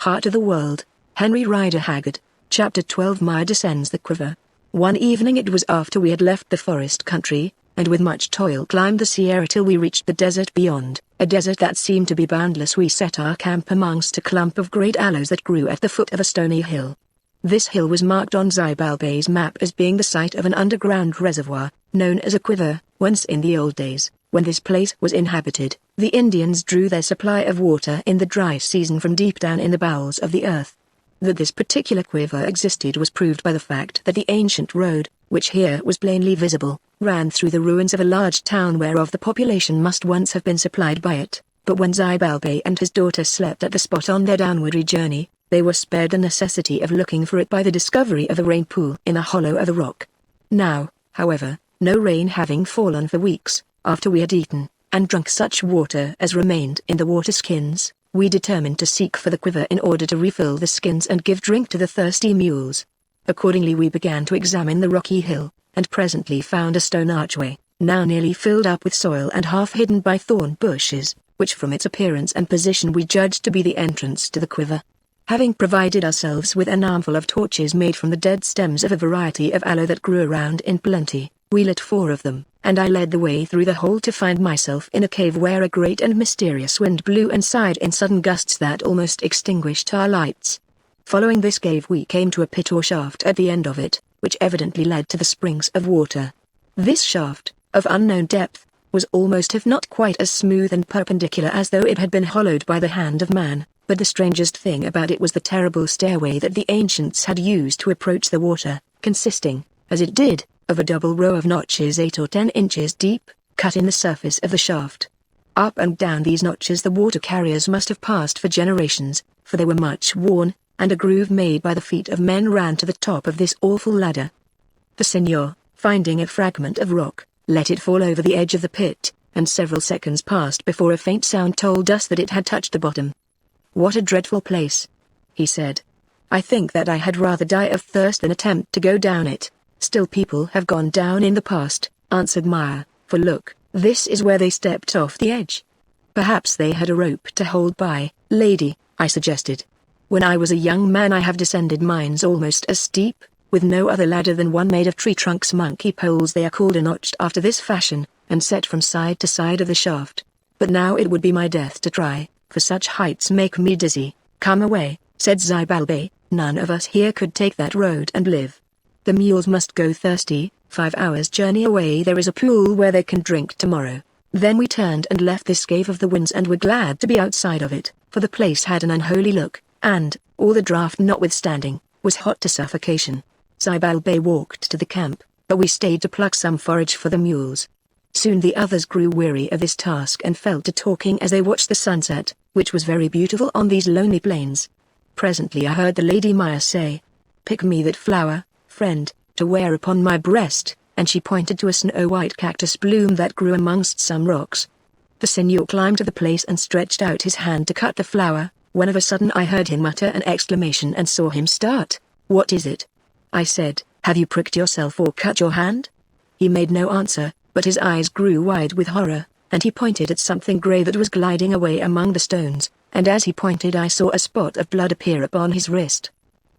Heart of the World, Henry Rider Haggard, Chapter 12. Maya descends the quiver. One evening, it was after we had left the forest country, and with much toil climbed the Sierra till we reached the desert beyond, a desert that seemed to be boundless. We set our camp amongst a clump of great aloes that grew at the foot of a stony hill. This hill was marked on Zybalbay's map as being the site of an underground reservoir, known as a quiver, whence in the old days, when this place was inhabited, the Indians drew their supply of water in the dry season from deep down in the bowels of the earth. That this particular quiver existed was proved by the fact that the ancient road, which here was plainly visible, ran through the ruins of a large town whereof the population must once have been supplied by it, but when Zybalbay and his daughter slept at the spot on their downward journey, they were spared the necessity of looking for it by the discovery of a rain pool in a hollow of the rock. Now, however, no rain having fallen for weeks, after we had eaten and drunk such water as remained in the water skins, we determined to seek for the quiver in order to refill the skins and give drink to the thirsty mules. Accordingly we began to examine the rocky hill, and presently found a stone archway, now nearly filled up with soil and half hidden by thorn bushes, which from its appearance and position we judged to be the entrance to the quiver. Having provided ourselves with an armful of torches made from the dead stems of a variety of aloe that grew around in plenty, we lit 4 of them, and I led the way through the hole to find myself in a cave where a great and mysterious wind blew and sighed in sudden gusts that almost extinguished our lights. Following this cave we came to a pit or shaft at the end of it, which evidently led to the springs of water. This shaft, of unknown depth, was almost if not quite as smooth and perpendicular as though it had been hollowed by the hand of man. But the strangest thing about it was the terrible stairway that the ancients had used to approach the water, consisting, as it did, of a double row of notches 8 or 10 inches deep, cut in the surface of the shaft. Up and down these notches the water carriers must have passed for generations, for they were much worn, and a groove made by the feet of men ran to the top of this awful ladder. The señor, finding a fragment of rock, let it fall over the edge of the pit, and several seconds passed before a faint sound told us that it had touched the bottom. "What a dreadful place," he said. "I think that I had rather die of thirst than attempt to go down it." "Still people have gone down in the past," answered Maya, "for look, this is where they stepped off the edge." "Perhaps they had a rope to hold by, lady," I suggested. "When I was a young man I have descended mines almost as steep, with no other ladder than one made of tree trunks, monkey poles they are called, and notched after this fashion, and set from side to side of the shaft. But now it would be my death to try, for such heights make me dizzy." "Come away," said Zybalbay, "none of us here could take that road and live. The mules must go thirsty. 5 hours' journey away there is a pool where they can drink tomorrow." Then we turned and left this cave of the winds and were glad to be outside of it, for the place had an unholy look, and, all the draught notwithstanding, was hot to suffocation. Zybalbay walked to the camp, but we stayed to pluck some forage for the mules. Soon the others grew weary of this task and fell to talking as they watched the sunset, which was very beautiful on these lonely plains. Presently I heard the Lady Maya say, "Pick me that flower, friend, to wear upon my breast," and she pointed to a snow-white cactus bloom that grew amongst some rocks. The señor climbed to the place and stretched out his hand to cut the flower, when of a sudden I heard him utter an exclamation and saw him start. "What is it?" I said. "Have you pricked yourself or cut your hand?" He made no answer, but his eyes grew wide with horror, and he pointed at something grey that was gliding away among the stones, and as he pointed I saw a spot of blood appear upon his wrist.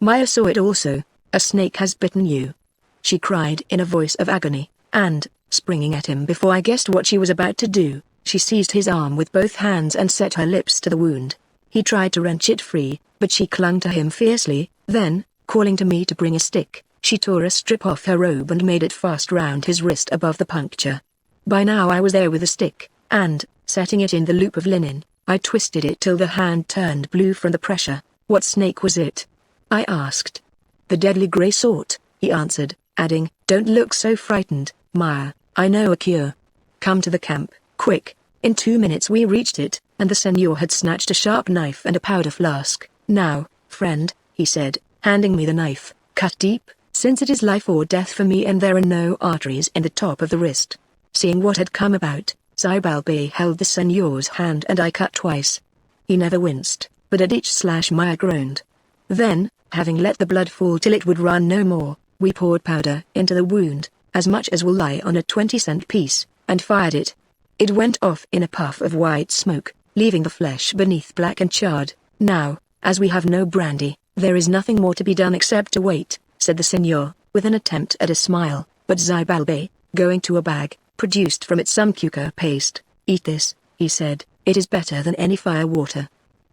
Maya saw it also. "A snake has bitten you," she cried in a voice of agony, and, springing at him before I guessed what she was about to do, she seized his arm with both hands and set her lips to the wound. He tried to wrench it free, but she clung to him fiercely. Then, calling to me to bring a stick, she tore a strip off her robe and made it fast round his wrist above the puncture. By now I was there with a stick, and, setting it in the loop of linen, I twisted it till the hand turned blue from the pressure. "What snake was it?" I asked. "The deadly grey sort," he answered, adding, "Don't look so frightened, Maya, I know a cure. Come to the camp, quick." In 2 minutes we reached it, and the señor had snatched a sharp knife and a powder flask. "Now, friend," he said, handing me the knife, "cut deep, since it is life or death for me and there are no arteries in the top of the wrist." Seeing what had come about, Zybalbay held the señor's hand and I cut twice. He never winced, but at each slash Maya groaned. Then, having let the blood fall till it would run no more, we poured powder into the wound, as much as will lie on a 20-cent piece, and fired it. It went off in a puff of white smoke, leaving the flesh beneath black and charred. "Now," As we have no brandy, there is nothing more to be done except to wait, said the Senor, with an attempt at a smile, but Zybalbay, going to a bag, produced from it some cucur paste. Eat this, he said, it is better than any fire water.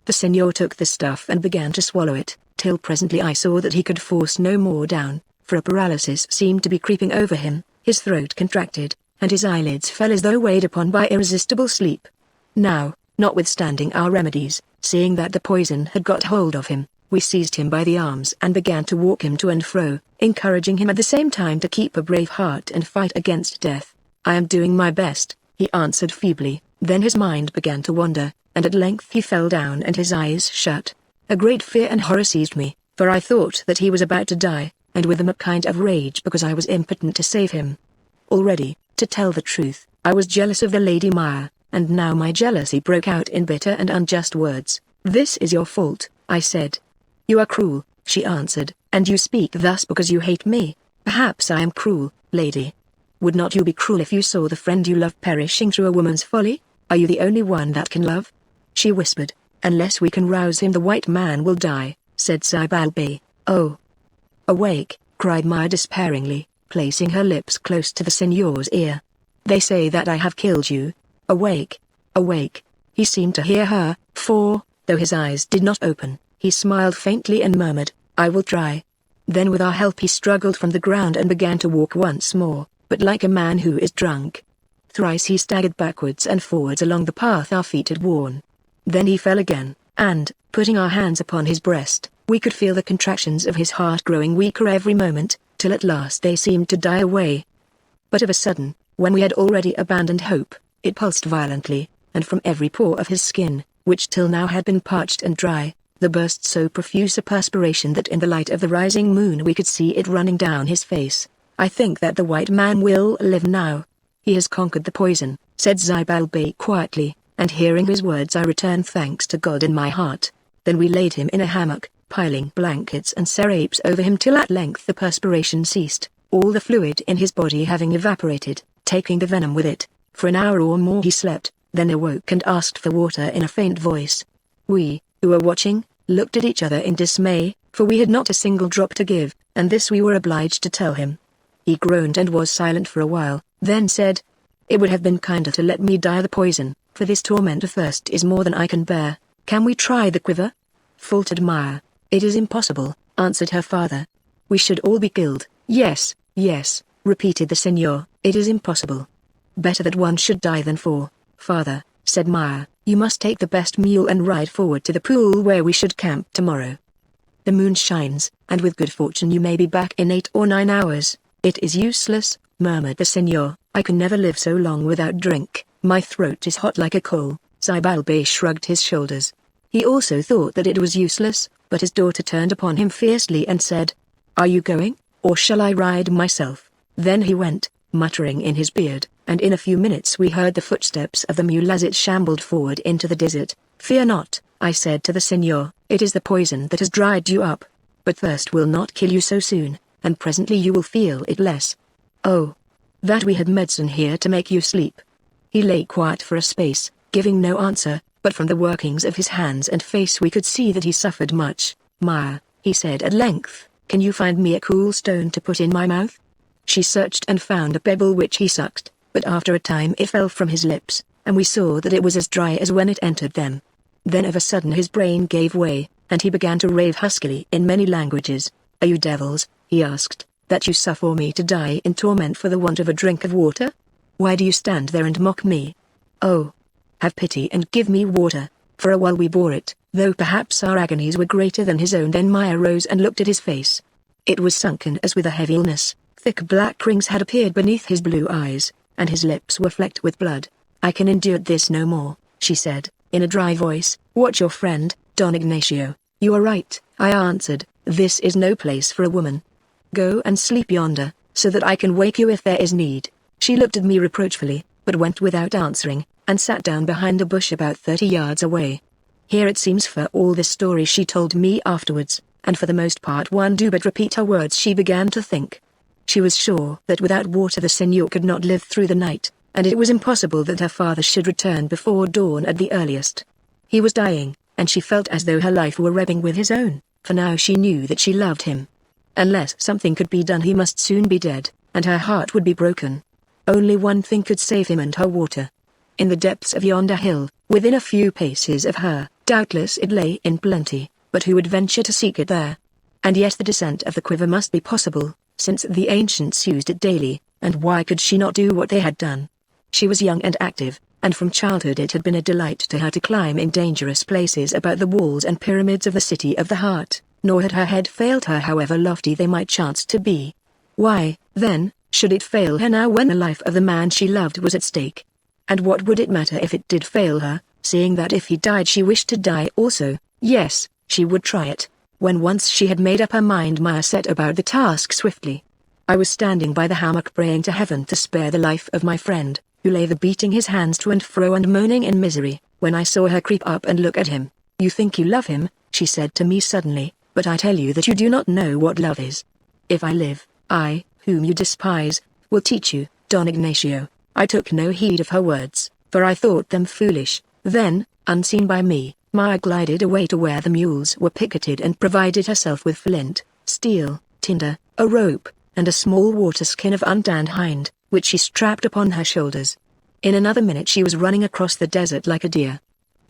The Senor took the stuff and began to swallow it, till presently I saw that he could force no more down, for a paralysis seemed to be creeping over him, his throat contracted, and his eyelids fell as though weighed upon by irresistible sleep. Now, notwithstanding our remedies, seeing that the poison had got hold of him, we seized him by the arms and began to walk him to and fro, encouraging him at the same time to keep a brave heart and fight against death. I am doing my best, he answered feebly. Then his mind began to wander, and at length he fell down and his eyes shut. A great fear and horror seized me, for I thought that he was about to die, and with them a kind of rage because I was impotent to save him. Already, to tell the truth, I was jealous of the Lady Maya, and now my jealousy broke out in bitter and unjust words. This is your fault, I said. You are cruel, she answered, and you speak thus because you hate me. Perhaps I am cruel, lady. Would not you be cruel if you saw the friend you love perishing through a woman's folly? Are you the only one that can love? She whispered. Unless we can rouse him the white man will die, said Zybalbay. Oh! Awake, cried Maya despairingly, placing her lips close to the Senor's ear. They say that I have killed you. Awake! Awake! He seemed to hear her, for, though his eyes did not open, he smiled faintly and murmured, I will try. Then with our help he struggled from the ground and began to walk once more, but like a man who is drunk. Thrice he staggered backwards and forwards along the path our feet had worn. Then he fell again, and, putting our hands upon his breast, we could feel the contractions of his heart growing weaker every moment, till at last they seemed to die away. But of a sudden, when we had already abandoned hope, it pulsed violently, and from every pore of his skin, which till now had been parched and dry, there burst so profuse a perspiration that in the light of the rising moon we could see it running down his face. I think that the white man will live now. He has conquered the poison, said Zybalbay quietly, and hearing his words I returned thanks to God in my heart. Then we laid him in a hammock, piling blankets and serapes over him till at length the perspiration ceased, all the fluid in his body having evaporated, taking the venom with it. For an hour or more he slept, then awoke and asked for water in a faint voice. We, who were watching, looked at each other in dismay, for we had not a single drop to give, and this we were obliged to tell him. He groaned and was silent for a while, then said, It would have been kinder to let me die the poison, for this torment of thirst is more than I can bear. Can we try the quiver? Faltered Maya. It is impossible, answered her father. We should all be killed. Yes, yes, repeated the Senor, it is impossible. Better that one should die than four. Father, said Maya, you must take the best mule and ride forward to the pool where we should camp tomorrow. The moon shines, and with good fortune you may be back in 8 or 9 hours. It is useless, murmured the Senor, I can never live so long without drink, my throat is hot like a coal. Zybalbay shrugged his shoulders. He also thought that it was useless, but his daughter turned upon him fiercely and said, Are you going, or shall I ride myself? Then he went, muttering in his beard, and in a few minutes we heard the footsteps of the mule as it shambled forward into the desert. Fear not, I said to the Senor, it is the poison that has dried you up. But thirst will not kill you so soon, and presently you will feel it less. Oh, that we had medicine here to make you sleep. He lay quiet for a space, giving no answer, but from the workings of his hands and face we could see that he suffered much. Maya, he said at length, can you find me a cool stone to put in my mouth? She searched and found a pebble which he sucked, but after a time it fell from his lips, and we saw that it was as dry as when it entered them. Then of a sudden his brain gave way, and he began to rave huskily in many languages. Are you devils, he asked, that you suffer me to die in torment for the want of a drink of water? Why do you stand there and mock me? Oh, have pity and give me water. For a while we bore it, though perhaps our agonies were greater than his own. Then Maya rose and looked at his face. It was sunken as with a heavy illness, thick black rings had appeared beneath his blue eyes, and his lips were flecked with blood. I can endure this no more, she said, in a dry voice. Watch your friend, Don Ignacio. You are right, I answered, this is no place for a woman. Go and sleep yonder, so that I can wake you if there is need. She looked at me reproachfully, but went without answering, and sat down behind a bush about 30 yards away. Here it seems for all this story she told me afterwards, and for the most part one do but repeat her words, she began to think. She was sure that without water the Senor could not live through the night, and it was impossible that her father should return before dawn at the earliest. He was dying, and she felt as though her life were ebbing with his own, for now she knew that she loved him. Unless something could be done, he must soon be dead, and her heart would be broken. Only one thing could save him and her: water. In the depths of yonder hill, within a few paces of her, doubtless it lay in plenty, but who would venture to seek it there? And yet the descent of the quiver must be possible, since the ancients used it daily, and why could she not do what they had done? She was young and active, and from childhood it had been a delight to her to climb in dangerous places about the walls and pyramids of the City of the Heart, nor had her head failed her however lofty they might chance to be. Why, then, should it fail her now when the life of the man she loved was at stake? And what would it matter if it did fail her, seeing that if he died she wished to die also? Yes, she would try it. When once she had made up her mind, Maya set about the task swiftly. I was standing by the hammock praying to heaven to spare the life of my friend, who lay there beating his hands to and fro and moaning in misery, when I saw her creep up and look at him. "You think you love him," she said to me suddenly, "but I tell you that you do not know what love is. If I live, I, whom you despise, will teach you, Don Ignacio." I took no heed of her words, for I thought them foolish. Then, unseen by me, Maya glided away to where the mules were picketed and provided herself with flint, steel, tinder, a rope, and a small water skin of untanned hind, which she strapped upon her shoulders. In another minute she was running across the desert like a deer.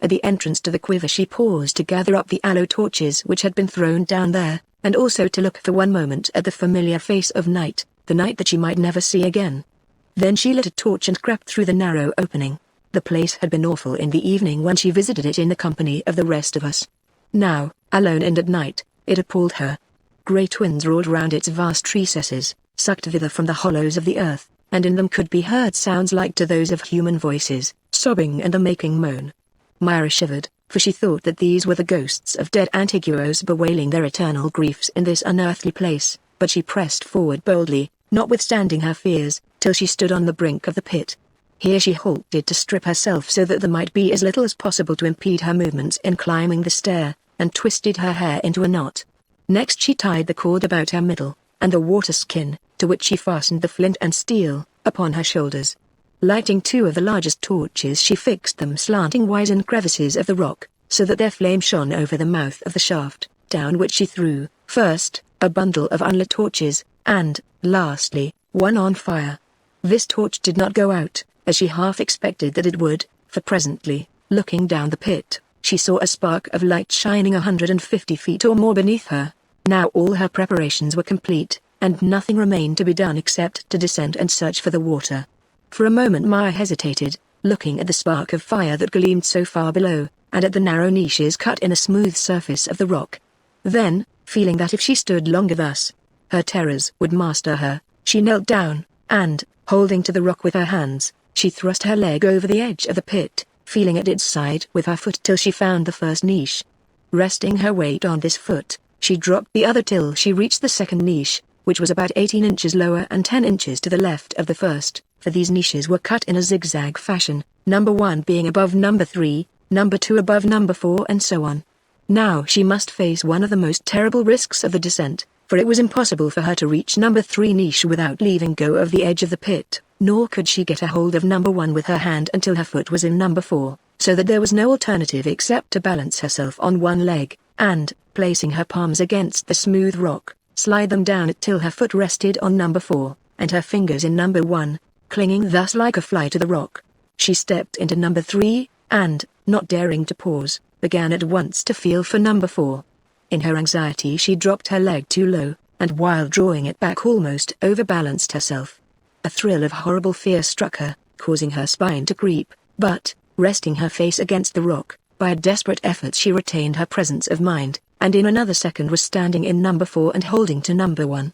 At the entrance to the quiver she paused to gather up the aloe torches which had been thrown down there, and also to look for one moment at the familiar face of night, the night that she might never see again. Then she lit a torch and crept through the narrow opening. The place had been awful in the evening when she visited it in the company of the rest of us. Now, alone and at night, it appalled her. Great winds roared round its vast recesses, sucked thither from the hollows of the earth, and in them could be heard sounds like to those of human voices, sobbing and a making moan. Myra shivered, for she thought that these were the ghosts of dead Antiguos bewailing their eternal griefs in this unearthly place, but she pressed forward boldly, notwithstanding her fears, till she stood on the brink of the pit. Here she halted to strip herself so that there might be as little as possible to impede her movements in climbing the stair, and twisted her hair into a knot. Next she tied the cord about her middle, and the water skin, to which she fastened the flint and steel, upon her shoulders. Lighting two of the largest torches she fixed them slanting-wise in crevices of the rock, so that their flame shone over the mouth of the shaft, down which she threw, first, a bundle of unlit torches, and, lastly, one on fire. This torch did not go out, as she half expected that it would, for presently, looking down the pit, she saw a spark of light shining 150 feet or more beneath her. Now all her preparations were complete, and nothing remained to be done except to descend and search for the water. For a moment Maya hesitated, looking at the spark of fire that gleamed so far below, and at the narrow niches cut in a smooth surface of the rock. Then, feeling that if she stood longer thus, her terrors would master her, she knelt down, and, holding to the rock with her hands, she thrust her leg over the edge of the pit, feeling at its side with her foot till she found the first niche. Resting her weight on this foot, she dropped the other till she reached the second niche, which was about 18 inches lower and 10 inches to the left of the first, for these niches were cut in a zigzag fashion, number 1 being above number 3, number 2 above number 4 and so on. Now she must face one of the most terrible risks of the descent, for it was impossible for her to reach number 3 niche without leaving go of the edge of the pit, nor could she get a hold of number 1 with her hand until her foot was in number 4, so that there was no alternative except to balance herself on one leg, and, placing her palms against the smooth rock, slide them down it till her foot rested on number 4, and her fingers in number 1, clinging thus like a fly to the rock. She stepped into number 3, and, not daring to pause, began at once to feel for number 4. In her anxiety she dropped her leg too low, and while drawing it back almost overbalanced herself. A thrill of horrible fear struck her, causing her spine to creep, but, resting her face against the rock, by a desperate effort she retained her presence of mind, and in another second was standing in number 4 and holding to number 1.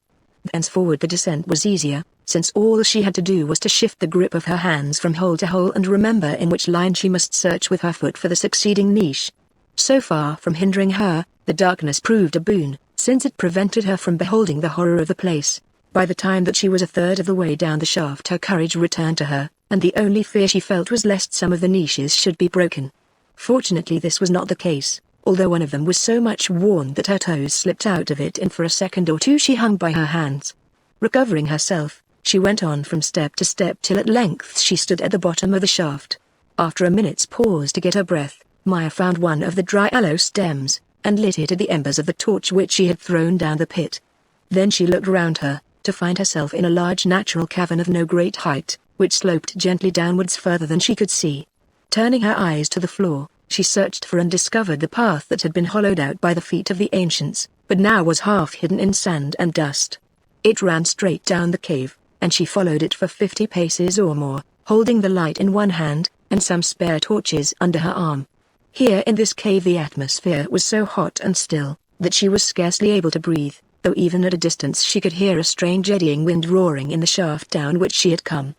Thenceforward the descent was easier, since all she had to do was to shift the grip of her hands from hole to hole and remember in which line she must search with her foot for the succeeding niche. So far from hindering her, the darkness proved a boon, since it prevented her from beholding the horror of the place. By the time that she was a third of the way down the shaft her courage returned to her, and the only fear she felt was lest some of the niches should be broken. Fortunately this was not the case, although one of them was so much worn that her toes slipped out of it and for a second or two she hung by her hands. Recovering herself, she went on from step to step till at length she stood at the bottom of the shaft. After a minute's pause to get her breath, Maya found one of the dry aloe stems, and lit it at the embers of the torch which she had thrown down the pit. Then she looked round her, to find herself in a large natural cavern of no great height, which sloped gently downwards further than she could see. Turning her eyes to the floor, she searched for and discovered the path that had been hollowed out by the feet of the ancients, but now was half hidden in sand and dust. It ran straight down the cave, and she followed it for 50 paces or more, holding the light in one hand, and some spare torches under her arm. Here in this cave the atmosphere was so hot and still, that she was scarcely able to breathe, though even at a distance she could hear a strange eddying wind roaring in the shaft down which she had come.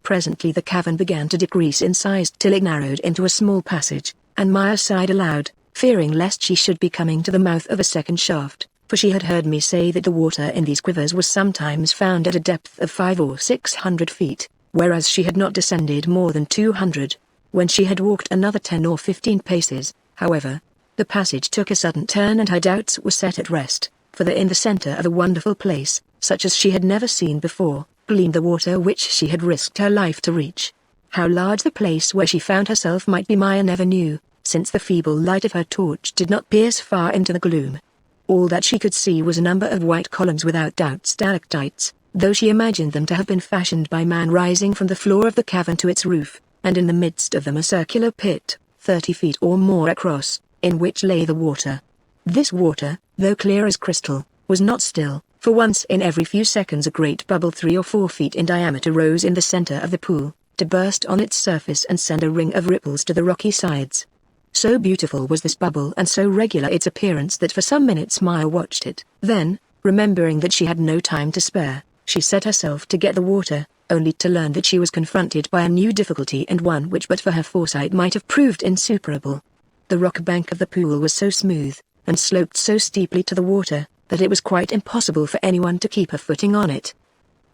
Presently the cavern began to decrease in size till it narrowed into a small passage, and Maya sighed aloud, fearing lest she should be coming to the mouth of a second shaft, for she had heard me say that the water in these quivers was sometimes found at a depth of 500 or 600 feet, whereas she had not descended more than 200. When she had walked another 10 or 15 paces, however, the passage took a sudden turn and her doubts were set at rest, for there in the center of a wonderful place, such as she had never seen before, gleamed the water which she had risked her life to reach. How large the place where she found herself might be Maya never knew, since the feeble light of her torch did not pierce far into the gloom. All that she could see was a number of white columns, without doubt stalactites, though she imagined them to have been fashioned by man, rising from the floor of the cavern to its roof, and in the midst of them a circular pit, 30 feet or more across, in which lay the water. This water, though clear as crystal, was not still, for once in every few seconds a great bubble 3 or 4 feet in diameter rose in the center of the pool, to burst on its surface and send a ring of ripples to the rocky sides. So beautiful was this bubble and so regular its appearance that for some minutes Maya watched it. Then, remembering that she had no time to spare, she set herself to get the water, only to learn that she was confronted by a new difficulty, and one which but for her foresight might have proved insuperable. The rock bank of the pool was so smooth, and sloped so steeply to the water, that it was quite impossible for anyone to keep a footing on it.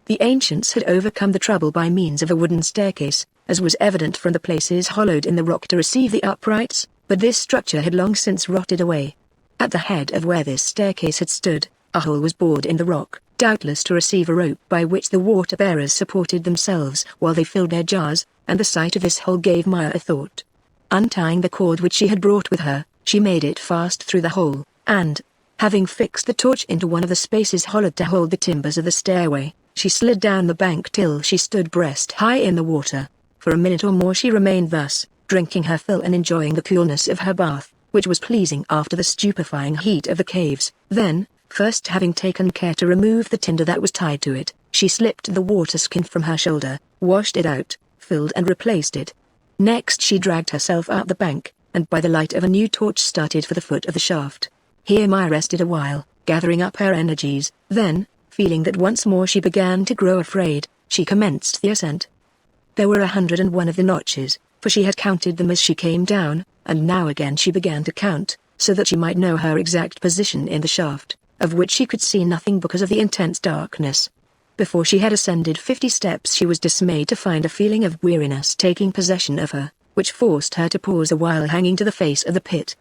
The ancients had overcome the trouble by means of a wooden staircase, as was evident from the places hollowed in the rock to receive the uprights, but this structure had long since rotted away. At the head of where this staircase had stood, a hole was bored in the rock, doubtless to receive a rope by which the water-bearers supported themselves while they filled their jars, and the sight of this hole gave Maya a thought. Untying the cord which she had brought with her, she made it fast through the hole, and, having fixed the torch into one of the spaces hollowed to hold the timbers of the stairway, she slid down the bank till she stood breast high in the water. For a minute or more she remained thus, drinking her fill and enjoying the coolness of her bath, which was pleasing after the stupefying heat of the caves. Then, first having taken care to remove the tinder that was tied to it, she slipped the water skin from her shoulder, washed it out, filled and replaced it. Next she dragged herself up the bank, and by the light of a new torch started for the foot of the shaft. Here Maya rested a while, gathering up her energies, then, feeling that once more she began to grow afraid, she commenced the ascent. There were 101 of the notches, for she had counted them as she came down, and now again she began to count, so that she might know her exact position in the shaft, of which she could see nothing because of the intense darkness. Before she had ascended 50 steps she was dismayed to find a feeling of weariness taking possession of her, which forced her to pause a while hanging to the face of the pit.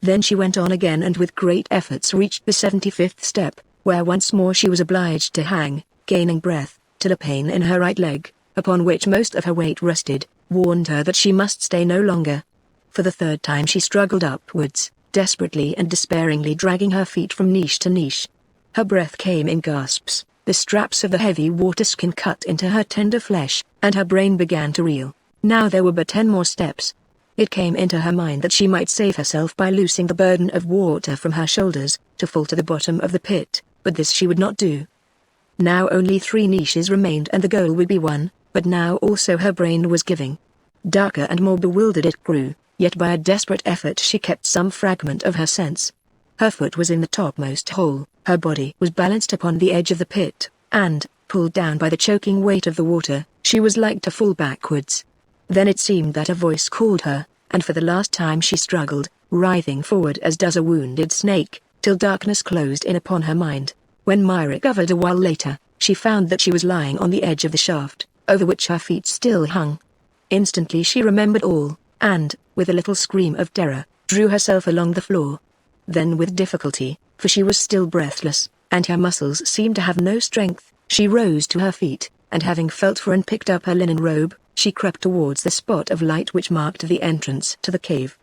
Then she went on again and with great efforts reached the 75th step, where once more she was obliged to hang, gaining breath, till a pain in her right leg, upon which most of her weight rested, warned her that she must stay no longer. For the third time she struggled upwards, desperately and despairingly dragging her feet from niche to niche. Her breath came in gasps, the straps of the heavy water skin cut into her tender flesh, and her brain began to reel. Now there were but 10 more steps. It came into her mind that she might save herself by loosing the burden of water from her shoulders, to fall to the bottom of the pit, but this she would not do. Now only 3 niches remained and the goal would be won, but now also her brain was giving. Darker and more bewildered it grew, yet by a desperate effort she kept some fragment of her sense. Her foot was in the topmost hole, her body was balanced upon the edge of the pit, and, pulled down by the choking weight of the water, she was like to fall backwards. Then it seemed that a voice called her, and for the last time she struggled, writhing forward as does a wounded snake, till darkness closed in upon her mind. When Maya recovered a while later, she found that she was lying on the edge of the shaft, over which her feet still hung. Instantly she remembered all, and, with a little scream of terror, drew herself along the floor. Then with difficulty, for she was still breathless, and her muscles seemed to have no strength, she rose to her feet, and having felt for and picked up her linen robe, she crept towards the spot of light which marked the entrance to the cave.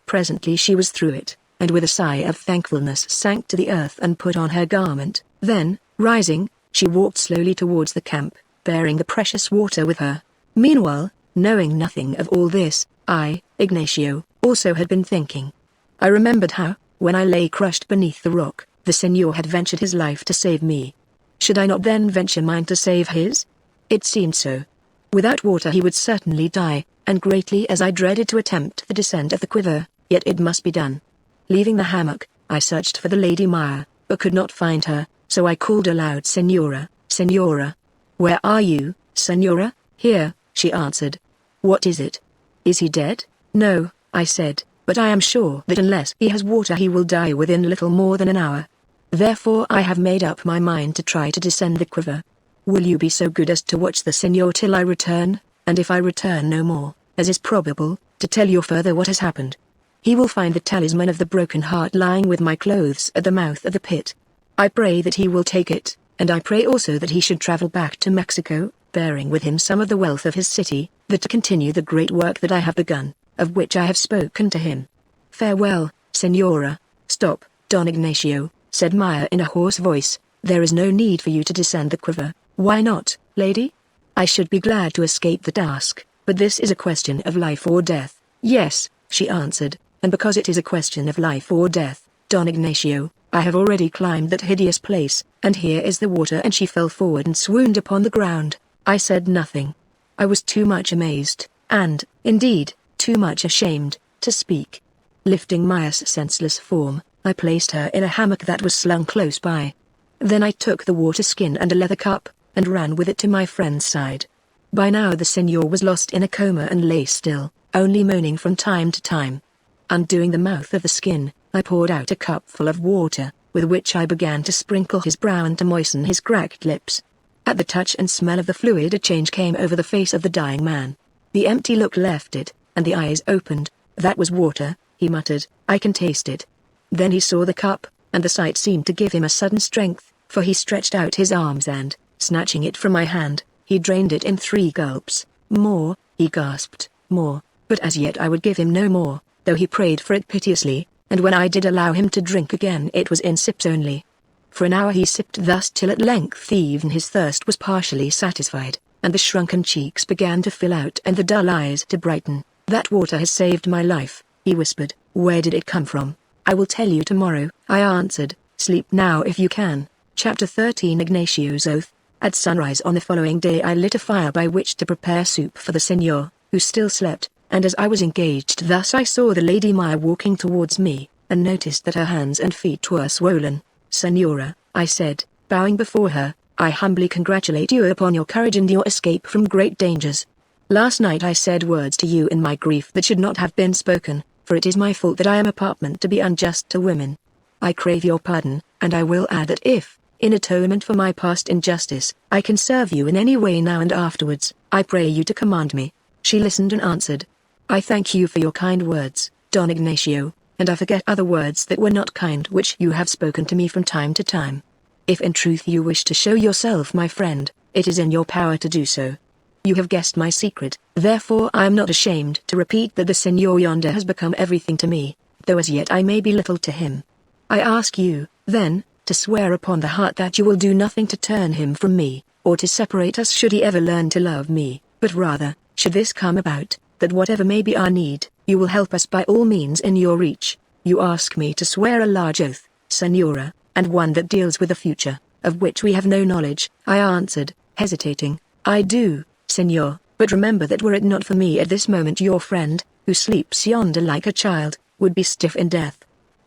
Presently she was through it, and with a sigh of thankfulness sank to the earth and put on her garment. Then, rising, she walked slowly towards the camp, bearing the precious water with her. Meanwhile, knowing nothing of all this, I, Ignacio, also had been thinking. I remembered how, when I lay crushed beneath the rock, the Señor had ventured his life to save me. Should I not then venture mine to save his? It seemed so. Without water he would certainly die, and greatly as I dreaded to attempt the descent of the quiver, yet it must be done. Leaving the hammock, I searched for the Lady Maya, but could not find her, so I called aloud, "Señora, Señora. Where are you, Señora?" "Here," she answered. "What is it? Is he dead?" "No," I said, "but I am sure that unless he has water he will die within little more than an hour. Therefore I have made up my mind to try to descend the quiver. Will you be so good as to watch the Señor till I return, and if I return no more, as is probable, to tell you further what has happened? He will find the talisman of the broken heart lying with my clothes at the mouth of the pit. I pray that he will take it, and I pray also that he should travel back to Mexico, bearing with him some of the wealth of his city, that to continue the great work that I have begun, of which I have spoken to him. Farewell, Señora." "Stop, Don Ignacio," said Maya in a hoarse voice, "there is no need for you to descend the quiver." "Why not, lady?" "I should be glad to escape the task, but this is a question of life or death." "Yes," she answered, "and because it is a question of life or death, Don Ignacio, I have already climbed that hideous place, and here is the water." And she fell forward and swooned upon the ground. I said nothing. I was too much amazed, and, indeed, too much ashamed, to speak. Lifting Maya's senseless form, I placed her in a hammock that was slung close by. Then I took the water skin and a leather cup, and ran with it to my friend's side. By now the Señor was lost in a coma and lay still, only moaning from time to time. Undoing the mouth of the skin, I poured out a cupful of water, with which I began to sprinkle his brow and to moisten his cracked lips. At the touch and smell of the fluid a change came over the face of the dying man. The empty look left it, and the eyes opened. "That was water," he muttered, "I can taste it." Then he saw the cup, and the sight seemed to give him a sudden strength, for he stretched out his arms and, snatching it from my hand, he drained it in 3 gulps. "More," he gasped, "more," but as yet I would give him no more, though he prayed for it piteously, and when I did allow him to drink again it was in sips only. For an hour he sipped thus till at length even his thirst was partially satisfied, and the shrunken cheeks began to fill out and the dull eyes to brighten. "That water has saved my life," he whispered. "Where did it come from?" "I will tell you tomorrow," I answered. "Sleep now if you can." Chapter 13 Ignacio's Oath. At sunrise on the following day I lit a fire by which to prepare soup for the Señor, who still slept, and as I was engaged thus I saw the Lady Maya walking towards me, and noticed that her hands and feet were swollen. "Señora," I said, bowing before her, "I humbly congratulate you upon your courage and your escape from great dangers. Last night I said words to you in my grief that should not have been spoken, for it is my fault that I am apartment to be unjust to women. I crave your pardon, and I will add that if, in atonement for my past injustice, I can serve you in any way now and afterwards, I pray you to command me." She listened and answered, "I thank you for your kind words, Don Ignacio, and I forget other words that were not kind which you have spoken to me from time to time. If in truth you wish to show yourself my friend, it is in your power to do so. You have guessed my secret, therefore I am not ashamed to repeat that the Señor yonder has become everything to me, though as yet I may be little to him. I ask you, then, to swear upon the heart that you will do nothing to turn him from me, or to separate us should he ever learn to love me, but rather, should this come about, that whatever may be our need, you will help us by all means in your reach. You ask me to swear a large oath, Señora, and one that deals with the future, of which we have no knowledge," I answered, hesitating. "I do, Señor, but remember that were it not for me at this moment your friend, who sleeps yonder like a child, would be stiff in death.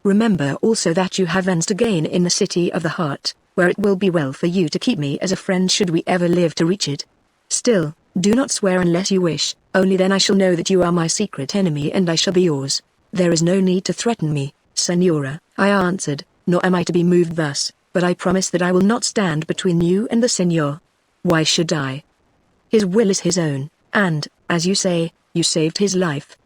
Remember also that you have ends to gain in the city of the heart, where it will be well for you to keep me as a friend should we ever live to reach it. Still, do not swear unless you wish, only then I shall know that you are my secret enemy and I shall be yours. There is no need to threaten me, Señora," I answered, "nor am I to be moved thus, but I promise that I will not stand between you and the Señor. Why should I? His will is his own, and, as you say, you saved his life.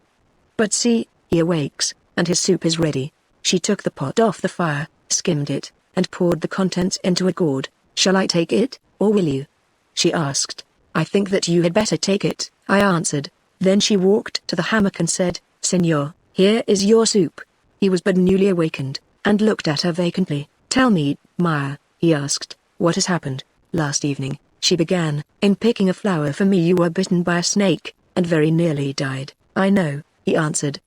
But see, he awakes, and his soup is ready." She took the pot off the fire, skimmed it, and poured the contents into a gourd. "Shall I take it, or will you?" she asked. "I think that you had better take it," I answered. Then she walked to the hammock and said, "Señor, Here is your soup." He was but newly awakened, and looked at her vacantly. "Tell me, Maya," he asked, "what has happened?" "Last evening," she began, "in picking a flower for me you were bitten by a snake, and very nearly died." "I know," he answered.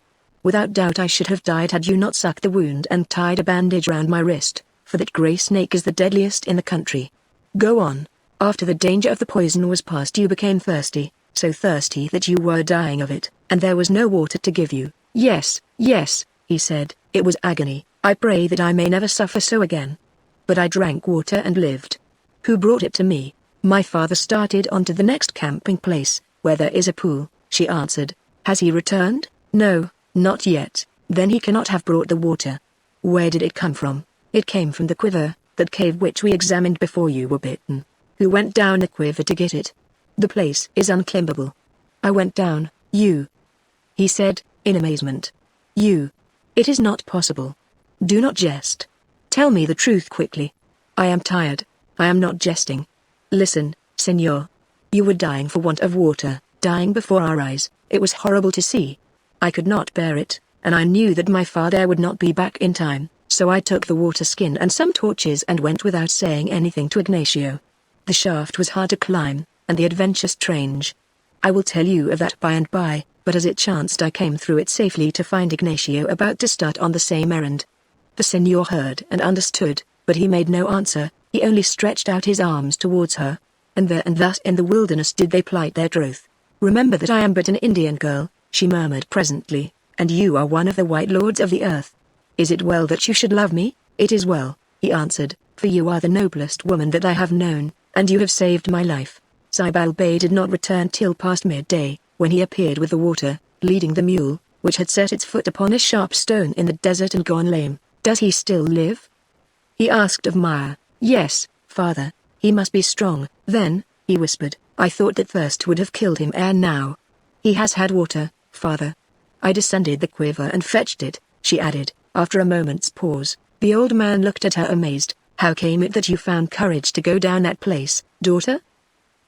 "Without doubt I should have died had you not sucked the wound and tied a bandage round my wrist, for that grey snake is the deadliest in the country. Go on." "After the danger of the poison was past you became thirsty, so thirsty that you were dying of it, and there was no water to give you." "Yes, yes," he said, "it was agony. I pray that I may never suffer so again. But I drank water and lived." "Who brought it to me?" "My father started on to the next camping place, where there is a pool," she answered. "Has he returned?" "No, not yet." "Then he cannot have brought the water. Where did it come from?" "It came from the quiver, that cave which we examined before you were bitten." "Who went down the quiver to get it?" "The place is unclimbable." "I went down." "You?" he said, in amazement. "You? It is not possible. Do not jest. Tell me the truth quickly." "I am tired. I am not jesting. Listen, Senor. You were dying for want of water, dying before our eyes. It was horrible to see. I could not bear it, and I knew that my father would not be back in time, so I took the water skin and some torches and went without saying anything to Ignacio. The shaft was hard to climb, and the adventure strange. I will tell you of that by and by, but as it chanced I came through it safely to find Ignacio about to start on the same errand." The Senor heard and understood, but he made no answer. He only stretched out his arms towards her, and there and thus in the wilderness did they plight their troth. "Remember that I am but an Indian girl," she murmured presently, "and you are one of the white lords of the earth. Is it well that you should love me?" "It is well," he answered, "for you are the noblest woman that I have known, and you have saved my life." Xibalbay did not return till past midday, when he appeared with the water, leading the mule, which had set its foot upon a sharp stone in the desert and gone lame. "Does he still live?" he asked of Maya. "Yes, father. He must be strong." "Then," he whispered, "I thought that thirst would have killed him ere now." "He has had water, father. I descended the quiver and fetched it," she added, after a moment's pause. The old man looked at her amazed. "How came it that you found courage to go down that place, daughter?"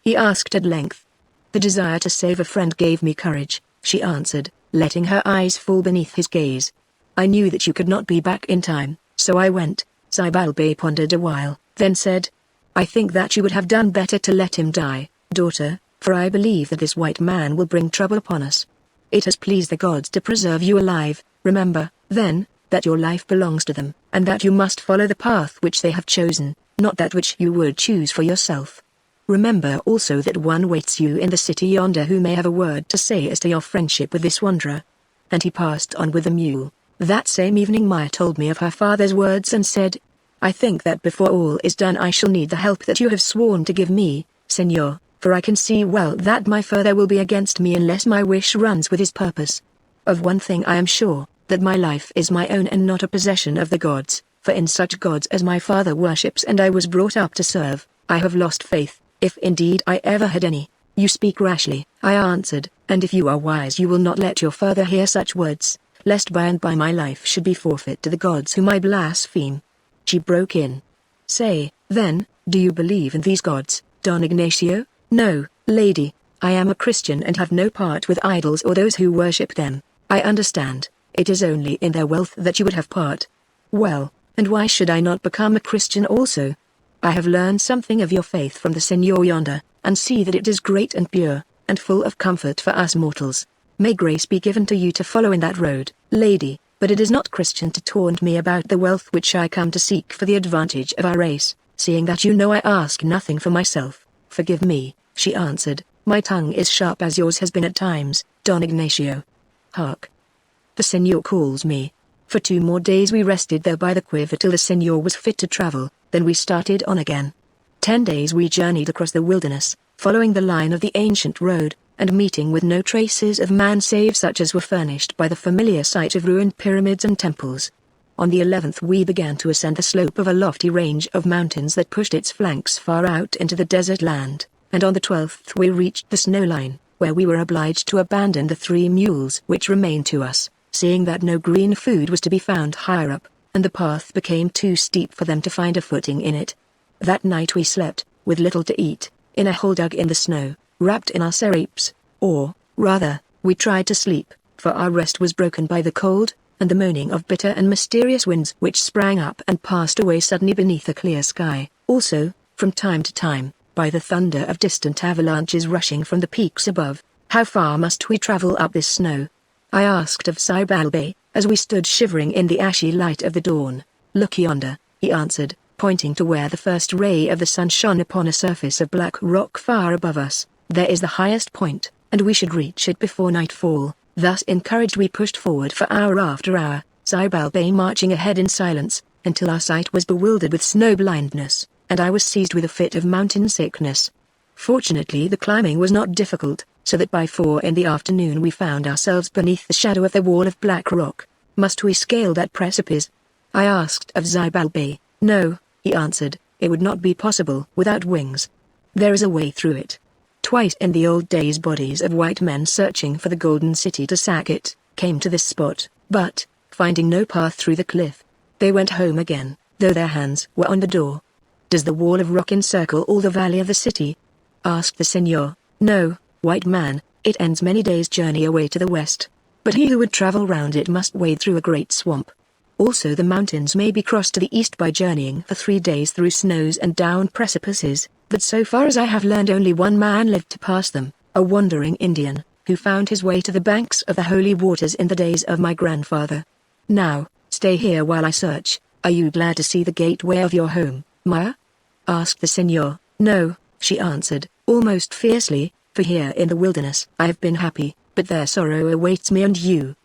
he asked at length. "The desire to save a friend gave me courage," she answered, letting her eyes fall beneath his gaze. "I knew that you could not be back in time, so I went." Xibalbay pondered a while, then said, "I think that you would have done better to let him die, daughter, for I believe that this white man will bring trouble upon us. It has pleased the gods to preserve you alive. Remember, then, that your life belongs to them, and that you must follow the path which they have chosen, not that which you would choose for yourself. Remember also that one waits you in the city yonder who may have a word to say as to your friendship with this wanderer." And he passed on with the mule. That same evening Maya told me of her father's words and said, "I think that before all is done I shall need the help that you have sworn to give me, Senor, for I can see well that my father will be against me unless my wish runs with his purpose. Of one thing I am sure, that my life is my own and not a possession of the gods, for in such gods as my father worships and I was brought up to serve, I have lost faith, if indeed I ever had any." "You speak rashly," I answered, "and if you are wise you will not let your father hear such words, lest by and by my life should be forfeit to the gods whom I blaspheme." She broke in. "Say, then, do you believe in these gods, Don Ignacio?" "No, lady, I am a Christian and have no part with idols or those who worship them." "I understand, it is only in their wealth that you would have part." "Well, and why should I not become a Christian also? I have learned something of your faith from the Senor yonder, and see that it is great and pure, and full of comfort for us mortals. May grace be given to you to follow in that road, lady, but it is not Christian to taunt me about the wealth which I come to seek for the advantage of our race, seeing that you know I ask nothing for myself." "Forgive me," she answered, "my tongue is sharp as yours has been at times, Don Ignacio. Hark! The Senor calls me." For 2 more days we rested there by the quiver till the Senor was fit to travel, then we started on again. 10 days we journeyed across the wilderness, following the line of the ancient road, and meeting with no traces of man save such as were furnished by the familiar sight of ruined pyramids and temples. On the 11th we began to ascend the slope of a lofty range of mountains that pushed its flanks far out into the desert land, and on the 12th we reached the snow line, where we were obliged to abandon the 3 mules which remained to us, seeing that no green food was to be found higher up, and the path became too steep for them to find a footing in it. That night we slept, with little to eat, in a hole dug in the snow, wrapped in our serapes, or, rather, we tried to sleep, for our rest was broken by the cold, and the moaning of bitter and mysterious winds which sprang up and passed away suddenly beneath a clear sky. Also, from time to time, by the thunder of distant avalanches rushing from the peaks above. "How far must we travel up this snow?" I asked of Zibalbay, as we stood shivering in the ashy light of the dawn. "Look yonder," he answered, pointing to where the first ray of the sun shone upon a surface of black rock far above us. "There is the highest point, and we should reach it before nightfall." Thus encouraged we pushed forward for hour after hour, Zibalbay marching ahead in silence, until our sight was bewildered with snow blindness, and I was seized with a fit of mountain sickness. Fortunately the climbing was not difficult, so that by 4 in the afternoon we found ourselves beneath the shadow of the wall of black rock. "Must we scale that precipice?" I asked of Zibalbay. "No," he answered, "it would not be possible without wings. There is a way through it. Twice in the old days bodies of white men searching for the Golden City to sack it, came to this spot, but, finding no path through the cliff, they went home again, though their hands were on the door." "Does the wall of rock encircle all the valley of the city?" asked the senor. "No, white man, it ends many days' journey away to the west. But he who would travel round it must wade through a great swamp. Also the mountains may be crossed to the east by journeying for 3 days through snows and down precipices, but so far as I have learned only one man lived to pass them, a wandering Indian, who found his way to the banks of the holy waters in the days of my grandfather. Now, stay here while I search. Are you glad to see the gateway of your home, Maya?" asked the senor. "No," she answered, almost fiercely, "for here in the wilderness I have been happy, but there sorrow awaits me and you.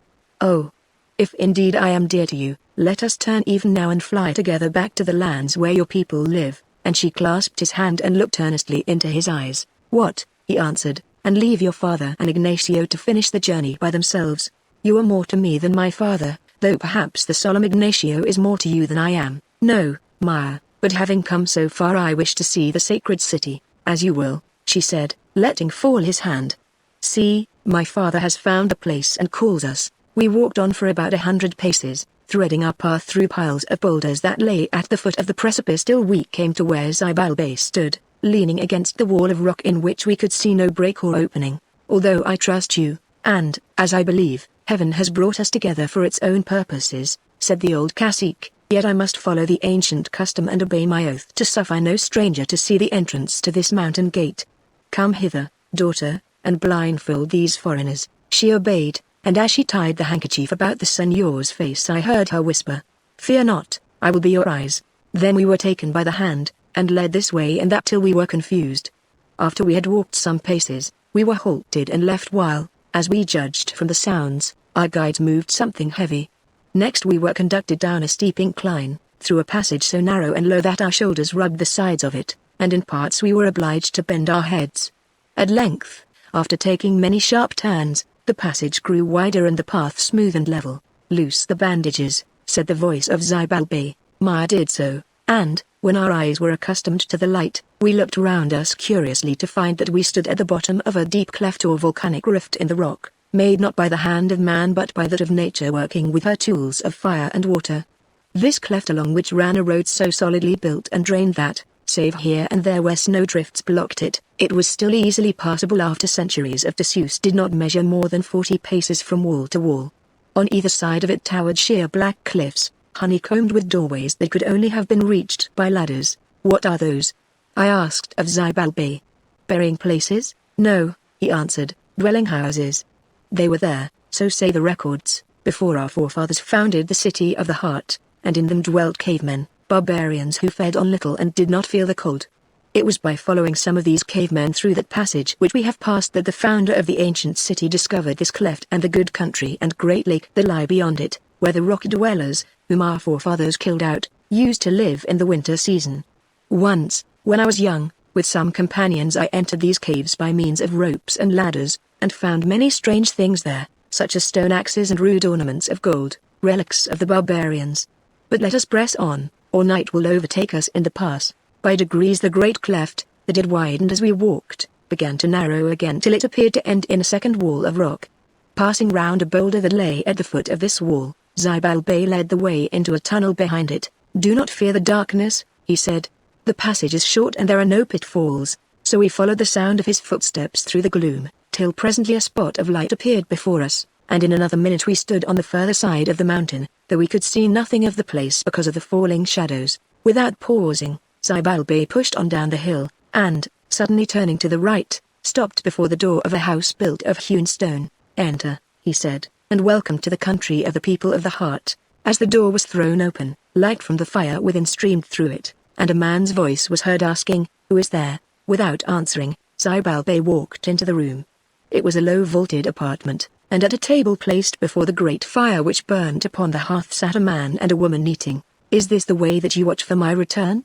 Oh, if indeed I am dear to you, let us turn even now and fly together back to the lands where your people live." And she clasped his hand and looked earnestly into his eyes. "What?" he answered, "and leave your father and Ignacio to finish the journey by themselves? You are more to me than my father, though perhaps the solemn Ignacio is more to you than I am." "No, Maya, but having come so far I wish to see the sacred city." "As you will," she said, letting fall his hand. "See, my father has found the place and calls us." We walked on for about 100 paces, threading our path through piles of boulders that lay at the foot of the precipice till we came to where Zibalbay stood, leaning against the wall of rock in which we could see no break or opening. "Although I trust you, and, as I believe, heaven has brought us together for its own purposes," said the old cacique, "yet I must follow the ancient custom and obey my oath to suffer no stranger to see the entrance to this mountain gate. Come hither, daughter, and blindfold these foreigners." She obeyed, and as she tied the handkerchief about the senor's face I heard her whisper, "Fear not, I will be your eyes." Then we were taken by the hand, and led this way and that till we were confused. After we had walked some paces, we were halted and left while, as we judged from the sounds, our guides moved something heavy. Next we were conducted down a steep incline, through a passage so narrow and low that our shoulders rubbed the sides of it, and in parts we were obliged to bend our heads. At length, after taking many sharp turns, the passage grew wider and the path smooth and level. "Loose the bandages," said the voice of Zibalbay. Maya did so, and, when our eyes were accustomed to the light, we looked round us curiously to find that we stood at the bottom of a deep cleft or volcanic rift in the rock, made not by the hand of man but by that of nature working with her tools of fire and water. This cleft along which ran a road so solidly built and drained that, save here and there where snowdrifts blocked it, it was still easily passable after centuries of disuse did not measure more than 40 paces from wall to wall. On either side of it towered sheer black cliffs, honeycombed with doorways that could only have been reached by ladders. "What are those?" I asked of Zibalbay. "Burying places?" "No," he answered, "dwelling houses. They were there, so say the records, before our forefathers founded the city of the heart, and in them dwelt cavemen, barbarians who fed on little and did not feel the cold. It was by following some of these cavemen through that passage which we have passed that the founder of the ancient city discovered this cleft and the good country and great lake that lie beyond it, where the rock dwellers, whom our forefathers killed out, used to live in the winter season. Once, when I was young, with some companions I entered these caves by means of ropes and ladders, and found many strange things there, such as stone axes and rude ornaments of gold, relics of the barbarians. But let us press on, or night will overtake us in the pass." By degrees the great cleft, that had widened as we walked, began to narrow again till it appeared to end in a second wall of rock. Passing round a boulder that lay at the foot of this wall, Zibalbay led the way into a tunnel behind it. "Do not fear the darkness," he said. "The passage is short and there are no pitfalls." So we followed the sound of his footsteps through the gloom, till presently a spot of light appeared before us. and in another minute we stood on the further side of the mountain, though we could see nothing of the place because of the falling shadows. Without pausing, Zybalbay pushed on down the hill, and, suddenly turning to the right, stopped before the door of a house built of hewn stone. "Enter," he said, "and welcome to the country of the people of the heart." As the door was thrown open, light from the fire within streamed through it, and a man's voice was heard asking, "Who is there?" Without answering, Zybalbay walked into the room. It was a low-vaulted apartment, and at a table placed before the great fire which burned upon the hearth sat a man and a woman eating. "Is this the way that you watch for my return?"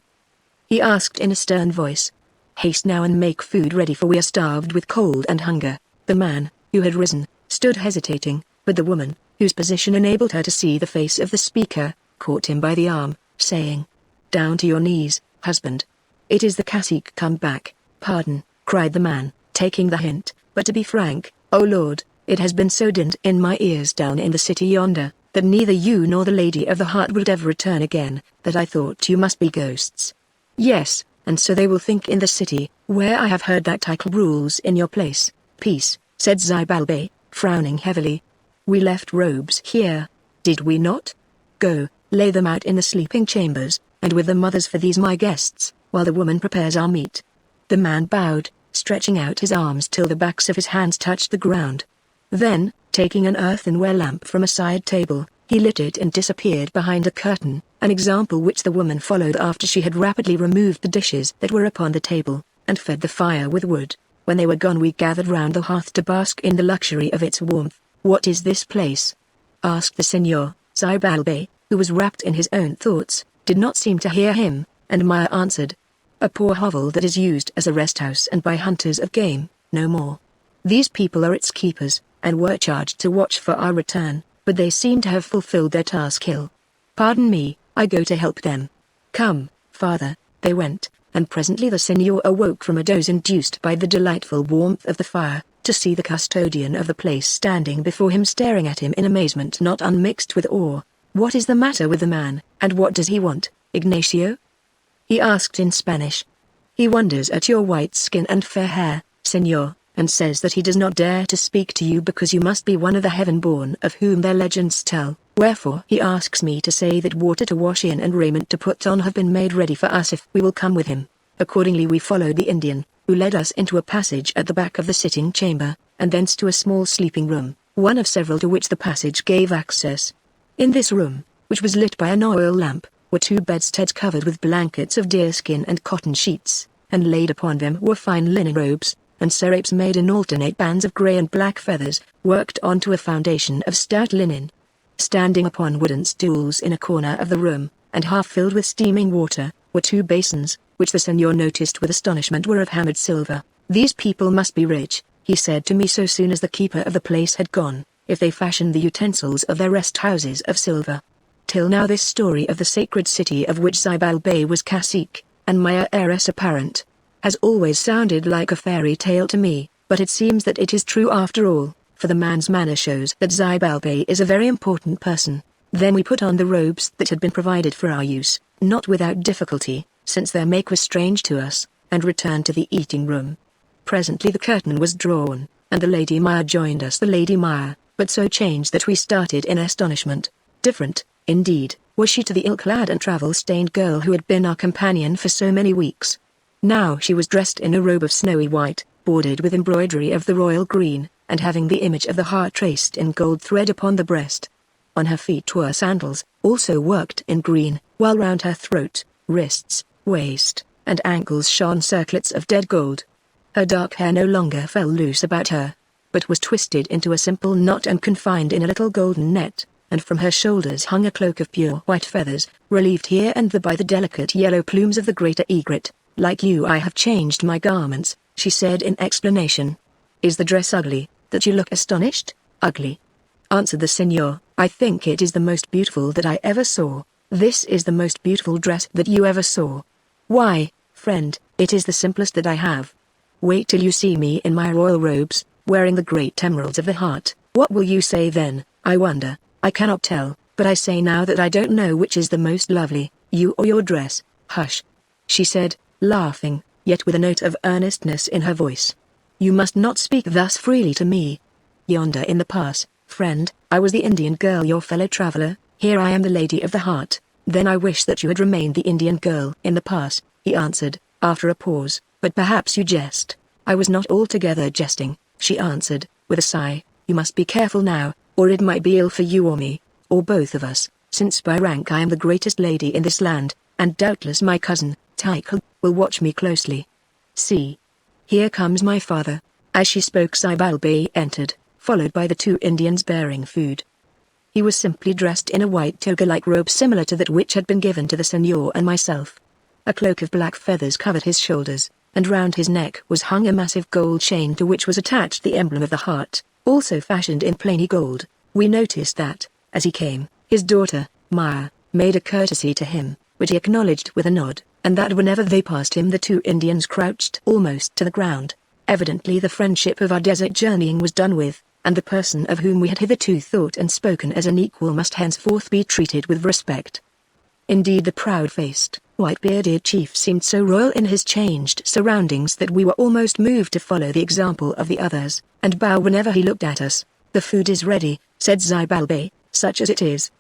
he asked in a stern voice. "Haste now and make food ready, for we are starved with cold and hunger." The man, who had risen, stood hesitating, but the woman, whose position enabled her to see the face of the speaker, caught him by the arm, saying, "Down to your knees, husband. It is the cacique come back." "Pardon," cried the man, taking the hint, "but to be frank, O Lord, it has been so dinned in my ears down in the city yonder, that neither you nor the Lady of the Heart would ever return again, that I thought you must be ghosts." "Yes, and so they will think in the city, where I have heard that title rules in your place." "Peace," said Zybalbay, frowning heavily. "We left robes here, did we not? Go, lay them out in the sleeping chambers, and with the mothers for these my guests, while the woman prepares our meat." The man bowed, stretching out his arms till the backs of his hands touched the ground. Then, taking an earthenware lamp from a side table, he lit it and disappeared behind a curtain, an example which the woman followed after she had rapidly removed the dishes that were upon the table, and fed the fire with wood. When they were gone we gathered round the hearth to bask in the luxury of its warmth. "What is this place?" asked the Senor. Zybalbay, who was wrapped in his own thoughts, did not seem to hear him, and Maya answered, "A poor hovel that is used as a rest house and by hunters of game, no more. These people are its keepers, and were charged to watch for our return, but they seem to have fulfilled their task ill. Pardon me, I go to help them." "Come, father." They went, and presently the Senor awoke from a doze induced by the delightful warmth of the fire, to see the custodian of the place standing before him staring at him in amazement not unmixed with awe. "What is the matter with the man, and what does he want, Ignacio?" he asked in Spanish. "He wonders at your white skin and fair hair, Senor, and says that he does not dare to speak to you because you must be one of the heaven-born of whom their legends tell. Wherefore he asks me to say that water to wash in and raiment to put on have been made ready for us if we will come with him." Accordingly we followed the Indian, who led us into a passage at the back of the sitting chamber, and thence to a small sleeping room, one of several to which the passage gave access. In this room, which was lit by an oil lamp, were two bedsteads covered with blankets of deerskin and cotton sheets, and laid upon them were fine linen robes, and serapes made in alternate bands of grey and black feathers, worked onto a foundation of stout linen. Standing upon wooden stools in a corner of the room, and half filled with steaming water, were two basins, which the Senor noticed with astonishment were of hammered silver. "These people must be rich," he said to me so soon as the keeper of the place had gone, "if they fashioned the utensils of their rest houses of silver." Till now this story of the sacred city of which Zybalbay was cacique, and Maya heiress apparent, has always sounded like a fairy tale to me, but it seems that it is true after all, for the man's manner shows that Zybalbay is a very important person. Then we put on the robes that had been provided for our use, not without difficulty, since their make was strange to us, and returned to the eating room. Presently the curtain was drawn, and the Lady Maya joined us. The Lady Maya, but so changed that we started in astonishment. Different, indeed, was she to the ill-clad and travel-stained girl who had been our companion for so many weeks. Now she was dressed in a robe of snowy white, bordered with embroidery of the royal green, and having the image of the heart traced in gold thread upon the breast. On her feet were sandals, also worked in green, while round her throat, wrists, waist, and ankles shone circlets of dead gold. Her dark hair no longer fell loose about her, but was twisted into a simple knot and confined in a little golden net, and from her shoulders hung a cloak of pure white feathers, relieved here and there by the delicate yellow plumes of the greater egret. "Like you I have changed my garments," she said in explanation. "Is the dress ugly, that you look astonished?" "Ugly," answered the Senor. "I think it is the most beautiful that I ever saw." "This is the most beautiful dress that you ever saw." "Why, friend, it is the simplest that I have. Wait till you see me in my royal robes, wearing the great emeralds of the heart. What will you say then, I wonder?" "I cannot tell, but I say now that I don't know which is the most lovely, you or your dress." "Hush," she said, laughing, yet with a note of earnestness in her voice. "You must not speak thus freely to me. Yonder in the pass, Friend, I was the Indian girl, your fellow traveler. Here I am, the lady of the heart. Then I wish that you had remained the Indian girl in the past, he answered, after a pause. But perhaps you jest. I was not altogether jesting, she answered, with a sigh. You must be careful now, or it might be ill for you or me, or both of us, since by rank I am the greatest lady in this land, and doubtless my cousin, Tycho, will watch me closely. See. Here comes my father. As she spoke, Zybalbay entered, followed by the two Indians bearing food. He was simply dressed in a white toga-like robe similar to that which had been given to the senor and myself. A cloak of black feathers covered his shoulders, and round his neck was hung a massive gold chain to which was attached the emblem of the heart, also fashioned in plainy gold. We noticed that, as he came, his daughter, Maya, made a courtesy to him, which he acknowledged with a nod, and that whenever they passed him the two Indians crouched almost to the ground. Evidently the friendship of our desert journeying was done with, and the person of whom we had hitherto thought and spoken as an equal must henceforth be treated with respect. Indeed, the proud-faced, white-bearded chief seemed so royal in his changed surroundings that we were almost moved to follow the example of the others, and bow whenever he looked at us. The food is ready, said Zybalbay, such as it is.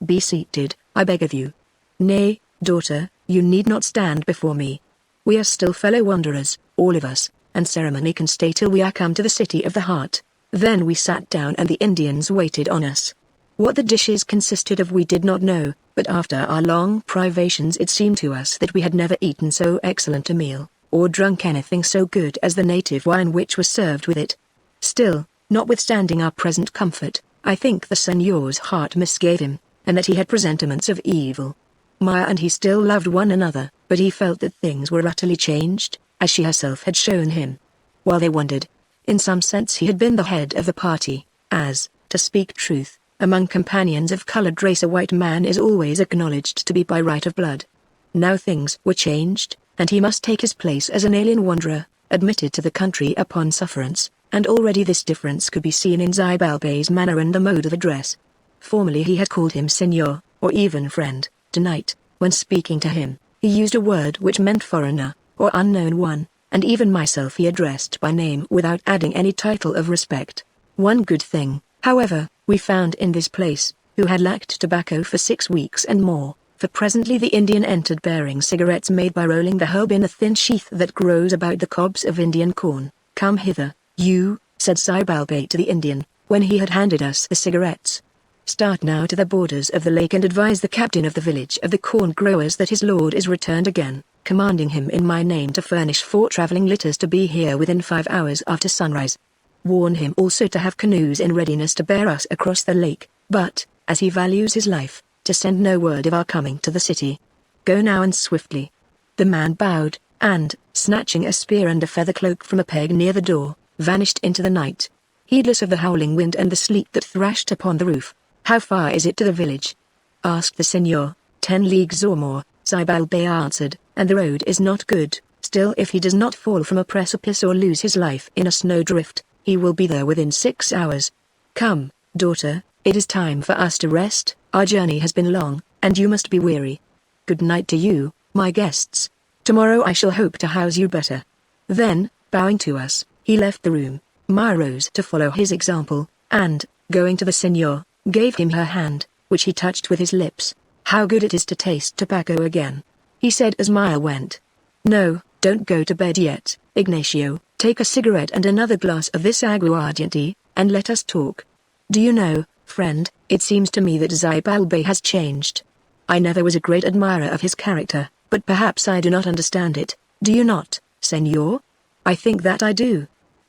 Be seated, I beg of you. Nay, daughter, you need not stand before me. We are still fellow wanderers, all of us, and ceremony can stay till we are come to the city of the heart. Then we sat down and the Indians waited on us. What the dishes consisted of we did not know, but after our long privations it seemed to us that we had never eaten so excellent a meal, or drunk anything so good as the native wine which was served with it. Still, notwithstanding our present comfort, I think the senor's heart misgave him, and that he had presentiments of evil. Maya and he still loved one another, but he felt that things were utterly changed, as she herself had shown him. While they wondered, in some sense he had been the head of the party, as, to speak truth, among companions of colored race a white man is always acknowledged to be by right of blood. Now things were changed, and he must take his place as an alien wanderer, admitted to the country upon sufferance, and already this difference could be seen in Zybalbay's manner and the mode of address. Formerly he had called him senor, or even friend. Tonight, when speaking to him, he used a word which meant foreigner, or unknown one, and even myself he addressed by name without adding any title of respect. One good thing, however, we found in this place, who had lacked tobacco for 6 weeks and more, for presently the Indian entered bearing cigarettes made by rolling the herb in a thin sheath that grows about the cobs of Indian corn. Come hither, you, said Zybalbay to the Indian, when he had handed us the cigarettes. Start now to the borders of the lake and advise the captain of the village of the corn growers that his lord is returned again, commanding him in my name to furnish 4 traveling litters to be here within 5 hours after sunrise. Warn him also to have canoes in readiness to bear us across the lake, but, as he values his life, to send no word of our coming to the city. Go now and swiftly. The man bowed, and, snatching a spear and a feather cloak from a peg near the door, vanished into the night, heedless of the howling wind and the sleet that thrashed upon the roof. How far is it to the village? Asked the senor. 10 leagues or more, Zybalbay answered, and the road is not good. Still, if he does not fall from a precipice or lose his life in a snowdrift, he will be there within 6 hours. Come, daughter, it is time for us to rest. Our journey has been long, and you must be weary. Good night to you, my guests. Tomorrow I shall hope to house you better. Then, bowing to us, he left the room. Maya rose to follow his example, and, going to the senor, gave him her hand, which he touched with his lips. How good it is to taste tobacco again, he said as Maya went. No, don't go to bed yet, Ignacio. Take a cigarette and another glass of this aguardiente, and let us talk. Do you know, friend, it seems to me that Zybalbay has changed. I never was a great admirer of his character, but perhaps I do not understand it. Do you not, senor? I think that I do.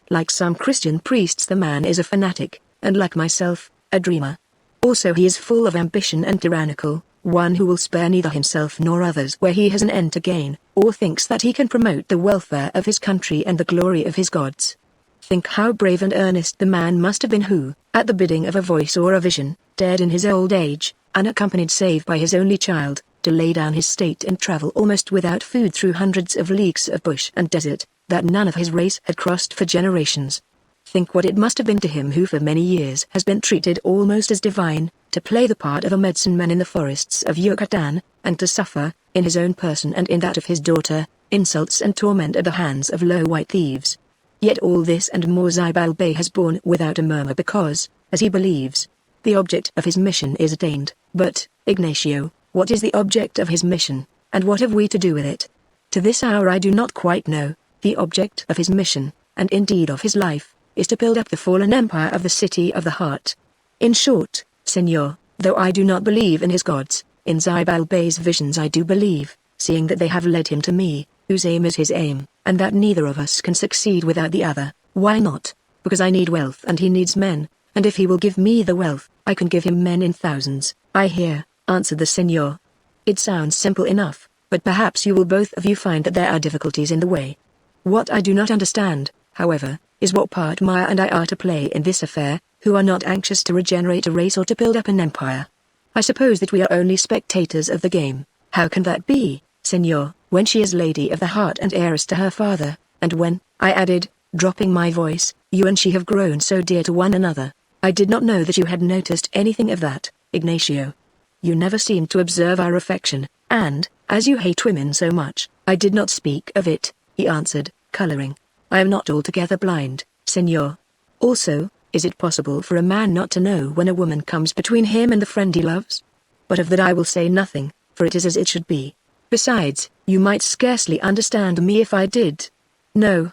Like some Christian priests, the man is a fanatic, and like myself, a dreamer. Also he is full of ambition and tyrannical, one who will spare neither himself nor others where he has an end to gain, or thinks that he can promote the welfare of his country and the glory of his gods. Think how brave and earnest the man must have been who, at the bidding of a voice or a vision, dared in his old age, unaccompanied save by his only child, to lay down his state and travel almost without food through hundreds of leagues of bush and desert, that none of his race had crossed for generations. Think what it must have been to him who for many years has been treated almost as divine, to play the part of a medicine man in the forests of Yucatan, and to suffer, in his own person and in that of his daughter, insults and torment at the hands of low white thieves. Yet all this and more Zibal Bey has borne without a murmur because, as he believes, the object of his mission is attained. But, Ignacio, what is the object of his mission, and what have we to do with it? To this hour I do not quite know. The object of his mission, and indeed of his life, is to build up the fallen empire of the City of the Heart. In short, Senor, though I do not believe in his gods, in Zibal Bey's visions I do believe, seeing that they have led him to me, whose aim is his aim, and that neither of us can succeed without the other. Why not? Because I need wealth and he needs men, and if he will give me the wealth, I can give him men in thousands. I hear, answered the Senor. It sounds simple enough, but perhaps you will both of you find that there are difficulties in the way. What I do not understand, however, is what part Maya and I are to play in this affair, who are not anxious to regenerate a race or to build up an empire. I suppose that we are only spectators of the game. How can that be, Senor, when she is Lady of the Heart and heiress to her father, and when, I added, dropping my voice, you and she have grown so dear to one another? I did not know that you had noticed anything of that, Ignacio. You never seemed to observe our affection, and, as you hate women so much, I did not speak of it, he answered, coloring. I am not altogether blind, Senor. Also, is it possible for a man not to know when a woman comes between him and the friend he loves? But of that I will say nothing, for it is as it should be. Besides, you might scarcely understand me if I did. No,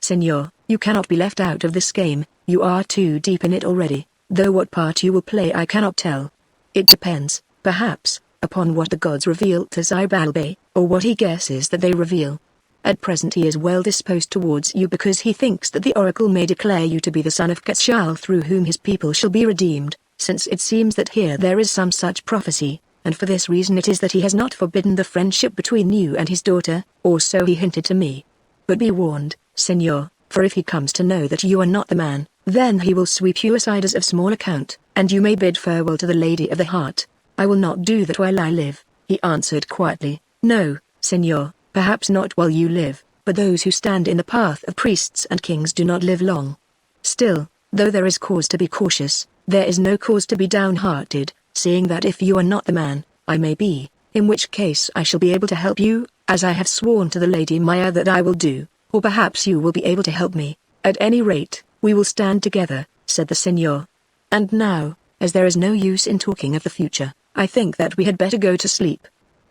Senor, you cannot be left out of this game, you are too deep in it already, though what part you will play I cannot tell. It depends, perhaps, upon what the gods reveal to Zibal Bey, or what he guesses that they reveal. At present he is well disposed towards you because he thinks that the oracle may declare you to be the son of Quetzal through whom his people shall be redeemed, since it seems that here there is some such prophecy, and for this reason it is that he has not forbidden the friendship between you and his daughter, or so he hinted to me. But be warned, Senor, for if he comes to know that you are not the man, then he will sweep you aside as of small account, and you may bid farewell to the Lady of the Heart. I will not do that while I live, he answered quietly. No, Senor, perhaps not while you live, but those who stand in the path of priests and kings do not live long. Still, though there is cause to be cautious, there is no cause to be downhearted, seeing that if you are not the man, I may be, in which case I shall be able to help you, as I have sworn to the Lady Maya that I will do, or perhaps you will be able to help me. At any rate, we will stand together, said the Senor. And now, as there is no use in talking of the future, I think that we had better go to sleep.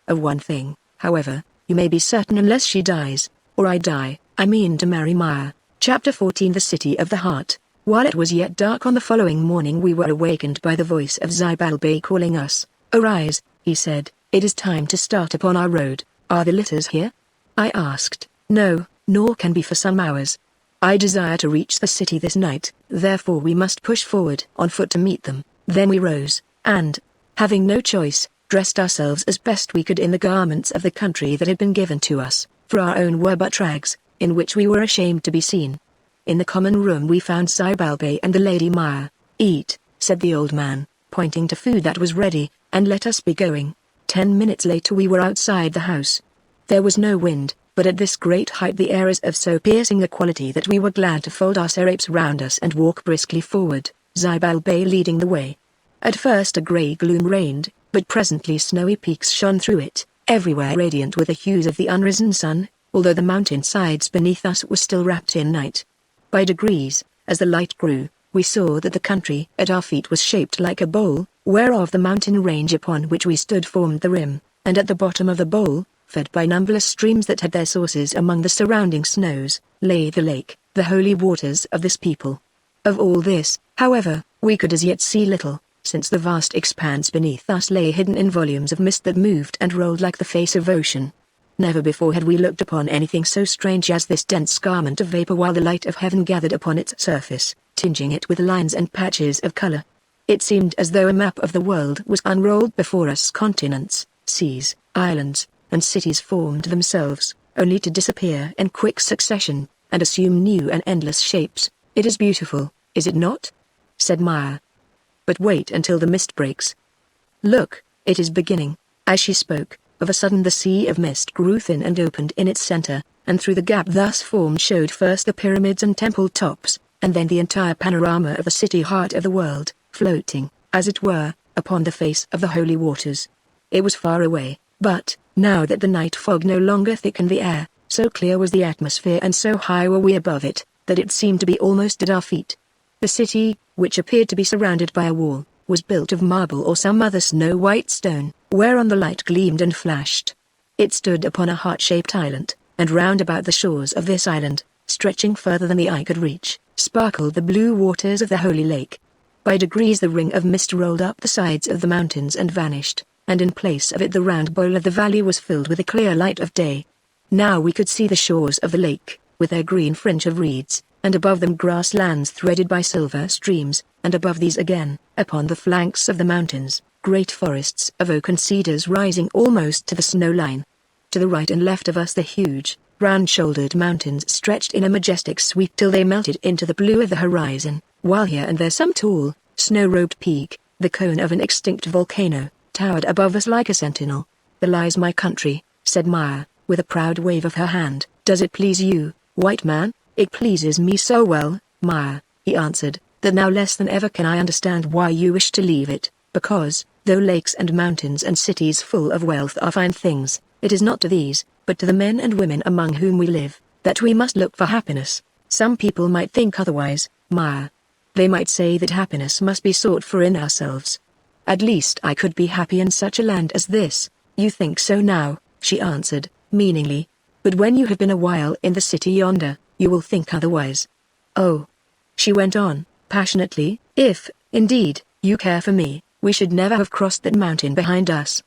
Of one thing, however, you may be certain unless she dies, or I die, I mean to marry Maya. Chapter 14 The City of the Heart. While it was yet dark on the following morning we were awakened by the voice of Zibal Bey calling us. Arise, he said, it is time to start upon our road. Are the litters here? I asked. No, nor can be for some hours. I desire to reach the city this night, therefore we must push forward on foot to meet them. Then we rose, and, having no choice, dressed ourselves as best we could in the garments of the country that had been given to us, for our own were but rags, in which we were ashamed to be seen. In the common room we found Zibal Bey and the Lady Maya. Eat, said the old man, pointing to food that was ready, and let us be going. 10 minutes later we were outside the house. There was no wind, but at this great height the air is of so piercing a quality that we were glad to fold our serapes round us and walk briskly forward, Zibal Bey leading the way. At first a grey gloom reigned, but presently snowy peaks shone through it, everywhere radiant with the hues of the unrisen sun, although the mountain sides beneath us were still wrapped in night. By degrees, as the light grew, we saw that the country at our feet was shaped like a bowl, whereof the mountain range upon which we stood formed the rim, and at the bottom of the bowl, fed by numberless streams that had their sources among the surrounding snows, lay the lake, the holy waters of this people. Of all this, however, we could as yet see little, since the vast expanse beneath us lay hidden in volumes of mist that moved and rolled like the face of ocean. Never before had we looked upon anything so strange as this dense garment of vapor while the light of heaven gathered upon its surface, tinging it with lines and patches of color. It seemed as though a map of the world was unrolled before us. Continents, seas, islands, and cities formed themselves, only to disappear in quick succession, and assume new and endless shapes. It is beautiful, is it not? Said Maya. But wait until the mist breaks. Look, it is beginning. As she spoke, of a sudden the sea of mist grew thin and opened in its center, and through the gap thus formed showed first the pyramids and temple tops, and then the entire panorama of the city heart of the world, floating, as it were, upon the face of the holy waters. It was far away, but, now that the night fog no longer thickened the air, so clear was the atmosphere and so high were we above it, that it seemed to be almost at our feet. The city, which appeared to be surrounded by a wall, was built of marble or some other snow-white stone, whereon the light gleamed and flashed. It stood upon a heart-shaped island, and round about the shores of this island, stretching further than the eye could reach, sparkled the blue waters of the holy lake. By degrees the ring of mist rolled up the sides of the mountains and vanished, and in place of it the round bowl of the valley was filled with the clear light of day. Now we could see the shores of the lake, with their green fringe of reeds, and above them grasslands threaded by silver streams, and above these again, upon the flanks of the mountains, great forests of oak and cedars rising almost to the snow line. To the right and left of us the huge, round-shouldered mountains stretched in a majestic sweep till they melted into the blue of the horizon, while here and there some tall, snow-robed peak, the cone of an extinct volcano, towered above us like a sentinel. "There lies my country," said Maya, with a proud wave of her hand. "Does it please you, white man?" "It pleases me so well, Maya," he answered, "that now less than ever can I understand why you wish to leave it, because, though lakes and mountains and cities full of wealth are fine things, it is not to these, but to the men and women among whom we live, that we must look for happiness. Some people might think otherwise, Maya. They might say that happiness must be sought for in ourselves. At least I could be happy in such a land as this." "You think so now," she answered, meaningly. "But when you have been a while in the city yonder, you will think otherwise. Oh," she went on, passionately, "if, indeed, you care for me, we should never have crossed that mountain behind us.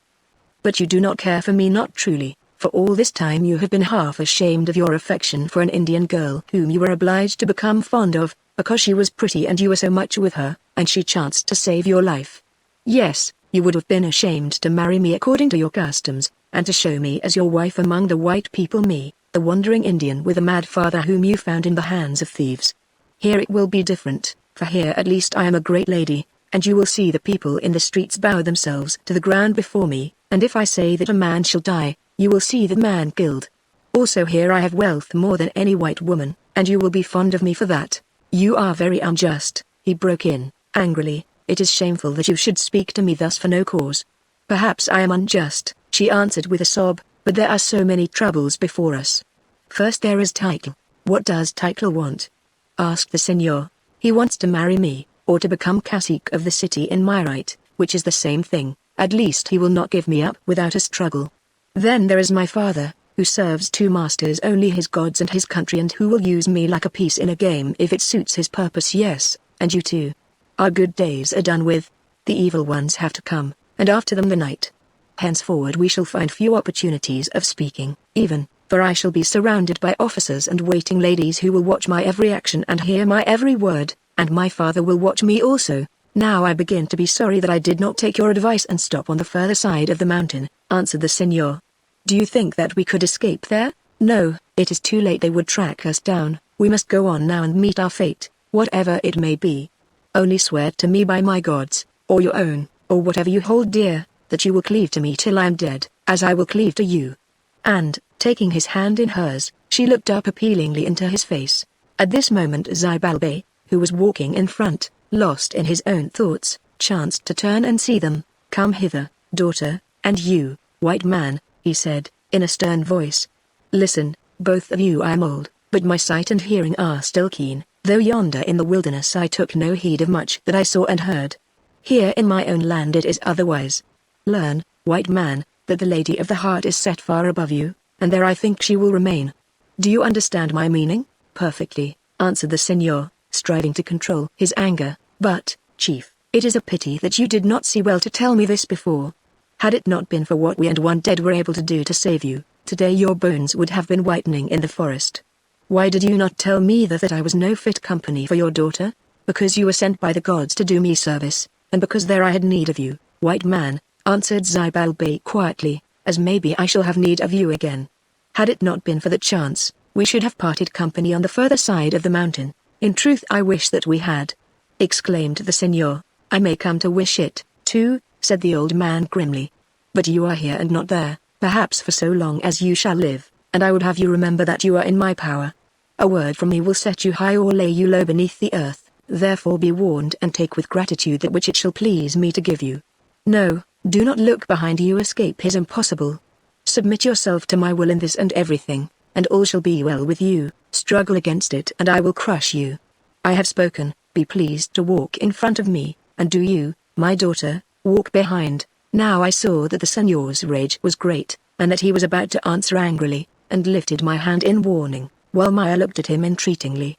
But you do not care for me, not truly, for all this time you have been half ashamed of your affection for an Indian girl whom you were obliged to become fond of, because she was pretty and you were so much with her, and she chanced to save your life. Yes, you would have been ashamed to marry me according to your customs, and to show me as your wife among the white people, me, the wandering Indian with a mad father whom you found in the hands of thieves. Here it will be different, for here at least I am a great lady, and you will see the people in the streets bow themselves to the ground before me, and if I say that a man shall die, you will see the man killed. Also here I have wealth more than any white woman, and you will be fond of me for that." "You are very unjust," he broke in, angrily. "It is shameful that you should speak to me thus for no cause." "Perhaps I am unjust," she answered with a sob, "but there are so many troubles before us. First there is Title." "What does Title want?" asked the senor. "He wants to marry me, or to become cacique of the city in my right, which is the same thing. At least he will not give me up without a struggle. Then there is my father, who serves two masters, only his gods and his country, and who will use me like a piece in a game if it suits his purpose. Yes, and you too. Our good days are done with. The evil ones have to come, and after them the night. Henceforward we shall find few opportunities of speaking, even, for I shall be surrounded by officers and waiting ladies who will watch my every action and hear my every word, and my father will watch me also. Now I begin to be sorry that I did not take your advice and stop on the further side of the mountain," answered the senor. "Do you think that we could escape there?" "No, it is too late. They would track us down. We must go on now and meet our fate, whatever it may be. Only swear to me by my gods, or your own, or whatever you hold dear, that you will cleave to me till I am dead, as I will cleave to you." And, taking his hand in hers, she looked up appealingly into his face. At this moment Zibalbay, who was walking in front, lost in his own thoughts, chanced to turn and see them. "Come hither, daughter, and you, white man," he said, in a stern voice. "Listen, both of you. I am old, but my sight and hearing are still keen, though yonder in the wilderness I took no heed of much that I saw and heard. Here in my own land it is otherwise. Learn, white man, that the Lady of the Heart is set far above you, and there I think she will remain. Do you understand my meaning?" "Perfectly," answered the senor, striving to control his anger. "But, chief, it is a pity that you did not see well to tell me this before. Had it not been for what we and one dead were able to do to save you, today your bones would have been whitening in the forest. Why did you not tell me that I was no fit company for your daughter? Because you were sent by the gods to do me service, and because there I had need of you, white man," answered Zibalbay quietly, "as maybe I shall have need of you again. Had it not been for that chance, we should have parted company on the further side of the mountain. In truth I wish that we had," exclaimed the senor. "I may come to wish it, too," said the old man grimly. "But you are here and not there, perhaps for so long as you shall live, and I would have you remember that you are in my power. A word from me will set you high or lay you low beneath the earth, therefore be warned and take with gratitude that which it shall please me to give you. No, do not look behind you. Escape is impossible. Submit yourself to my will in this and everything, and all shall be well with you. struggle against it and I will crush you. I have spoken, be pleased to walk in front of me, and do you, my daughter, walk behind." Now I saw that the señor's rage was great, and that he was about to answer angrily, and lifted my hand in warning, while Maya looked at him entreatingly.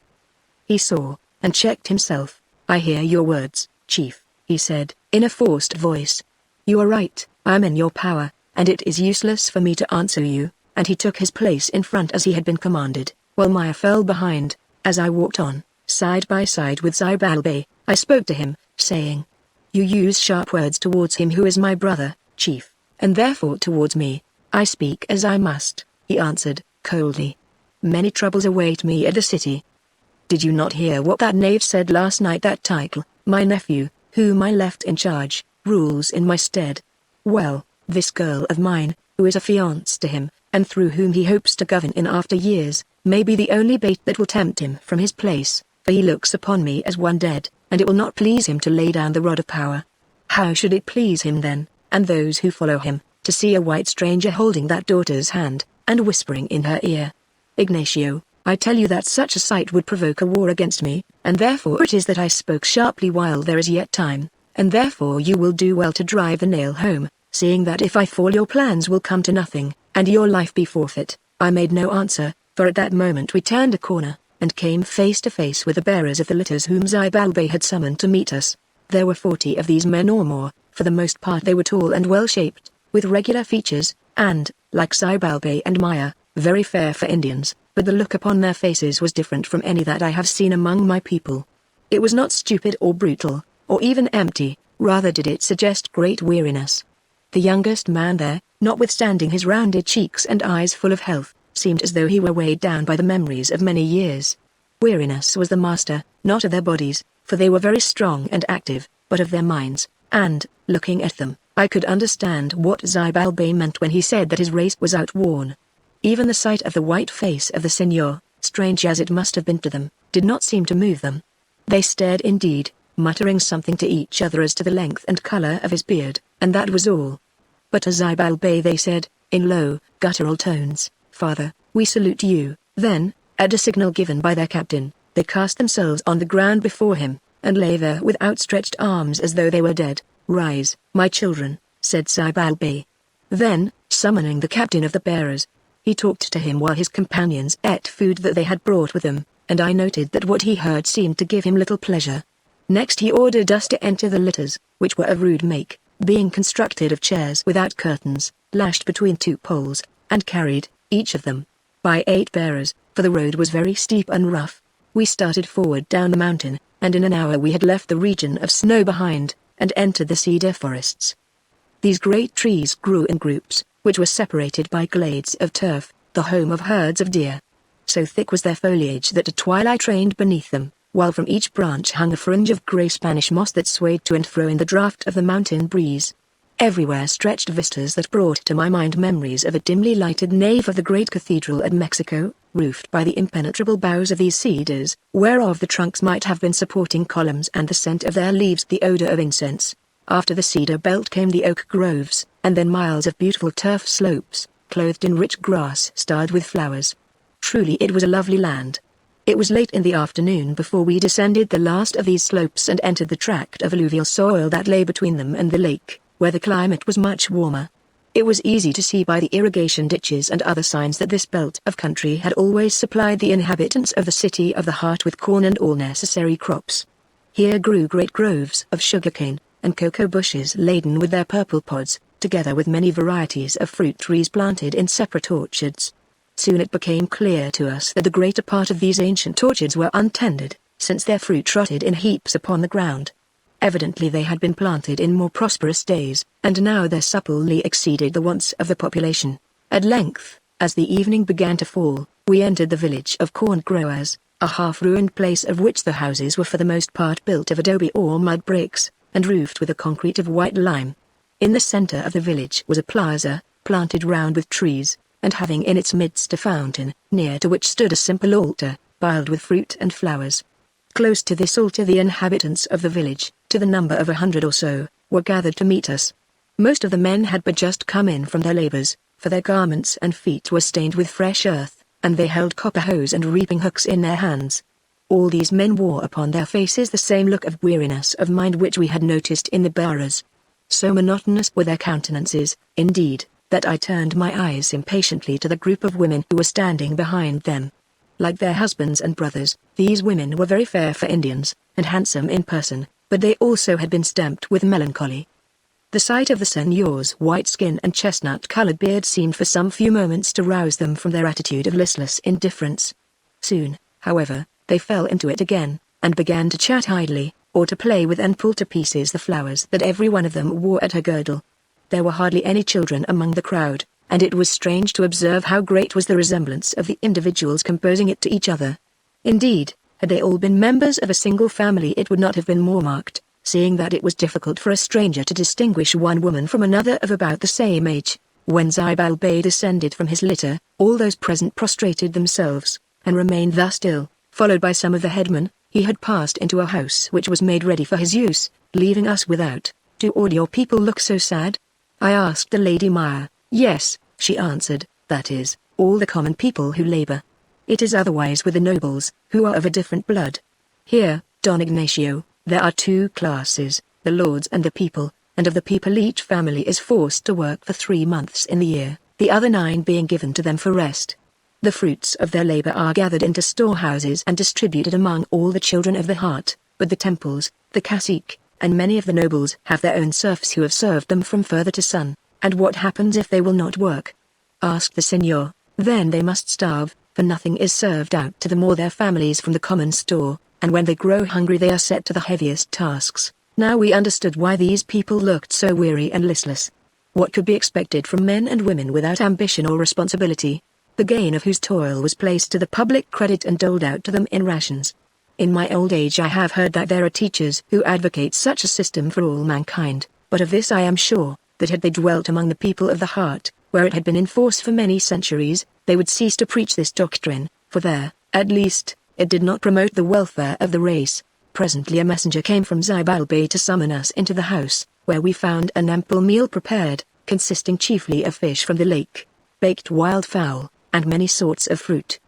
He saw, and checked himself. "I hear your words, chief," he said, in a forced voice. "You are right, I am in your power, and it is useless for me to answer you," and he took his place in front as he had been commanded, while Maya fell behind. As I walked on, side by side with Zibalbay, I spoke to him, saying, "You use sharp words towards him who is my brother, chief, and therefore towards me. I speak as I must," he answered, coldly. "Many troubles await me at the city. Did you not hear what that knave said last night? That Title, my nephew, whom I left in charge, rules in my stead. Well, this girl of mine, who is affianced to him, and through whom he hopes to govern in after years, may be the only bait that will tempt him from his place, for he looks upon me as one dead, and it will not please him to lay down the rod of power. How should it please him then, and those who follow him, to see a white stranger holding that daughter's hand, and whispering in her ear? Ignacio, I tell you that such a sight would provoke a war against me, and therefore it is that I spoke sharply while there is yet time, and therefore you will do well to drive the nail home, seeing that if I fall your plans will come to nothing, and your life be forfeit." I made no answer, for at that moment we turned a corner, and came face to face with the bearers of the litters whom Zibalbay had summoned to meet us. There were 40 of these men or more, for the most part they were tall and well-shaped, with regular features, and, like Zibalbay and Maya, very fair for Indians, but the look upon their faces was different from any that I have seen among my people. It was not stupid or brutal, or even empty, rather did it suggest great weariness. The youngest man there, notwithstanding his rounded cheeks and eyes full of health, seemed as though he were weighed down by the memories of many years. Weariness was the master, not of their bodies, for they were very strong and active, but of their minds, and, looking at them, I could understand what Zibalbay meant when he said that his race was outworn. Even the sight of the white face of the señor, strange as it must have been to them, did not seem to move them. They stared indeed, muttering something to each other as to the length and color of his beard, and that was all. But to Zibalbay they said, in low, guttural tones, "Father, we salute you." Then, at a signal given by their captain, they cast themselves on the ground before him, and lay there with outstretched arms as though they were dead. "Rise, my children," said Zibalbay. Then, summoning the captain of the bearers, he talked to him while his companions ate food that they had brought with them, and I noted that what he heard seemed to give him little pleasure. Next he ordered us to enter the litters, which were of rude make, being constructed of chairs without curtains, lashed between 2 poles, and carried, each of them, by 8 bearers, for the road was very steep and rough. We started forward down the mountain, and in an hour we had left the region of snow behind, and entered the cedar forests. These great trees grew in groups, which were separated by glades of turf, the home of herds of deer. So thick was their foliage that a twilight reigned beneath them, while from each branch hung a fringe of grey Spanish moss that swayed to and fro in the draught of the mountain breeze. Everywhere stretched vistas that brought to my mind memories of a dimly lighted nave of the great cathedral at Mexico, roofed by the impenetrable boughs of these cedars, whereof the trunks might have been supporting columns, and the scent of their leaves the odor of incense. After the cedar belt came the oak groves, and then miles of beautiful turf slopes, clothed in rich grass starred with flowers. Truly it was a lovely land. It was late in the afternoon before we descended the last of these slopes and entered the tract of alluvial soil that lay between them and the lake, where the climate was much warmer. It was easy to see by the irrigation ditches and other signs that this belt of country had always supplied the inhabitants of the city of the heart with corn and all necessary crops. Here grew great groves of sugarcane, and cocoa bushes laden with their purple pods, together with many varieties of fruit trees planted in separate orchards. Soon it became clear to us that the greater part of these ancient orchards were untended, since their fruit rotted in heaps upon the ground. Evidently they had been planted in more prosperous days, and now their supply exceeded the wants of the population. At length, as the evening began to fall, we entered the village of corn growers, a half-ruined place of which the houses were for the most part built of adobe or mud bricks, and roofed with a concrete of white lime. In the center of the village was a plaza, planted round with trees, and having in its midst a fountain, near to which stood a simple altar, piled with fruit and flowers. Close to this altar the inhabitants of the village, to the number of 100 or so, were gathered to meet us. Most of the men had but just come in from their labors, for their garments and feet were stained with fresh earth, and they held copper hoes and reaping hooks in their hands. All these men wore upon their faces the same look of weariness of mind which we had noticed in the bearers. So monotonous were their countenances, indeed, that I turned my eyes impatiently to the group of women who were standing behind them. Like their husbands and brothers, these women were very fair for Indians, and handsome in person, but they also had been stamped with melancholy. The sight of the señor's white skin and chestnut-colored beard seemed for some few moments to rouse them from their attitude of listless indifference. Soon, however, they fell into it again, and began to chat idly, or to play with and pull to pieces the flowers that every one of them wore at her girdle. There were hardly any children among the crowd, and it was strange to observe how great was the resemblance of the individuals composing it to each other. Indeed, had they all been members of a single family it would not have been more marked, seeing that it was difficult for a stranger to distinguish one woman from another of about the same age. When Zibal Bey descended from his litter, all those present prostrated themselves, and remained thus still, followed by some of the headmen. He had passed into a house which was made ready for his use, leaving us without. "Do all your people look so sad?" I asked the Lady Maya. "Yes," she answered, "that is, all the common people who labor. It is otherwise with the nobles, who are of a different blood. Here, Don Ignacio, there are two classes, the lords and the people, and of the people each family is forced to work for 3 months in the year, the other 9 being given to them for rest. The fruits of their labor are gathered into storehouses and distributed among all the children of the heart, but the temples, the cacique, and many of the nobles have their own serfs who have served them from father to son." "And what happens if they will not work?" asked the señor. "Then they must starve, for nothing is served out to them or their families from the common store, and when they grow hungry they are set to the heaviest tasks." Now we understood why these people looked so weary and listless. What could be expected from men and women without ambition or responsibility, the gain of whose toil was placed to the public credit and doled out to them in rations? In my old age I have heard that there are teachers who advocate such a system for all mankind, but of this I am sure, that had they dwelt among the people of the heart, where it had been in force for many centuries, they would cease to preach this doctrine, for there, at least, it did not promote the welfare of the race. Presently a messenger came from Zibal Bey to summon us into the house, where we found an ample meal prepared, consisting chiefly of fish from the lake, baked wild fowl, and many sorts of fruit.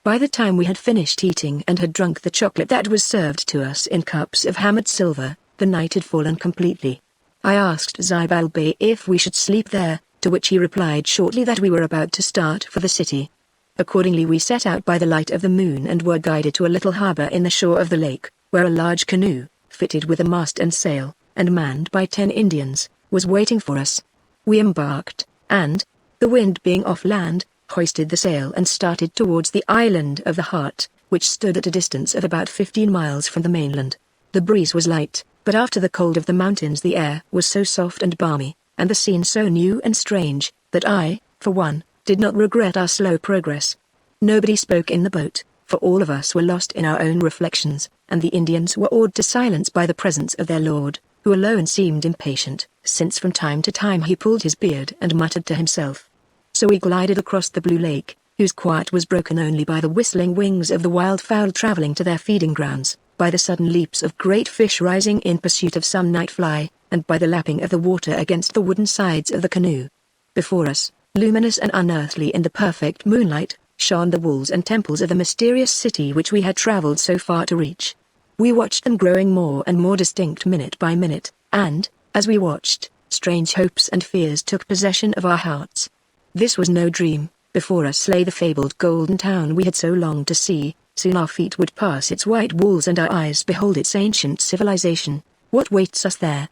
By the time we had finished eating and had drunk the chocolate that was served to us in cups of hammered silver, the night had fallen completely. I asked Zibal Bey if we should sleep there, to which he replied shortly that we were about to start for the city. Accordingly we set out by the light of the moon and were guided to a little harbor in the shore of the lake, where a large canoe, fitted with a mast and sail, and manned by 10 Indians, was waiting for us. We embarked, and, the wind being off land, hoisted the sail and started towards the island of the Heart, which stood at a distance of about 15 miles from the mainland. The breeze was light, but after the cold of the mountains the air was so soft and balmy, and the scene so new and strange, that I, for one, did not regret our slow progress. Nobody spoke in the boat, for all of us were lost in our own reflections, and the Indians were awed to silence by the presence of their lord, who alone seemed impatient, since from time to time he pulled his beard and muttered to himself. So we glided across the blue lake, whose quiet was broken only by the whistling wings of the wildfowl traveling to their feeding grounds, by the sudden leaps of great fish rising in pursuit of some night fly, and by the lapping of the water against the wooden sides of the canoe. Before us, luminous and unearthly in the perfect moonlight, shone the walls and temples of the mysterious city which we had traveled so far to reach. We watched them growing more and more distinct minute by minute, and, as we watched, strange hopes and fears took possession of our hearts. This was no dream. Before us lay the fabled golden town we had so longed to see. Soon our feet would pass its white walls and our eyes behold its ancient civilization. "What waits us there?"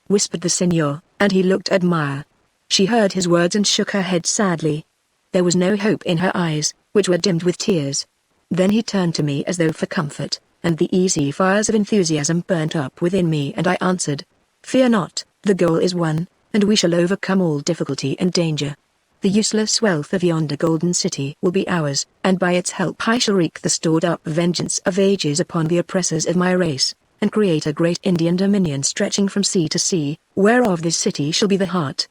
whispered the señor, and he looked at Maya. She heard his words and shook her head sadly. There was no hope in her eyes, which were dimmed with tears. Then he turned to me as though for comfort, and the easy fires of enthusiasm burnt up within me, and I answered, "Fear not, the goal is won, and we shall overcome all difficulty and danger. The useless wealth of yonder golden city will be ours, and by its help I shall wreak the stored-up vengeance of ages upon the oppressors of my race, and create a great Indian dominion stretching from sea to sea, whereof this city shall be the heart."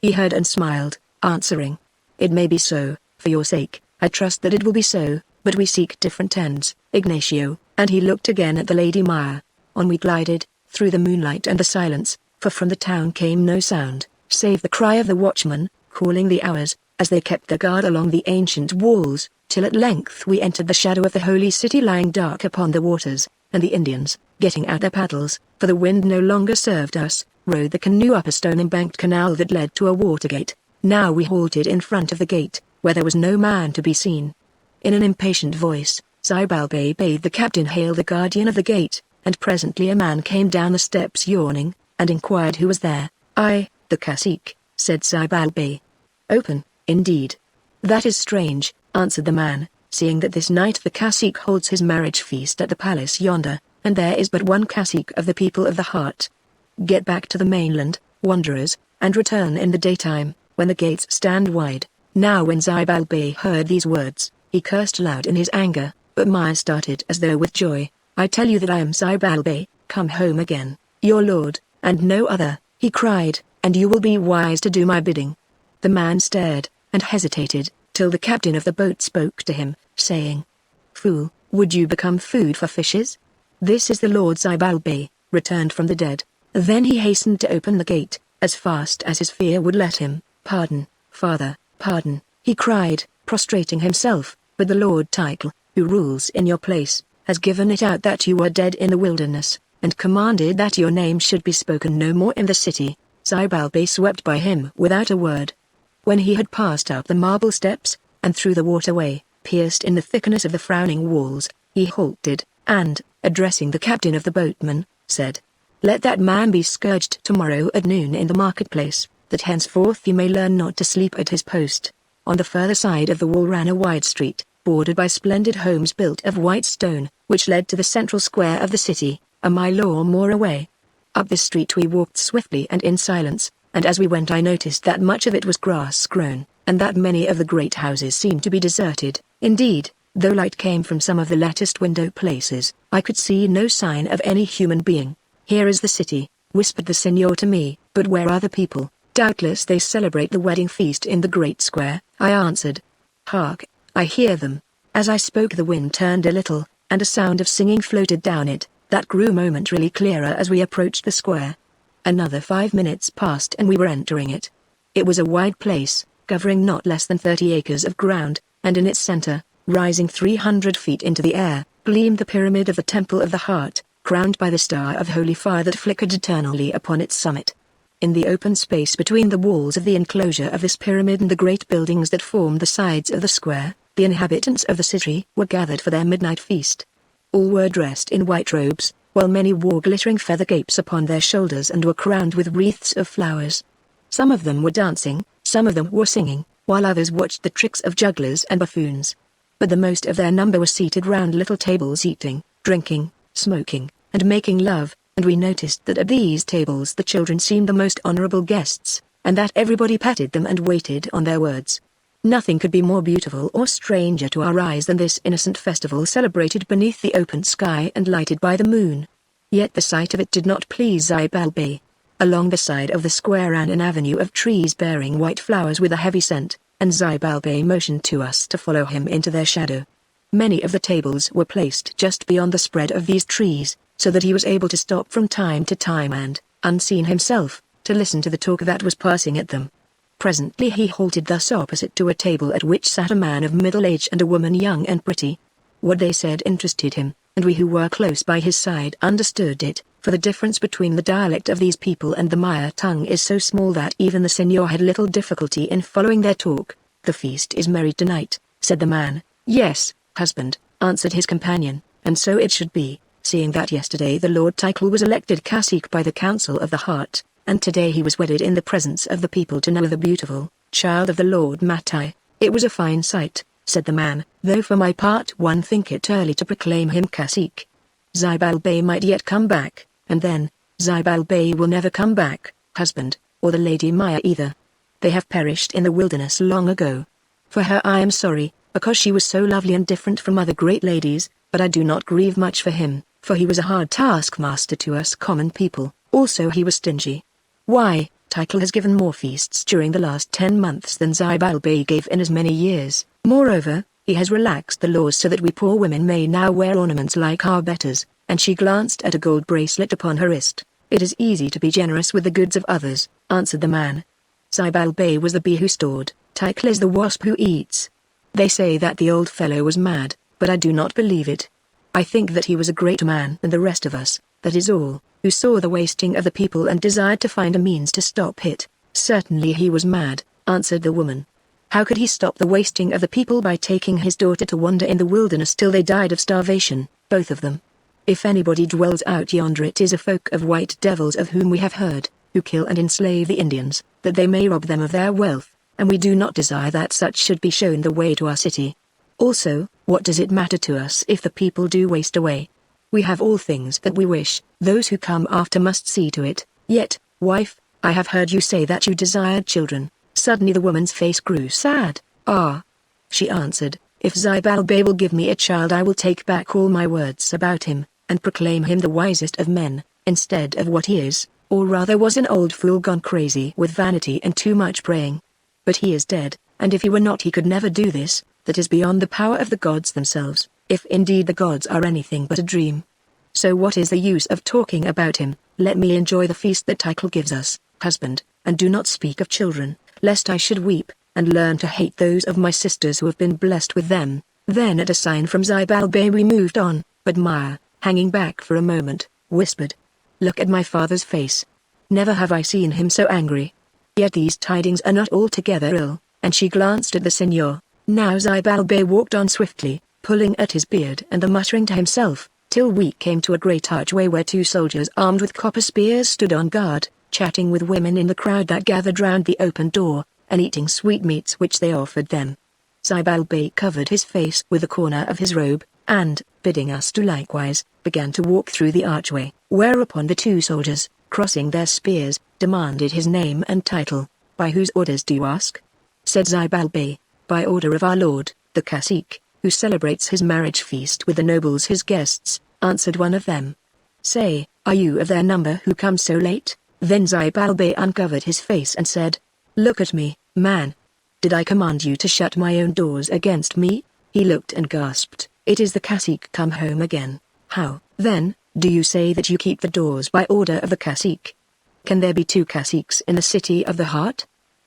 He heard and smiled, answering, "It may be so, for your sake, I trust that it will be so, but we seek different ends, Ignacio," and he looked again at the Lady Maya. On we glided, through the moonlight and the silence, for from the town came no sound, save the cry of the watchman, calling the hours, as they kept their guard along the ancient walls, till at length we entered the shadow of the holy city lying dark upon the waters, and the Indians, getting out their paddles, for the wind no longer served us, rowed the canoe up a stone-embanked canal that led to a water gate. Now we halted in front of the gate, where there was no man to be seen. In an impatient voice, Zibalbay bade the captain hail the guardian of the gate, and presently a man came down the steps yawning, and inquired who was there. "I, the cacique," said Zibalbay. "Open, indeed." "That is strange," answered the man, "seeing that this night the cacique holds his marriage feast at the palace yonder, and there is but one cacique of the people of the heart. Get back to the mainland, wanderers, and return in the daytime, when the gates stand wide." Now when Zibalbay heard these words, he cursed aloud in his anger, but Maya started as though with joy. "I tell you that I am Zibalbay, come home again, your lord, and no other," he cried, "and you will be wise to do my bidding." The man stared, and hesitated, till the captain of the boat spoke to him, saying, "Fool, would you become food for fishes? This is the Lord Zibalbay, returned from the dead." Then he hastened to open the gate, as fast as his fear would let him. "Pardon, father, pardon," he cried, prostrating himself, "but the Lord Tycho, who rules in your place, has given it out that you were dead in the wilderness, and commanded that your name should be spoken no more in the city." Zibalbay swept by him without a word. When he had passed up the marble steps, and through the waterway, pierced in the thickness of the frowning walls, he halted, and, addressing the captain of the boatmen, said, "Let that man be scourged tomorrow at noon in the marketplace, that henceforth he may learn not to sleep at his post." On the further side of the wall ran a wide street, bordered by splendid homes built of white stone, which led to the central square of the city, a mile or more away. Up this street we walked swiftly and in silence, and as we went I noticed that much of it was grass-grown, and that many of the great houses seemed to be deserted. Indeed, though light came from some of the latticed window places, I could see no sign of any human being. "Here is the city," whispered the senor to me, "but where are the people?" "Doubtless they celebrate the wedding feast in the great square," I answered. "Hark, I hear them." As I spoke the wind turned a little, and a sound of singing floated down it, that grew momentarily clearer as we approached the square. Another 5 minutes passed and we were entering it. It was a wide place, covering not less than 30 acres of ground, and in its center, rising 300 feet into the air, gleamed the pyramid of the Temple of the Heart, crowned by the star of holy fire that flickered eternally upon its summit. In the open space between the walls of the enclosure of this pyramid and the great buildings that formed the sides of the square, the inhabitants of the city were gathered for their midnight feast. All were dressed in white robes, while many wore glittering feather capes upon their shoulders and were crowned with wreaths of flowers. Some of them were dancing, some of them were singing, while others watched the tricks of jugglers and buffoons. But the most of their number were seated round little tables eating, drinking, smoking, and making love, and we noticed that at these tables the children seemed the most honorable guests, and that everybody patted them and waited on their words. Nothing could be more beautiful or stranger to our eyes than this innocent festival celebrated beneath the open sky and lighted by the moon. Yet the sight of it did not please Zibalbay. Along the side of the square ran an avenue of trees bearing white flowers with a heavy scent, and Zibalbay motioned to us to follow him into their shadow. Many of the tables were placed just beyond the spread of these trees, so that he was able to stop from time to time and, unseen himself, to listen to the talk that was passing at them. Presently he halted thus opposite to a table at which sat a man of middle age and a woman young and pretty. What they said interested him, and we who were close by his side understood it, for the difference between the dialect of these people and the Maya tongue is so small that even the senor had little difficulty in following their talk. "The feast is merry tonight," said the man. "Yes, husband," answered his companion, "and so it should be, seeing that yesterday the Lord Tycho was elected cacique by the Council of the Heart, and today he was wedded in the presence of the people to know the beautiful child of the Lord Matai." "It was a fine sight," said the man, "though for my part one think it early to proclaim him cacique. Zibalbay might yet come back, and then, Zibalbay will never come back, husband, or the Lady Maya either. They have perished in the wilderness long ago. For her I am sorry, because she was so lovely and different from other great ladies, but I do not grieve much for him, for he was a hard taskmaster to us common people, also he was stingy. Why, Tycho has given more feasts during the last 10 months than Zibalbay gave in as many years. Moreover, he has relaxed the laws so that we poor women may now wear ornaments like our betters," and she glanced at a gold bracelet upon her wrist. "It is easy to be generous with the goods of others," answered the man. Zibalbay was the bee who stored, Tycho is the wasp who eats. They say that the old fellow was mad, but I do not believe it. I think that he was a greater man than the rest of us, that is all, who saw the wasting of the people and desired to find a means to stop it. Certainly he was mad, answered the woman. How could he stop the wasting of the people by taking his daughter to wander in the wilderness till they died of starvation, both of them? If anybody dwells out yonder, it is a folk of white devils of whom we have heard, who kill and enslave the Indians, that they may rob them of their wealth, and we do not desire that such should be shown the way to our city. Also, what does it matter to us if the people do waste away? We have all things that we wish, those who come after must see to it. Yet, wife, I have heard you say that you desired children. Suddenly the woman's face grew sad. Ah, she answered, if Zybalbay will give me a child, I will take back all my words about him, and proclaim him the wisest of men, instead of what he is, or rather was an old fool gone crazy with vanity and too much praying. But he is dead, and if he were not, he could never do this. That is beyond the power of the gods themselves, if indeed the gods are anything but a dream. So what is the use of talking about him? Let me enjoy the feast that Tycho gives us, husband, and do not speak of children, lest I should weep, and learn to hate those of my sisters who have been blessed with them. Then at a sign from Zybalbay we moved on, but Maya, hanging back for a moment, whispered, look at my father's face. Never have I seen him so angry. Yet these tidings are not altogether ill, and she glanced at the Signor. Now Zybalbay walked on swiftly, pulling at his beard and muttering to himself, till we came to a great archway where two soldiers armed with copper spears stood on guard, chatting with women in the crowd that gathered round the open door, and eating sweetmeats which they offered them. Zybalbay covered his face with a corner of his robe, and, bidding us do likewise, began to walk through the archway, whereupon the two soldiers, crossing their spears, demanded his name and title. By whose orders do you ask? Said Zybalbay. By order of our lord, the cacique, who celebrates his marriage feast with the nobles his guests, answered one of them. Say, are you of their number who come so late? Then Zybalbay uncovered his face and said, look at me, man. Did I command you to shut my own doors against me? He looked and gasped, it is the cacique come home again. How, then, do you say that you keep the doors by order of the cacique? Can there be two caciques in the city of the heart?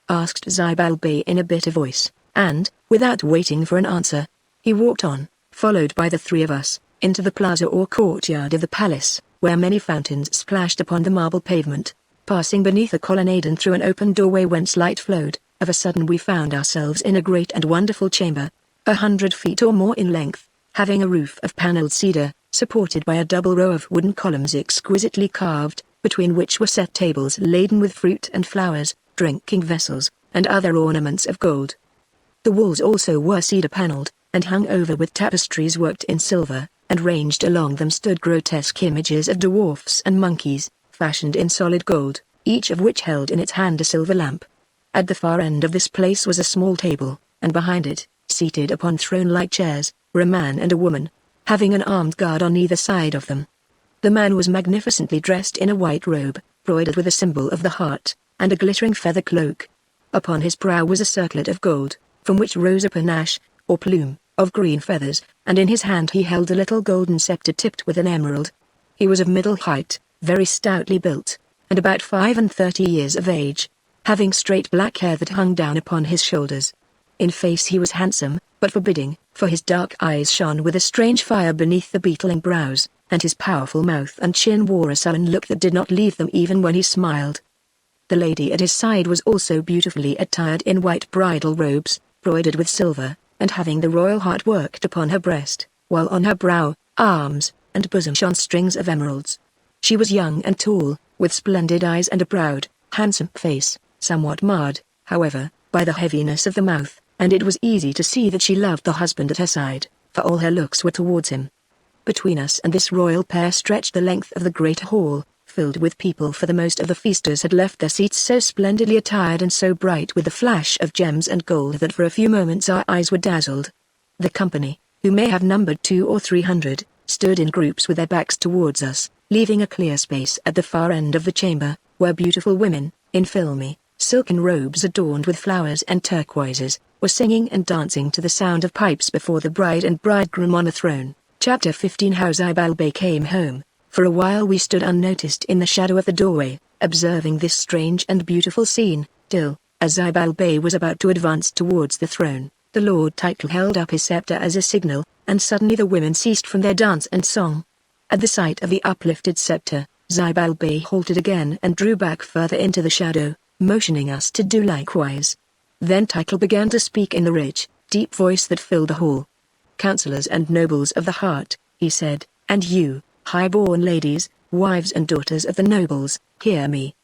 Asked Zybalbay in a bitter voice. And, without waiting for an answer, he walked on, followed by the three of us, into the plaza or courtyard of the palace, where many fountains splashed upon the marble pavement. Passing beneath a colonnade and through an open doorway whence light flowed, of a sudden we found ourselves in a great and wonderful chamber, 100 feet or more in length, having a roof of panelled cedar, supported by a double row of wooden columns exquisitely carved, between which were set tables laden with fruit and flowers, drinking vessels, and other ornaments of gold. The walls also were cedar-panelled, and hung over with tapestries worked in silver, and ranged along them stood grotesque images of dwarfs and monkeys, fashioned in solid gold, each of which held in its hand a silver lamp. At the far end of this place was a small table, and behind it, seated upon throne-like chairs, were a man and a woman, having an armed guard on either side of them. The man was magnificently dressed in a white robe, broidered with a symbol of the heart, and a glittering feather cloak. Upon his brow was a circlet of gold, from which rose a panache, or plume, of green feathers, and in his hand he held a little golden scepter tipped with an emerald. He was of middle height, very stoutly built, and about 35 years of age, having straight black hair that hung down upon his shoulders. In face he was handsome, but forbidding, for his dark eyes shone with a strange fire beneath the beetling brows, and his powerful mouth and chin wore a sullen look that did not leave them even when he smiled. The lady at his side was also beautifully attired in white bridal robes, broidered with silver, and having the royal heart worked upon her breast, while on her brow, arms, and bosom shone strings of emeralds. She was young and tall, with splendid eyes and a proud, handsome face, somewhat marred, however, by the heaviness of the mouth, and it was easy to see that she loved the husband at her side, for all her looks were towards him. Between us and this royal pair stretched the length of the great hall, filled with people, for the most of the feasters had left their seats so splendidly attired and so bright with the flash of gems and gold that for a few moments our eyes were dazzled. The company, who may have numbered 200 or 300, stood in groups with their backs towards us, leaving a clear space at the far end of the chamber, where beautiful women, in filmy, silken robes adorned with flowers and turquoises, were singing and dancing to the sound of pipes before the bride and bridegroom on a throne. Chapter 15. How Zybalbay came home. For a while we stood unnoticed in the shadow of the doorway, observing this strange and beautiful scene, till, As Zybalbay was about to advance towards the throne, the Lord Tycho held up his scepter as a signal, and suddenly the women ceased from their dance and song. At the sight of the uplifted scepter, Zybalbay halted again and drew back further into the shadow, motioning us to do likewise. Then Tycho began to speak in the rich, deep voice that filled the hall. "Councillors and nobles of the heart," he said, "and you, high-born ladies, wives and daughters of the nobles, hear me.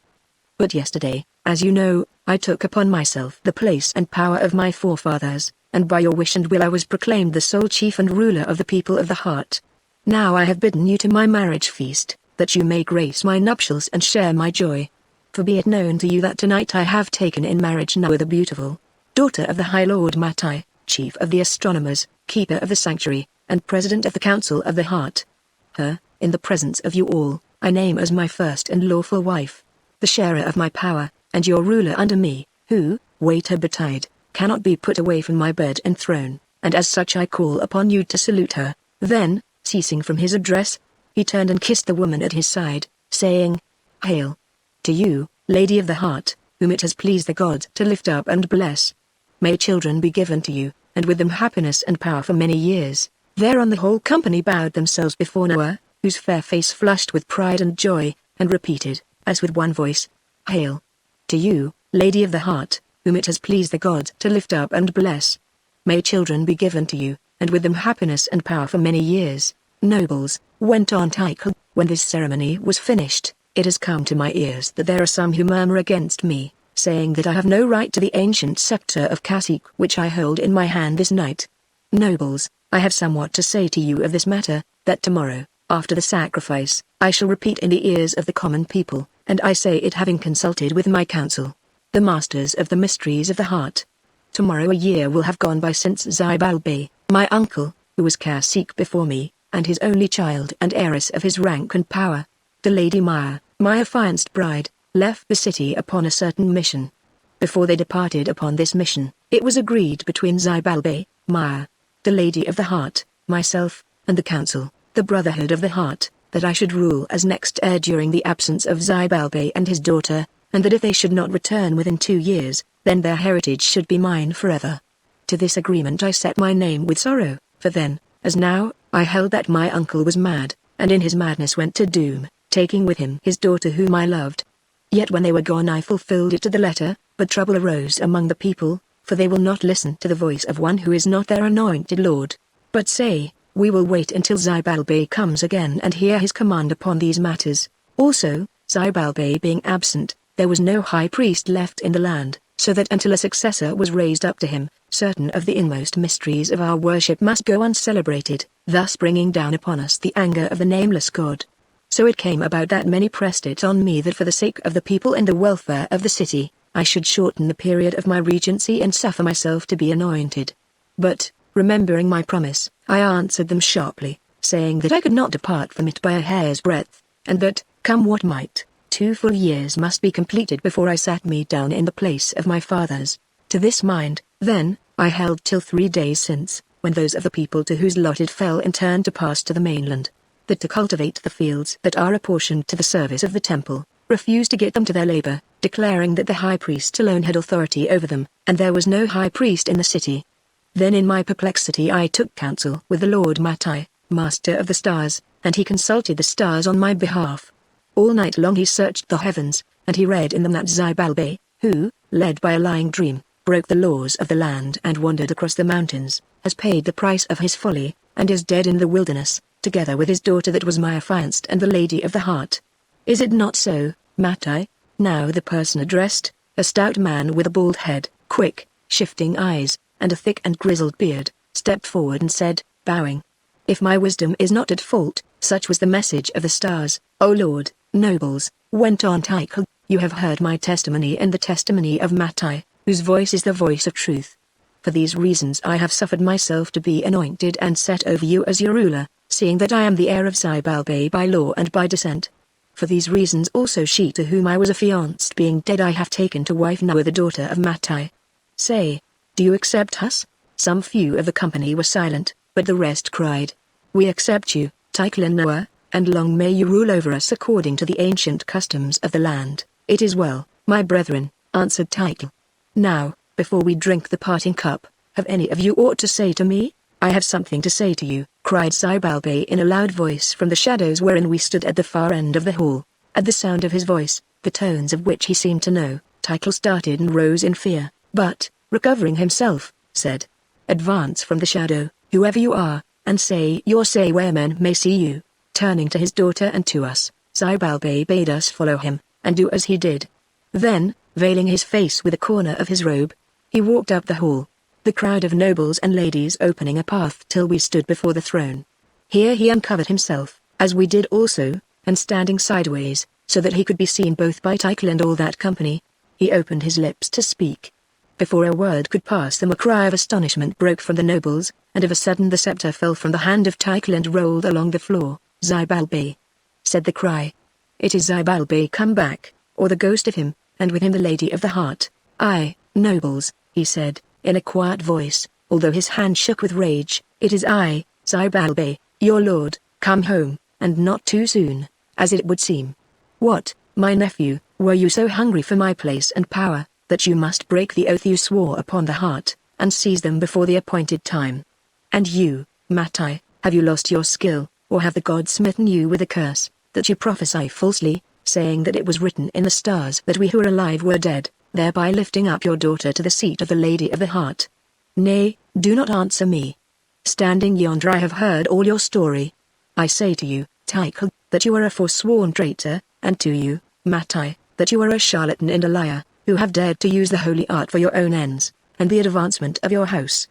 But yesterday, as you know, I took upon myself the place and power of my forefathers, and by your wish and will I was proclaimed the sole chief and ruler of the people of the heart. Now I have bidden you to my marriage feast, that you may grace my nuptials and share my joy. For be it known to you that tonight I have taken in marriage Noah the beautiful, daughter of the High Lord Mattai, chief of the astronomers, keeper of the sanctuary, and president of the council of the heart. Her, in the presence of you all, I name as my first and lawful wife, the sharer of my power, and your ruler under me, who, waiter betide, cannot be put away from my bed and throne, and as such I call upon you to salute her." Then, ceasing from his address, he turned and kissed the woman at his side, saying, "Hail to you, Lady of the Heart, whom it has pleased the gods to lift up and bless. May children be given to you, and with them happiness and power for many years." Thereon the whole company bowed themselves before Noah, whose fair face flushed with pride and joy, and repeated, as with one voice, "Hail to you, Lady of the Heart, whom it has pleased the gods to lift up and bless. May children be given to you, and with them happiness and power for many years." "Nobles," went on Tycho, "when this ceremony was finished, it has come to my ears that there are some who murmur against me, saying that I have no right to the ancient scepter of Kashyyyk which I hold in my hand this night. Nobles, I have somewhat to say to you of this matter, that tomorrow, after the sacrifice, I shall repeat in the ears of the common people, and I say it having consulted with my council, the masters of the mysteries of the heart. Tomorrow a year will have gone by since Zybalbay, my uncle, who was Kashyyyk before me, and his only child and heiress of his rank and power, the Lady Maya, my affianced bride, left the city upon a certain mission. Before they departed upon this mission, it was agreed between Zybalbay, Maya, the Lady of the Heart, myself, and the council, the Brotherhood of the Heart, that I should rule as next heir during the absence of Zybalbay and his daughter, and that if they should not return within 2 years, then their heritage should be mine forever. To this agreement I set my name with sorrow, for then, as now, I held that my uncle was mad, and in his madness went to doom, taking with him his daughter whom I loved. Yet when they were gone I fulfilled it to the letter, but trouble arose among the people, for they will not listen to the voice of one who is not their anointed lord, but say, we will wait until Zybalbay comes again and hear his command upon these matters. Also, Zybalbay being absent, there was no high priest left in the land, so that until a successor was raised up to him, certain of the inmost mysteries of our worship must go uncelebrated, thus bringing down upon us the anger of the nameless God. So it came about that many pressed it on me that for the sake of the people and the welfare of the city, I should shorten the period of my regency and suffer myself to be anointed. But, remembering my promise, I answered them sharply, saying that I could not depart from it by a hair's breadth, and that, come what might, 2 full years must be completed before I sat me down in the place of my fathers. To this mind, then, I held till 3 days since, when those of the people to whose lot it fell in turn to pass to the mainland, that to cultivate the fields that are apportioned to the service of the temple, refused to get them to their labor, declaring that the high priest alone had authority over them, and there was no high priest in the city. Then in my perplexity I took counsel with the Lord Mattai, master of the stars, and he consulted the stars on my behalf. All night long he searched the heavens, and he read in them that Zybalbay, who, led by a lying dream, broke the laws of the land and wandered across the mountains, has paid the price of his folly, and is dead in the wilderness, together with his daughter that was my affianced and the Lady of the Heart. Is it not so, Mattai? Now the person addressed, a stout man with a bald head, quick, shifting eyes, and a thick and grizzled beard, stepped forward and said, bowing, "If my wisdom is not at fault, such was the message of the stars, O Lord." "Nobles," went on Tycho, "you have heard my testimony and the testimony of Mattai, whose voice is the voice of truth. For these reasons I have suffered myself to be anointed and set over you as your ruler, seeing that I am the heir of Zybalbay by law and by descent. For these reasons also she to whom I was affianced being dead I have taken to wife Noah the daughter of Mattai. Say, do you accept us?" Some few of the company were silent, but the rest cried, "We accept you, Tycho and Noah, and long may you rule over us according to the ancient customs of the land." "It is well, my brethren," answered Tycho. Now, before we drink the parting cup, have any of you aught to say to me? I have something to say to you, cried Zybalbay in a loud voice from the shadows wherein we stood at the far end of the hall. At the sound of his voice, the tones of which he seemed to know, Tycho started and rose in fear, but, recovering himself, said, "Advance from the shadow, whoever you are, and say your say where men may see you." Turning to his daughter and to us, Zybalbay bade us follow him, and do as he did. Then, veiling his face with a corner of his robe, he walked up the hall, the crowd of nobles and ladies opening a path till we stood before the throne. Here he uncovered himself, as we did also, and standing sideways, so that he could be seen both by Tycho and all that company, he opened his lips to speak. Before a word could pass them a cry of astonishment broke from the nobles, and of a sudden the scepter fell from the hand of Tycho and rolled along the floor. "Zybalbay," said the cry. "It is Zybalbay come back, or the ghost of him, and with him the Lady of the Heart." "Aye, nobles," he said, in a quiet voice, although his hand shook with rage, "it is I, Zybalbay, your lord, come home, and not too soon, as it would seem. What, my nephew, were you so hungry for my place and power, that you must break the oath you swore upon the heart, and seize them before the appointed time? And you, Matai, have you lost your skill, or have the gods smitten you with a curse, that you prophesy falsely, saying that it was written in the stars that we who are alive were dead, thereby lifting up your daughter to the seat of the Lady of the Heart? Nay, do not answer me. Standing yonder I have heard all your story. I say to you, Tycho, that you are a forsworn traitor, and to you, Matai, that you are a charlatan and a liar, who have dared to use the holy art for your own ends, and the advancement of your house.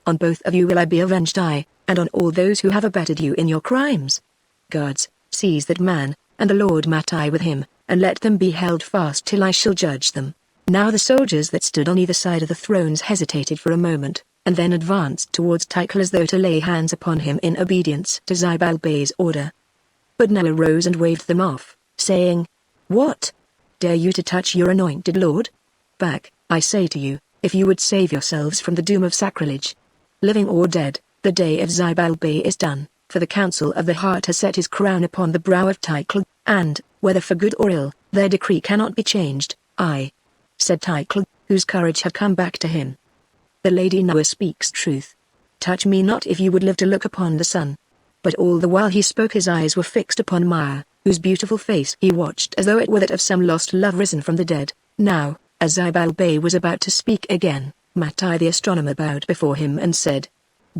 On both of you will I be avenged, I, and on all those who have abetted you in your crimes. Guards, seize that man, and the Lord Matai with him, and let them be held fast till I shall judge them." Now the soldiers that stood on either side of the thrones hesitated for a moment, and then advanced towards Tycho as though to lay hands upon him in obedience to Zybalbay's order. But Noah rose and waved them off, saying, "What? Dare you to touch your anointed lord? Back, I say to you, if you would save yourselves from the doom of sacrilege. Living or dead, the day of Zybalbay is done, for the Council of the Heart has set his crown upon the brow of Tycho, and, whether for good or ill, their decree cannot be changed." "Aye," said Tycho, whose courage had come back to him. "The Lady Noah speaks truth. Touch me not if you would live to look upon the sun." But all the while he spoke his eyes were fixed upon Maya, whose beautiful face he watched as though it were that of some lost love risen from the dead. Now, as Zybalbay was about to speak again, Matai the astronomer bowed before him and said,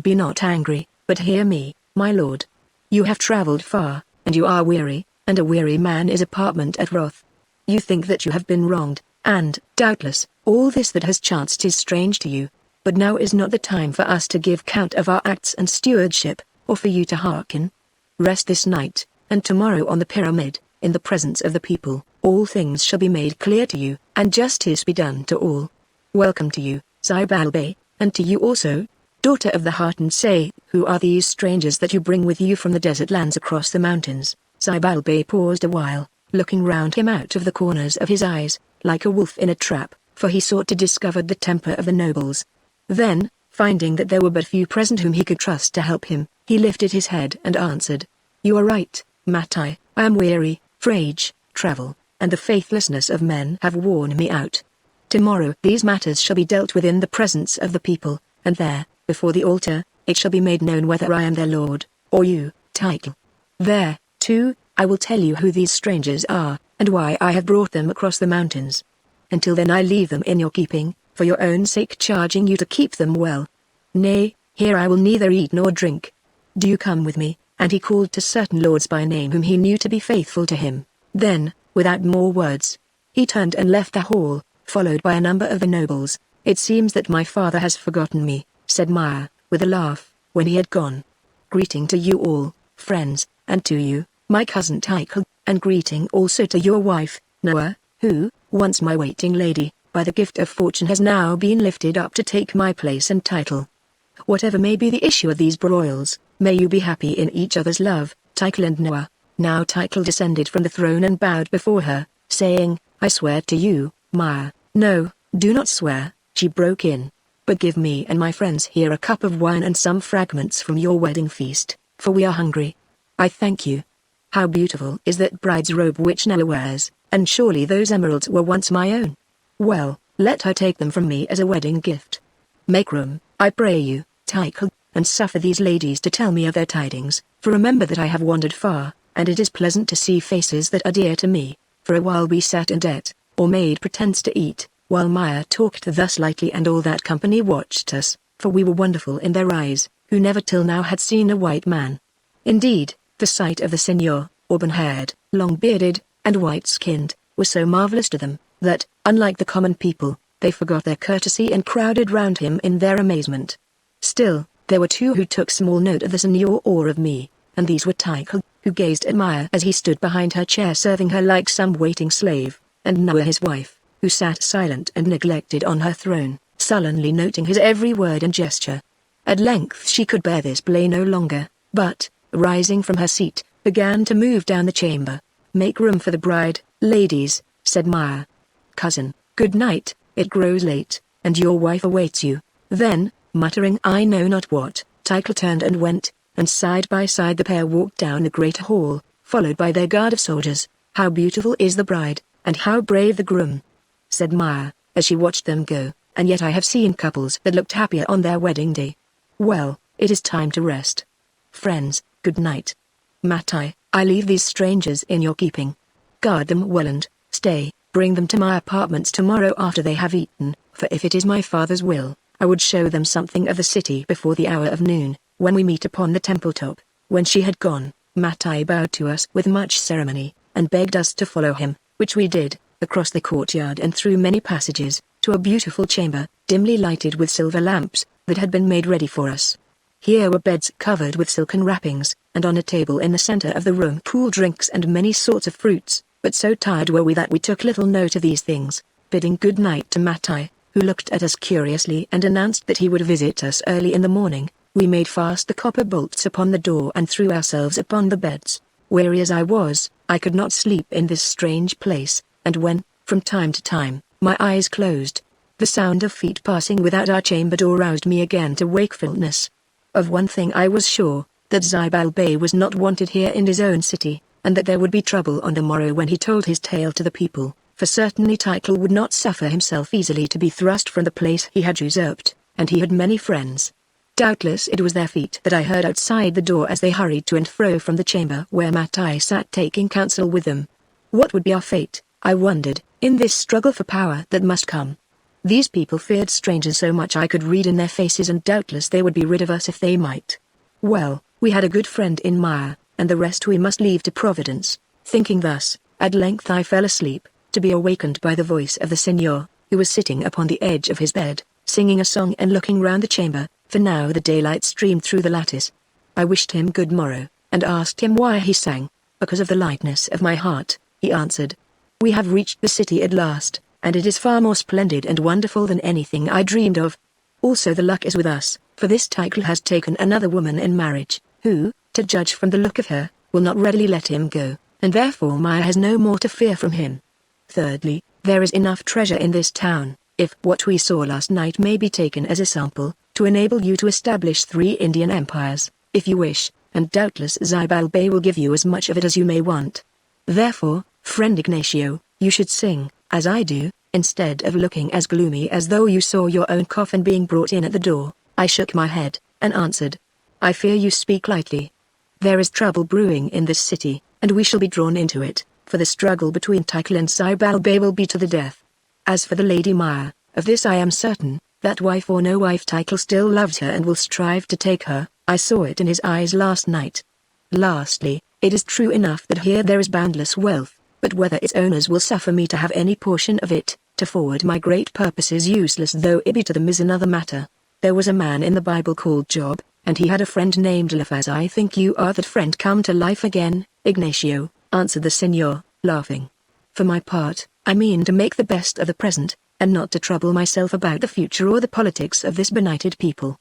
"Be not angry, but hear me, my lord. You have travelled far, and you are weary, and a weary man is apartment at wrath. You think that you have been wronged, and, doubtless, all this that has chanced is strange to you. But now is not the time for us to give count of our acts and stewardship, or for you to hearken. Rest this night, and tomorrow on the pyramid, in the presence of the people, all things shall be made clear to you, and justice be done to all. Welcome to you, Zybalbay, and to you also, daughter of the heart, and say, who are these strangers that you bring with you from the desert lands across the mountains?" Zybalbay paused a while, looking round him out of the corners of his eyes, like a wolf in a trap, for he sought to discover the temper of the nobles. Then, finding that there were but few present whom he could trust to help him, he lifted his head and answered, "You are right, Matai, I am weary, for age, travel, and the faithlessness of men have worn me out. Tomorrow these matters shall be dealt with in the presence of the people, and there, before the altar, it shall be made known whether I am their lord, or you, Tycho. There, too, I will tell you who these strangers are, and why I have brought them across the mountains. Until then I leave them in your keeping, for your own sake charging you to keep them well. Nay, here I will neither eat nor drink. Do you come with me?" And he called to certain lords by name whom he knew to be faithful to him. Then, without more words, he turned and left the hall, followed by a number of the nobles. "It seems that my father has forgotten me," said Maya, with a laugh, when he had gone. "Greeting to you all, friends, and to you, my cousin Tycho, and greeting also to your wife, Noah, who, once my waiting lady, by the gift of fortune has now been lifted up to take my place and title. Whatever may be the issue of these broils, may you be happy in each other's love, Tycho and Noah." Now Tycho descended from the throne and bowed before her, saying, "I swear to you, Maya." "No, do not swear," she broke in, "but give me and my friends here a cup of wine and some fragments from your wedding feast, for we are hungry." "I thank you. How beautiful is that bride's robe which Noah wears, and surely those emeralds were once my own. Well, Let her take them from me as a wedding gift. Make room, I pray you, Tycho, and suffer these ladies to tell me of their tidings, for remember that I have wandered far, and it is pleasant to see faces that are dear to me. For a while we sat and ate, or made pretense to eat, while Maya talked thus lightly, and all that company watched us, for we were wonderful in their eyes, who never till now had seen a white man. Indeed, the sight of the señor, auburn-haired, long-bearded, and white-skinned, was so marvelous to them, that, unlike the common people, they forgot their courtesy and crowded round him in their amazement. Still, there were two who took small note of the señor or of me, and these were Tycho, who gazed at Maya as he stood behind her chair serving her like some waiting slave, and Noah his wife, who sat silent and neglected on her throne, sullenly noting his every word and gesture. At length she could bear this play no longer, but, rising from her seat, began to move down the chamber. "Make room for the bride, ladies," said Maya. "Cousin, good night, it grows late, and your wife awaits you." Then, muttering I know not what, Tycho turned and went, and side by side the pair walked down the great hall, followed by their guard of soldiers. "How beautiful is the bride, and how brave the groom," said Maya, as she watched them go, "and yet I have seen couples that looked happier on their wedding day. Well, it is time to rest. Friends, good night. Mattai, I leave these strangers in your keeping. Guard them well and, bring them to my apartments tomorrow after they have eaten, for if it is my father's will, I would show them something of the city before the hour of noon, when we meet upon the temple top." When she had gone, Mattai bowed to us with much ceremony, and begged us to follow him, which we did, across the courtyard and through many passages, to a beautiful chamber, dimly lighted with silver lamps, that had been made ready for us. Here were beds covered with silken wrappings, and on a table in the center of the room cool drinks and many sorts of fruits, but so tired were we that we took little note of these things. Bidding good night to Mattai, who looked at us curiously and announced that he would visit us early in the morning, we made fast the copper bolts upon the door and threw ourselves upon the beds. Weary as I was, I could not sleep in this strange place, and when, from time to time, my eyes closed, the sound of feet passing without our chamber door roused me again to wakefulness. Of one thing I was sure, that Zibal Bey was not wanted here in his own city, and that there would be trouble on the morrow when he told his tale to the people, for certainly Tycho would not suffer himself easily to be thrust from the place he had usurped, and he had many friends. Doubtless it was their feet that I heard outside the door as they hurried to and fro from the chamber where Mattai sat taking counsel with them. What would be our fate, I wondered, in this struggle for power that must come? These people feared strangers so much I could read in their faces, and doubtless they would be rid of us if they might. Well, we had a good friend in Maya, and the rest we must leave to Providence. Thinking thus, at length I fell asleep, to be awakened by the voice of the señor, who was sitting upon the edge of his bed, singing a song and looking round the chamber, for now the daylight streamed through the lattice. I wished him good morrow, and asked him why he sang. "Because of the lightness of my heart," he answered. "We have reached the city at last, and it is far more splendid and wonderful than anything I dreamed of. Also the luck is with us, for this Tycho has taken another woman in marriage, who, to judge from the look of her, will not readily let him go, and therefore Maya has no more to fear from him. Thirdly, there is enough treasure in this town, if what we saw last night may be taken as a sample, to enable you to establish 3 Indian empires, if you wish, and doubtless Zibal Bey will give you as much of it as you may want. Therefore, friend Ignacio, you should sing, as I do, instead of looking as gloomy as though you saw your own coffin being brought in at the door." I shook my head, and answered, "I fear you speak lightly. There is trouble brewing in this city, and we shall be drawn into it, for the struggle between Tycho and Zibal Bey will be to the death. As for the Lady Maya, of this I am certain, that wife or no wife Tycho still loves her and will strive to take her. I saw it in his eyes last night. Lastly, it is true enough that here there is boundless wealth, but whether its owners will suffer me to have any portion of it, to forward my great purposes useless though it be to them, is another matter. There was a man in the Bible called Job, and he had a friend named Eliphaz. I think you are that friend come to life again, Ignacio," answered the señor, laughing. "For my part, I mean to make the best of the present, and not to trouble myself about the future or the politics of this benighted people.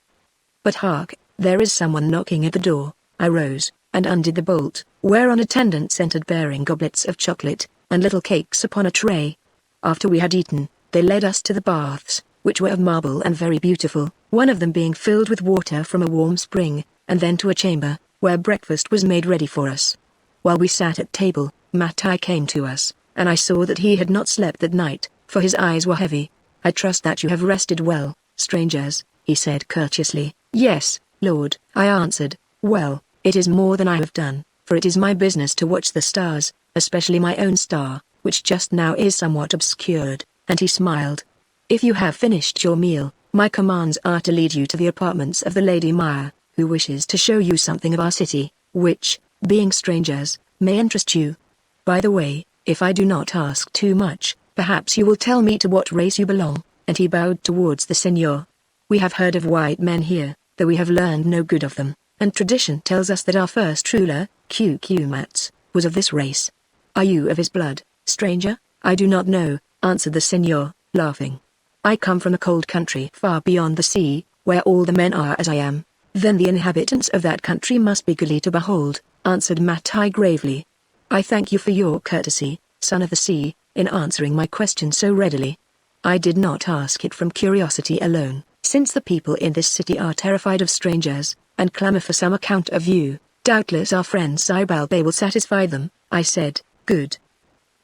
But hark, there is someone knocking at the door." I rose, and undid the bolt, whereon attendants entered bearing goblets of chocolate, and little cakes upon a tray. After we had eaten, they led us to the baths, which were of marble and very beautiful, one of them being filled with water from a warm spring, and then to a chamber, where breakfast was made ready for us. While we sat at table, Mattai came to us, and I saw that he had not slept that night, for his eyes were heavy. I trust that you have rested well, strangers, he said courteously. Yes, Lord, I answered. Well, it is more than I have done, for it is my business to watch the stars, especially my own star, which just now is somewhat obscured, and he smiled. If you have finished your meal, my commands are to lead you to the apartments of the Lady Maya, who wishes to show you something of our city, which, being strangers, may interest you. By the way, if I do not ask too much, perhaps you will tell me to what race you belong, and he bowed towards the senor. We have heard of white men here, though we have learned no good of them, and tradition tells us that our first ruler, Mats, was of this race. Are you of his blood, stranger? I do not know, answered the senor, laughing. I come from a cold country far beyond the sea, where all the men are as I am. Then the inhabitants of that country must be goodly to behold, answered Matai gravely. I thank you for your courtesy, son of the sea, in answering my question so readily. I did not ask it from curiosity alone, since the people in this city are terrified of strangers, and clamor for some account of you. Doubtless our friend Sibalbe will satisfy them, I said. Good.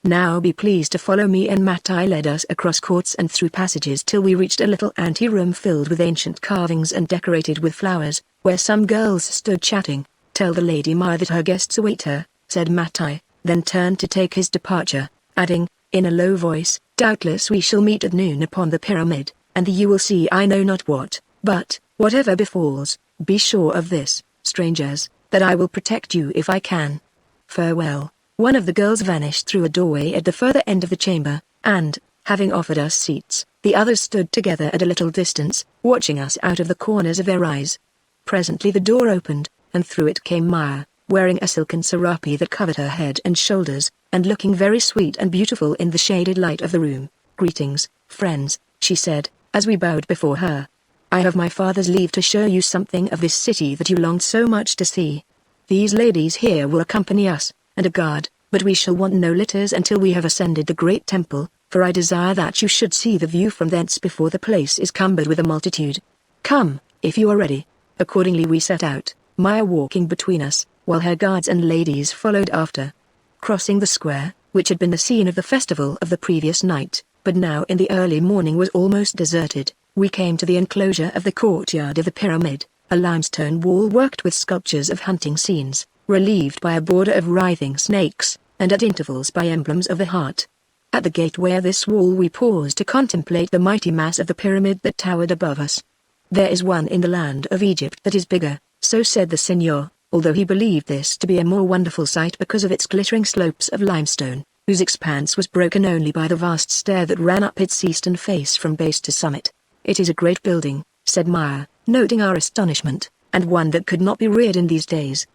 Now be pleased to follow me, and Matai led us across courts and through passages till we reached a little anteroom filled with ancient carvings and decorated with flowers, where some girls stood chatting. Tell the Lady Maya that her guests await her, said Matai, then turned to take his departure, adding, in a low voice, doubtless we shall meet at noon upon the pyramid, and you will see I know not what, but, whatever befalls, be sure of this, strangers, that I will protect you if I can. Farewell. One of the girls vanished through a doorway at the further end of the chamber, and, having offered us seats, the others stood together at a little distance, watching us out of the corners of their eyes. Presently the door opened, and through it came Maya, wearing a silken serape that covered her head and shoulders, and looking very sweet and beautiful in the shaded light of the room. Greetings, friends, she said, as we bowed before her. I have my father's leave to show you something of this city that you longed so much to see. These ladies here will accompany us, and a guard, but we shall want no litters until we have ascended the great temple, for I desire that you should see the view from thence before the place is cumbered with a multitude. Come, if you are ready. Accordingly we set out, Maya walking between us, while her guards and ladies followed after. Crossing the square, which had been the scene of the festival of the previous night, but now in the early morning was almost deserted, we came to the enclosure of the courtyard of the pyramid, a limestone wall worked with sculptures of hunting scenes, relieved by a border of writhing snakes, and at intervals by emblems of the heart. At the gateway of this wall we paused to contemplate the mighty mass of the pyramid that towered above us. There is one in the land of Egypt that is bigger, so said the senor, although he believed this to be a more wonderful sight because of its glittering slopes of limestone, whose expanse was broken only by the vast stair that ran up its eastern face from base to summit. It is a great building, said Maya, noting our astonishment, and one that could not be reared in these days.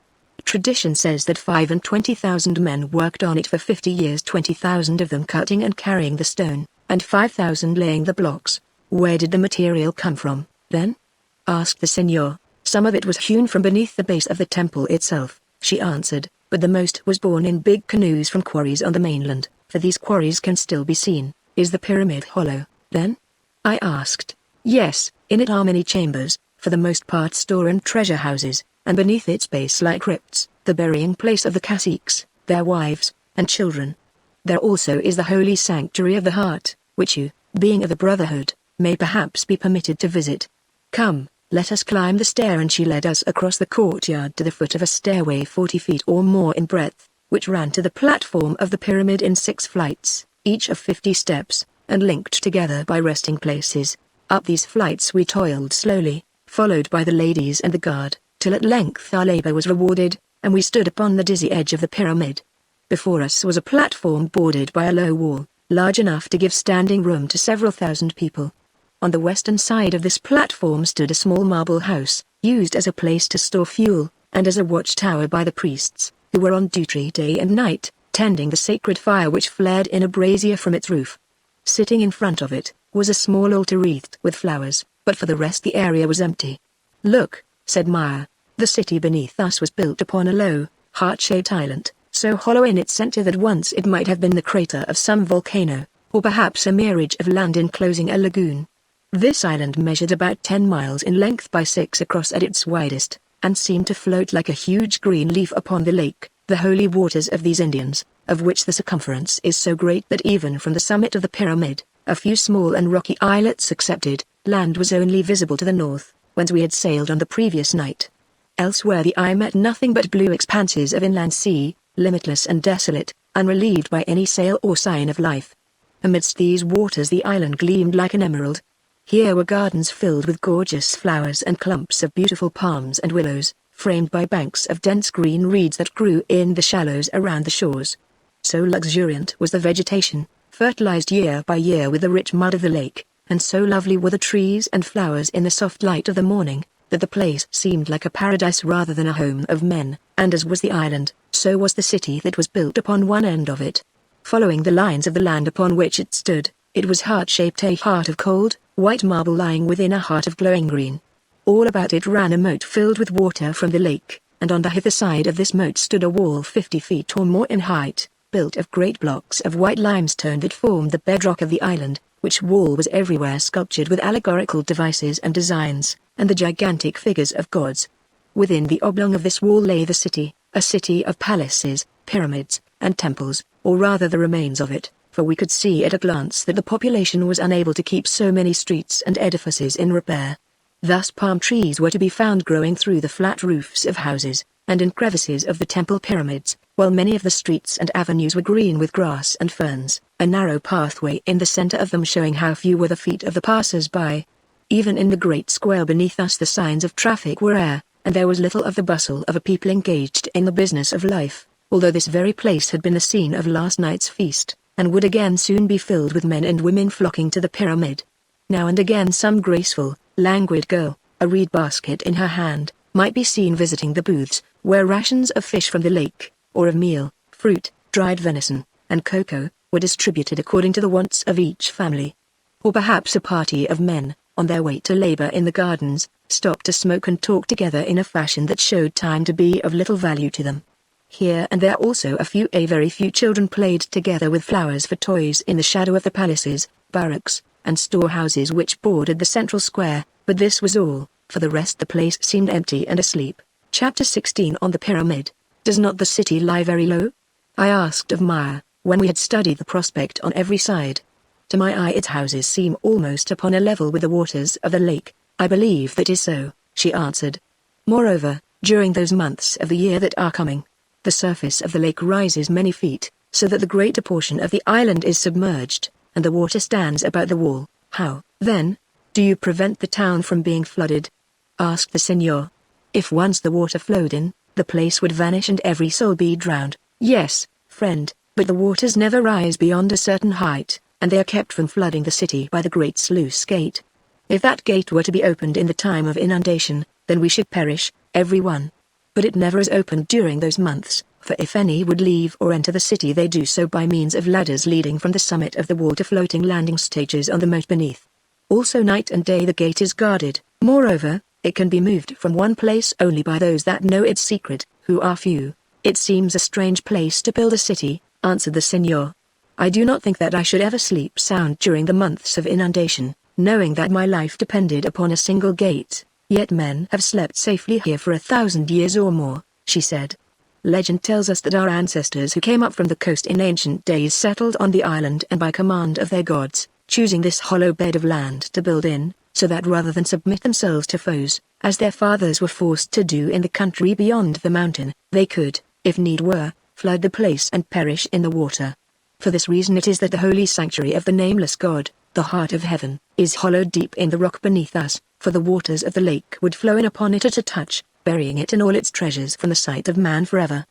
Tradition says that 25,000 men worked on it for 50 years, 20,000 of them cutting and carrying the stone, and 5,000 laying the blocks. Where did the material come from, then? Asked the senor. Some of it was hewn from beneath the base of the temple itself, she answered, but the most was borne in big canoes from quarries on the mainland, for these quarries can still be seen. Is the pyramid hollow, then? I asked. Yes, in it are many chambers, for the most part store and treasure houses, and beneath its base lie crypts, the burying place of the caciques, their wives, and children. There also is the holy sanctuary of the heart, which you, being of the Brotherhood, may perhaps be permitted to visit. Come, let us climb the stair, and she led us across the courtyard to the foot of a stairway 40 feet or more in breadth, which ran to the platform of the pyramid in 6 flights, each of 50 steps, and linked together by resting places. Up these flights we toiled slowly, followed by the ladies and the guard, till at length our labor was rewarded, and we stood upon the dizzy edge of the pyramid. Before us was a platform bordered by a low wall, large enough to give standing room to several thousand people. On the western side of this platform stood a small marble house, used as a place to store fuel, and as a watchtower by the priests, who were on duty day and night, tending the sacred fire which flared in a brazier from its roof. Sitting in front of it, was a small altar wreathed with flowers, but for the rest the area was empty. Look, said Maya, the city beneath us was built upon a low, heart-shaped island, so hollow in its center that once it might have been the crater of some volcano, or perhaps a mirage of land enclosing a lagoon. This island measured about 10 miles in length by 6 across at its widest, and seemed to float like a huge green leaf upon the lake, the holy waters of these Indians, of which the circumference is so great that even from the summit of the pyramid, A few small and rocky islets excepted, land was only visible to the north, whence we had sailed on the previous night. Elsewhere the eye met nothing but blue expanses of inland sea, limitless and desolate, unrelieved by any sail or sign of life. Amidst these waters the island gleamed like an emerald. Here were gardens filled with gorgeous flowers and clumps of beautiful palms and willows, framed by banks of dense green reeds that grew in the shallows around the shores. So luxuriant was the vegetation, fertilized year by year with the rich mud of the lake, and so lovely were the trees and flowers in the soft light of the morning, that the place seemed like a paradise rather than a home of men, and as was the island, so was the city that was built upon one end of it. Following the lines of the land upon which it stood, it was heart-shaped, a heart of cold, white marble lying within a heart of glowing green. All about it ran a moat filled with water from the lake, and on the hither side of this moat stood a wall 50 feet or more in height, built of great blocks of white limestone that formed the bedrock of the island, which wall was everywhere sculptured with allegorical devices and designs, and the gigantic figures of gods. Within the oblong of this wall lay the city, a city of palaces, pyramids, and temples, or rather the remains of it, for we could see at a glance that the population was unable to keep so many streets and edifices in repair. Thus palm trees were to be found growing through the flat roofs of houses, and in crevices of the temple pyramids, while many of the streets and avenues were green with grass and ferns, a narrow pathway in the center of them showing how few were the feet of the passers-by. Even in the great square beneath us the signs of traffic were rare, and there was little of the bustle of a people engaged in the business of life, although this very place had been the scene of last night's feast, and would again soon be filled with men and women flocking to the pyramid. Now and again some graceful, languid girl, a reed basket in her hand, might be seen visiting the booths, where rations of fish from the lake, or of meal, fruit, dried venison, and cocoa, were distributed according to the wants of each family. Or perhaps a party of men, on their way to labor in the gardens, stopped to smoke and talk together in a fashion that showed time to be of little value to them. Here and there also a very few children played together with flowers for toys in the shadow of the palaces, barracks, and storehouses which bordered the central square, but this was all. For the rest the place seemed empty and asleep. Chapter 16 On the Pyramid. Does not the city lie very low? I asked of Maya, when we had studied the prospect on every side. To my eye its houses seem almost upon a level with the waters of the lake. I believe that is so, she answered. Moreover, during those months of the year that are coming, the surface of the lake rises many feet, so that the greater portion of the island is submerged, and the water stands about the wall. How, then, do you prevent the town from being flooded? Asked the Signor. If once the water flowed in, the place would vanish and every soul be drowned. Yes, friend, but the waters never rise beyond a certain height, and they are kept from flooding the city by the great sluice gate. If that gate were to be opened in the time of inundation, then we should perish, every one. But it never is opened during those months, for if any would leave or enter the city they do so by means of ladders leading from the summit of the wall to floating landing stages on the moat beneath. Also night and day the gate is guarded. Moreover, it can be moved from one place only by those that know its secret, who are few. It seems a strange place to build a city, answered the Signor. I do not think that I should ever sleep sound during the months of inundation, knowing that my life depended upon a single gate. Yet men have slept safely here for 1,000 years or more, she said. Legend tells us that our ancestors who came up from the coast in ancient days settled on the island and by command of their gods, choosing this hollow bed of land to build in, so that rather than submit themselves to foes, as their fathers were forced to do in the country beyond the mountain, they could, if need were, flood the place and perish in the water. For this reason it is that the holy sanctuary of the nameless God, the heart of heaven, is hollowed deep in the rock beneath us, for the waters of the lake would flow in upon it at a touch, burying it and all its treasures from the sight of man forever.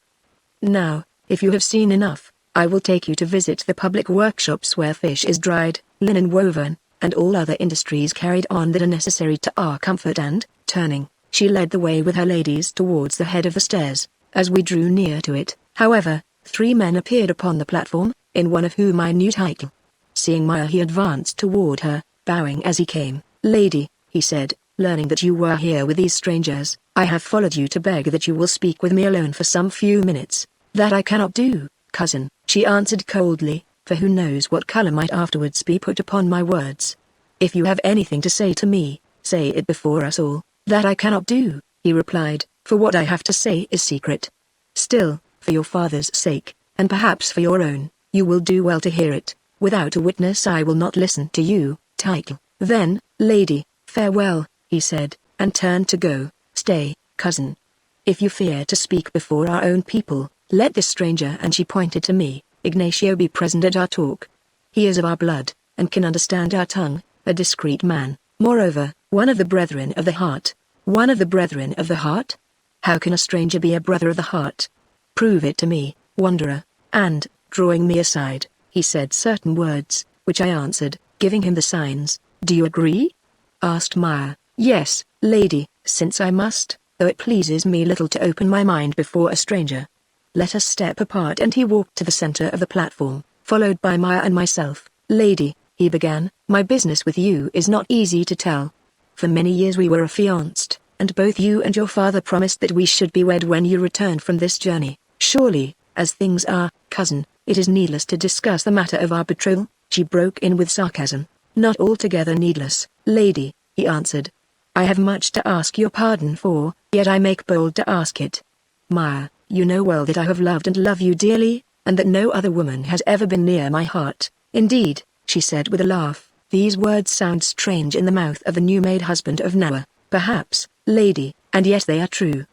Now, if you have seen enough, I will take you to visit the public workshops where fish is dried, linen woven, and all other industries carried on that are necessary to our comfort and, turning, she led the way with her ladies towards the head of the stairs. As we drew near to it, however, 3 men appeared upon the platform, in one of whom I knew title. Seeing Maya he advanced toward her, bowing as he came. Lady, he said, learning that you were here with these strangers, I have followed you to beg that you will speak with me alone for some few minutes. That I cannot do, cousin, she answered coldly, for who knows what color might afterwards be put upon my words. If you have anything to say to me, say it before us all. That I cannot do, he replied, for what I have to say is secret. Still, for your father's sake, and perhaps for your own, you will do well to hear it. Without a witness I will not listen to you, Tycho. Then, lady, farewell, he said, and turned to go. Stay, cousin. If you fear to speak before our own people, let this stranger, and she pointed to me, Ignacio, be present at our talk. He is of our blood, and can understand our tongue, a discreet man, moreover, one of the brethren of the heart. One of the brethren of the heart? How can a stranger be a brother of the heart? Prove it to me, wanderer. And, drawing me aside, he said certain words, which I answered, giving him the signs. Do you agree? Asked Maya. Yes, lady, since I must, though it pleases me little to open my mind before a stranger. Let us step apart, and he walked to the center of the platform, followed by Maya and myself. Lady, he began, my business with you is not easy to tell. For many years we were affianced, and both you and your father promised that we should be wed when you returned from this journey. Surely, as things are, cousin, it is needless to discuss the matter of our betrothal, she broke in with sarcasm. Not altogether needless, lady, he answered. I have much to ask your pardon for, yet I make bold to ask it. Maya, you know well that I have loved and love you dearly, and that no other woman has ever been near my heart. Indeed, she said with a laugh, these words sound strange in the mouth of the new-made husband of Noah. Perhaps, lady, and yet they are true.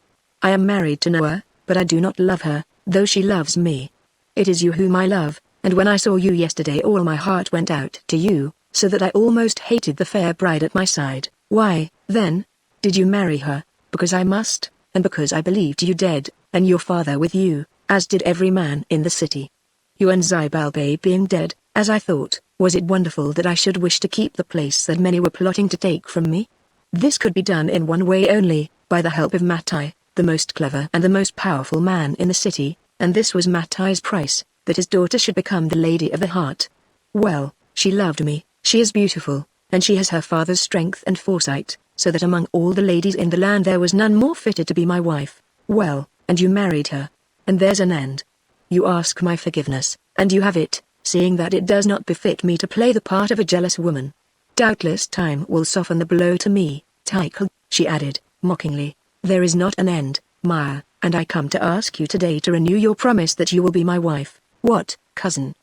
I am married to Noah, but I do not love her, though she loves me. It is you whom I love, and when I saw you yesterday all my heart went out to you, so that I almost hated the fair bride at my side. Why, then, did you marry her? Because I must, and because I believed you dead, and your father with you, as did every man in the city. You and Zybalbay being dead, as I thought, was it wonderful that I should wish to keep the place that many were plotting to take from me? This could be done in one way only, by the help of Mattai, the most clever and the most powerful man in the city, and this was Mattai's price, that his daughter should become the lady of the heart. Well, she loved me, she is beautiful, and she has her father's strength and foresight, so that among all the ladies in the land there was none more fitted to be my wife. Well, and you married her. And there's an end. You ask my forgiveness, and you have it, seeing that it does not befit me to play the part of a jealous woman. Doubtless time will soften the blow to me, Tycho, she added, mockingly. There is not an end, Maya, and I come to ask you today to renew your promise that you will be my wife. What, cousin?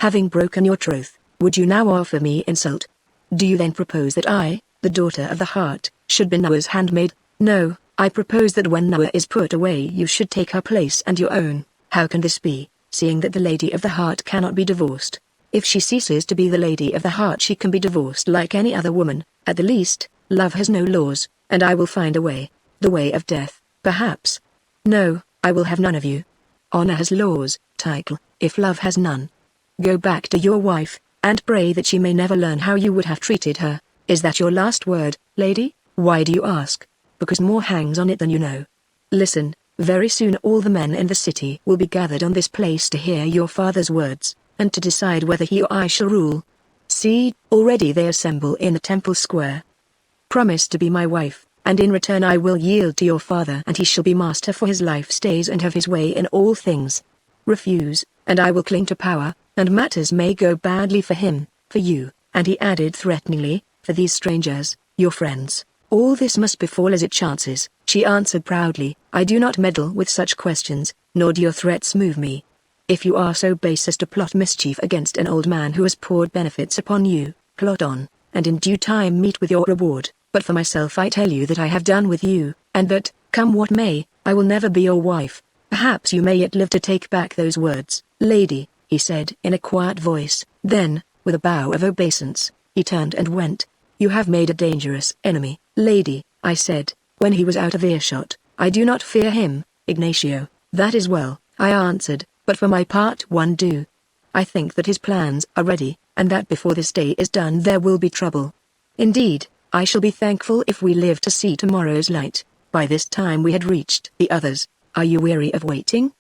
Having broken your troth, would you now offer me insult? Do you then propose that I, the daughter of the heart, should be Noah's handmaid? No, I propose that when Noah is put away you should take her place and your own. How can this be, seeing that the lady of the heart cannot be divorced? If she ceases to be the lady of the heart she can be divorced like any other woman. At the least, love has no laws, and I will find a way. The way of death, perhaps. No, I will have none of you. Honor has laws, Tycho, if love has none. Go back to your wife, and pray that she may never learn how you would have treated her. Is that your last word, lady? Why do you ask? Because more hangs on it than you know. Listen, very soon all the men in the city will be gathered on this place to hear your father's words, and to decide whether he or I shall rule. See, already they assemble in the temple square. Promise to be my wife, and in return I will yield to your father and he shall be master for his life stays and have his way in all things. Refuse, and I will cling to power, and matters may go badly for him, for you, and he added threateningly, for these strangers, your friends. All this must befall as it chances, she answered proudly. I do not meddle with such questions, nor do your threats move me. If you are so base as to plot mischief against an old man who has poured benefits upon you, plot on, and in due time meet with your reward. But for myself I tell you that I have done with you, and that, come what may, I will never be your wife. Perhaps you may yet live to take back those words. Lady, he said in a quiet voice. Then, with a bow of obeisance, he turned and went. You have made a dangerous enemy, lady, I said, when he was out of earshot. I do not fear him, Ignacio. That is well, I answered, but for my part one do. I think that his plans are ready, and that before this day is done there will be trouble. Indeed, I shall be thankful if we live to see tomorrow's light. By this time we had reached the others. Are you weary of waiting?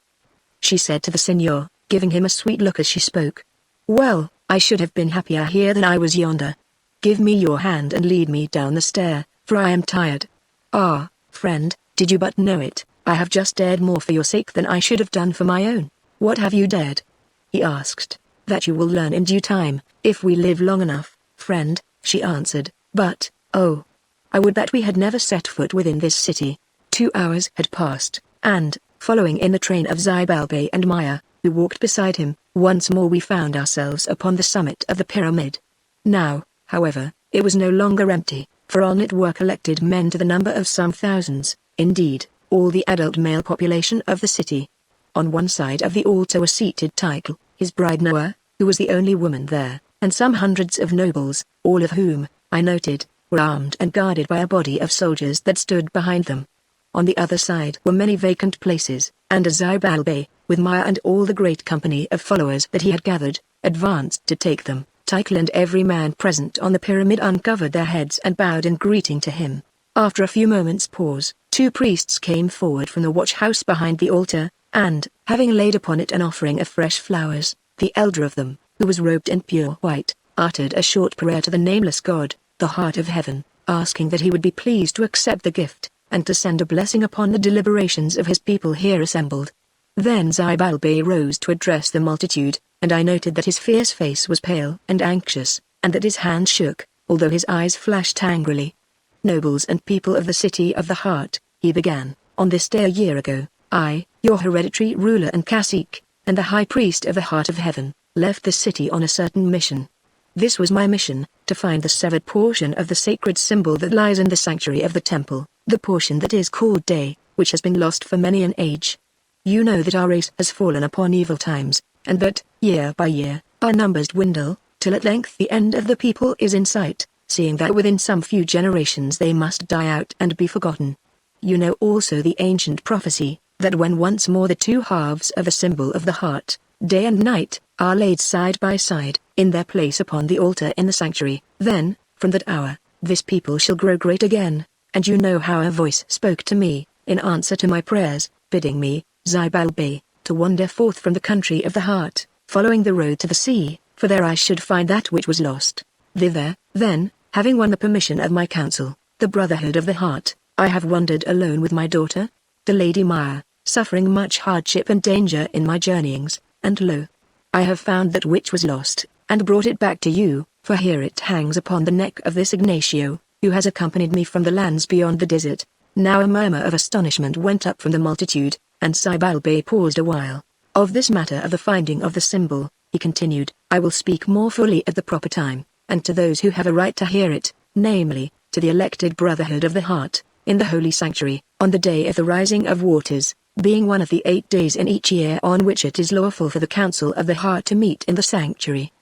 She said to the senor, giving him a sweet look as she spoke. Well, I should have been happier here than I was yonder. Give me your hand and lead me down the stair, for I am tired. Ah, friend, did you but know it, I have just dared more for your sake than I should have done for my own. What have you dared? He asked. That you will learn in due time, if we live long enough, friend, she answered. But, oh, I would that we had never set foot within this city. 2 hours had passed, and, following in the train of Zybalbay and Maya, who walked beside him, Once more we found ourselves upon the summit of the pyramid. Now, however, it was no longer empty, for on it were collected men to the number of some thousands, indeed, all the adult male population of the city. On one side of the altar was seated Tycho, his bride Noah, who was the only woman there, and some hundreds of nobles, all of whom, I noted, were armed and guarded by a body of soldiers that stood behind them. On the other side were many vacant places, and Zibal Bey, with Maya and all the great company of followers that he had gathered, advanced to take them. Tycho and every man present on the pyramid uncovered their heads and bowed in greeting to him. After a few moments' pause, 2 priests came forward from the watch-house behind the altar, and, having laid upon it an offering of fresh flowers, the elder of them, who was robed in pure white, uttered a short prayer to the nameless God, the heart of heaven, asking that he would be pleased to accept the gift, and to send a blessing upon the deliberations of his people here assembled. Then Zibal Bey rose to address the multitude, and I noted that his fierce face was pale and anxious, and that his hand shook, although his eyes flashed angrily. Nobles and people of the city of the heart, he began, on this day a year ago, I, your hereditary ruler and cacique, and the high priest of the heart of heaven, left the city on a certain mission. This was my mission, to find the severed portion of the sacred symbol that lies in the sanctuary of the temple, the portion that is called day, which has been lost for many an age. You know that our race has fallen upon evil times, and that, year by year, our numbers dwindle, till at length the end of the people is in sight, seeing that within some few generations they must die out and be forgotten. You know also the ancient prophecy, that when once more the 2 halves of the symbol of the heart, day and night, are laid side by side, in their place upon the altar in the sanctuary, then, from that hour, this people shall grow great again, and you know how a voice spoke to me, in answer to my prayers, bidding me, Zibal Bey, to wander forth from the country of the heart, following the road to the sea, for there I should find that which was lost. Thither, then, having won the permission of my council, the Brotherhood of the Heart, I have wandered alone with my daughter, the Lady Maya, suffering much hardship and danger in my journeyings, and lo! I have found that which was lost, and brought it back to you, for here it hangs upon the neck of this Ignacio, who has accompanied me from the lands beyond the desert. Now a murmur of astonishment went up from the multitude, and Zibal Bey paused a while. Of this matter of the finding of the symbol, he continued, I will speak more fully at the proper time, and to those who have a right to hear it, namely, to the elected Brotherhood of the Heart, in the holy sanctuary, on the day of the rising of waters, being one of the 8 days in each year on which it is lawful for the Council of the Heart to meet in the sanctuary.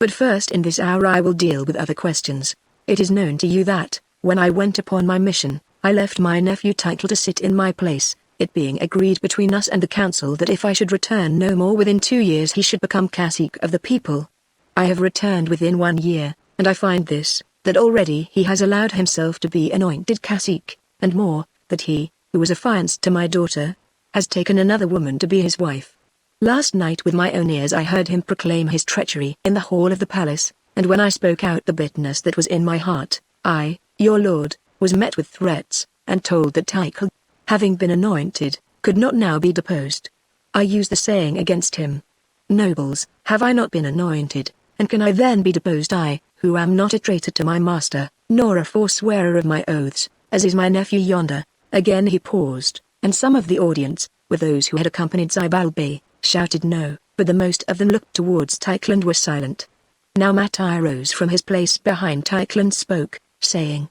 But first in this hour I will deal with other questions. It is known to you that, when I went upon my mission, I left my nephew Tycho to sit in my place, it being agreed between us and the council that if I should return no more within 2 years he should become cacique of the people. I have returned within 1 year, and I find this, that already he has allowed himself to be anointed cacique, and more, that he, who was affianced to my daughter, has taken another woman to be his wife. Last night with my own ears I heard him proclaim his treachery in the hall of the palace, and when I spoke out the bitterness that was in my heart, I, your lord, was met with threats, and told that Tycho, having been anointed, could not now be deposed. I used the saying against him, Nobles, have I not been anointed, and can I then be deposed, I, who am not a traitor to my master, nor a forswearer of my oaths, as is my nephew yonder? Again he paused, and some of the audience, with those who had accompanied Zibal Bey, shouted no, but the most of them looked towards Tycho and were silent. Now Matai rose from his place behind Tycho and spoke, saying,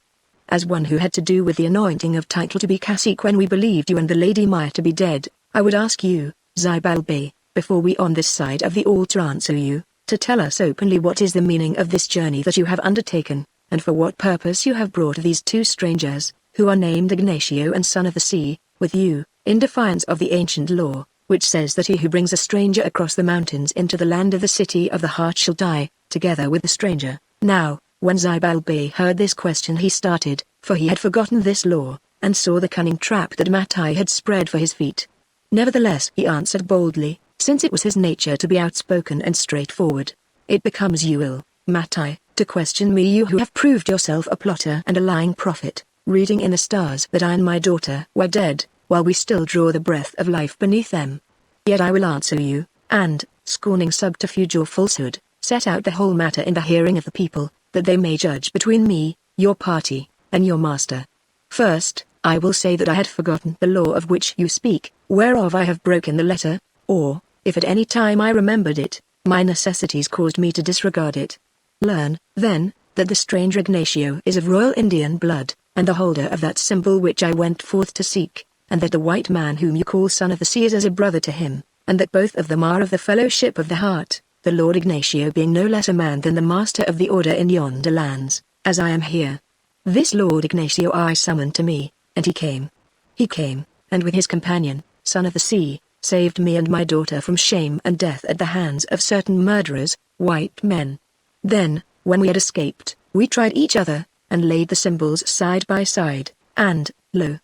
As one who had to do with the anointing of Tycho to be cacique when we believed you and the Lady Maya to be dead, I would ask you, Zibal Bey, before we on this side of the altar answer you, to tell us openly what is the meaning of this journey that you have undertaken, and for what purpose you have brought these 2 strangers, who are named Ignacio and Son of the Sea, with you, in defiance of the ancient law, which says that he who brings a stranger across the mountains into the land of the city of the heart shall die, together with the stranger. Now, when Zibal Bey heard this question he started, for he had forgotten this law, and saw the cunning trap that Matai had spread for his feet. Nevertheless he answered boldly, since it was his nature to be outspoken and straightforward, It becomes you ill, Matai, to question me, you who have proved yourself a plotter and a lying prophet, reading in the stars that I and my daughter were dead, while we still draw the breath of life beneath them. Yet I will answer you, and, scorning subterfuge or falsehood, set out the whole matter in the hearing of the people, that they may judge between me, your party, and your master. First, I will say that I had forgotten the law of which you speak, whereof I have broken the letter, or, If at any time I remembered it, my necessities caused me to disregard it. Learn, then, that the stranger Ignacio is of royal Indian blood, and the holder of that symbol which I went forth to seek, and that the white man whom you call son of the sea is as a brother to him, and that both of them are of the fellowship of the heart, the Lord Ignacio being no less a man than the master of the order in yonder lands, as I am here. This Lord Ignacio I summoned to me, and he came. He came, and with his companion, son of the sea, saved me and my daughter from shame and death at the hands of certain murderers, white men. Then, when we had escaped, we tried each other, and laid the symbols side by side, and, lo!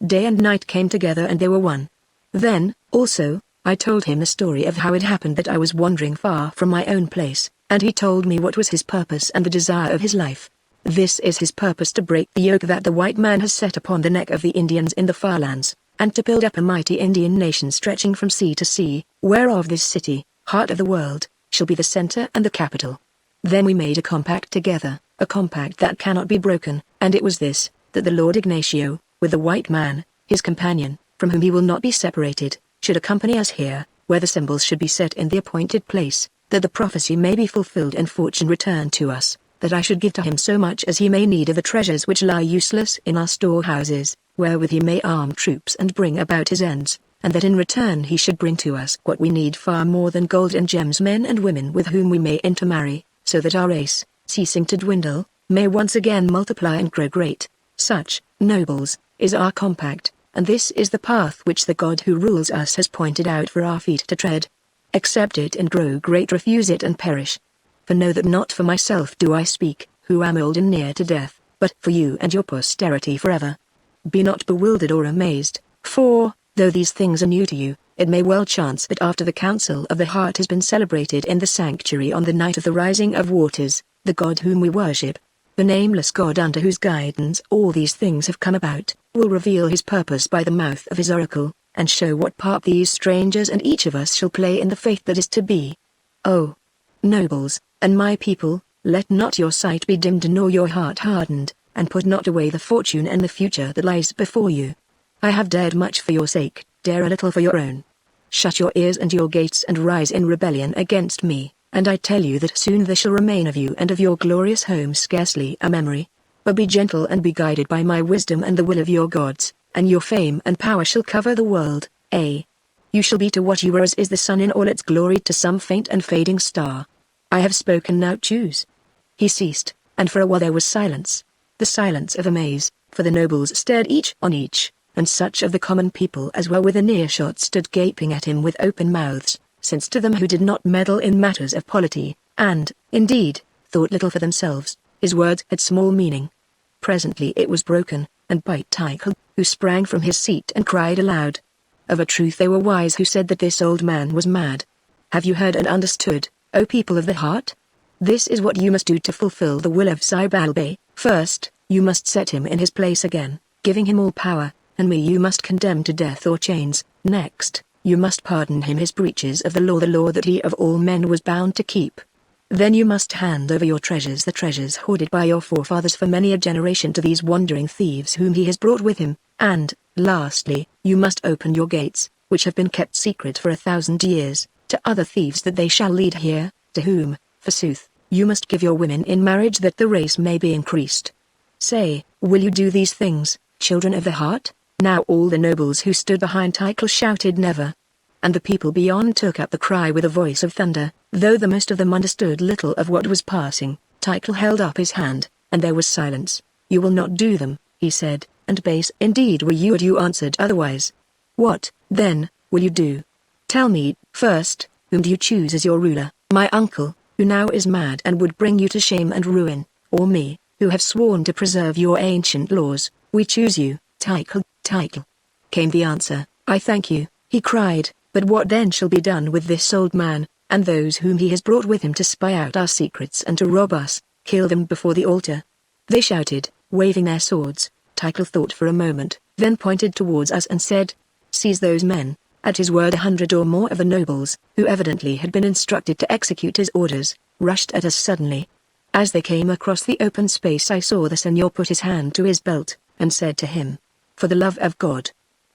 Day and night came together and they were one. Then, also, I told him the story of how it happened that I was wandering far from my own place, and he told me what was his purpose and the desire of his life. This is his purpose: to break the yoke that the white man has set upon the neck of the Indians in the far lands, and to build up a mighty Indian nation stretching from sea to sea, whereof this city, heart of the world, shall be the center and the capital. Then we made a compact together, a compact that cannot be broken, and it was this, that the Lord Ignacio, with the white man, his companion, from whom he will not be separated, should accompany us here, where the symbols should be set in the appointed place, that the prophecy may be fulfilled and fortune return to us, that I should give to him so much as he may need of the treasures which lie useless in our storehouses, wherewith he may arm troops and bring about his ends, and that in return he should bring to us what we need far more than gold and gems, men and women with whom we may intermarry, so that our race, ceasing to dwindle, may once again multiply and grow great. Such, nobles, is our compact, and this is the path which the God who rules us has pointed out for our feet to tread. Accept it and grow great, refuse it and perish. For know that not for myself do I speak, who am old and near to death, but for you and your posterity forever. Be not bewildered or amazed, for, though these things are new to you, it may well chance that after the council of the heart has been celebrated in the sanctuary on the night of the rising of waters, the God whom we worship, the nameless God under whose guidance all these things have come about, will reveal his purpose by the mouth of his oracle, and show what part these strangers and each of us shall play in the faith that is to be. Oh, nobles, and my people, let not your sight be dimmed nor your heart hardened, and put not away the fortune and the future that lies before you. I have dared much for your sake, dare a little for your own. Shut your ears and your gates and rise in rebellion against me, and I tell you that soon there shall remain of you and of your glorious home scarcely a memory. But be gentle and be guided by my wisdom and the will of your gods, and your fame and power shall cover the world. You shall be to what you were, as is the sun in all its glory to some faint and fading star. I have spoken, now choose. He ceased, and for a while there was silence, the silence of amaze, for the nobles stared each on each, and such of the common people as were within earshot stood gaping at him with open mouths, since to them who did not meddle in matters of polity, and, indeed, thought little for themselves, his words had small meaning. Presently it was broken, and by Tycho, who sprang from his seat and cried aloud. Of a truth they were wise who said that this old man was mad. Have you heard and understood, O people of the heart? This is what you must do to fulfill the will of Xibalbay. First, you must set him in his place again, giving him all power, and me you must condemn to death or chains. Next, you must pardon him his breaches of the law that he of all men was bound to keep. Then you must hand over your treasures, the treasures hoarded by your forefathers for many a generation, to these wandering thieves whom he has brought with him, and, lastly, you must open your gates, which have been kept secret for 1,000 years, to other thieves that they shall lead here, to whom, forsooth, you must give your women in marriage that the race may be increased. Say, will you do these things, children of the heart? Now all the nobles who stood behind Tycho shouted never. And the people beyond took up the cry with a voice of thunder, though the most of them understood little of what was passing. Tycho held up his hand, and there was silence. You will not do them, he said, and base indeed were you had you answered otherwise. What, then, will you do? Tell me, first, whom do you choose as your ruler, my uncle, who now is mad and would bring you to shame and ruin, or me, who have sworn to preserve your ancient laws? We choose you, Tycho. Tycho. Came the answer. I thank you, he cried, but what then shall be done with this old man, and those whom he has brought with him to spy out our secrets and to rob us? Kill them before the altar. They shouted, waving their swords. Tycho thought for a moment, then pointed towards us and said, seize those men. At his word 100 or more of the nobles, who evidently had been instructed to execute his orders, rushed at us suddenly. As they came across the open space I saw the señor put his hand to his belt, and said to him, for the love of God,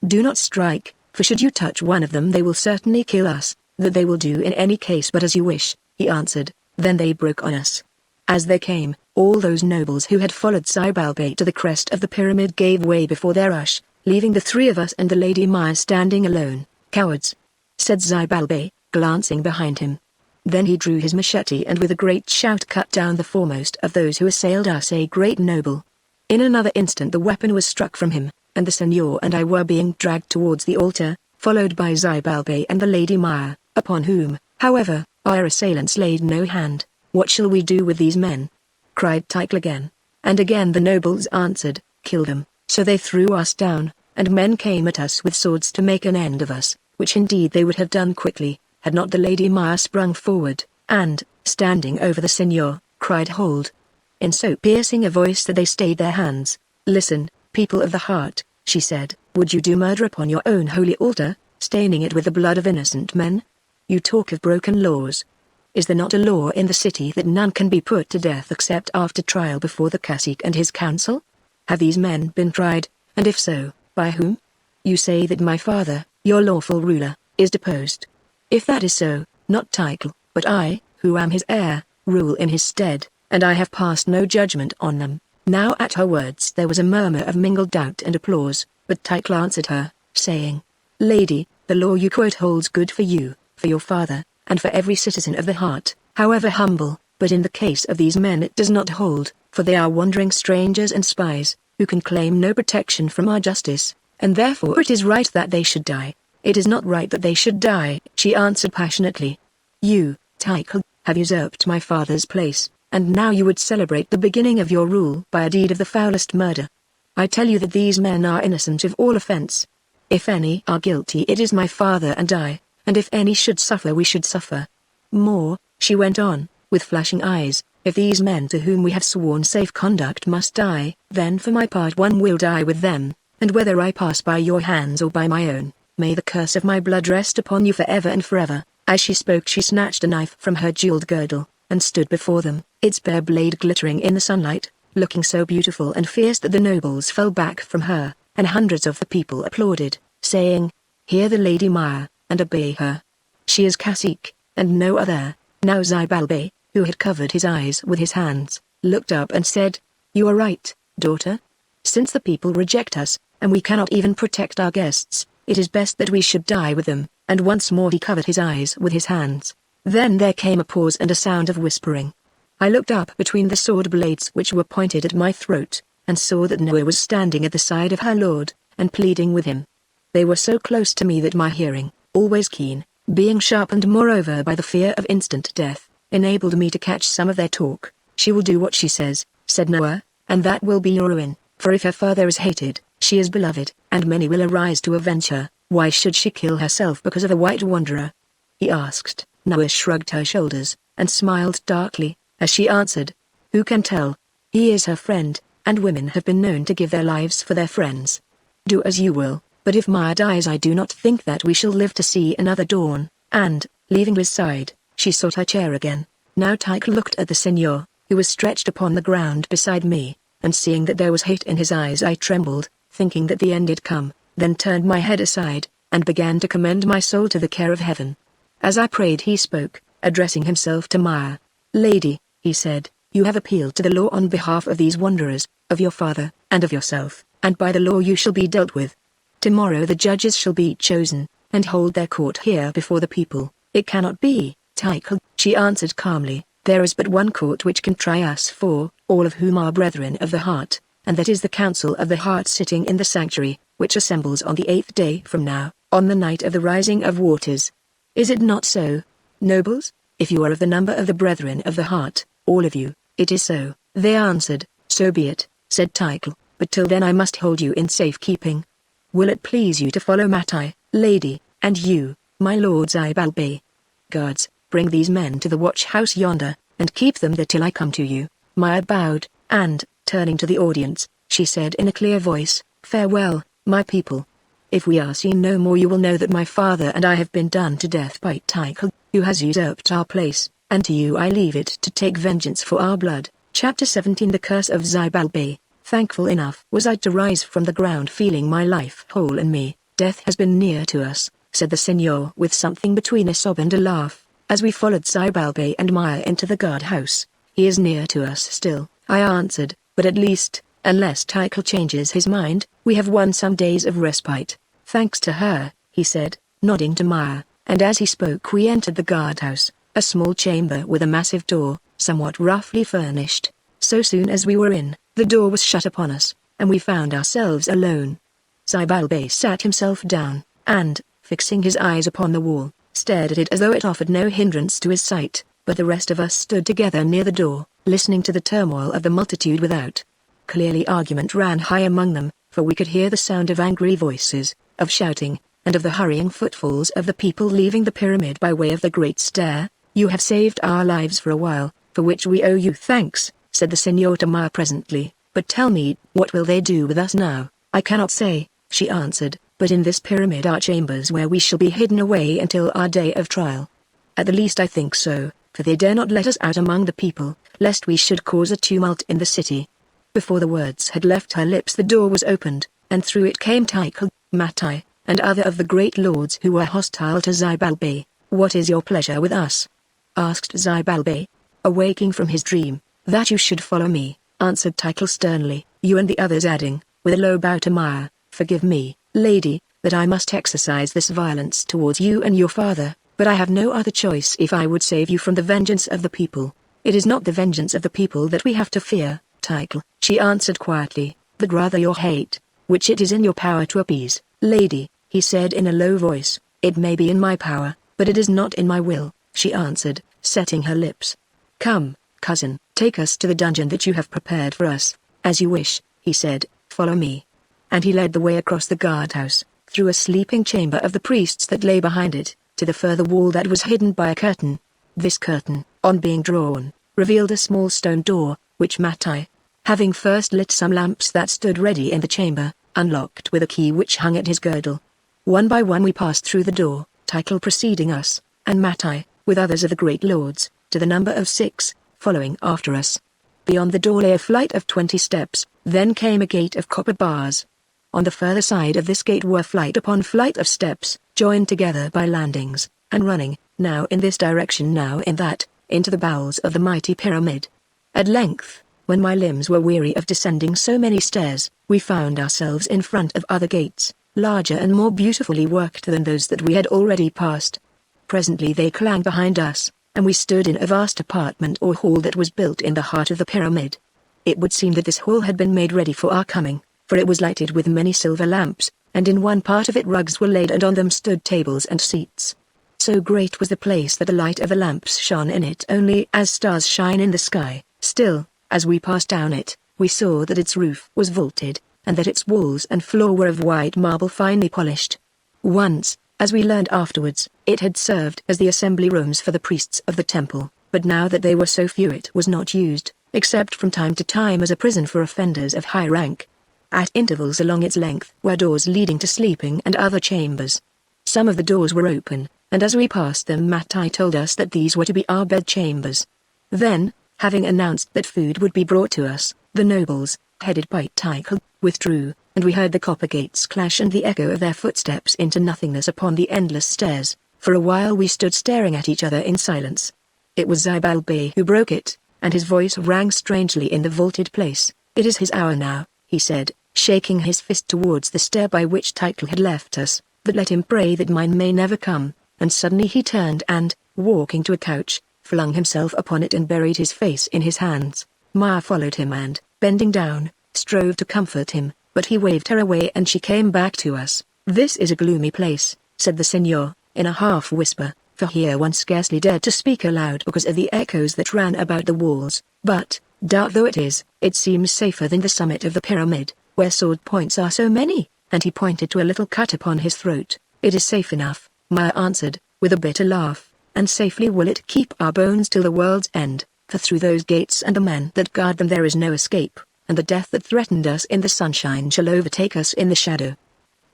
do not strike, for should you touch one of them they will certainly kill us. "That they will do in any case but as you wish," he answered. Then they broke on us. As they came, all those nobles who had followed Zybalbay to the crest of the pyramid gave way before their rush, leaving the three of us and the Lady Maya standing alone. "Cowards," said Zybalbay, glancing behind him. Then he drew his machete and with a great shout cut down the foremost of those who assailed us, a great noble. In another instant the weapon was struck from him, and the Senor and I were being dragged towards the altar, followed by Zybalbay and the Lady Maya, upon whom, however, our assailants laid no hand. "What shall we do with these men?" cried Tycho again. And again the nobles answered, "Kill them." So they threw us down, and men came at us with swords to make an end of us, which indeed they would have done quickly, had not the Lady Maya sprung forward, and, standing over the Senor, cried, "Hold!" in so piercing a voice that they stayed their hands. "Listen, people of the heart," she said, "would you do murder upon your own holy altar, staining it with the blood of innocent men? You talk of broken laws. Is there not a law in the city that none can be put to death except after trial before the cacique and his council? Have these men been tried, and if so, by whom? You say that my father, your lawful ruler, is deposed. If that is so, not Tycho, but I, who am his heir, rule in his stead, and I have passed no judgment on them." Now at her words there was a murmur of mingled doubt and applause, but Tycho answered her, saying, "Lady, the law you quote holds good for you, for your father, and for every citizen of the heart, however humble, but in the case of these men it does not hold, for they are wandering strangers and spies, who can claim no protection from our justice, and therefore it is right that they should die." "It is not right that they should die," she answered passionately. "You, Tycho, have usurped my father's place, and now you would celebrate the beginning of your rule by a deed of the foulest murder. I tell you that these men are innocent of all offense. If any are guilty it is my father and I, and if any should suffer we should suffer. More," she went on, with flashing eyes, "if these men to whom we have sworn safe conduct must die, then for my part one will die with them, and whether I pass by your hands or by my own, may the curse of my blood rest upon you forever and forever." As she spoke she snatched a knife from her jeweled girdle, and stood before them, its bare blade glittering in the sunlight, looking so beautiful and fierce that the nobles fell back from her, and hundreds of the people applauded, saying, "Hear the Lady Maya, and obey her. She is cacique, and no other." Now Zybalbay, who had covered his eyes with his hands, looked up and said, "You are right, daughter. Since the people reject us, and we cannot even protect our guests, it is best that we should die with them," and once more he covered his eyes with his hands. Then there came a pause and a sound of whispering. I looked up between the sword blades which were pointed at my throat, and saw that Noah was standing at the side of her lord, and pleading with him. They were so close to me that my hearing, always keen, being sharpened moreover by the fear of instant death, enabled me to catch some of their talk. "She will do what she says," said Noah, "and that will be your ruin, for if her father is hated, she is beloved, and many will arise to avenge her. Why should she kill herself because of a white wanderer?" he asked. Noah shrugged her shoulders, and smiled darkly, as she answered, "Who can tell? He is her friend, and women have been known to give their lives for their friends. Do as you will, but if Maya dies I do not think that we shall live to see another dawn," and, leaving his side, she sought her chair again. Now Tycho looked at the Senor, who was stretched upon the ground beside me, and seeing that there was hate in his eyes I trembled, thinking that the end had come, then turned my head aside, and began to commend my soul to the care of heaven. As I prayed he spoke, addressing himself to Maya. "Lady," he said, "you have appealed to the law on behalf of these wanderers, of your father, and of yourself, and by the law you shall be dealt with. Tomorrow the judges shall be chosen, and hold their court here before the people." "It cannot be, Tycho," she answered calmly. "There is but one court which can try us four, all of whom are brethren of the heart, and that is the Council of the Heart sitting in the sanctuary, which assembles on the 8th day from now, on the night of the rising of waters. Is it not so, nobles? If you are of the number of the brethren of the heart, all of you, it is so." They answered, "So be it," said Tycho, "but till then I must hold you in safekeeping. Will it please you to follow Matai, lady, and you, my lord Zybalbay? Guards, bring these men to the watch house yonder, and keep them there till I come to you." Maya bowed, and, turning to the audience, she said in a clear voice, "Farewell, my people. If we are seen no more you will know that my father and I have been done to death by Tycho, who has usurped our place, and to you I leave it to take vengeance for our blood." Chapter 17 The Curse of Zybalbay. Thankful enough was I to rise from the ground feeling my life whole in me. Death has been near to us, said the Signor with something between a sob and a laugh, as we followed Zybalbe and Maya into the guardhouse. He is near to us still, I answered, but at least, unless Tycho changes his mind, we have won some days of respite. Thanks to her, he said, nodding to Maya, and as he spoke we entered the guardhouse, a small chamber with a massive door, somewhat roughly furnished. So soon as we were in, the door was shut upon us, and we found ourselves alone. Zybalbe sat himself down, and, fixing his eyes upon the wall, stared at it as though it offered no hindrance to his sight, but the rest of us stood together near the door, listening to the turmoil of the multitude without. Clearly argument ran high among them, for we could hear the sound of angry voices, of shouting, and of the hurrying footfalls of the people leaving the pyramid by way of the great stair. You have saved our lives for a while, for which we owe you thanks, said the Signor to Maya presently, but tell me, what will they do with us now? I cannot say, she answered, but in this pyramid are chambers where we shall be hidden away until our day of trial. At the least I think so, for they dare not let us out among the people, lest we should cause a tumult in the city. Before the words had left her lips the door was opened, and through it came Tycho, Mattai, and other of the great lords who were hostile to Zybalbe. What is your pleasure with us? Asked Zybalbe, awaking from his dream. That you should follow me, answered Tycho sternly, you and the others adding, with a low bow to Maya, forgive me, lady, that I must exercise this violence towards you and your father, but I have no other choice if I would save you from the vengeance of the people. It is not the vengeance of the people that we have to fear, Tycho, she answered quietly, but rather your hate, which it is in your power to appease. Lady, he said in a low voice, it may be in my power, but it is not in my will, she answered, setting her lips. Come, cousin, take us to the dungeon that you have prepared for us. As you wish, he said, follow me. And he led the way across the guardhouse, through a sleeping chamber of the priests that lay behind it, to the further wall that was hidden by a curtain. This curtain, on being drawn, revealed a small stone door, which Mattai, having first lit some lamps that stood ready in the chamber, unlocked with a key which hung at his girdle. One by one we passed through the door, Tycho preceding us, and Mattai, with others of the great lords, to the number of 6, following after us. Beyond the door lay a flight of 20 steps, then came a gate of copper bars. On the further side of this gate were flight upon flight of steps, joined together by landings, and running, now in this direction now in that, into the bowels of the mighty pyramid. At length, when my limbs were weary of descending so many stairs, we found ourselves in front of other gates, larger and more beautifully worked than those that we had already passed. Presently they clanged behind us, and we stood in a vast apartment or hall that was built in the heart of the pyramid. It would seem that this hall had been made ready for our coming, for it was lighted with many silver lamps, and in one part of it rugs were laid and on them stood tables and seats. So great was the place that the light of the lamps shone in it only as stars shine in the sky. Still, as we passed down it, we saw that its roof was vaulted, and that its walls and floor were of white marble finely polished. Once, as we learned afterwards, it had served as the assembly rooms for the priests of the temple, but now that they were so few it was not used, except from time to time as a prison for offenders of high rank. At intervals along its length were doors leading to sleeping and other chambers. Some of the doors were open, and as we passed them Mattai told us that these were to be our bed chambers. Then, having announced that food would be brought to us, the nobles, headed by Tycho, withdrew, and we heard the copper gates clash and the echo of their footsteps into nothingness upon the endless stairs. For a while we stood staring at each other in silence. It was Zybalbe who broke it, and his voice rang strangely in the vaulted place. It is his hour now, he said, shaking his fist towards the stair by which Tycho had left us, but let him pray that mine may never come, and suddenly he turned and, walking to a couch, flung himself upon it and buried his face in his hands. Maya followed him and, bending down, strove to comfort him, but he waved her away and she came back to us. This is a gloomy place, said the Signor, in a half-whisper, for here one scarcely dared to speak aloud because of the echoes that ran about the walls, but, dark though it is, it seems safer than the summit of the pyramid, where sword points are so many, and he pointed to a little cut upon his throat. It is safe enough, Maya answered, with a bitter laugh, and safely will it keep our bones till the world's end, for through those gates and the men that guard them there is no escape, and the death that threatened us in the sunshine shall overtake us in the shadow.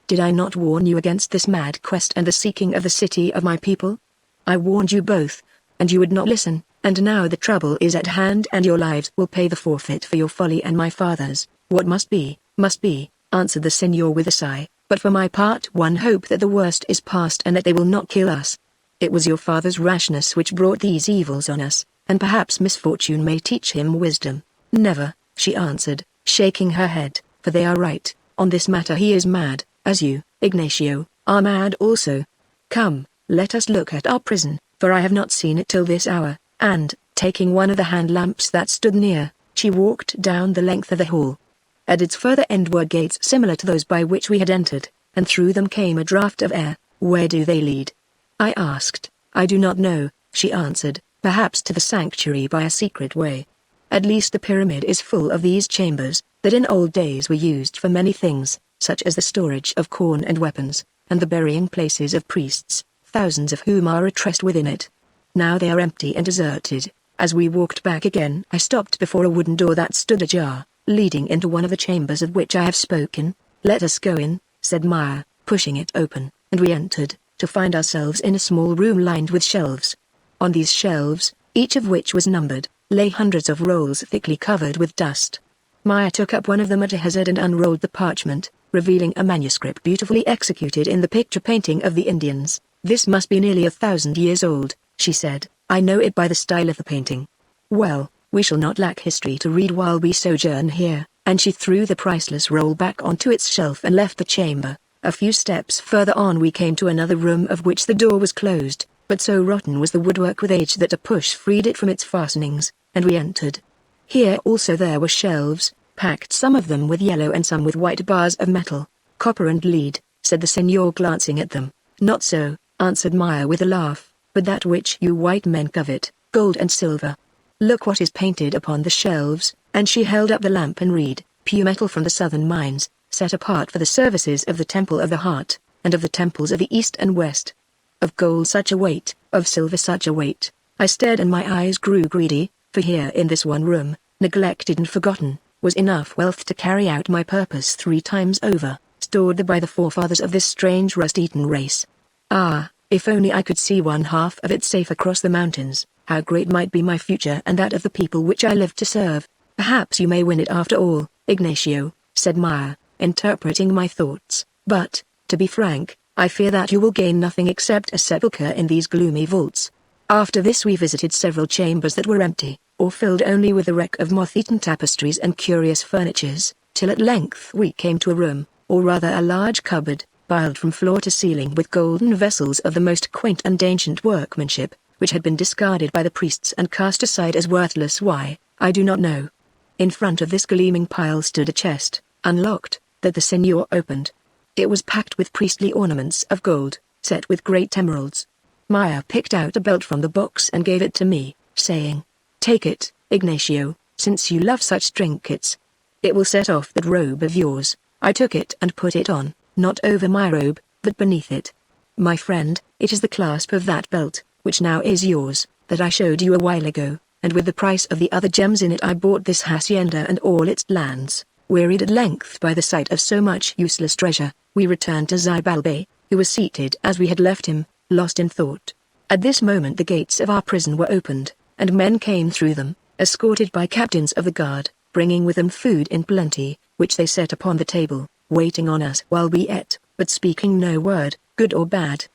Did I not warn you against this mad quest and the seeking of the city of my people? I warned you both, and you would not listen, and now the trouble is at hand and your lives will pay the forfeit for your folly and my father's. What must be, answered the Signor with a sigh. But for my part, one hope that the worst is past and that they will not kill us. It was your father's rashness which brought these evils on us, and perhaps misfortune may teach him wisdom." "Never," she answered, shaking her head, "for they are right. On this matter he is mad, as you, Ignacio, are mad also. Come, let us look at our prison, for I have not seen it till this hour," and, taking one of the hand lamps that stood near, she walked down the length of the hall. At its further end were gates similar to those by which we had entered, and through them came a draught of air. "Where do they lead?" I asked. "I do not know," she answered, "perhaps to the sanctuary by a secret way. At least the pyramid is full of these chambers, that in old days were used for many things, such as the storage of corn and weapons, and the burying places of priests, thousands of whom are retressed within it. Now they are empty and deserted." As we walked back again, I stopped before a wooden door that stood ajar, leading into one of the chambers of which I have spoken. "Let us go in," said Maya, pushing it open, and we entered, to find ourselves in a small room lined with shelves. On these shelves, each of which was numbered, lay hundreds of rolls thickly covered with dust. Maya took up one of them at a hazard and unrolled the parchment, revealing a manuscript beautifully executed in the picture painting of the Indians. "This must be nearly 1,000 years old," she said. "I know it by the style of the painting. Well, we shall not lack history to read while we sojourn here," and she threw the priceless roll back onto its shelf and left the chamber. A few steps further on we came to another room of which the door was closed, but so rotten was the woodwork with age that a push freed it from its fastenings, and we entered. Here also there were shelves, packed some of them with yellow and some with white bars of metal. "Copper and lead," said the senor glancing at them. "Not so," answered Maya with a laugh, "but that which you white men covet, gold and silver. Look what is painted upon the shelves," and she held up the lamp and read, "Pure metal from the southern mines, set apart for the services of the Temple of the Heart, and of the temples of the East and West. Of gold such a weight, of silver such a weight." I stared and my eyes grew greedy, for here in this one room, neglected and forgotten, was enough wealth to carry out my purpose 3 times over, stored there by the forefathers of this strange rust-eaten race. Ah, if only I could see one half of it safe across the mountains, how great might be my future and that of the people which I live to serve. "Perhaps you may win it after all, Ignacio," said Maya, interpreting my thoughts, "but, to be frank, I fear that you will gain nothing except a sepulchre in these gloomy vaults." After this we visited several chambers that were empty, or filled only with the wreck of moth-eaten tapestries and curious furnitures, till at length we came to a room, or rather a large cupboard, piled from floor to ceiling with golden vessels of the most quaint and ancient workmanship, which had been discarded by the priests and cast aside as worthless. Why, I do not know. In front of this gleaming pile stood a chest, unlocked, that the senor opened. It was packed with priestly ornaments of gold, set with great emeralds. Maya picked out a belt from the box and gave it to me, saying, "Take it, Ignacio, since you love such trinkets. It will set off that robe of yours." I took it and put it on, not over my robe, but beneath it. "My friend, it is the clasp of that belt, which now is yours, that I showed you a while ago, and with the price of the other gems in it I bought this hacienda and all its lands." Wearied at length by the sight of so much useless treasure, we returned to Xibalbay, who was seated as we had left him, lost in thought. At this moment the gates of our prison were opened, and men came through them, escorted by captains of the guard, bringing with them food in plenty, which they set upon the table, waiting on us while we ate, but speaking no word, good or bad.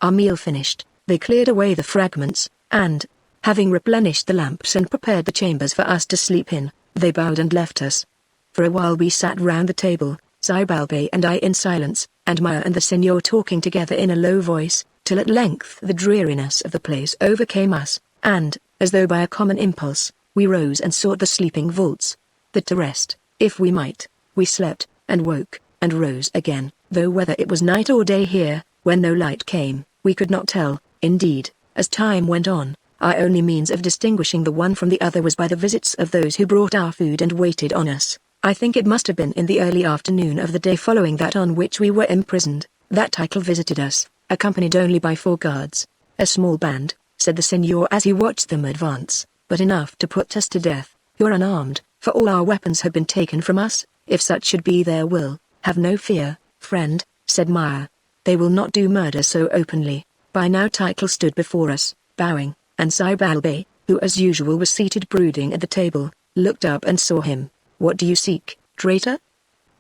Our meal finished, they cleared away the fragments, and, having replenished the lamps and prepared the chambers for us to sleep in, they bowed and left us. For a while we sat round the table, Xibalbay and I in silence, and Maya and the senor talking together in a low voice, till at length the dreariness of the place overcame us, and, as though by a common impulse, we rose and sought the sleeping vaults. That to rest, if we might. We slept, and woke, and rose again, though whether it was night or day here, when no light came, we could not tell. Indeed, as time went on, our only means of distinguishing the one from the other was by the visits of those who brought our food and waited on us. I think it must have been in the early afternoon of the day following that on which we were imprisoned, that Title visited us, accompanied only by 4 guards. "A small band," said the senor as he watched them advance, "but enough to put us to death, who are unarmed, for all our weapons have been taken from us, if such should be their will." "Have no fear, friend," said Maya. "They will not do murder so openly." By now Title stood before us, bowing, and Xibalbay, who as usual was seated brooding at the table, looked up and saw him. "What do you seek, traitor?"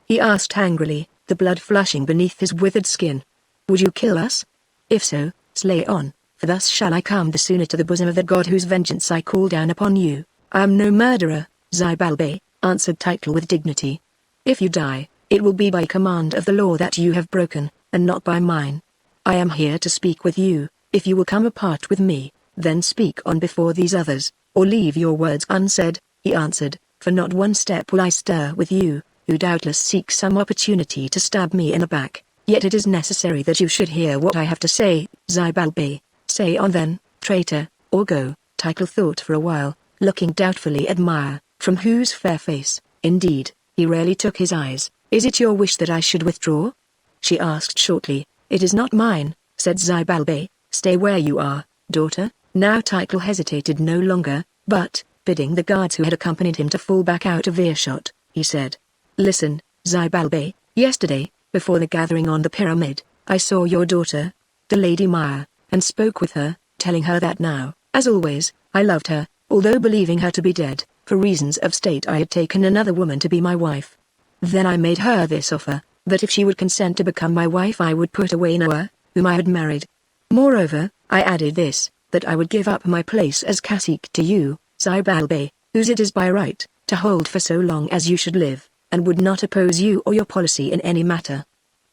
he asked angrily. The the blood flushing beneath his withered skin. Would you kill us? If so, slay on, for thus shall I come the sooner to the bosom of the god whose vengeance I call down upon you. I am no murderer, Zybalbay, answered Tychel with dignity. If you die, it will be by command of the law that you have broken, and not by mine. I am here to speak with you. If you will come apart with me, then speak on before these others, or leave your words unsaid, he answered, for not one step will I stir with you, who doubtless seek some opportunity to stab me in the back. Yet it is necessary that you should hear what I have to say, Zybalbay. Say on then, traitor, or go. Tychel thought for a while, looking doubtfully at Maya, from whose fair face, indeed, he rarely took his eyes. Is it your wish that I should withdraw? She asked shortly. It is not mine, said Zybalbay. Stay where you are, daughter. Now Tychel hesitated no longer, but, bidding the guards who had accompanied him to fall back out of earshot, he said, Listen, Zybalbay, yesterday, before the gathering on the pyramid, I saw your daughter, the Lady Maya, and spoke with her, telling her that now, as always, I loved her, although believing her to be dead. For reasons of state I had taken another woman to be my wife. Then I made her this offer, that if she would consent to become my wife I would put away Noah, whom I had married. Moreover, I added this, that I would give up my place as cacique to you, Zybalbay, whose it is by right, to hold for so long as you should live, and would not oppose you or your policy in any matter.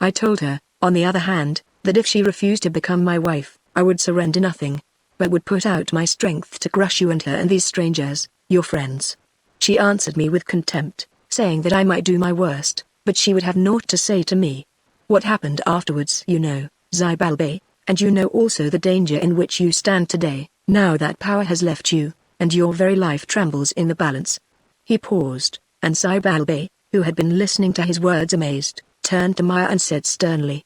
I told her, on the other hand, that if she refused to become my wife, I would surrender nothing, but would put out my strength to crush you and her and these strangers, your friends. She answered me with contempt, saying that I might do my worst, but she would have naught to say to me. What happened afterwards you know, Zybalbay, and you know also the danger in which you stand today, now that power has left you, and your very life trembles in the balance. He paused, and Zybalbay, who had been listening to his words amazed, turned to Maya and said sternly,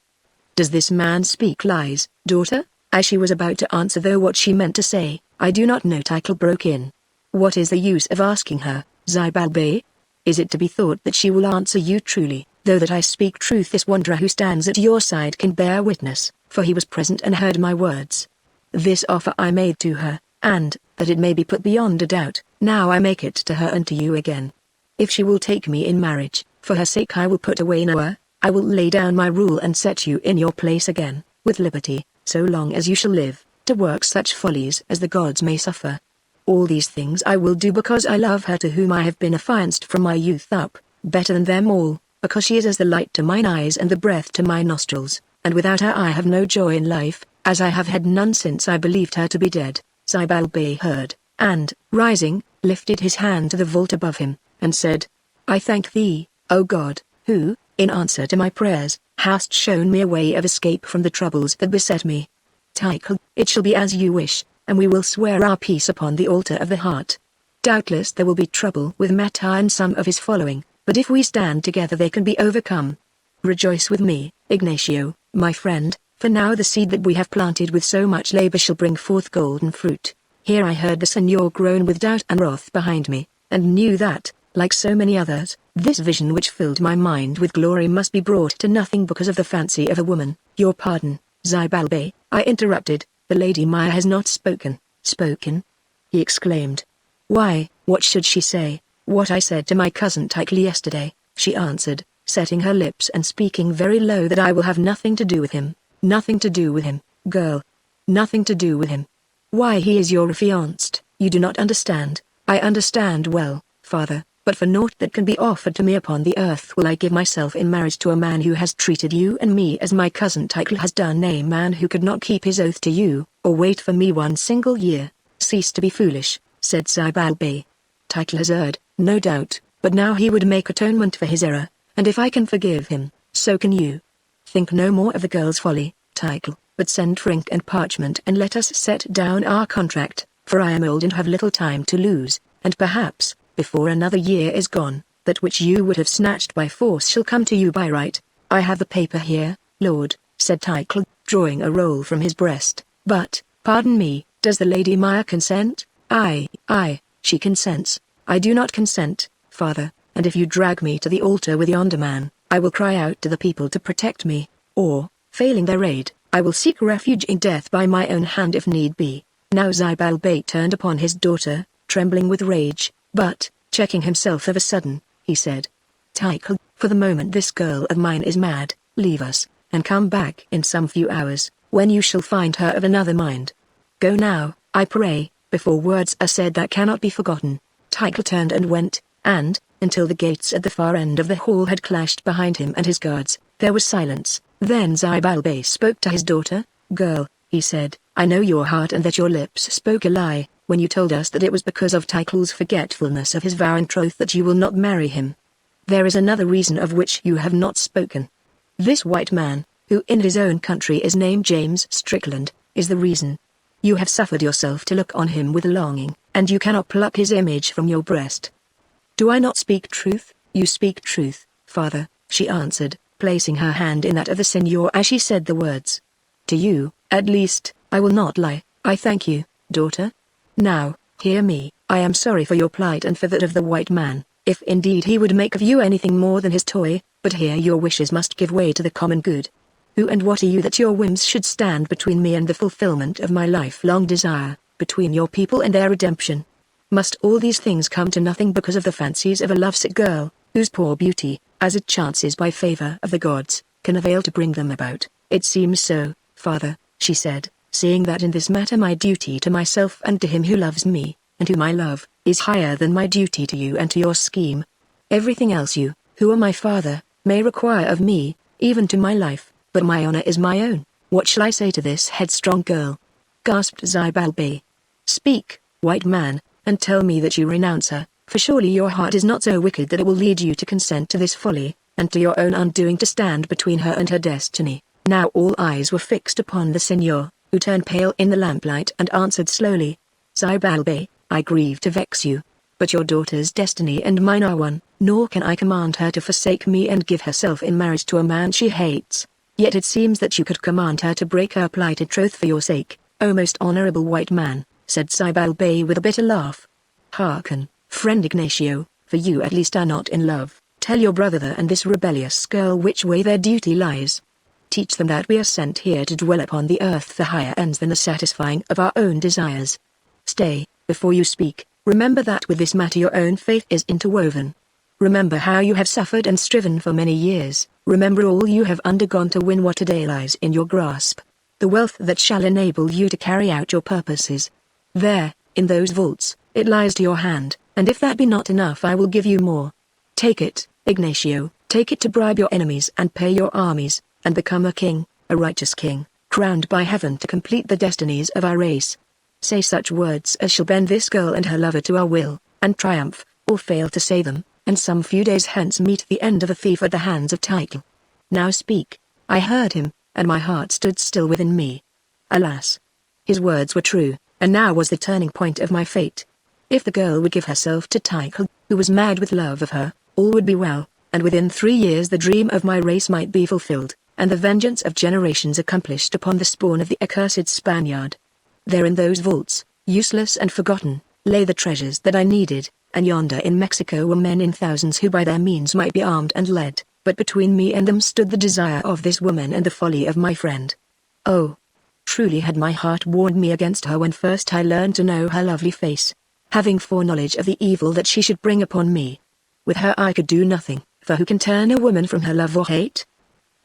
Does this man speak lies, daughter? As she was about to answer though what she meant to say, I do not know. Tychel broke in. What is the use of asking her, Zybalbay? Is it to be thought that she will answer you truly, though that I speak truth? This wanderer who stands at your side can bear witness, for he was present and heard my words. This offer I made to her, and, that it may be put beyond a doubt, now I make it to her and to you again. If she will take me in marriage, for her sake I will put away Noah, I will lay down my rule and set you in your place again, with liberty, so long as you shall live, to work such follies as the gods may suffer. All these things I will do because I love her to whom I have been affianced from my youth up, better than them all, because she is as the light to mine eyes and the breath to my nostrils, and without her I have no joy in life, as I have had none since I believed her to be dead. Zybalbay heard, and, rising, lifted his hand to the vault above him, and said, I thank thee, O God, who, in answer to my prayers, hast shown me a way of escape from the troubles that beset me. Tychel, it shall be as you wish, and we will swear our peace upon the altar of the heart. Doubtless there will be trouble with Meta and some of his following, but if we stand together they can be overcome. Rejoice with me, Ignacio, my friend, for now the seed that we have planted with so much labor shall bring forth golden fruit. Here I heard the Senor groan with doubt and wrath behind me, and knew that, like so many others, this vision which filled my mind with glory must be brought to nothing because of the fancy of a woman. Your pardon, Zybalbay, I interrupted. The Lady Maya has not spoken. Spoken? He exclaimed. Why, what should she say? What I said to my cousin Tychel yesterday, she answered, setting her lips and speaking very low, that I will have nothing to do with him. Nothing to do with him, girl. Nothing to do with him. Why, he is your affianced. You do not understand. I understand well, father, but for naught that can be offered to me upon the earth will I give myself in marriage to a man who has treated you and me as my cousin Tychel has done, a man who could not keep his oath to you, or wait for me one single year. Cease to be foolish, said Zybalbay. Tychel has erred, no doubt, but now he would make atonement for his error, and if I can forgive him, so can you. Think no more of the girl's folly, Tychel, but send ink and parchment and let us set down our contract, for I am old and have little time to lose, and perhaps, before another year is gone, that which you would have snatched by force shall come to you by right. I have the paper here, Lord, said Tychel, drawing a roll from his breast, but, pardon me, does the Lady Maya consent? Aye, she consents. I do not consent, father, and if you drag me to the altar with yonder man, I will cry out to the people to protect me, or, failing their aid, I will seek refuge in death by my own hand if need be. Now Zybalbay turned upon his daughter, trembling with rage, but, checking himself of a sudden, he said, Tychel, For the moment this girl of mine is mad. Leave us, and come back in some few hours, when you shall find her of another mind. Go now, I pray, before words are said that cannot be forgotten." Tycho turned and went, and, until the gates at the far end of the hall had clashed behind him and his guards, there was silence. Then Zybalbay spoke to his daughter. "Girl," he said, "I know your heart and that your lips spoke a lie, when you told us that it was because of Tycho's forgetfulness of his vow and troth that you will not marry him. There is another reason of which you have not spoken. This white man, who in his own country is named James Strickland, is the reason. You have suffered yourself to look on him with longing, and you cannot pluck his image from your breast." "Do I not speak truth?" "You speak truth, father," she answered, placing her hand in that of the Signor as she said the words. "To you, at least, I will not lie. I thank you, daughter. Now, hear me. I am sorry for your plight and for that of the white man, if indeed he would make of you anything more than his toy, but here your wishes must give way to the common good. Who and what are you that your whims should stand between me and the fulfillment of my lifelong desire, between your people and their redemption? Must all these things come to nothing because of the fancies of a lovesick girl, whose poor beauty, as it chances by favor of the gods, can avail to bring them about?" "It seems so, father," she said, "seeing that in this matter my duty to myself and to him who loves me, and whom I love, is higher than my duty to you and to your scheme. Everything else you, who are my father, may require of me, even to my life, but my honor is my own. What shall I say to this headstrong girl?" gasped Zybalbay. "Speak, white man, and tell me that you renounce her, for surely your heart is not so wicked that it will lead you to consent to this folly, and to your own undoing to stand between her and her destiny." Now all eyes were fixed upon the Signor, who turned pale in the lamplight and answered slowly, "Zybalbay, I grieve to vex you, but your daughter's destiny and mine are one, nor can I command her to forsake me and give herself in marriage to a man she hates. Yet it seems that you could command her to break her plighted troth for your sake, O most honorable white man," said Zybalbay with a bitter laugh. "Hearken, friend Ignacio, for you at least are not in love. Tell your brother and this rebellious girl which way their duty lies. Teach them that we are sent here to dwell upon the earth for higher ends than the satisfying of our own desires. Stay, before you speak, remember that with this matter your own fate is interwoven. Remember how you have suffered and striven for many years. Remember all you have undergone to win what today lies in your grasp. The wealth that shall enable you to carry out your purposes. There, in those vaults, it lies to your hand, and if that be not enough I will give you more. Take it, Ignacio, take it to bribe your enemies and pay your armies, and become a king, a righteous king, crowned by heaven to complete the destinies of our race. Say such words as shall bend this girl and her lover to our will, and triumph, or fail to say them, and some few days hence meet the end of a thief at the hands of Tycho. Now speak." I heard him, and my heart stood still within me. Alas! His words were true, and now was the turning point of my fate. If the girl would give herself to Tycho, who was mad with love of her, all would be well, and within 3 years the dream of my race might be fulfilled, and the vengeance of generations accomplished upon the spawn of the accursed Spaniard. There in those vaults, useless and forgotten, lay the treasures that I needed, and yonder in Mexico were men in thousands who by their means might be armed and led, but between me and them stood the desire of this woman and the folly of my friend. Oh! Truly had my heart warned me against her when first I learned to know her lovely face, having foreknowledge of the evil that she should bring upon me. With her I could do nothing, for who can turn a woman from her love or hate?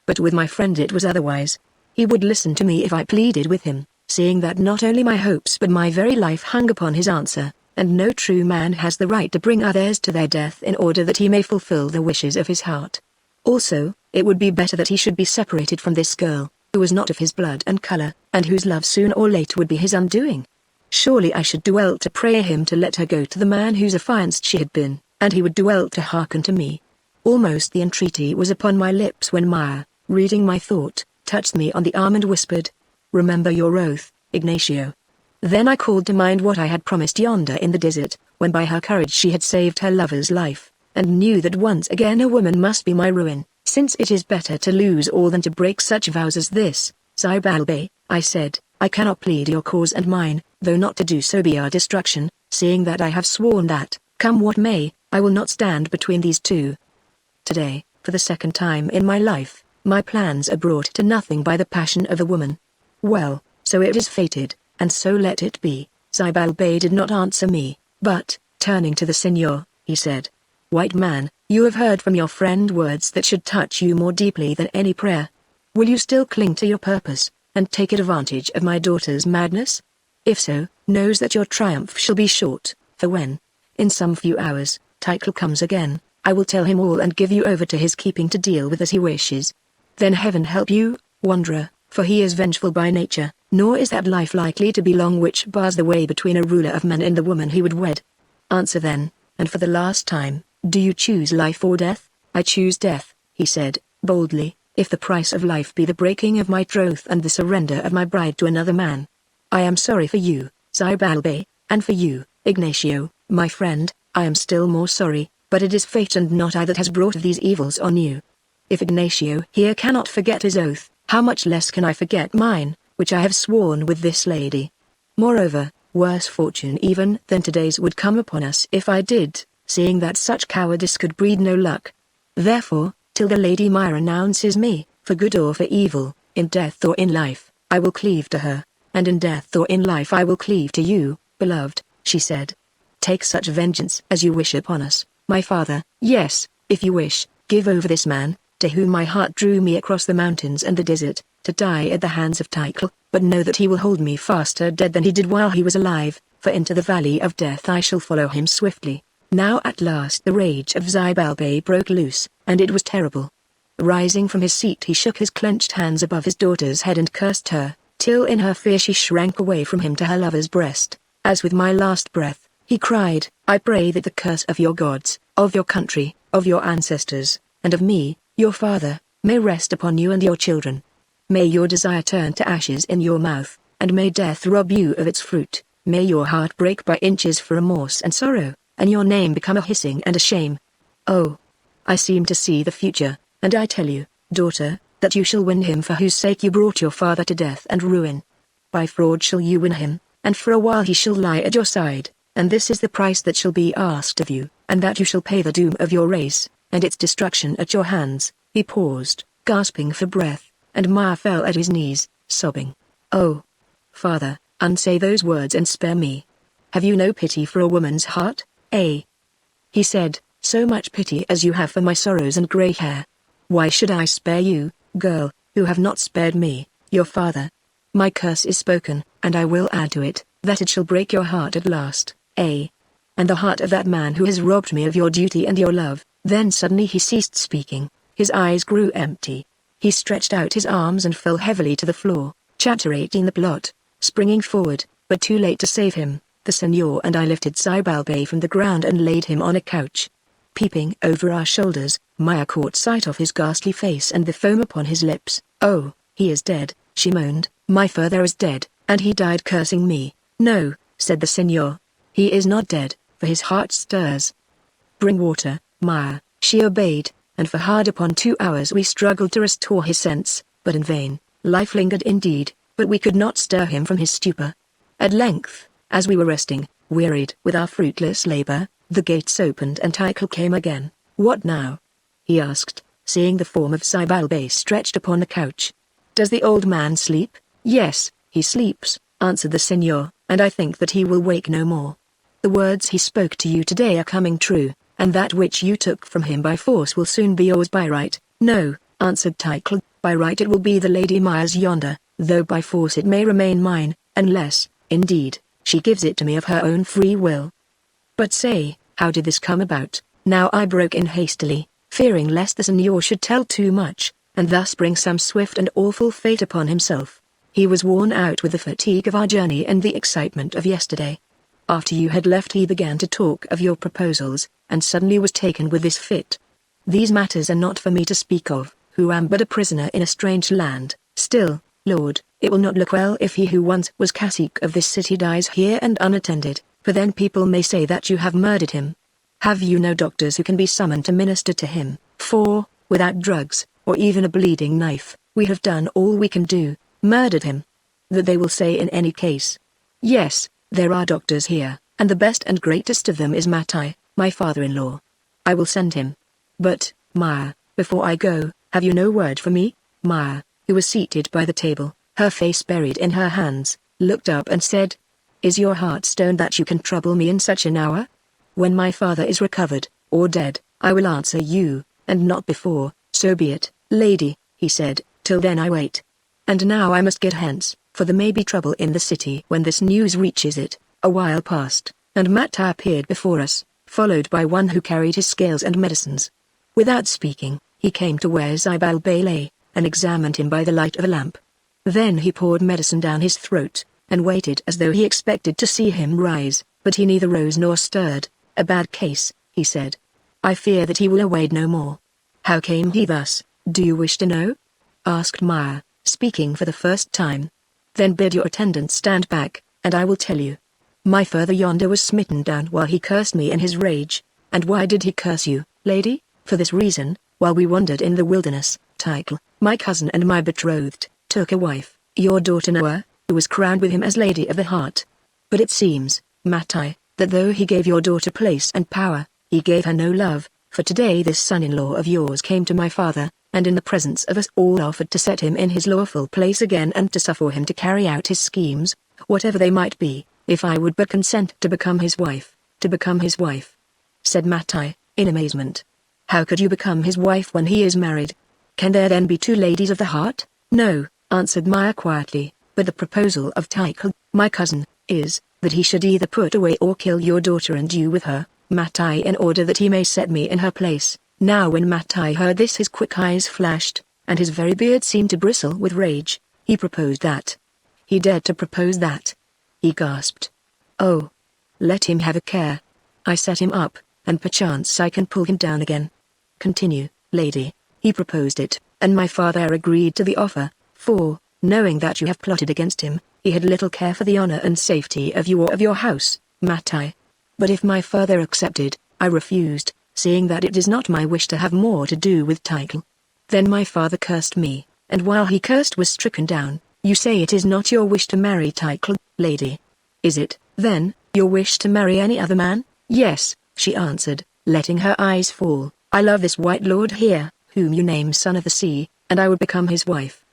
But with my friend it was otherwise. He would listen to me if I pleaded with him, seeing that not only my hopes but my very life hung upon his answer, and no true man has the right to bring others to their death in order that he may fulfill the wishes of his heart. Also, it would be better that he should be separated from this girl, who was not of his blood and color, and whose love soon or late would be his undoing. Surely I should do well to pray him to let her go to the man whose affianced she had been, and he would do well to hearken to me. Almost the entreaty was upon my lips when Maya, reading my thought, touched me on the arm and whispered, "Remember your oath, Ignacio." Then I called to mind what I had promised yonder in the desert, when by her courage she had saved her lover's life, and knew that once again a woman must be my ruin, since it is better to lose all than to break such vows as this. "Zybalbay," I said, "I cannot plead your cause and mine, though not to do so be our destruction, seeing that I have sworn that, come what may, I will not stand between these two. Today, for the second time in my life, my plans are brought to nothing by the passion of a woman. Well, so it is fated, and so let it be." Zybalbay did not answer me, but, turning to the Signor, he said, "White man, You have heard from your friend words that should touch you more deeply than any prayer. Will you still cling to your purpose, and take advantage of my daughter's madness? If so, knows that your triumph shall be short, for when, in some few hours, Tycho comes again, I will tell him all and give you over to his keeping to deal with as he wishes. Then heaven help you, wanderer, for he is vengeful by nature, nor is that life likely to be long which bars the way between a ruler of men and the woman he would wed. Answer then, and for the last time, do you choose life or death? I choose death, he said, boldly, if the price of life be the breaking of my troth and the surrender of my bride to another man. I am sorry for you, Zybalbay, and for you, Ignacio, my friend, I am still more sorry, but it is fate and not I that has brought these evils on you. If Ignacio here cannot forget his oath, how much less can I forget mine, which I have sworn with this lady. Moreover, worse fortune even than today's would come upon us if I did, seeing that such cowardice could breed no luck. Therefore, till the Lady Maya announces me, for good or for evil, in death or in life, I will cleave to her, and in death or in life I will cleave to you, beloved, she said. Take such vengeance as you wish upon us, my father. Yes, if you wish, give over this man, to whom my heart drew me across the mountains and the desert, to die at the hands of Tycho, but know that he will hold me faster dead than he did while he was alive, for into the valley of death I shall follow him swiftly. Now at last the rage of Zybalbay broke loose, and it was terrible. Rising from his seat he shook his clenched hands above his daughter's head and cursed her, till in her fear she shrank away from him to her lover's breast. As with my last breath, he cried, I pray that the curse of your gods, of your country, of your ancestors, and of me, your father, may rest upon you and your children. May your desire turn to ashes in your mouth, and may death rob you of its fruit. May your heart break by inches for remorse and sorrow, and your name become a hissing and a shame. Oh, I seem to see the future, and I tell you, daughter, that you shall win him for whose sake you brought your father to death and ruin. By fraud shall you win him, and for a while he shall lie at your side, and this is the price that shall be asked of you, and that you shall pay the doom of your race, and its destruction at your hands. He paused, gasping for breath, and Maya fell at his knees, sobbing. Oh, father, unsay those words and spare me. Have you no pity for a woman's heart, eh? He said, so much pity as you have for my sorrows and grey hair. Why should I spare you, girl, who have not spared me, your father? My curse is spoken, and I will add to it, that it shall break your heart at last, eh? And the heart of that man who has robbed me of your duty and your love. Then suddenly he ceased speaking, his eyes grew empty. He stretched out his arms and fell heavily to the floor, chattering the plot. Springing forward, but too late to save him, the senor and I lifted Zybalbay from the ground and laid him on a couch. Peeping over our shoulders, Maya caught sight of his ghastly face and the foam upon his lips. Oh, he is dead, she moaned. My father is dead, and he died cursing me. No, said the senor. He is not dead, for his heart stirs. Bring water, Maya. She obeyed, and for hard upon 2 hours we struggled to restore his sense, but in vain. Life lingered indeed, but we could not stir him from his stupor. At length, as we were resting, wearied with our fruitless labor, the gates opened and Tycho came again. What now? He asked, seeing the form of Zybalbay stretched upon the couch. Does the old man sleep? Yes, he sleeps, answered the senor, and I think that he will wake no more. The words he spoke to you today are coming true, and that which you took from him by force will soon be yours by right. No, answered Tycho, by right it will be the Lady Maya's yonder, though by force it may remain mine, unless, indeed, she gives it to me of her own free will. But say, how did this come about? Now I broke in hastily, fearing lest the senor should tell too much, and thus bring some swift and awful fate upon himself. He was worn out with the fatigue of our journey and the excitement of yesterday. After you had left he began to talk of your proposals, and suddenly was taken with this fit. These matters are not for me to speak of, who am but a prisoner in a strange land. Still, Lord, it will not look well if he who once was cacique of this city dies here and unattended, for then people may say that you have murdered him. Have you no doctors who can be summoned to minister to him? For, without drugs, or even a bleeding knife, we have done all we can do, murdered him. That they will say in any case. Yes, there are doctors here, and the best and greatest of them is Matai, my father-in-law. I will send him. But, Maya, before I go, have you no word for me? Maya, who was seated by the table, her face buried in her hands, looked up and said, Is your heart stone that you can trouble me in such an hour? When my father is recovered, or dead, I will answer you, and not before. So be it, lady, he said. Till then I wait. And now I must get hence, for there may be trouble in the city when this news reaches it. A while passed, and Mattai appeared before us, followed by one who carried his scales and medicines. Without speaking, he came to where Zybalbay lay, and examined him by the light of a lamp. Then he poured medicine down his throat, and waited as though he expected to see him rise, but he neither rose nor stirred. A bad case, he said. I fear that he will awake no more. How came he thus, do you wish to know? Asked Maya, speaking for the first time. Then bid your attendants stand back, and I will tell you. My father yonder was smitten down while he cursed me in his rage. And why did he curse you, lady? For this reason, while we wandered in the wilderness, Tychel, my cousin and my betrothed, took a wife, your daughter Noah, who was crowned with him as Lady of the Heart. But it seems, Mattai, that though he gave your daughter place and power, he gave her no love, for today this son-in-law of yours came to my father, and in the presence of us all offered to set him in his lawful place again and to suffer him to carry out his schemes, whatever they might be, if I would but consent to become his wife, said Mattai, in amazement. How could you become his wife when he is married? Can there then be two ladies of the heart? No, answered Maya quietly, but the proposal of Tychel, my cousin, is, that he should either put away or kill your daughter and you with her, Mattai, in order that he may set me in her place. Now when Mattai heard this his quick eyes flashed, and his very beard seemed to bristle with rage. He proposed that. He dared to propose that. He gasped. Oh! Let him have a care. I set him up, and perchance I can pull him down again. Continue, lady. He proposed it, and my father agreed to the offer, for, knowing that you have plotted against him, he had little care for the honor and safety of you or of your house, Mattai. But if my father accepted, I refused, seeing that it is not my wish to have more to do with Tychel. Then my father cursed me, and while he cursed was stricken down. You say it is not your wish to marry Tychel, lady. Is it, then, your wish to marry any other man? Yes, she answered, letting her eyes fall. I love this white lord here, whom you name Son of the Sea, and I would become his wife.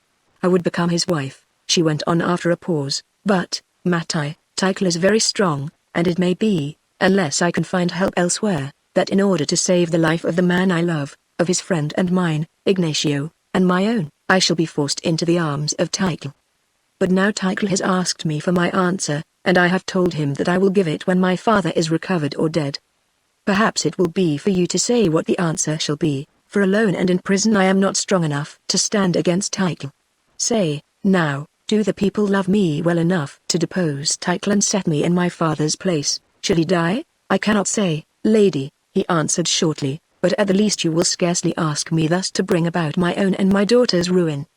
I would become his wife, she went on after a pause, but, Mattai, Tychel is very strong, and it may be, unless I can find help elsewhere, that in order to save the life of the man I love, of his friend and mine, Ignacio, and my own, I shall be forced into the arms of Tychel. But now Tychel has asked me for my answer, and I have told him that I will give it when my father is recovered or dead. Perhaps it will be for you to say what the answer shall be, for alone and in prison I am not strong enough to stand against Tychel. Say, now, do the people love me well enough to depose Tychel and set me in my father's place? Should he die? I cannot say, lady, he answered shortly, but at the least you will scarcely ask me thus to bring about my own and my daughter's ruin.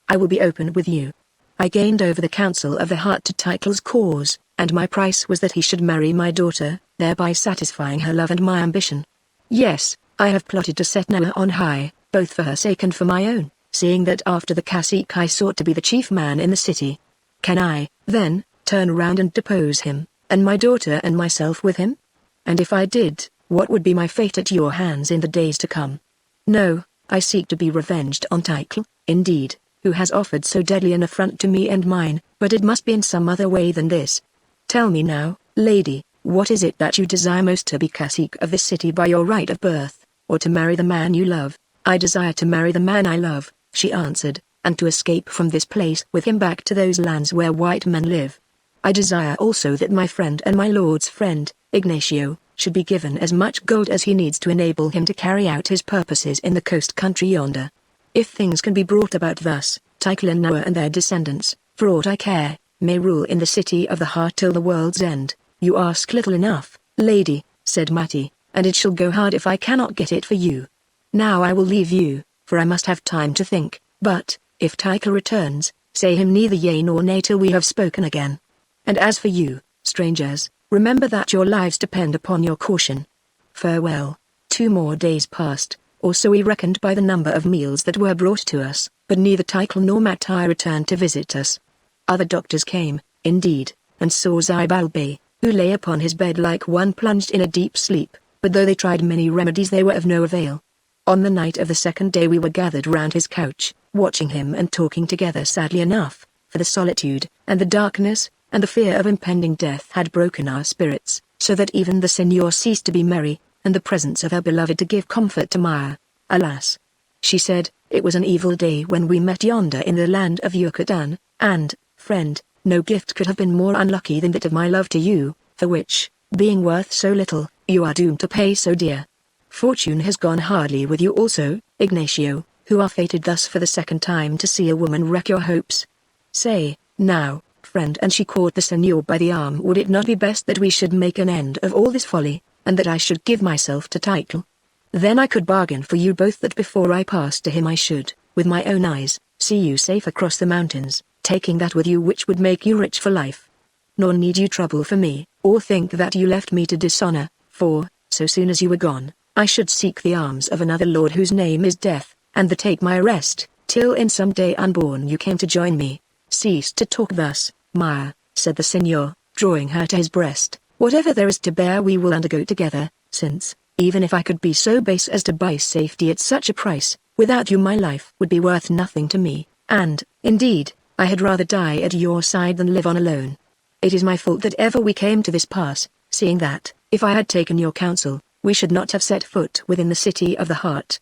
I will be open with you. I gained over the council of the heart to Tychel's cause, and my price was that he should marry my daughter, thereby satisfying her love and my ambition. Yes, I have plotted to set Noah on high, both for her sake and for my own, seeing that after the cacique I sought to be the chief man in the city. Can I, then, turn round and depose him, and my daughter and myself with him? And if I did, what would be my fate at your hands in the days to come? No, I seek to be revenged on Tychel, indeed, who has offered so deadly an affront to me and mine, but it must be in some other way than this. Tell me now, lady, what is it that you desire most, to be cacique of this city by your right of birth, or to marry the man you love? I desire to marry the man I love, she answered, and to escape from this place with him back to those lands where white men live. I desire also that my friend and my lord's friend, Ignacio, should be given as much gold as he needs to enable him to carry out his purposes in the coast country yonder. If things can be brought about thus, Tychel and Noah and their descendants, for aught I care, may rule in the city of the heart till the world's end. You ask little enough, lady, said Matty, and it shall go hard if I cannot get it for you. Now I will leave you, for I must have time to think, but, if Tychel returns, say him neither yea nor nay till we have spoken again. And as for you, strangers, remember that your lives depend upon your caution. Farewell. 2 more days passed, or so we reckoned by the number of meals that were brought to us, but neither Tychel nor Mattai returned to visit us. Other doctors came, indeed, and saw Zybalbay, who lay upon his bed like one plunged in a deep sleep, but though they tried many remedies they were of no avail. On the night of the 2nd day we were gathered round his couch, watching him and talking together sadly enough, for the solitude, and the darkness, and the fear of impending death had broken our spirits, so that even the Senor ceased to be merry, and the presence of her beloved to give comfort to Maya. Alas, she said, it was an evil day when we met yonder in the land of Yucatan, and, friend, no gift could have been more unlucky than that of my love to you, for which, being worth so little, you are doomed to pay so dear. Fortune has gone hardly with you also, Ignacio, who are fated thus for the second time to see a woman wreck your hopes. Say, now, friend, and she caught the senor by the arm, would it not be best that we should make an end of all this folly, and that I should give myself to Title? Then I could bargain for you both that before I pass to him I should, with my own eyes, see you safe across the mountains, taking that with you which would make you rich for life. Nor need you trouble for me, or think that you left me to dishonor, for, so soon as you were gone, I should seek the arms of another lord whose name is Death, and that take my rest, till in some day unborn you came to join me. Cease to talk thus, Maya, said the senor, drawing her to his breast. Whatever there is to bear we will undergo together, since, even if I could be so base as to buy safety at such a price, without you my life would be worth nothing to me, and, indeed, I had rather die at your side than live on alone. It is my fault that ever we came to this pass, seeing that, if I had taken your counsel, we should not have set foot within the city of the heart.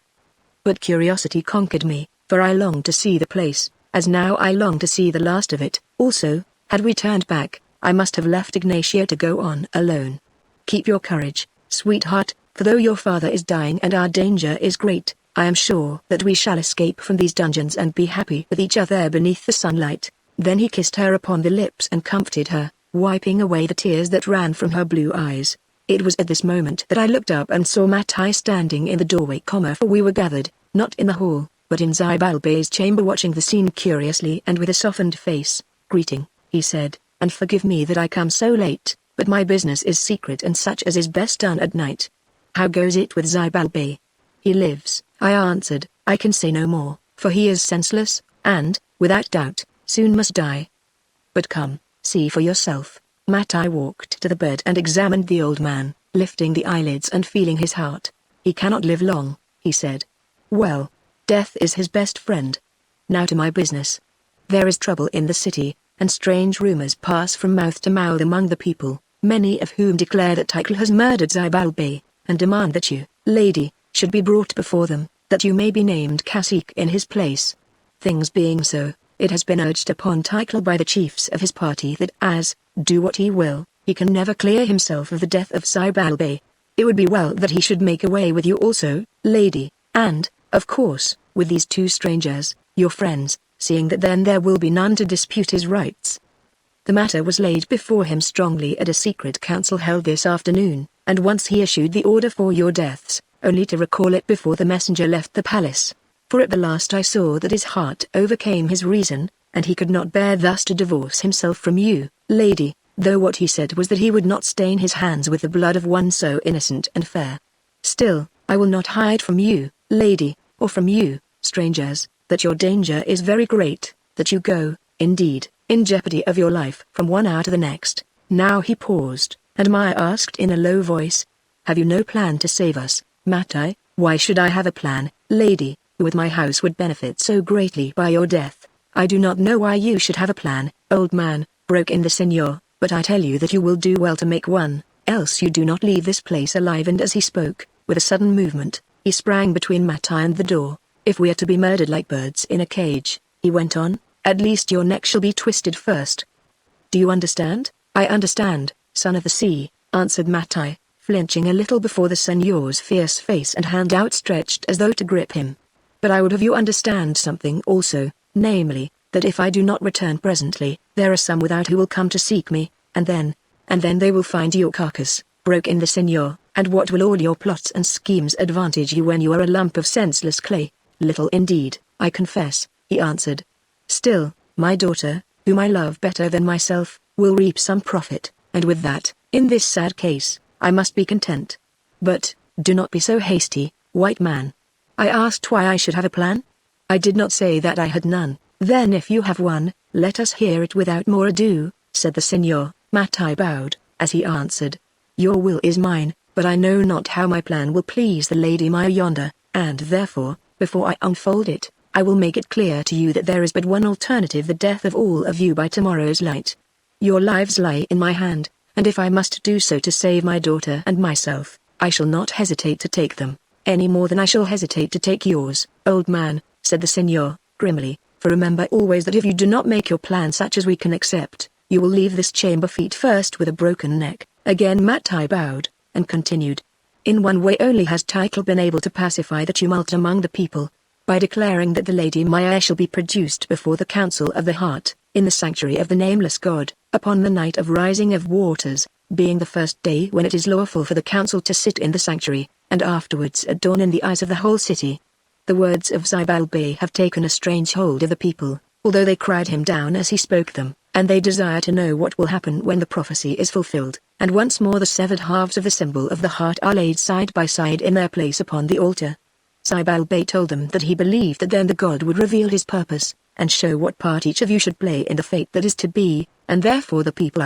But curiosity conquered me, for I longed to see the place, as now I long to see the last of it. Also, had we turned back, I must have left Ignacio to go on alone. Keep your courage, sweetheart, for though your father is dying and our danger is great, I am sure that we shall escape from these dungeons and be happy with each other beneath the sunlight. Then he kissed her upon the lips and comforted her, wiping away the tears that ran from her blue eyes. It was at this moment that I looked up and saw Mattai standing in the doorway, for we were gathered, not in the hall, but in Zybalbe's chamber, watching the scene curiously and with a softened face. Greeting, he said, and forgive me that I come so late, but my business is secret and such as is best done at night. How goes it with Zybalbe? He lives, I answered. I can say no more, for he is senseless, and, without doubt, soon must die. But come, see for yourself. Mattai walked to the bed and examined the old man, lifting the eyelids and feeling his heart. He cannot live long, he said. Well, death is his best friend. Now to my business. There is trouble in the city, and strange rumors pass from mouth to mouth among the people, many of whom declare that Title has murdered Zybalbe, and demand that you, lady, should be brought before them, that you may be named cacique in his place. Things being so, it has been urged upon Title by the chiefs of his party that as, do what he will, he can never clear himself of the death of Zybalbe. It would be well that he should make away with you also, lady, and, of course, with these two strangers, your friends, seeing that then there will be none to dispute his rights. The matter was laid before him strongly at a secret council held this afternoon, and once he issued the order for your deaths, only to recall it before the messenger left the palace. For at the last I saw that his heart overcame his reason, and he could not bear thus to divorce himself from you, lady, though what he said was that he would not stain his hands with the blood of one so innocent and fair. Still, I will not hide from you, lady, or from you, strangers, that your danger is very great, that you go, indeed, in jeopardy of your life from one hour to the next. Now he paused, and Maya asked in a low voice, have you no plan to save us, Mattai? Why should I have a plan, lady, who with my house would benefit so greatly by your death? I do not know why you should have a plan, old man, broke in the senor, but I tell you that you will do well to make one, else you do not leave this place alive. And as he spoke, with a sudden movement, he sprang between Mattai and the door. If we are to be murdered like birds in a cage, he went on, at least your neck shall be twisted first. Do you understand? I understand, son of the sea, answered Mattai, flinching a little before the senor's fierce face and hand outstretched as though to grip him. But I would have you understand something also, namely, that if I do not return presently, there are some without who will come to seek me, and then they will find your carcass, broke in the senor, and what will all your plots and schemes advantage you when you are a lump of senseless clay? Little indeed, I confess, he answered. Still, my daughter, whom I love better than myself, will reap some profit, and with that, in this sad case, I must be content. But, do not be so hasty, white man. I asked why I should have a plan? I did not say that I had none. Then if you have one, let us hear it without more ado, said the senor. Mattai bowed, as he answered. Your will is mine, but I know not how my plan will please the lady Maya yonder, and therefore, before I unfold it, I will make it clear to you that there is but one alternative: the death of all of you by tomorrow's light. Your lives lie in my hand, and if I must do so to save my daughter and myself, I shall not hesitate to take them, any more than I shall hesitate to take yours, old man," said the Signor, grimly, "for remember always that if you do not make your plan such as we can accept, you will leave this chamber feet first with a broken neck." Again Mattai bowed, and continued. In one way only has Tycho been able to pacify the tumult among the people, by declaring that the Lady Maya shall be produced before the Council of the Heart, in the sanctuary of the Nameless God, upon the night of Rising of Waters, being the first day when it is lawful for the council to sit in the sanctuary, and afterwards at dawn in the eyes of the whole city. The words of Zibalbay have taken a strange hold of the people, although they cried him down as he spoke them, and they desire to know what will happen when the prophecy is fulfilled, and once more the severed halves of the symbol of the heart are laid side by side in their place upon the altar. Zibalbay told them that he believed that then the god would reveal his purpose, and show what part each of you should play in the fate that is to be, and therefore the people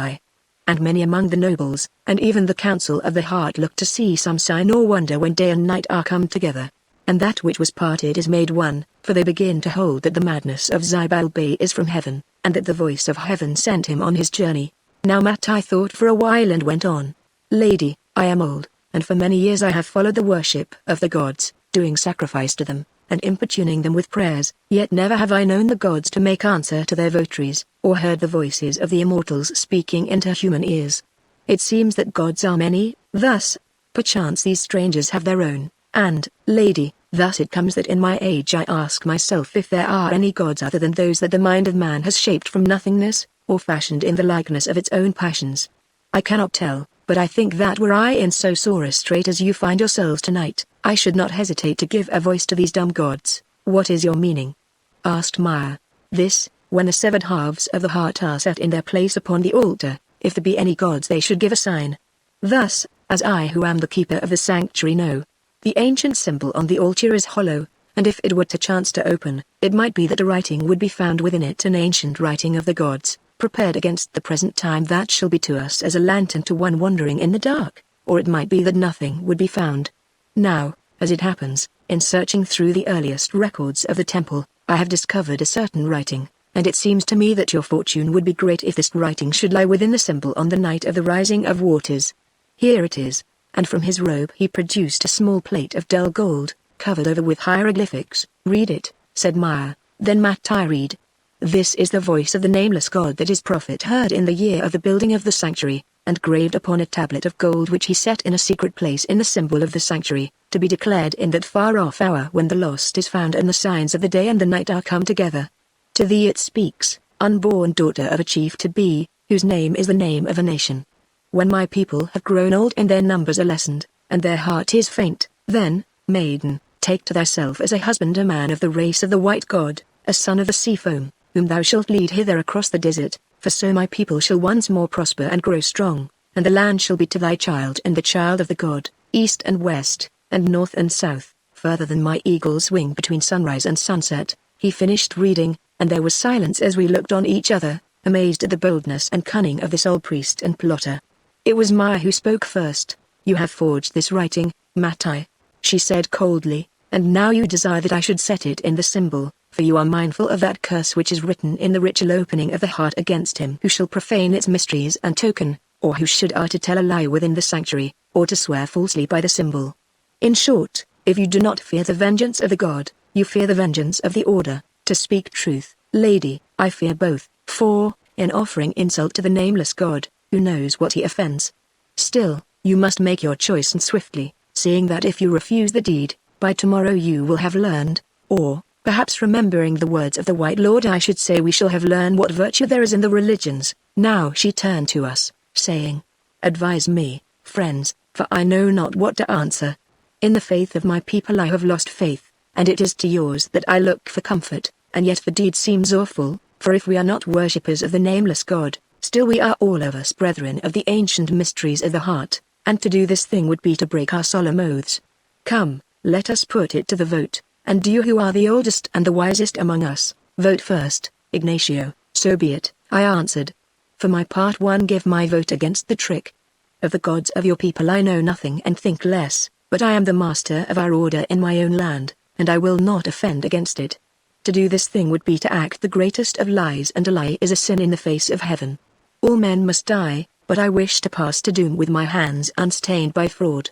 and many among the nobles, and even the council of the heart look to see some sign or wonder when day and night are come together. And that which was parted is made one, for they begin to hold that the madness of Zibalbay is from heaven, and that the voice of heaven sent him on his journey. Now Mattai thought for a while and went on. "Lady, I am old, and for many years I have followed the worship of the gods, doing sacrifice to them, and importuning them with prayers, yet never have I known the gods to make answer to their votaries, or heard the voices of the immortals speaking into human ears. It seems that gods are many, thus, perchance these strangers have their own, and, lady, thus it comes that in my age I ask myself if there are any gods other than those that the mind of man has shaped from nothingness, or fashioned in the likeness of its own passions. I cannot tell, but I think that were I in so sore a strait as you find yourselves tonight, I should not hesitate to give a voice to these dumb gods." "What is your meaning?" asked Maya. "This, when the severed halves of the heart are set in their place upon the altar, if there be any gods they should give a sign. Thus, as I who am the keeper of the sanctuary know, the ancient symbol on the altar is hollow, and if it were to chance to open, it might be that a writing would be found within it, an ancient writing of the gods, prepared against the present time that shall be to us as a lantern to one wandering in the dark, or it might be that nothing would be found. Now, as it happens, in searching through the earliest records of the temple, I have discovered a certain writing, and it seems to me that your fortune would be great if this writing should lie within the symbol on the night of the Rising of Waters. Here it is." And from his robe he produced a small plate of dull gold, covered over with hieroglyphics. "Read it," said Maya. Then Mattai read. "This is the voice of the nameless God that his prophet heard in the year of the building of the sanctuary, and graved upon a tablet of gold which he set in a secret place in the symbol of the sanctuary, to be declared in that far-off hour when the lost is found and the signs of the day and the night are come together. To thee it speaks, unborn daughter of a chief to be, whose name is the name of a nation. When my people have grown old and their numbers are lessened, and their heart is faint, then, maiden, take to thyself as a husband a man of the race of the white god, a son of the sea foam, whom thou shalt lead hither across the desert, for so my people shall once more prosper and grow strong, and the land shall be to thy child and the child of the god, east and west, and north and south, further than my eagle's wing between sunrise and sunset." He finished reading, and there was silence as we looked on each other, amazed at the boldness and cunning of this old priest and plotter. It was Maya who spoke first. "You have forged this writing, Mattai," she said coldly, "and now you desire that I should set it in the symbol, for you are mindful of that curse which is written in the ritual opening of the heart against him who shall profane its mysteries and token, or who should to tell a lie within the sanctuary, or to swear falsely by the symbol. In short, if you do not fear the vengeance of the god, you fear the vengeance of the order. To speak truth, lady, I fear both, for, in offering insult to the nameless god, who knows what he offends? Still, you must make your choice and swiftly, seeing that if you refuse the deed, by tomorrow you will have learned, or, perhaps remembering the words of the White Lord, I should say we shall have learned what virtue there is in the religions." Now she turned to us, saying, "Advise me, friends, for I know not what to answer. In the faith of my people I have lost faith, and it is to yours that I look for comfort, and yet the deed seems awful, for if we are not worshippers of the nameless God, still we are all of us brethren of the ancient mysteries of the heart, and to do this thing would be to break our solemn oaths. Come, let us put it to the vote, and you who are the oldest and the wisest among us, vote first." "Ignacio, so be it," I answered. "For my part, one give my vote against the trick. Of the gods of your people I know nothing and think less, but I am the master of our order in my own land, and I will not offend against it. To do this thing would be to act the greatest of lies, and a lie is a sin in the face of heaven. All men must die, but I wish to pass to doom with my hands unstained by fraud.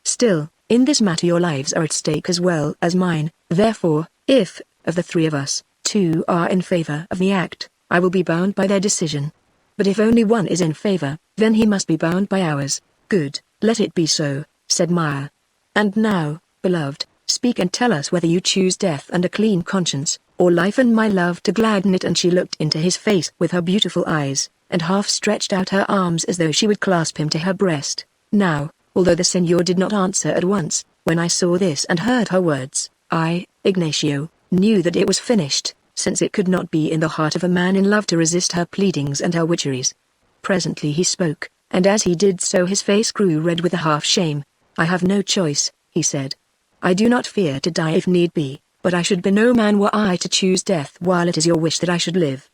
Still, in this matter your lives are at stake as well as mine, therefore, if, of the three of us, two are in favor of the act, I will be bound by their decision. But if only one is in favor, then he must be bound by ours. Good, let it be so, said Maya. And now, beloved, speak and tell us whether you choose death and a clean conscience, or life and my love to gladden it. And she looked into his face with her beautiful eyes, and half stretched out her arms as though she would clasp him to her breast. Now, although the Signor did not answer at once, when I saw this and heard her words, I, Ignacio, knew that it was finished, since it could not be in the heart of a man in love to resist her pleadings and her witcheries. Presently he spoke, and as he did so his face grew red with a half shame. I have no choice, he said. I do not fear to die if need be, but I should be no man were I to choose death while it is your wish that I should live.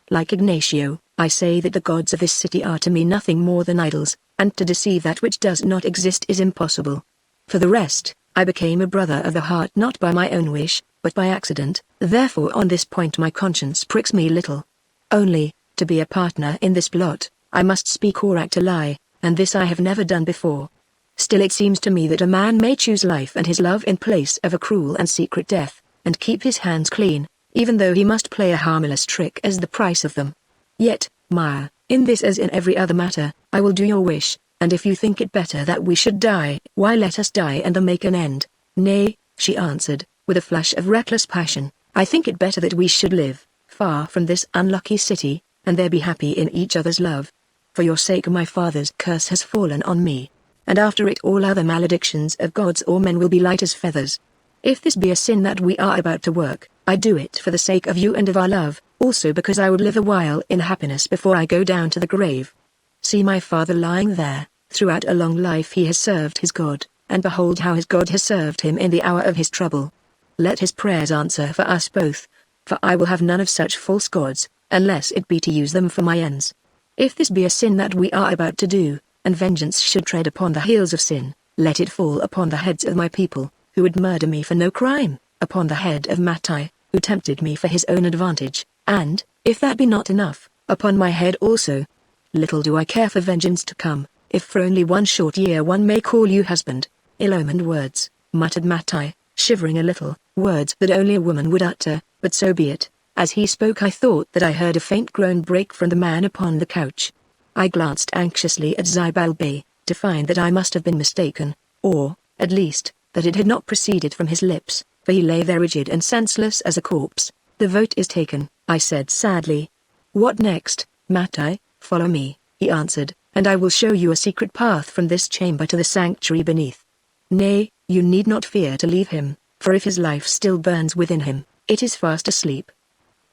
Like Ignacio, I say that the gods of this city are to me nothing more than idols, and to deceive that which does not exist is impossible. For the rest, I became a brother of the heart not by my own wish, but by accident, therefore on this point my conscience pricks me little. Only, to be a partner in this plot, I must speak or act a lie, and this I have never done before. Still it seems to me that a man may choose life and his love in place of a cruel and secret death, and keep his hands clean, even though he must play a harmless trick as the price of them. Yet, Maya, in this as in every other matter, I will do your wish, and if you think it better that we should die, why let us die and then make an end. Nay, she answered, with a flash of reckless passion, I think it better that we should live, far from this unlucky city, and there be happy in each other's love. For your sake my father's curse has fallen on me, and after it all other maledictions of gods or men will be light as feathers. If this be a sin that we are about to work, I do it for the sake of you and of our love, also because I would live a while in happiness before I go down to the grave. See my father lying there, throughout a long life he has served his God, and behold how his God has served him in the hour of his trouble. Let his prayers answer for us both, for I will have none of such false gods, unless it be to use them for my ends. If this be a sin that we are about to do, and vengeance should tread upon the heels of sin, let it fall upon the heads of my people, who would murder me for no crime, upon the head of Mattai, who tempted me for his own advantage, and, if that be not enough, upon my head also. Little do I care for vengeance to come, if for only 1 short year one may call you husband. Ill-omened words, muttered Mattai, shivering a little, words that only a woman would utter, but so be it. As he spoke I thought that I heard a faint groan break from the man upon the couch. I glanced anxiously at Zybalbay, to find that I must have been mistaken, or, at least, that it had not proceeded from his lips, for he lay there rigid and senseless as a corpse. The vote is taken, I said sadly. What next, Mattai? Follow me, he answered, and I will show you a secret path from this chamber to the sanctuary beneath. Nay, you need not fear to leave him, for if his life still burns within him, it is fast asleep.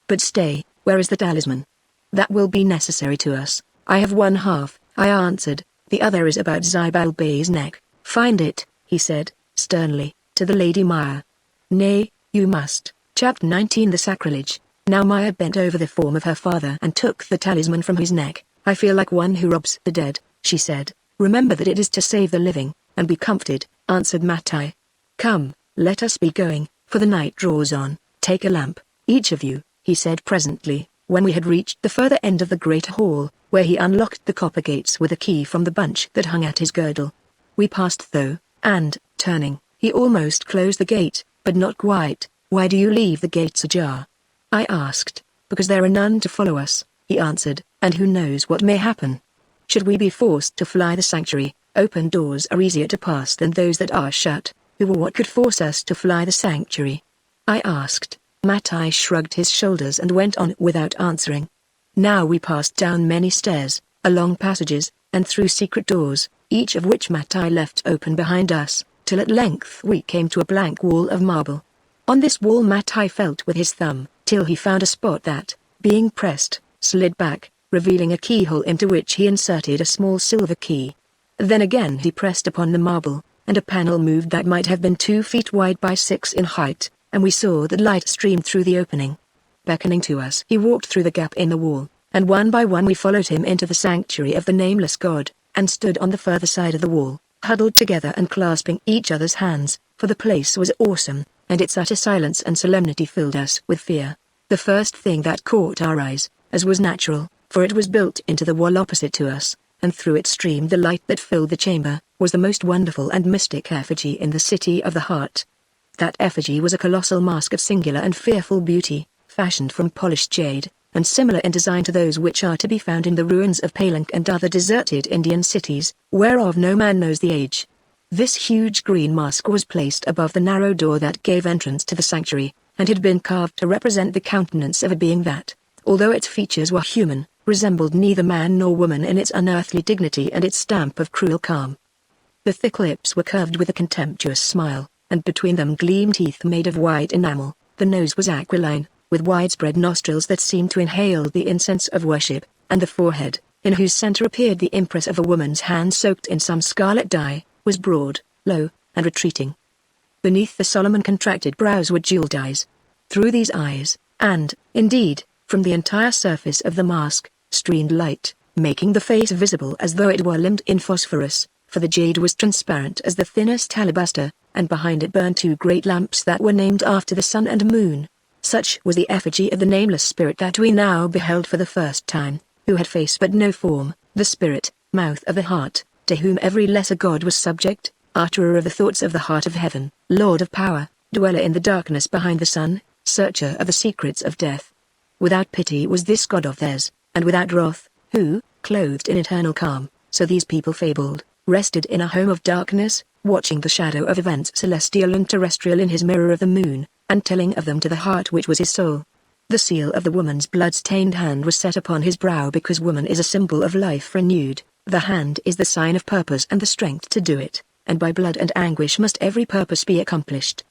But stay, where is the talisman? That will be necessary to us. I have one half, I answered, the other is about Zybalbay's neck. Find it, he said, sternly, to the Lady Maya. Nay, you must. Chapter 19 The Sacrilege. Now Maya bent over the form of her father and took the talisman from his neck. I feel like one who robs the dead, she said. Remember that it is to save the living, and be comforted, answered Mattai. Come, let us be going, for the night draws on. Take a lamp, each of you, he said presently, when we had reached the further end of the great hall, where he unlocked the copper gates with a key from the bunch that hung at his girdle. We passed through, and, turning, he almost closed the gate, but not quite. Why do you leave the gates ajar? I asked. Because there are none to follow us, he answered, and who knows what may happen. Should we be forced to fly the sanctuary, open doors are easier to pass than those that are shut. Who or what could force us to fly the sanctuary? I asked. Mattai shrugged his shoulders and went on without answering. Now we passed down many stairs, along passages, and through secret doors, each of which Mattai left open behind us, till at length we came to a blank wall of marble. On this wall Mattai felt with his thumb, till he found a spot that, being pressed, slid back, revealing a keyhole into which he inserted a small silver key. Then again he pressed upon the marble, and a panel moved that might have been 2 feet wide by 6 in height, and we saw that light streamed through the opening. Beckoning to us, he walked through the gap in the wall, and one by one we followed him into the sanctuary of the nameless god, and stood on the further side of the wall, huddled together and clasping each other's hands, for the place was awesome, and its utter silence and solemnity filled us with fear. The first thing that caught our eyes, as was natural, for it was built into the wall opposite to us, and through it streamed the light that filled the chamber, was the most wonderful and mystic effigy in the city of the heart. That effigy was a colossal mask of singular and fearful beauty, fashioned from polished jade, and similar in design to those which are to be found in the ruins of Palenque and other deserted Indian cities, whereof no man knows the age. This huge green mask was placed above the narrow door that gave entrance to the sanctuary, and had been carved to represent the countenance of a being that, although its features were human, resembled neither man nor woman in its unearthly dignity and its stamp of cruel calm. The thick lips were curved with a contemptuous smile, and between them gleamed teeth made of white enamel. The nose was aquiline, with widespread nostrils that seemed to inhale the incense of worship, and the forehead, in whose center appeared the impress of a woman's hand soaked in some scarlet dye, was broad, low, and retreating. Beneath the solemn and contracted brows were jeweled eyes. Through these eyes, and, indeed, from the entire surface of the mask, streamed light, making the face visible as though it were limned in phosphorus, for the jade was transparent as the thinnest alabaster, and behind it burned two great lamps that were named after the sun and moon. Such was the effigy of the nameless spirit that we now beheld for the first time, who had face but no form, the spirit, mouth of the heart, to whom every lesser god was subject, utterer of the thoughts of the heart of heaven, lord of power, dweller in the darkness behind the sun, searcher of the secrets of death. Without pity was this god of theirs, and without wrath, who, clothed in eternal calm, so these people fabled, rested in a home of darkness, watching the shadow of events celestial and terrestrial in his mirror of the moon, and telling of them to the heart which was his soul. The seal of the woman's blood-stained hand was set upon his brow because woman is a symbol of life renewed. The hand is the sign of purpose and the strength to do it, and by blood and anguish must every purpose be accomplished.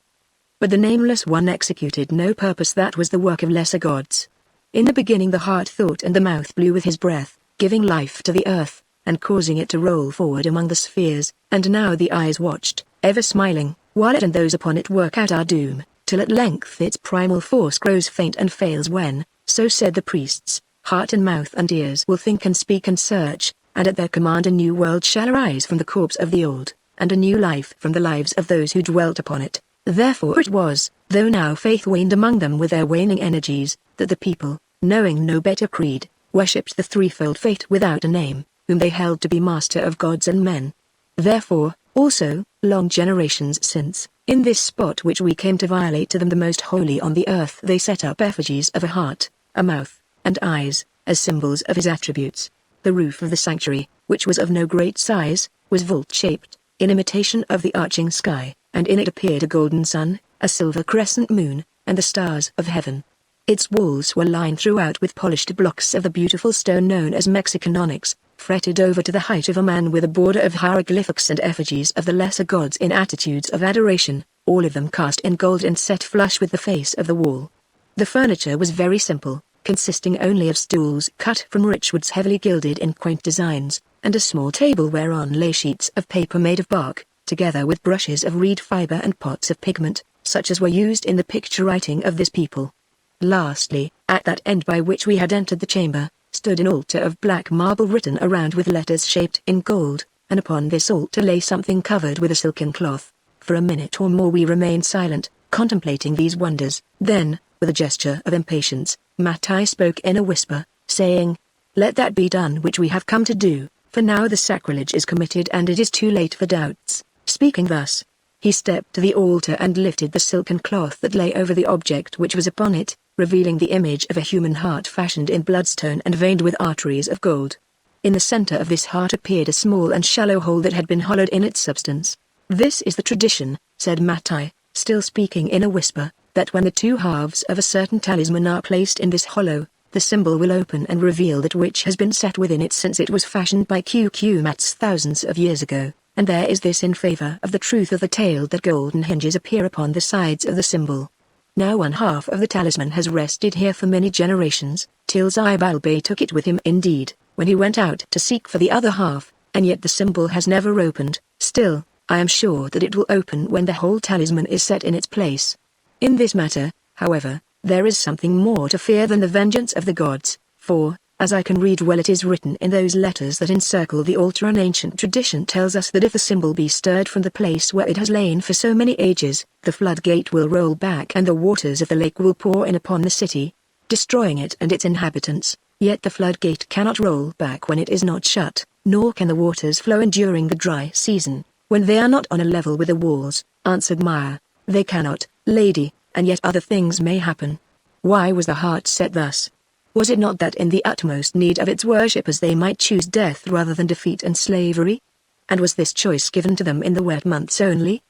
But the nameless one executed no purpose that was the work of lesser gods. In the beginning the heart thought and the mouth blew with his breath, giving life to the earth, and causing it to roll forward among the spheres, and now the eyes watched, ever smiling, while it and those upon it work out our doom, till at length its primal force grows faint and fails when, so said the priests, heart and mouth and ears will think and speak and search, and at their command a new world shall arise from the corpse of the old, and a new life from the lives of those who dwelt upon it. Therefore it was, though now faith waned among them with their waning energies, that the people, knowing no better creed, worshipped the threefold fate without a name, whom they held to be master of gods and men. Therefore, also, long generations since, in this spot which we came to violate to them the most holy on the earth, they set up effigies of a heart, a mouth, and eyes, as symbols of his attributes. The roof of the sanctuary, which was of no great size, was vault-shaped, in imitation of the arching sky, and in it appeared a golden sun, a silver crescent moon, and the stars of heaven. Its walls were lined throughout with polished blocks of the beautiful stone known as Mexican onyx, fretted over to the height of a man with a border of hieroglyphics and effigies of the lesser gods in attitudes of adoration, all of them cast in gold and set flush with the face of the wall. The furniture was very simple, consisting only of stools cut from rich woods heavily gilded in quaint designs, and a small table whereon lay sheets of paper made of bark, together with brushes of reed fiber and pots of pigment, such as were used in the picture writing of this people. Lastly, at that end by which we had entered the chamber, stood an altar of black marble written around with letters shaped in gold, and upon this altar lay something covered with a silken cloth. For a minute or more we remained silent, contemplating these wonders. Then, with a gesture of impatience, Mattai spoke in a whisper, saying, "Let that be done which we have come to do, for now the sacrilege is committed and it is too late for doubts." Speaking thus, he stepped to the altar and lifted the silken cloth that lay over the object which was upon it, revealing the image of a human heart fashioned in bloodstone and veined with arteries of gold. In the center of this heart appeared a small and shallow hole that had been hollowed in its substance. "This is the tradition," said Mattai, still speaking in a whisper, "that when the two halves of a certain talisman are placed in this hollow, the symbol will open and reveal that which has been set within it since it was fashioned by Mats thousands of years ago, and there is this in favor of the truth of the tale that golden hinges appear upon the sides of the symbol. Now one half of the talisman has rested here for many generations, till Xibalbay took it with him indeed, when he went out to seek for the other half, and yet the symbol has never opened. Still, I am sure that it will open when the whole talisman is set in its place. In this matter, however, there is something more to fear than the vengeance of the gods, for, as I can read well, it is written in those letters that encircle the altar, an ancient tradition tells us that if the symbol be stirred from the place where it has lain for so many ages, the floodgate will roll back and the waters of the lake will pour in upon the city, destroying it and its inhabitants. Yet the floodgate cannot roll back when it is not shut, Nor can the waters flow in during the dry season, when they are not on a level with the walls, answered Maya. They cannot, lady, and yet other things may happen. Why was the heart set thus? Was it not that in the utmost need of its worshippers they might choose death rather than defeat and slavery? And was this choice given to them in the wet months only?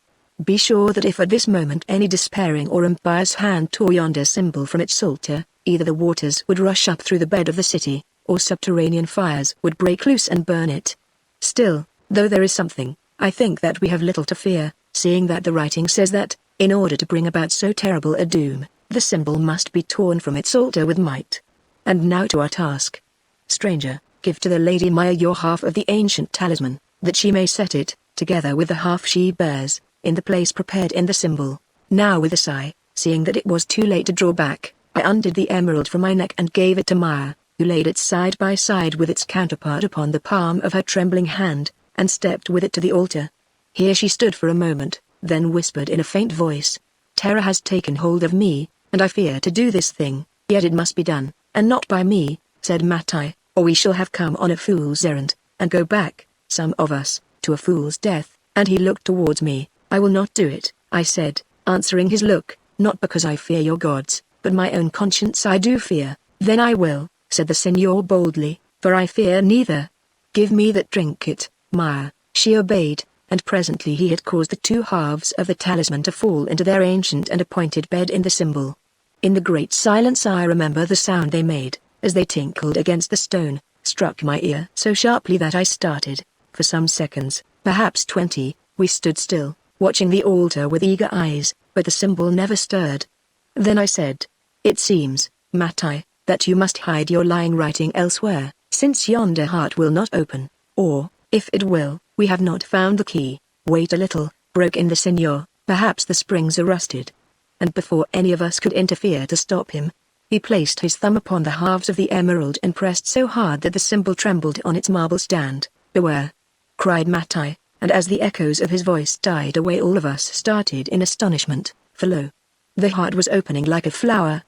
Be sure that if at this moment any despairing or impious hand tore yonder symbol from its altar, either the waters would rush up through the bed of the city, or subterranean fires would break loose and burn it. Still, though there is something, I think that we have little to fear, seeing that the writing says that, in order to bring about so terrible a doom, the symbol must be torn from its altar with might. And now to our task. Stranger, give to the Lady Maya your half of the ancient talisman, that she may set it, together with the half she bears, in the place prepared in the symbol. Now with a sigh, seeing that it was too late to draw back, I undid the emerald from my neck and gave it to Maya, who laid it side by side with its counterpart upon the palm of her trembling hand, and stepped with it to the altar. Here she stood for a moment, then whispered in a faint voice, "Terror has taken hold of me, and I fear to do this thing, yet it must be done, and not by me," said Matai, "or we shall have come on a fool's errand, and go back, some of us, to a fool's death." And he looked towards me. "I will not do it," I said, answering his look, "not because I fear your gods, but my own conscience I do fear." "Then I will," said the Senor boldly, "for I fear neither. Give me that trinket, Maya." She obeyed, and presently he had caused the two halves of the talisman to fall into their ancient and appointed bed in the symbol. In the great silence I remember the sound they made, as they tinkled against the stone, struck my ear so sharply that I started. For some seconds, perhaps 20, we stood still, watching the altar with eager eyes, but the symbol never stirred. Then I said, "It seems, Matai, that you must hide your lying writing elsewhere, since yonder heart will not open, or, if it will, we have not found the key." "Wait a little," broke in the Senor, "perhaps the springs are rusted." And before any of us could interfere to stop him, he placed his thumb upon the halves of the emerald and pressed so hard that the symbol trembled on its marble stand. "Beware!" cried Matai, and as the echoes of his voice died away all of us started in astonishment, for lo! the heart was opening like a flower.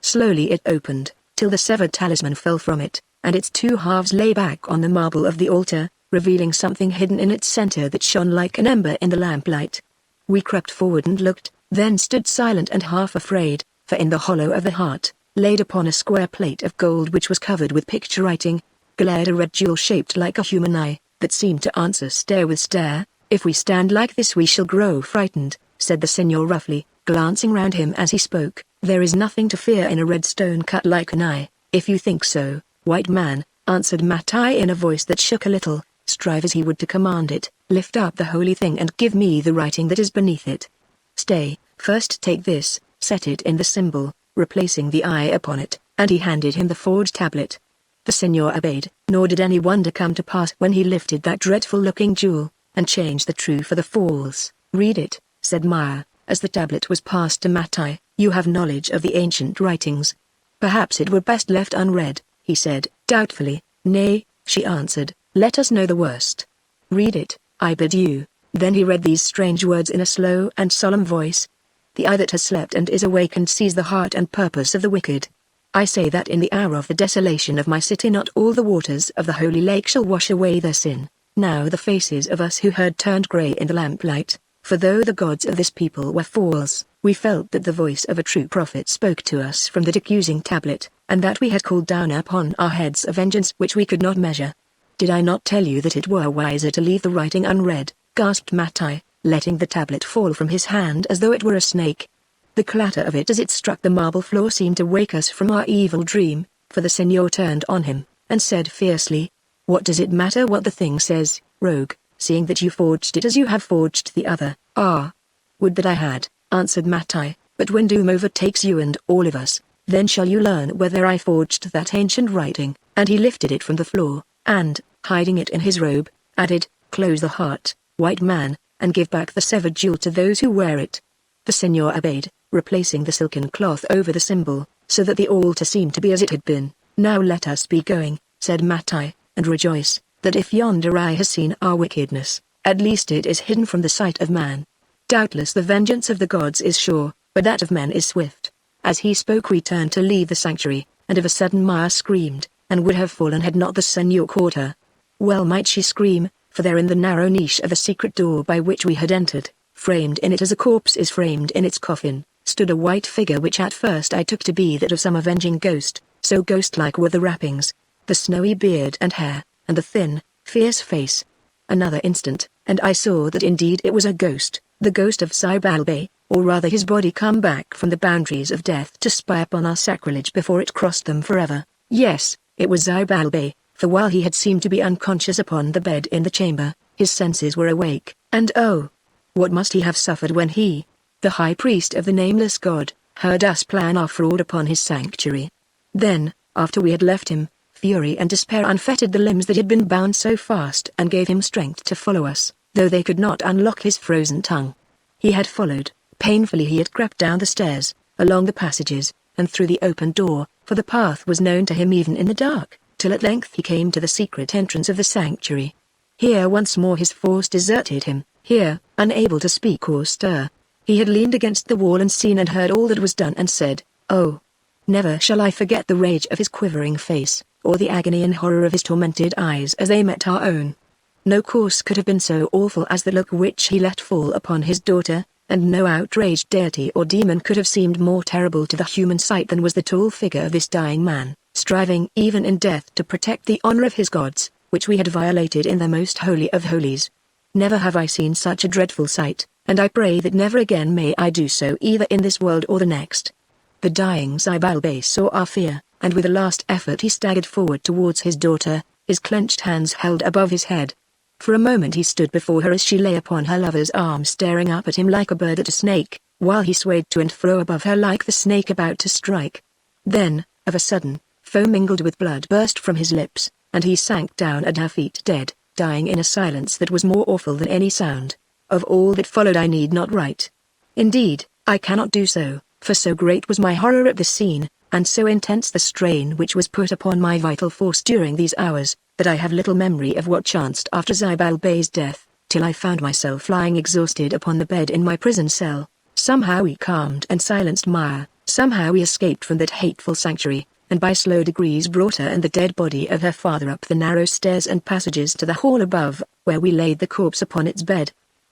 Slowly it opened, till the severed talisman fell from it, and its two halves lay back on the marble of the altar, revealing something hidden in its center that shone like an ember in the lamplight. We crept forward and looked, then stood silent and half afraid, for in the hollow of the heart, laid upon a square plate of gold which was covered with picture writing, glared a red jewel shaped like a human eye, that seemed to answer stare with stare. "If we stand like this we shall grow frightened," said the Senor roughly, glancing round him as he spoke. "There is nothing to fear in a red stone cut like an eye, if you think so, white man," answered Matai in a voice that shook a little. "Strive as he would to command it, lift up the holy thing and give me the writing that is beneath it. Stay, first take this, set it in the symbol, replacing the eye upon it," and he handed him the forged tablet. The Senor obeyed, nor did any wonder come to pass when he lifted that dreadful-looking jewel, and changed the true for the false. "Read it," said Maya, as the tablet was passed to Matai. "You have knowledge of the ancient writings." "Perhaps it were best left unread," he said, doubtfully. "Nay," she answered, "let us know the worst. Read it, I bid you." Then he read these strange words in a slow and solemn voice. "The eye that has slept and is awakened sees the heart and purpose of the wicked. I say that in the hour of the desolation of my city not all the waters of the holy lake shall wash away their sin." Now the faces of us who heard turned grey in the lamplight, for though the gods of this people were false, we felt that the voice of a true prophet spoke to us from the accusing tablet, and that we had called down upon our heads a vengeance which we could not measure. "Did I not tell you that it were wiser to leave the writing unread?" gasped Matai, letting the tablet fall from his hand as though it were a snake. The clatter of it as it struck the marble floor seemed to wake us from our evil dream, for the Senor turned on him, and said fiercely, "What does it matter what the thing says, rogue, seeing that you forged it as you have forged the other?" "Ah! Would that I had," answered Matai, "but when doom overtakes you and all of us, then shall you learn whether I forged that ancient writing." And he lifted it from the floor, and, hiding it in his robe, added, "Close the heart, white man, and give back the severed jewel to those who wear it." The Senor obeyed, replacing the silken cloth over the symbol, so that the altar seemed to be as it had been. "Now let us be going," said Matai, "and rejoice, that if yonder eye has seen our wickedness, at least it is hidden from the sight of man. Doubtless the vengeance of the gods is sure, but that of men is swift." As he spoke we turned to leave the sanctuary, and of a sudden Maya screamed, and would have fallen had not the Senor caught her. Well might she scream, for there in the narrow niche of the secret door by which we had entered, framed in it as a corpse is framed in its coffin, stood a white figure which at first I took to be that of some avenging ghost, so ghost-like were the wrappings, the snowy beard and hair, and the thin, fierce face. Another instant, and I saw that indeed it was a ghost, the ghost of Zybalbay, or rather his body come back from the boundaries of death to spy upon our sacrilege before it crossed them forever. Yes, it was Zybalbay, for while he had seemed to be unconscious upon the bed in the chamber, his senses were awake, and oh, what must he have suffered when he, the high priest of the nameless god, heard us plan our fraud upon his sanctuary. Then, after we had left him, fury and despair unfettered the limbs that had been bound so fast and gave him strength to follow us, though they could not unlock his frozen tongue. He had followed, painfully he had crept down the stairs, along the passages, and through the open door, for the path was known to him even in the dark, till at length he came to the secret entrance of the sanctuary. Here once more his force deserted him, here, unable to speak or stir, he had leaned against the wall and seen and heard all that was done and said, "Oh, never shall I forget the rage of his quivering face, or the agony and horror of his tormented eyes as they met our own. No course could have been so awful as the look which he let fall upon his daughter, and no outraged deity or demon could have seemed more terrible to the human sight than was the tall figure of this dying man, striving even in death to protect the honor of his gods, which we had violated in the most holy of holies. Never have I seen such a dreadful sight, and I pray that never again may I do so either in this world or the next." The dying Zybalbay saw our fear, and with a last effort he staggered forward towards his daughter, his clenched hands held above his head. For a moment he stood before her as she lay upon her lover's arm staring up at him like a bird at a snake, while he swayed to and fro above her like the snake about to strike. Then, of a sudden, foam mingled with blood burst from his lips, and he sank down at her feet dead, dying in a silence that was more awful than any sound. Of all that followed I need not write. Indeed, I cannot do so, for so great was my horror at the scene, and so intense the strain which was put upon my vital force during these hours, that I have little memory of what chanced after Zybalbay's death, till I found myself lying exhausted upon the bed in my prison cell. Somehow we calmed and silenced Maya, somehow we escaped from that hateful sanctuary, and by slow degrees brought her and the dead body of her father up the narrow stairs and passages to the hall above, where we laid the corpse upon its bed.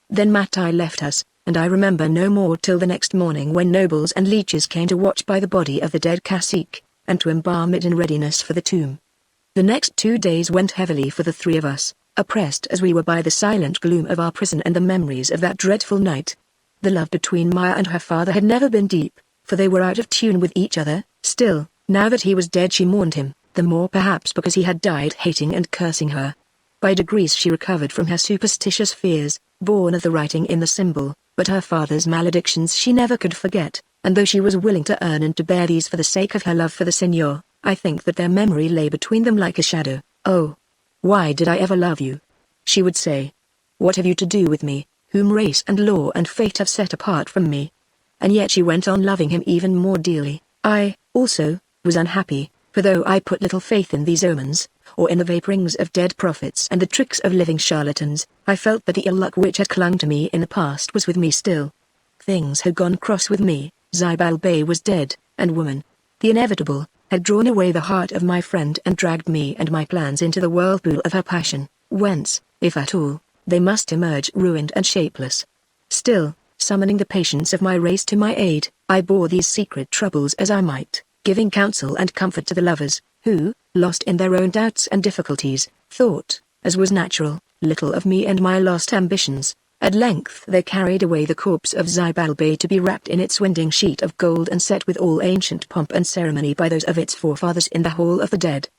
Then Matai left us, and I remember no more till the next morning when nobles and leeches came to watch by the body of the dead cacique, and to embalm it in readiness for the tomb. The next 2 days went heavily for the three of us, oppressed as we were by the silent gloom of our prison and the memories of that dreadful night. The love between Maya and her father had never been deep, for they were out of tune with each other. Still, now that he was dead she mourned him, the more perhaps because he had died hating and cursing her. By degrees she recovered from her superstitious fears, born of the writing in the symbol, but her father's maledictions she never could forget, and though she was willing to earn and to bear these for the sake of her love for the Señor, I think that their memory lay between them like a shadow. "Oh, why did I ever love you?" she would say. "What have you to do with me, whom race and law and fate have set apart from me?" And yet she went on loving him even more dearly. I, also, was unhappy, for though I put little faith in these omens, or in the vaporings of dead prophets and the tricks of living charlatans, I felt that the ill luck which had clung to me in the past was with me still. Things had gone cross with me, Zybalbay was dead, and woman, the inevitable, had drawn away the heart of my friend and dragged me and my plans into the whirlpool of her passion, whence, if at all, they must emerge ruined and shapeless. Still, summoning the patience of my race to my aid, I bore these secret troubles as I might, giving counsel and comfort to the lovers, who, lost in their own doubts and difficulties, thought, as was natural, little of me and my lost ambitions. At length they carried away the corpse of Zybalbay to be wrapped in its winding sheet of gold and set with all ancient pomp and ceremony by those of its forefathers in the hall of the dead.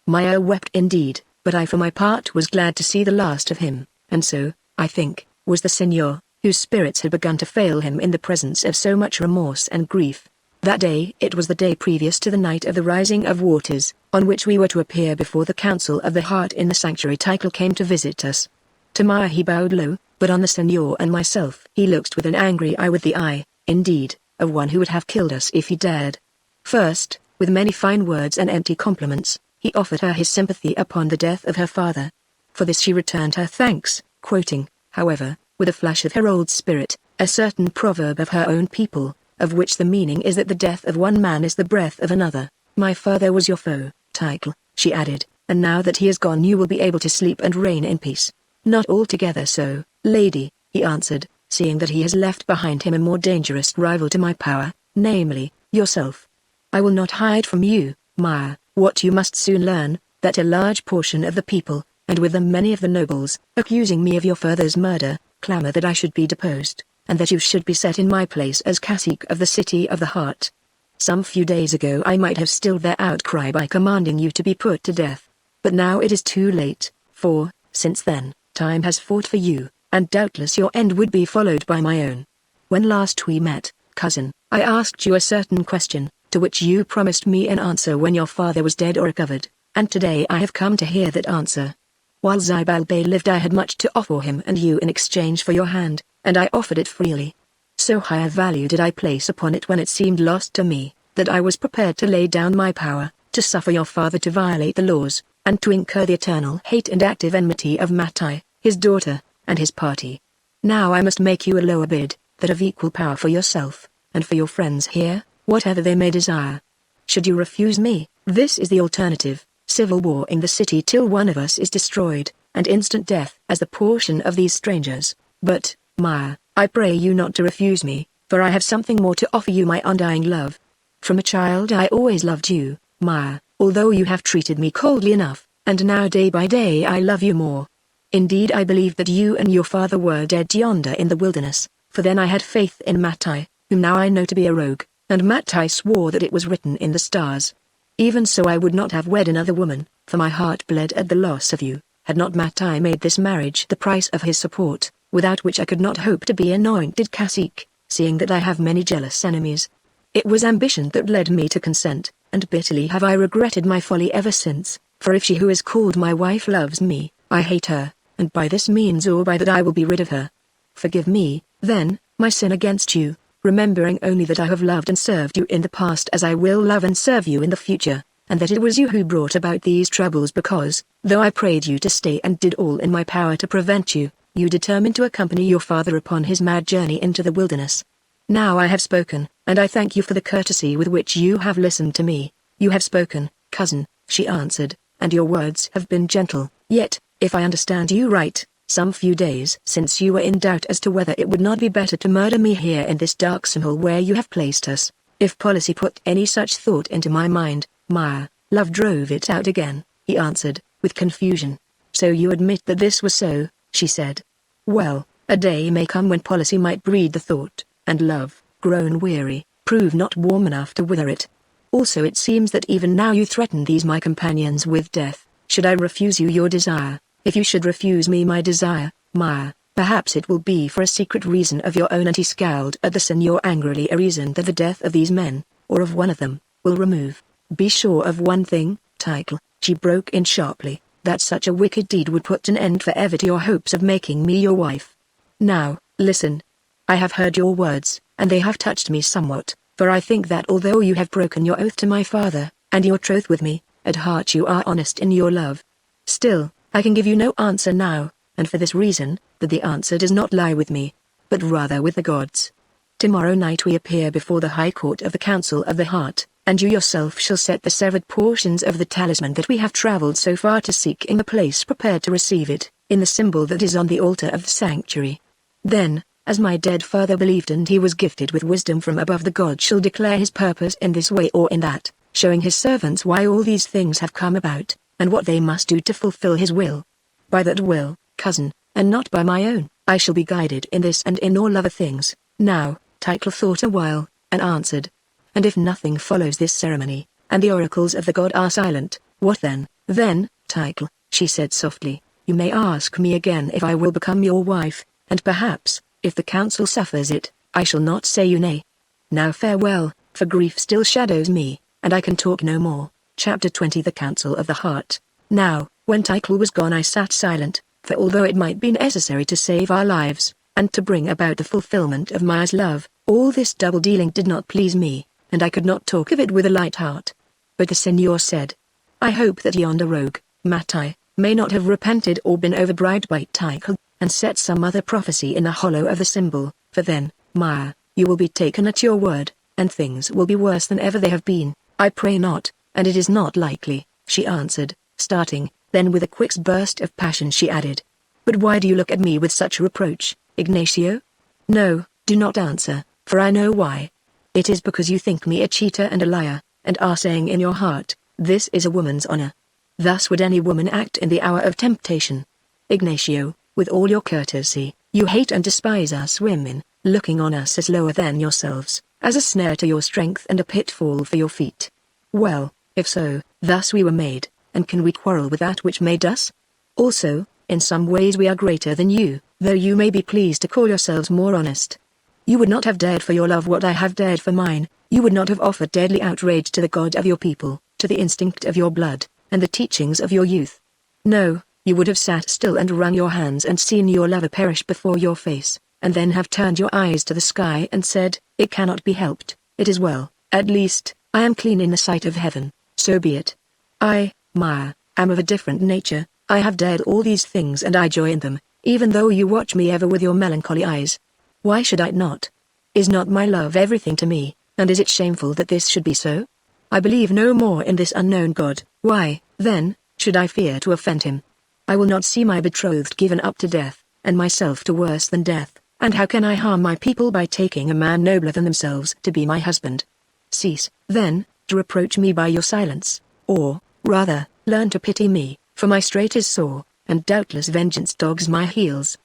Maya wept indeed, but I for my part was glad to see the last of him, and so, I think, was the Señor, whose spirits had begun to fail him in the presence of so much remorse and grief. That day, it was the day previous to the night of the rising of waters, on which we were to appear before the council of the heart in the sanctuary. Tycho came to visit us. To Maya he bowed low, but on the Señor and myself he looked with an angry eye, with the eye, indeed, of one who would have killed us if he dared. First, with many fine words and empty compliments, he offered her his sympathy upon the death of her father. For this she returned her thanks, quoting, however, with a flash of her old spirit, a certain proverb of her own people, of which the meaning is that the death of one man is the breath of another. "My father was your foe, Tycho," she added, and now that he is gone you will be able to sleep and reign in peace. Not altogether so, lady, he answered, seeing that he has left behind him a more dangerous rival to my power, namely, yourself. I will not hide from you, Maya, what you must soon learn, that a large portion of the people, and with them many of the nobles, accusing me of your father's murder, clamor that I should be deposed, and that you should be set in my place as cacique of the city of the heart. Some few days ago I might have stilled their outcry by commanding you to be put to death. But now it is too late, for, since then, time has fought for you, and doubtless your end would be followed by my own. When last we met, cousin, I asked you a certain question, to which you promised me an answer when your father was dead or recovered, and today I have come to hear that answer. While Zibal Bey lived I had much to offer him and you in exchange for your hand, and I offered it freely. So high a value did I place upon it when it seemed lost to me, that I was prepared to lay down my power, to suffer your father to violate the laws, and to incur the eternal hate and active enmity of Matai, his daughter, and his party. Now I must make you a lower bid, that of equal power for yourself, and for your friends here, whatever they may desire. Should you refuse me, this is the alternative: civil war in the city till one of us is destroyed, and instant death as the portion of these strangers. But, Maya, I pray you not to refuse me, for I have something more to offer you, my undying love. From a child I always loved you, Maya, although you have treated me coldly enough, and now day by day I love you more. Indeed I believed that you and your father were dead yonder in the wilderness, for then I had faith in Matai, whom now I know to be a rogue, and Matai swore that it was written in the stars. Even so I would not have wed another woman, for my heart bled at the loss of you, had not Matai made this marriage the price of his support, without which I could not hope to be anointed cacique, seeing that I have many jealous enemies. It was ambition that led me to consent, and bitterly have I regretted my folly ever since, for if she who is called my wife loves me, I hate her, and by this means or by that I will be rid of her. Forgive me, then, my sin against you, remembering only that I have loved and served you in the past as I will love and serve you in the future, and that it was you who brought about these troubles because, though I prayed you to stay and did all in my power to prevent you, you determined to accompany your father upon his mad journey into the wilderness. Now I have spoken, and I thank you for the courtesy with which you have listened to me. You have spoken, cousin, she answered, and your words have been gentle, yet, if I understand you right, some few days since you were in doubt as to whether it would not be better to murder me here in this darksome hole where you have placed us. If policy put any such thought into my mind, Maya, love drove it out again, he answered, with confusion. So you admit that this was so, she said. Well, a day may come when policy might breed the thought, and love, grown weary, prove not warm enough to wither it. Also it seems that even now you threaten these my companions with death, should I refuse you your desire. If you should refuse me my desire, Maya, perhaps it will be for a secret reason of your own. And he scowled at the señor angrily. A reason that the death of these men, or of one of them, will remove. Be sure of one thing, Title, she broke in sharply, that such a wicked deed would put an end forever to your hopes of making me your wife. Now, listen. I have heard your words, and they have touched me somewhat, for I think that although you have broken your oath to my father, and your troth with me, at heart you are honest in your love. Still, I can give you no answer now, and for this reason, that the answer does not lie with me, but rather with the gods. Tomorrow night we appear before the High Court of the Council of the Heart, and you yourself shall set the severed portions of the talisman that we have traveled so far to seek in the place prepared to receive it, in the symbol that is on the altar of the sanctuary. Then, as my dead father believed and he was gifted with wisdom from above, the god shall declare his purpose in this way or in that, showing his servants why all these things have come about, and what they must do to fulfill his will. By that will, cousin, and not by my own, I shall be guided in this and in all other things. Now, Title thought a while, and answered. And if nothing follows this ceremony, and the oracles of the god are silent, what then? Then, Title, she said softly, you may ask me again if I will become your wife, and perhaps, if the council suffers it, I shall not say you nay. Now farewell, for grief still shadows me, and I can talk no more. Chapter 20 The Council of the Heart. Now, when Title was gone I sat silent, for although it might be necessary to save our lives, and to bring about the fulfillment of Maya's love, all this double-dealing did not please me, and I could not talk of it with a light heart. But the señor said, I hope that yonder rogue, Matai, may not have repented or been overbribed by Title, and set some other prophecy in the hollow of the symbol, for then, Maya, you will be taken at your word, and things will be worse than ever they have been. I pray not, and it is not likely, she answered. starting, then with a quick burst of passion she added. "But why do you look at me with such reproach, Ignacio? No, do not answer, for I know why. It is because you think me a cheater and a liar, and are saying in your heart, 'This is a woman's honor.' Thus would any woman act in the hour of temptation. Ignacio, with all your courtesy, you hate and despise us women, looking on us as lower than yourselves, as a snare to your strength and a pitfall for your feet. Well, if so, thus we were made, and can we quarrel with that which made us? Also, in some ways we are greater than you, though you may be pleased to call yourselves more honest. You would not have dared for your love what I have dared for mine, you would not have offered deadly outrage to the God of your people, to the instinct of your blood, and the teachings of your youth. No, you would have sat still and wrung your hands and seen your lover perish before your face, and then have turned your eyes to the sky and said, 'It cannot be helped, it is well, at least, I am clean in the sight of heaven, so be it.' I, Maya, am of a different nature, I have dared all these things and I joy in them, even though you watch me ever with your melancholy eyes. Why should I not? Is not my love everything to me, and is it shameful that this should be so? I believe no more in this unknown God. Why, then, should I fear to offend him? I will not see my betrothed given up to death, and myself to worse than death, and how can I harm my people by taking a man nobler than themselves to be my husband? Cease, then, to reproach me by your silence, or, rather, learn to pity me, for my strait is sore, and doubtless vengeance dogs my heels.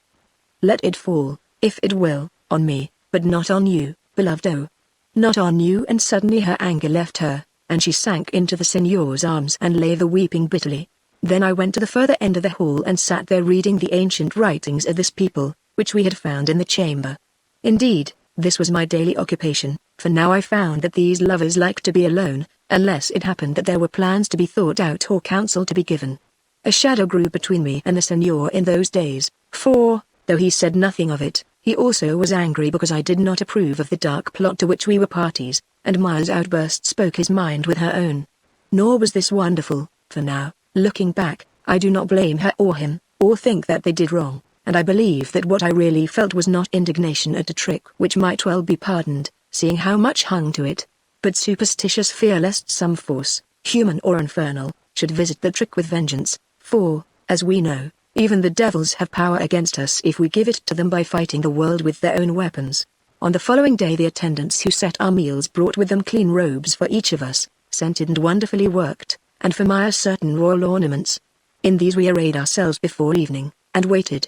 Let it fall, if it will, on me, but not on you, beloved oh. Not on you." And suddenly her anger left her, and she sank into the señor's arms and lay there weeping bitterly. Then I went to the further end of the hall and sat there reading the ancient writings of this people, which we had found in the chamber. Indeed, this was my daily occupation, for now I found that these lovers liked to be alone, unless it happened that there were plans to be thought out or counsel to be given. A shadow grew between me and the señor in those days, for, though he said nothing of it, he also was angry because I did not approve of the dark plot to which we were parties, and Maya's outburst spoke his mind with her own. Nor was this wonderful, for now, looking back, I do not blame her or him, or think that they did wrong, and I believe that what I really felt was not indignation at a trick which might well be pardoned, seeing how much hung to it, but superstitious fear lest some force, human or infernal, should visit the trick with vengeance, for, as we know, even the devils have power against us if we give it to them by fighting the world with their own weapons. On the following day the attendants who set our meals brought with them clean robes for each of us, scented and wonderfully worked, and for Maya certain royal ornaments. In these we arrayed ourselves before evening, and waited.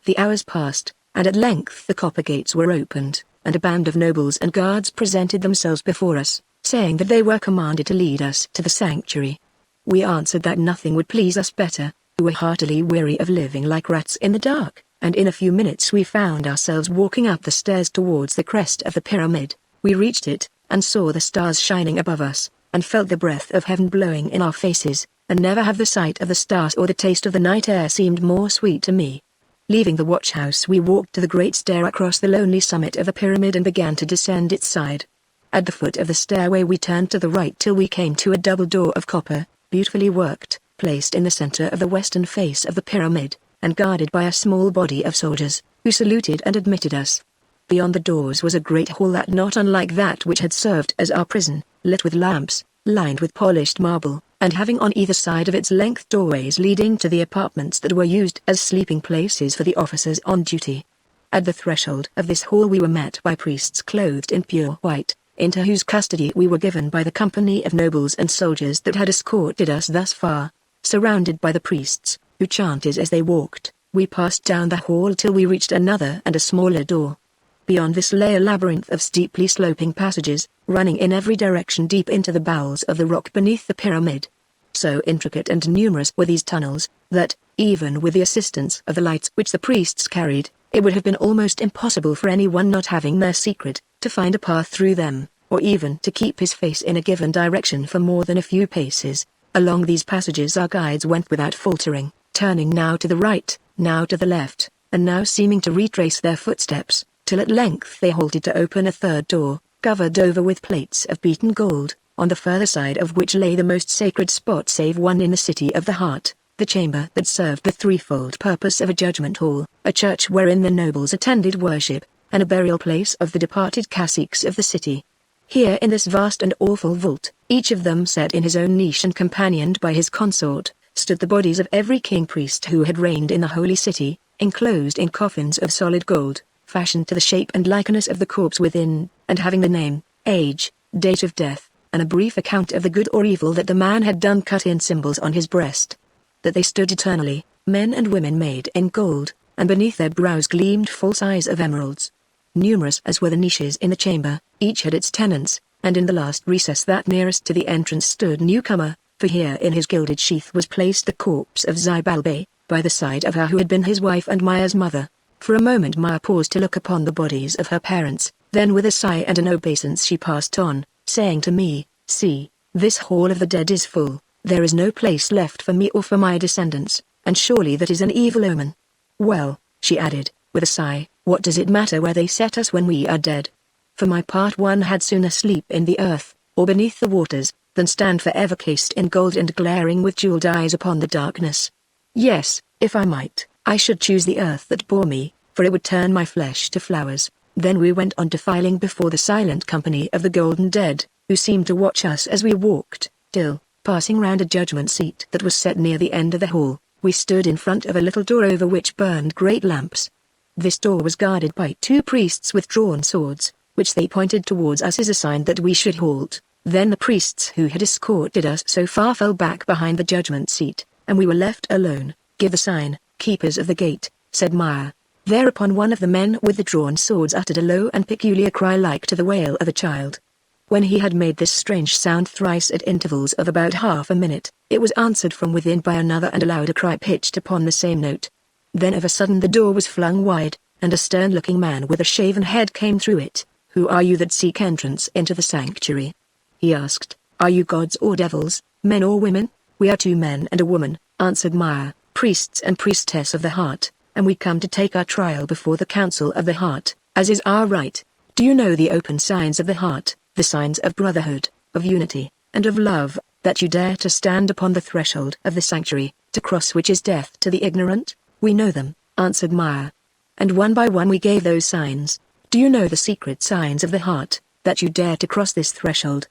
The hours passed, and at length the copper gates were opened, and a band of nobles and guards presented themselves before us, saying that they were commanded to lead us to the sanctuary. We answered that nothing would please us better, who were heartily weary of living like rats in the dark, and in a few minutes we found ourselves walking up the stairs towards the crest of the pyramid. We reached it, and saw the stars shining above us, and felt the breath of heaven blowing in our faces, and never have the sight of the stars or the taste of the night air seemed more sweet to me. Leaving the watch house we walked to the great stair across the lonely summit of the pyramid and began to descend its side. At the foot of the stairway we turned to the right till we came to a double door of copper, beautifully worked, placed in the center of the western face of the pyramid, and guarded by a small body of soldiers, who saluted and admitted us. Beyond the doors was a great hall that not unlike that which had served as our prison, lit with lamps, lined with polished marble, and having on either side of its length doorways leading to the apartments that were used as sleeping places for the officers on duty. At the threshold of this hall we were met by priests clothed in pure white, into whose custody we were given by the company of nobles and soldiers that had escorted us thus far. Surrounded by the priests, who chanted as they walked, we passed down the hall till we reached another and a smaller door. Beyond this lay a labyrinth of steeply sloping passages, running in every direction deep into the bowels of the rock beneath the pyramid. So intricate and numerous were these tunnels, that, even with the assistance of the lights which the priests carried, it would have been almost impossible for anyone not having their secret, to find a path through them, or even to keep his face in a given direction for more than a few paces. Along these passages our guides went without faltering, turning now to the right, now to the left, and now seeming to retrace their footsteps, till at length they halted to open a third door, covered over with plates of beaten gold, on the further side of which lay the most sacred spot save one in the city of the heart, the chamber that served the threefold purpose of a judgment hall, a church wherein the nobles attended worship, and a burial place of the departed caciques of the city. Here in this vast and awful vault, each of them set in his own niche and companioned by his consort, stood the bodies of every king priest who had reigned in the holy city, enclosed in coffins of solid gold, fashioned to the shape and likeness of the corpse within, and having the name, age, date of death, and a brief account of the good or evil that the man had done cut in symbols on his breast. That they stood eternally, men and women made in gold, and beneath their brows gleamed false eyes of emeralds. Numerous as were the niches in the chamber, each had its tenants, and in the last recess that nearest to the entrance stood newcomer, for here in his gilded sheath was placed the corpse of Zybalbay, by the side of her who had been his wife and Maya's mother. For a moment Maya paused to look upon the bodies of her parents, then with a sigh and an obeisance she passed on, saying to me, "See, this hall of the dead is full, there is no place left for me or for my descendants, and surely that is an evil omen. Well," she added, with a sigh, "what does it matter where they set us when we are dead? For my part one had sooner sleep in the earth, or beneath the waters, than stand forever cased in gold and glaring with jeweled eyes upon the darkness. Yes, if I might, I should choose the earth that bore me, for it would turn my flesh to flowers." Then we went on defiling before the silent company of the golden dead, who seemed to watch us as we walked, till, passing round a judgment seat that was set near the end of the hall, we stood in front of a little door over which burned great lamps. This door was guarded by 2 priests with drawn swords, which they pointed towards us as a sign that we should halt. Then the priests who had escorted us so far fell back behind the judgment seat, and we were left alone. "Give the sign, keepers of the gate," said Maya. Thereupon one of the men with the drawn swords uttered a low and peculiar cry like to the wail of a child. When he had made this strange sound thrice at intervals of about half a minute, it was answered from within by another and a louder cry pitched upon the same note. Then of a sudden the door was flung wide, and a stern-looking man with a shaven head came through it. "Who are you that seek entrance into the sanctuary?" he asked. "Are you gods or devils, men or women?" "We are 2 men and a woman," answered Maya, "priests and priestess of the heart, and we come to take our trial before the council of the heart, as is our right. Do you know the open signs of the heart, the signs of brotherhood, of unity, and of love, that you dare to stand upon the threshold of the sanctuary, to cross which is death to the ignorant?" "We know them," answered Maya. "And one by one we gave those signs. Do you know the secret signs of the heart, that you dare to cross this threshold?"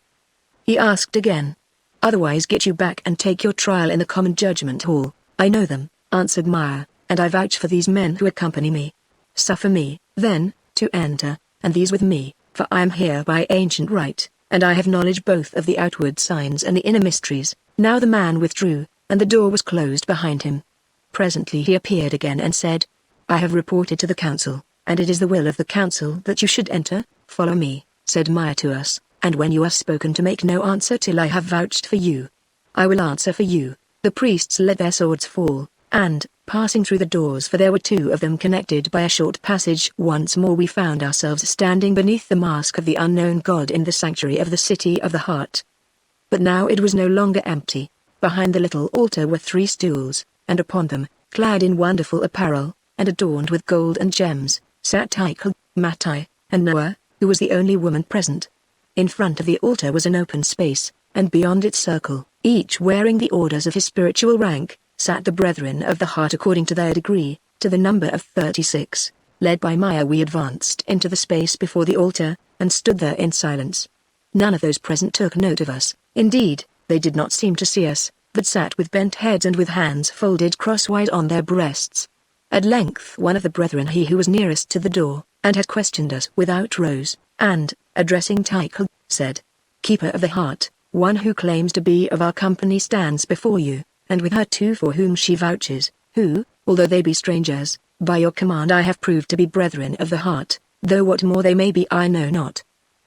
he asked again. "Otherwise get you back and take your trial in the common judgment hall." "I know them," answered Maya, "and I vouch for these men who accompany me. Suffer me, then, to enter, and these with me, for I am here by ancient right, and I have knowledge both of the outward signs and the inner mysteries." Now the man withdrew, and the door was closed behind him. Presently he appeared again and said, "I have reported to the council, and it is the will of the council that you should enter." "Follow me," said Maya to us, "and when you are spoken to make no answer till I have vouched for you." "I will answer for you." The priests let their swords fall, and, passing through the doors, for there were 2 of them connected by a short passage, once more we found ourselves standing beneath the mask of the unknown god in the sanctuary of the city of the heart. But now it was no longer empty. Behind the little altar were 3 stools, and upon them, clad in wonderful apparel, and adorned with gold and gems, sat Tycho, Matai, and Noah, who was the only woman present. In front of the altar was an open space, and beyond its circle, each wearing the orders of his spiritual rank, sat the brethren of the heart according to their degree, to the number of 36. Led by Maya we advanced into the space before the altar, and stood there in silence. None of those present took note of us. Indeed, they did not seem to see us, but sat with bent heads and with hands folded crosswise on their breasts. At length one of the brethren, he who was nearest to the door, and had questioned us without, rose, and, addressing Tycho, said, "Keeper of the heart, one who claims to be of our company stands before you, and with her 2 for whom she vouches, who, although they be strangers, by your command I have proved to be brethren of the heart, though what more they may be I know not.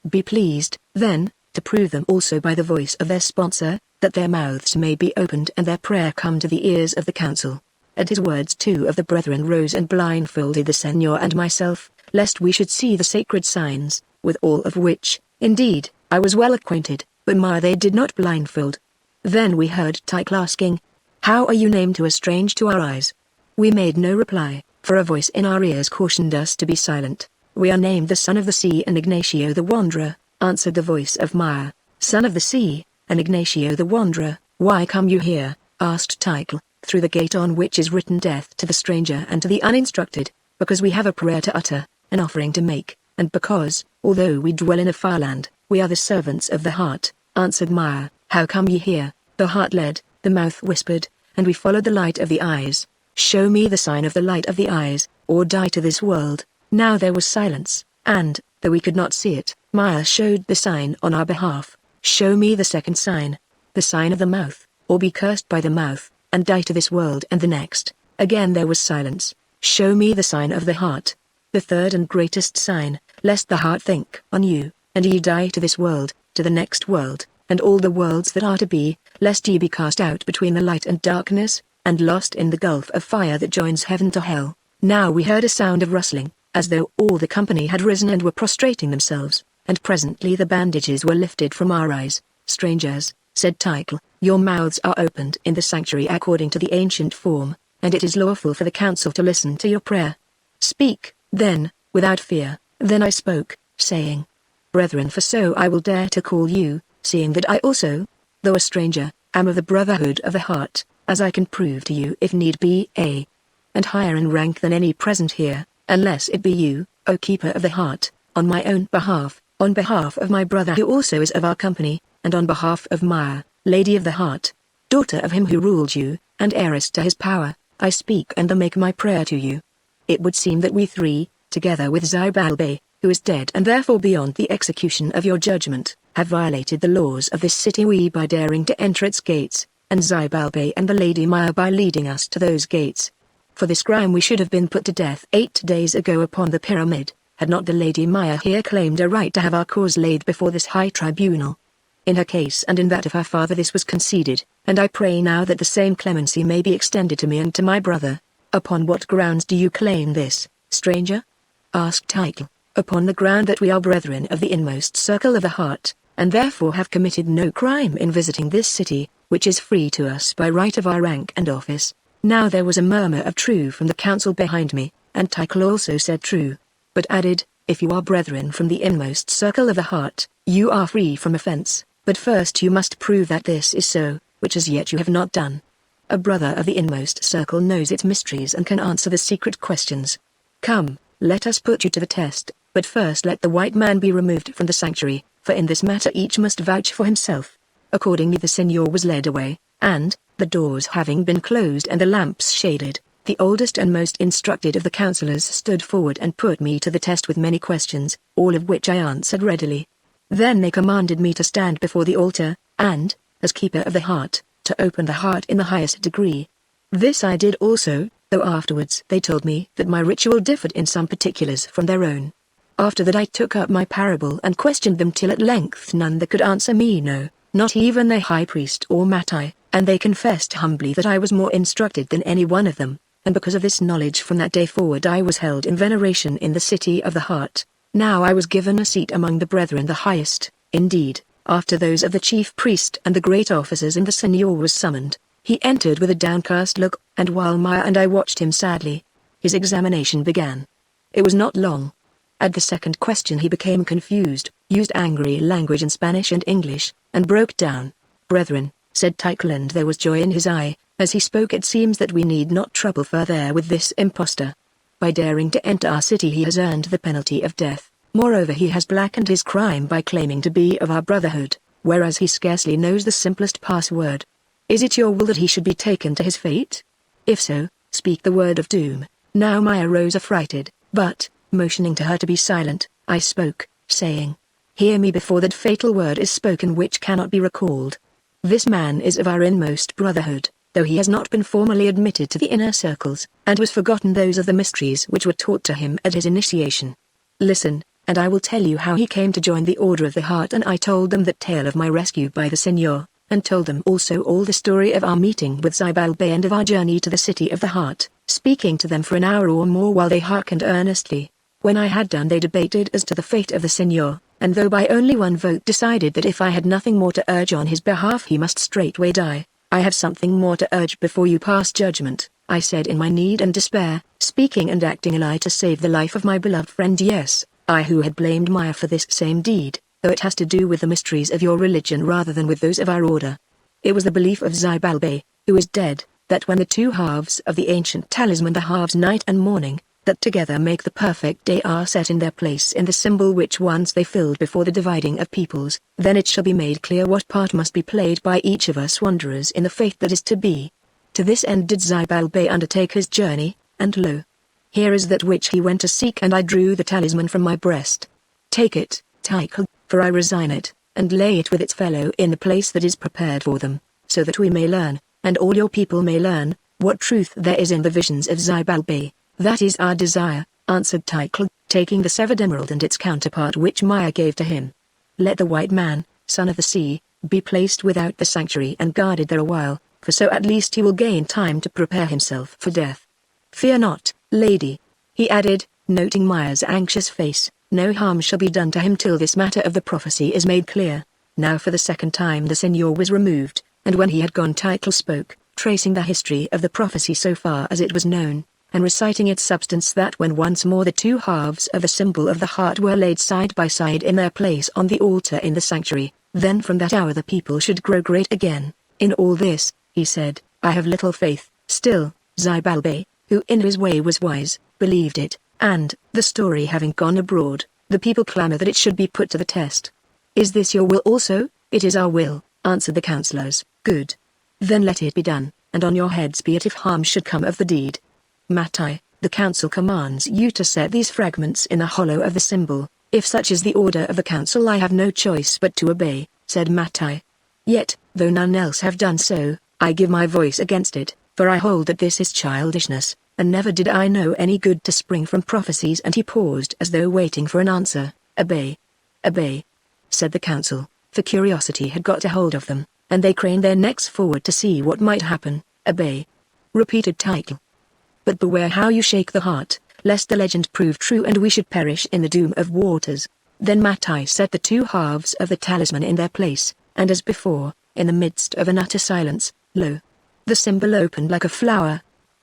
Be pleased, then, to prove them also by the voice of their sponsor, that their mouths may be opened and their prayer come to the ears of the council." At his words 2 of the brethren rose and blindfolded the Senor and myself, lest we should see the sacred signs, with all of which, indeed, I was well acquainted, but Maya they did not blindfold. Then we heard Tycho asking, "How are you named to us strange to our eyes?" We made no reply, for a voice in our ears cautioned us to be silent. "We are named the Son of the Sea and Ignacio the Wanderer," answered the voice of Maya. "Son of the Sea, and Ignacio the Wanderer, why come you here?" asked Tycho. "Through the gate on which is written death to the stranger and to the uninstructed, because we have a prayer to utter, an offering to make, and because, although we dwell in a far land, we are the servants of the heart," answered Maya. "How come ye here?" The heart led, the mouth whispered, and we followed the light of the eyes. Show me the sign of the light of the eyes, or die to this world. Now there was silence, and, though we could not see it, Maya showed the sign on our behalf. Show me the second sign, the sign of the mouth, or be cursed by the mouth, and die to this world and the next. Again there was silence. Show me the sign of the heart, the third and greatest sign, lest the heart think on you, and ye die to this world, to the next world, and all the worlds that are to be, lest ye be cast out between the light and darkness, and lost in the gulf of fire that joins heaven to hell. Now we heard a sound of rustling, as though all the company had risen and were prostrating themselves, and presently the bandages were lifted from our eyes. Strangers, said Tycho, your mouths are opened in the sanctuary according to the ancient form, and it is lawful for the council to listen to your prayer. Speak, then, without fear. Then I spoke, saying, Brethren, for so I will dare to call you, seeing that I also, though a stranger, am of the brotherhood of the heart, as I can prove to you if need be, and higher in rank than any present here, unless it be you, O keeper of the heart, on my own behalf, on behalf of my brother who also is of our company, and on behalf of Maya, lady of the heart, daughter of him who ruled you, and heiress to his power, I speak and make my prayer to you. It would seem that we three, together with Zybalbay, who is dead and therefore beyond the execution of your judgment, have violated the laws of this city, we by daring to enter its gates, and Zybalbay and the Lady Maya by leading us to those gates. For this crime we should have been put to death 8 days ago upon the pyramid, had not the Lady Maya here claimed a right to have our cause laid before this high tribunal. In her case and in that of her father this was conceded, and I pray now that the same clemency may be extended to me and to my brother. Upon what grounds do you claim this, stranger? Asked Tycho. Upon the ground that we are brethren of the inmost circle of the heart, and therefore have committed no crime in visiting this city, which is free to us by right of our rank and office. Now there was a murmur of true from the council behind me, and Tycho also said true, but added, if you are brethren from the inmost circle of the heart, you are free from offense, but first you must prove that this is so, which as yet you have not done. A brother of the inmost circle knows its mysteries and can answer the secret questions. Come, let us put you to the test, but first let the white man be removed from the sanctuary, for in this matter each must vouch for himself. Accordingly the seigneur was led away, and, the doors having been closed and the lamps shaded, the oldest and most instructed of the councillors stood forward and put me to the test with many questions, all of which I answered readily. Then they commanded me to stand before the altar, and, as keeper of the heart, to open the heart in the highest degree. This I did also, though afterwards they told me that my ritual differed in some particulars from their own. After that I took up my parable and questioned them till at length none that could answer me no, not even the high priest or Mattai, and they confessed humbly that I was more instructed than any one of them, and because of this knowledge from that day forward I was held in veneration in the city of the heart. Now I was given a seat among the brethren the highest, indeed, after those of the chief priest and the great officers, and the seigneur was summoned. He entered with a downcast look, and while Maya and I watched him sadly, his examination began. It was not long. At the second question he became confused, used angry language in Spanish and English, and broke down. Brethren, said Tycho, and there was joy in his eye, as he spoke, it seems that we need not trouble further with this impostor. By daring to enter our city he has earned the penalty of death. Moreover he has blackened his crime by claiming to be of our brotherhood, whereas he scarcely knows the simplest password. Is it your will that he should be taken to his fate? If so, speak the word of doom. Now Maya rose affrighted, but, motioning to her to be silent, I spoke, saying, hear me before that fatal word is spoken which cannot be recalled. This man is of our inmost brotherhood, though he has not been formally admitted to the inner circles, and was forgotten those of the mysteries which were taught to him at his initiation. Listen, and I will tell you how he came to join the Order of the Heart. And I told them that tale of my rescue by the seigneur, and told them also all the story of our meeting with Zybalbay and of our journey to the city of the heart, speaking to them for an hour or more while they hearkened earnestly. When I had done they debated as to the fate of the seigneur, and though by only one vote decided that if I had nothing more to urge on his behalf he must straightway die. I have something more to urge before you pass judgment, I said in my need and despair, speaking and acting a lie to save the life of my beloved friend. Yes, I who had blamed Maya for this same deed, though it has to do with the mysteries of your religion rather than with those of our order. It was the belief of Zybalbay, who is dead, that when the two halves of the ancient talisman, the halves night and morning, that together make the perfect day, are set in their place in the symbol which once they filled before the dividing of peoples, then it shall be made clear what part must be played by each of us wanderers in the faith that is to be. To this end did Zybalbay undertake his journey, and lo! Here is that which he went to seek, and I drew the talisman from my breast. Take it, Tycho, for I resign it, and lay it with its fellow in the place that is prepared for them, so that we may learn, and all your people may learn, what truth there is in the visions of Zybalbay. That is our desire, answered Tycho, taking the severed emerald and its counterpart which Maya gave to him. Let the white man, son of the sea, be placed without the sanctuary and guarded there a while, for so at least he will gain time to prepare himself for death. Fear not, lady, he added, noting Maya's anxious face, no harm shall be done to him till this matter of the prophecy is made clear. Now for the second time the signor was removed, and when he had gone Tycho spoke, tracing the history of the prophecy so far as it was known, and reciting its substance, that when once more the two halves of the symbol of the heart were laid side by side in their place on the altar in the sanctuary, then from that hour the people should grow great again. In all this, he said, I have little faith. Still, Zybalbay, who in his way was wise, believed it, and, the story having gone abroad, the people clamour that it should be put to the test. Is this your will also? It is our will, answered the councillors. Good. Then let it be done, and on your heads be it if harm should come of the deed. Mattai, the council commands you to set these fragments in the hollow of the symbol. If such is the order of the council, I have no choice but to obey, said Mattai. Yet, though none else have done so, I give my voice against it, for I hold that this is childishness, and never did I know any good to spring from prophecies. And he paused as though waiting for an answer. Obey. Obey, said the council, for curiosity had got a hold of them, and they craned their necks forward to see what might happen. Obey, repeated Tycho. But beware how you shake the heart, lest the legend prove true and we should perish in the doom of waters. Then Mattai set the two halves of the talisman in their place, and as before, in the midst of an utter silence, lo! The symbol opened like a flower.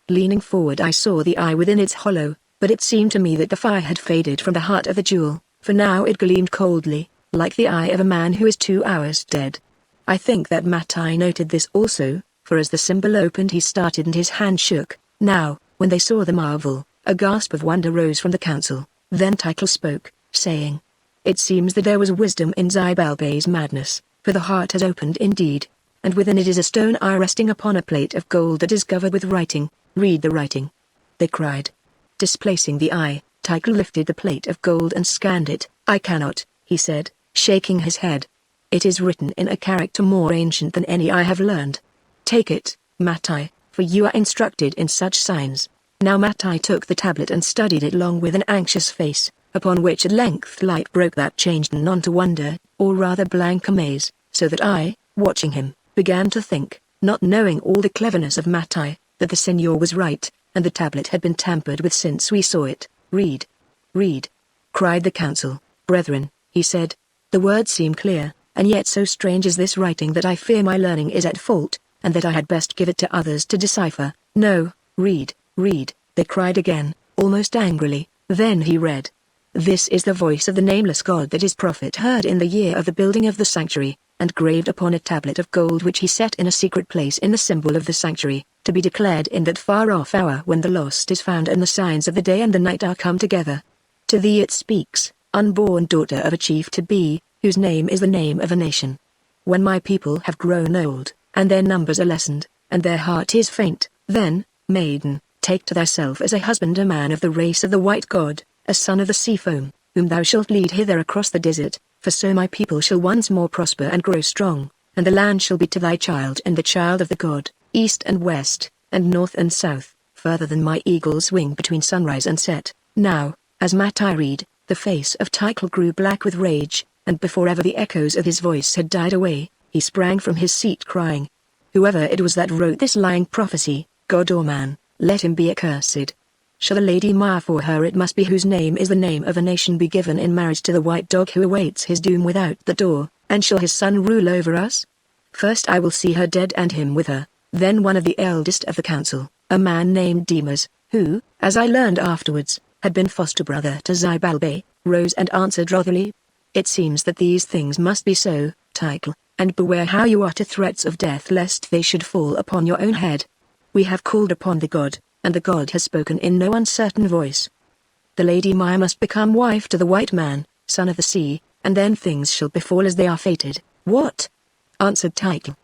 Leaning forward I saw the eye within its hollow, but it seemed to me that the fire had faded from the heart of the jewel, for now it gleamed coldly, like the eye of a man who is 2 hours dead. I think that Mattai noted this also, for as the symbol opened he started and his hand shook. Now, when they saw the marvel, a gasp of wonder rose from the council. Then Tycho spoke, saying, It seems that there was wisdom in Zybalbay's madness, for the heart has opened indeed, and within it is a stone eye resting upon a plate of gold that is covered with writing. Read the writing, they cried. Displacing the eye, Tycho lifted the plate of gold and scanned it. I cannot, he said, shaking his head. It is written in a character more ancient than any I have learned. Take it, Mattai, for you are instructed in such signs. Now Mattai took the tablet and studied it long with an anxious face, upon which at length light broke that changed none to wonder, or rather blank amaze, so that I, watching him, began to think, not knowing all the cleverness of Mattai, that the signor was right, and the tablet had been tampered with since we saw it. Read. Read. Cried the council. Brethren, he said, the words seem clear, and yet so strange is this writing that I fear my learning is at fault, and that I had best give it to others to decipher. No, read, read, they cried again, almost angrily. Then he read. This is the voice of the nameless God that his prophet heard in the year of the building of the sanctuary, and graved upon a tablet of gold which he set in a secret place in the symbol of the sanctuary, to be declared in that far-off hour when the lost is found and the signs of the day and the night are come together. To thee it speaks, unborn daughter of a chief to be, whose name is the name of a nation. When my people have grown old, and their numbers are lessened, and their heart is faint, then, maiden, take to thyself as a husband a man of the race of the white god, a son of the sea foam, whom thou shalt lead hither across the desert, for so my people shall once more prosper and grow strong, and the land shall be to thy child and the child of the god, east and west, and north and south, further than my eagle's wing between sunrise and set. Now, as Mattai read, the face of Tycho grew black with rage, and before ever the echoes of his voice had died away, he sprang from his seat crying, Whoever it was that wrote this lying prophecy, god or man, let him be accursed. Shall the Lady Maya, for her it must be whose name is the name of a nation, be given in marriage to the white dog who awaits his doom without the door, and shall his son rule over us? First I will see her dead and him with her. Then one of the eldest of the council, a man named Demas, who, as I learned afterwards, had been foster brother to Zybalbay, rose and answered wrathfully, It seems that these things must be so, Tycho, and beware how you utter threats of death lest they should fall upon your own head. We have called upon the god, and the god has spoken in no uncertain voice. The Lady Maya must become wife to the white man, son of the sea, and then things shall befall as they are fated. What? Answered Tycho.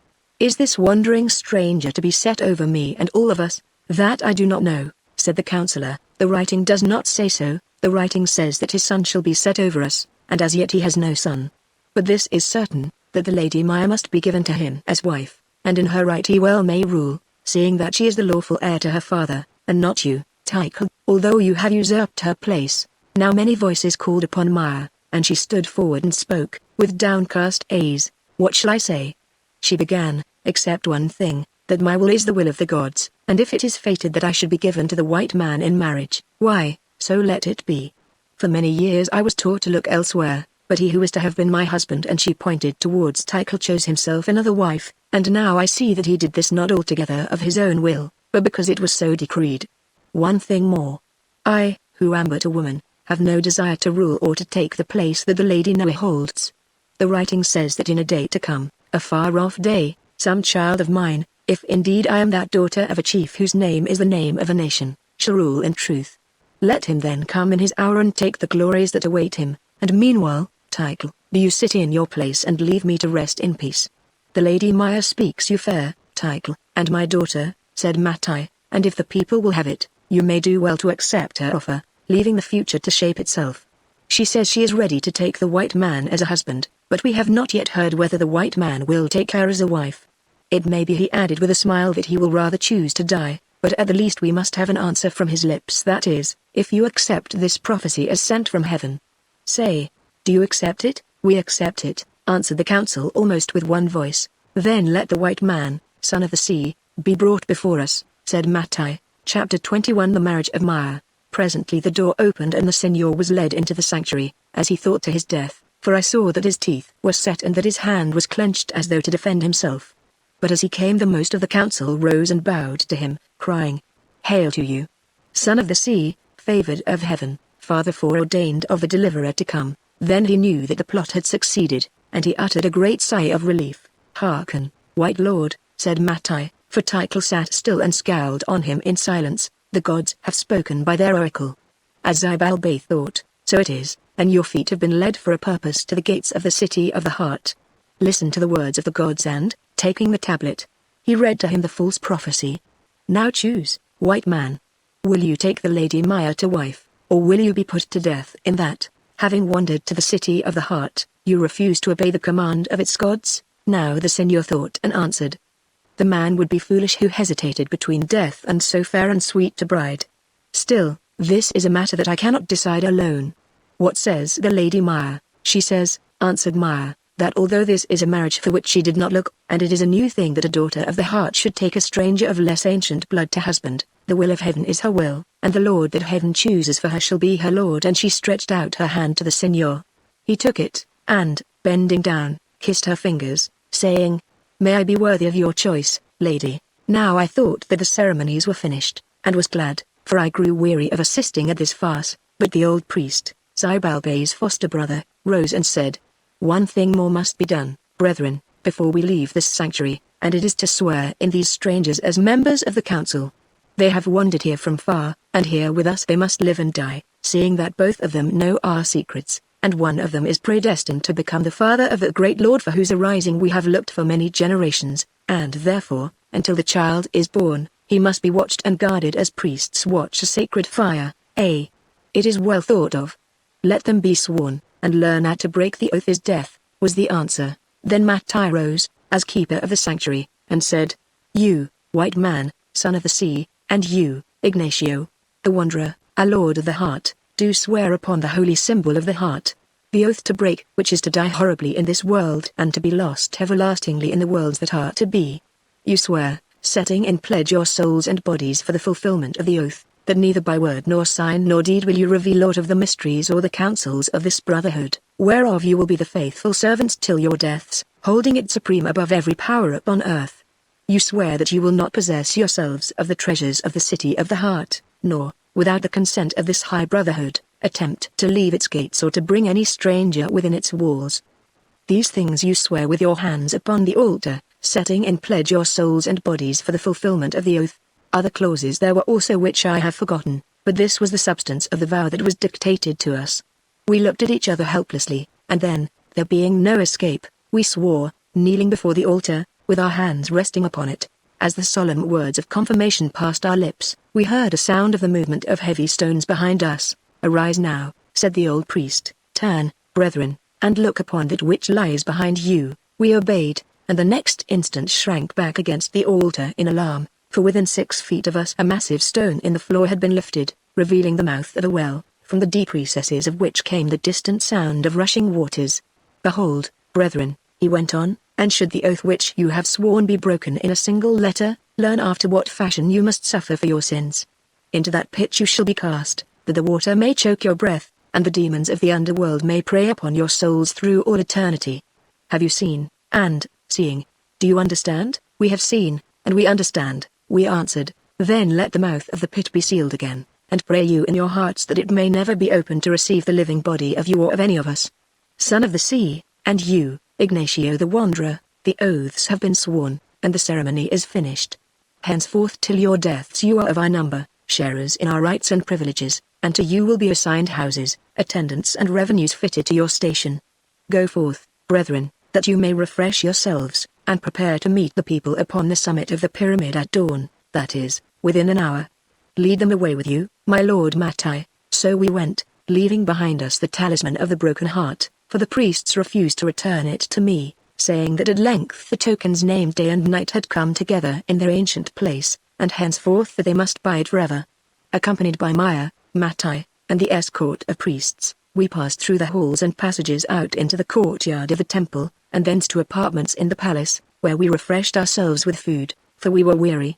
Is this wandering stranger to be set over me and all of us? That I do not know, said the counselor. The writing does not say so. The writing says that his son shall be set over us, and as yet he has no son. But this is certain, that the Lady Maya must be given to him as wife, and in her right he well may rule, seeing that she is the lawful heir to her father, and not you, Tycho, although you have usurped her place. Now many voices called upon Maya, and she stood forward and spoke, with downcast eyes. What shall I say? She began, except one thing, that my will is the will of the gods, and if it is fated that I should be given to the white man in marriage, why, so let it be. For many years I was taught to look elsewhere, but he who is to have been my husband, and she pointed towards Tycho, chose himself another wife, and now I see that he did this not altogether of his own will, but because it was so decreed. One thing more. I, who am but a woman, have no desire to rule or to take the place that the Lady Noah holds. The writing says that in a day to come, a far-off day, some child of mine, if indeed I am that daughter of a chief whose name is the name of a nation, shall rule in truth. Let him then come in his hour and take the glories that await him, and meanwhile, Tycho, do you sit in your place and leave me to rest in peace. The Lady Maya speaks you fair, Tycho, and my daughter, said Matai, and if the people will have it, you may do well to accept her offer, leaving the future to shape itself. She says she is ready to take the white man as a husband, but we have not yet heard whether the white man will take her as a wife. It may be, he added with a smile, that he will rather choose to die, but at the least we must have an answer from his lips, that is, if you accept this prophecy as sent from heaven. Say, do you accept it? We accept it, answered the council almost with one voice. Then let the white man, son of the sea, be brought before us, said Matai. Chapter 21. The marriage of Maya. Presently the door opened and the Señor was led into the sanctuary, as he thought to his death, for I saw that his teeth were set and that his hand was clenched as though to defend himself. But as he came, the most of the council rose and bowed to him, crying, Hail to you, son of the sea, favored of heaven, father foreordained of the deliverer to come. Then he knew that the plot had succeeded, and he uttered a great sigh of relief. Hearken, white lord, said Matai, for Tycho sat still and scowled on him in silence. The gods have spoken by their oracle. As Zybalbay thought, so it is, and your feet have been led for a purpose to the gates of the city of the heart. Listen to the words of the gods, and, taking the tablet, he read to him the false prophecy. Now choose, white man. Will you take the Lady Maya to wife, or will you be put to death in that, having wandered to the city of the heart, you refuse to obey the command of its gods? Now the Señor thought and answered. The man would be foolish who hesitated between death and so fair and sweet a bride. Still, this is a matter that I cannot decide alone. What says the Lady Maya? She says, answered Maya, that although this is a marriage for which she did not look, and it is a new thing that a daughter of the heart should take a stranger of less ancient blood to husband, the will of heaven is her will, and the Lord that heaven chooses for her shall be her Lord. And she stretched out her hand to the Señor. He took it, and, bending down, kissed her fingers, saying, May I be worthy of your choice, lady. Now I thought that the ceremonies were finished, and was glad, for I grew weary of assisting at this farce. But the old priest, Zybalbay's foster brother, rose and said, One thing more must be done, brethren, before we leave this sanctuary, and it is to swear in these strangers as members of the council. They have wandered here from far, and here with us they must live and die, seeing that both of them know our secrets, and one of them is predestined to become the father of the great Lord for whose arising we have looked for many generations, and therefore, until the child is born, he must be watched and guarded as priests watch a sacred fire. It is well thought of. Let them be sworn, and learn how to break the oath is death, was the answer. Then Matai rose, as keeper of the sanctuary, and said, You, white man, son of the sea, and you, Ignacio, the wanderer, a lord of the heart, do swear upon the holy symbol of the heart, the oath to break, which is to die horribly in this world and to be lost everlastingly in the worlds that are to be. You swear, setting in pledge your souls and bodies for the fulfillment of the oath, that neither by word nor sign nor deed will you reveal aught of the mysteries or the counsels of this brotherhood, whereof you will be the faithful servants till your deaths, holding it supreme above every power upon earth. You swear that you will not possess yourselves of the treasures of the city of the heart, nor, without the consent of this high brotherhood, attempt to leave its gates or to bring any stranger within its walls. These things you swear with your hands upon the altar, setting in pledge your souls and bodies for the fulfillment of the oath. Other clauses there were also which I have forgotten, but this was the substance of the vow that was dictated to us. We looked at each other helplessly, and then, there being no escape, we swore, kneeling before the altar, with our hands resting upon it. As the solemn words of confirmation passed our lips, we heard a sound of the movement of heavy stones behind us. "Arise now," said the old priest, "turn, brethren, and look upon that which lies behind you." We obeyed, and the next instant shrank back against the altar in alarm, for within 6 feet of us a massive stone in the floor had been lifted, revealing the mouth of a well, from the deep recesses of which came the distant sound of rushing waters. "Behold, brethren," he went on, "and should the oath which you have sworn be broken in a single letter, learn after what fashion you must suffer for your sins. Into that pit you shall be cast, that the water may choke your breath, and the demons of the underworld may prey upon your souls through all eternity. Have you seen, and, seeing, do you understand?" "We have seen, and we understand," we answered. "Then let the mouth of the pit be sealed again, and pray you in your hearts that it may never be opened to receive the living body of you or of any of us. Son of the sea, and you, Ignacio the Wanderer, the oaths have been sworn, and the ceremony is finished. Henceforth till your deaths you are of our number, sharers in our rights and privileges, and to you will be assigned houses, attendants and revenues fitted to your station. Go forth, brethren, that you may refresh yourselves, and prepare to meet the people upon the summit of the pyramid at dawn, that is, within an hour. Lead them away with you, my lord Mattai." So we went, leaving behind us the talisman of the broken heart, for the priests refused to return it to me, saying that at length the tokens named day and night had come together in their ancient place, and henceforth that they must bide forever. Accompanied by Maya, Mattai, and the escort of priests, we passed through the halls and passages out into the courtyard of the temple, and thence to apartments in the palace, where we refreshed ourselves with food, for we were weary.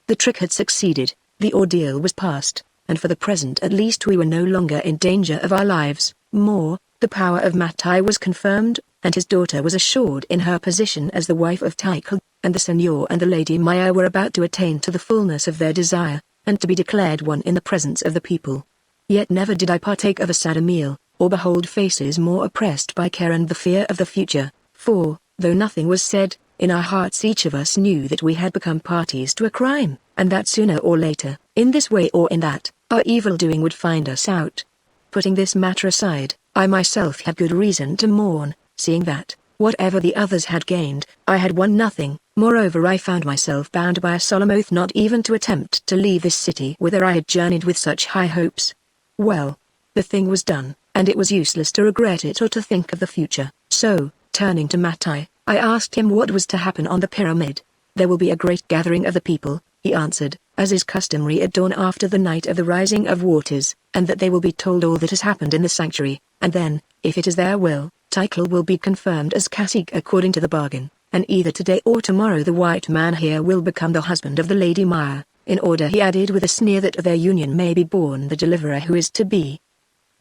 The trick had succeeded, the ordeal was past, and for the present at least we were no longer in danger of our lives. More, the power of Mattai was confirmed, and his daughter was assured in her position as the wife of Tycho, and the Senor and the Lady Maya were about to attain to the fullness of their desire, and to be declared one in the presence of the people. Yet never did I partake of a sadder meal, or behold faces more oppressed by care and the fear of the future, for, though nothing was said, in our hearts each of us knew that we had become parties to a crime, and that sooner or later, in this way or in that, our evil-doing would find us out. Putting this matter aside, I myself had good reason to mourn, seeing that, whatever the others had gained, I had won nothing. Moreover, I found myself bound by a solemn oath not even to attempt to leave this city whither I had journeyed with such high hopes. Well, the thing was done, and it was useless to regret it or to think of the future. So, turning to Mattai, I asked him what was to happen on the pyramid. "There will be a great gathering of the people," he answered, "as is customary at dawn after the night of the rising of waters, and that they will be told all that has happened in the sanctuary, and then, if it is their will, Tycho will be confirmed as cacique according to the bargain, and either today or tomorrow the white man here will become the husband of the Lady Maya, in order," he added with a sneer, "that of their union may be born the deliverer who is to be.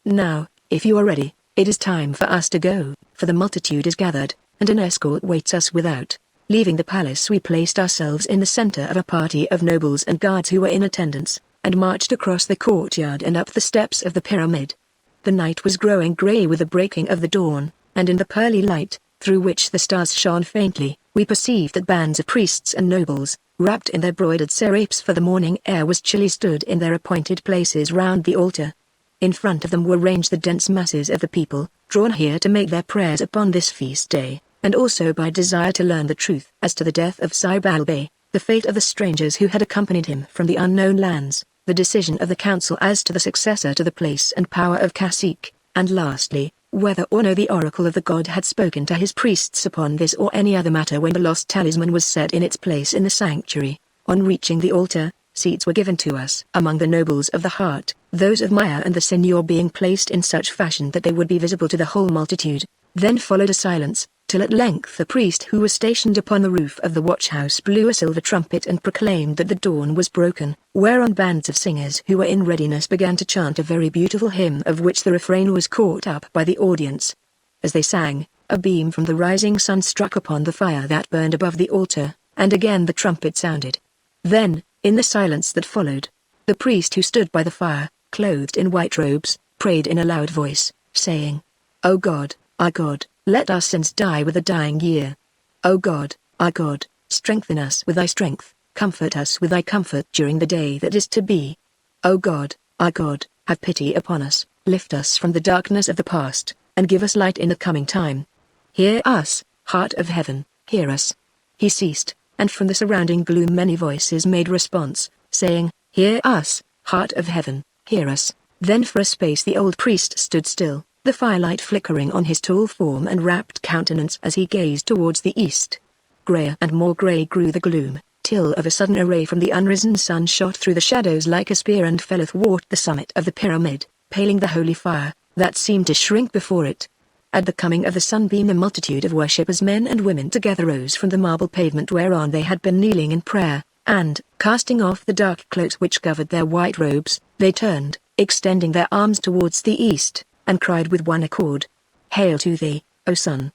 Now, if you are ready, it is time for us to go, for the multitude is gathered, and an escort waits us without." Leaving the palace, we placed ourselves in the center of a party of nobles and guards who were in attendance, and marched across the courtyard and up the steps of the pyramid. The night was growing grey with the breaking of the dawn, and in the pearly light, through which the stars shone faintly, we perceived that bands of priests and nobles, wrapped in their broidered serapes for the morning air was chilly, stood in their appointed places round the altar. In front of them were ranged the dense masses of the people, drawn here to make their prayers upon this feast day, and also by desire to learn the truth as to the death of Sibal Bey, the fate of the strangers who had accompanied him from the unknown lands, the decision of the council as to the successor to the place and power of cacique, and lastly, whether or no the oracle of the god had spoken to his priests upon this or any other matter when the lost talisman was set in its place in the sanctuary. On reaching the altar, seats were given to us among the nobles of the heart, those of Maya and the Senor being placed in such fashion that they would be visible to the whole multitude. Then followed a silence, till at length the priest who was stationed upon the roof of the watch-house blew a silver trumpet and proclaimed that the dawn was broken, whereon bands of singers who were in readiness began to chant a very beautiful hymn of which the refrain was caught up by the audience. As they sang, a beam from the rising sun struck upon the fire that burned above the altar, and again the trumpet sounded. Then, in the silence that followed, the priest who stood by the fire, clothed in white robes, prayed in a loud voice, saying, "O God, our God, let our sins die with the dying year. O God, our God, strengthen us with thy strength, comfort us with thy comfort during the day that is to be. O God, our God, have pity upon us, lift us from the darkness of the past, and give us light in the coming time. Hear us, heart of heaven, hear us. He ceased, and from the surrounding gloom many voices made response, saying, "Hear us, heart of heaven, hear us." Then for a space the old priest stood still, the firelight flickering on his tall form and rapt countenance as he gazed towards the east. Greyer and more grey grew the gloom, till of a sudden a ray from the unrisen sun shot through the shadows like a spear and fell athwart the summit of the pyramid, paling the holy fire, that seemed to shrink before it. At the coming of the sunbeam a multitude of worshippers, men and women together, rose from the marble pavement whereon they had been kneeling in prayer, and, casting off the dark cloaks which covered their white robes, they turned, extending their arms towards the east, and cried with one accord, "Hail to thee, O Sun,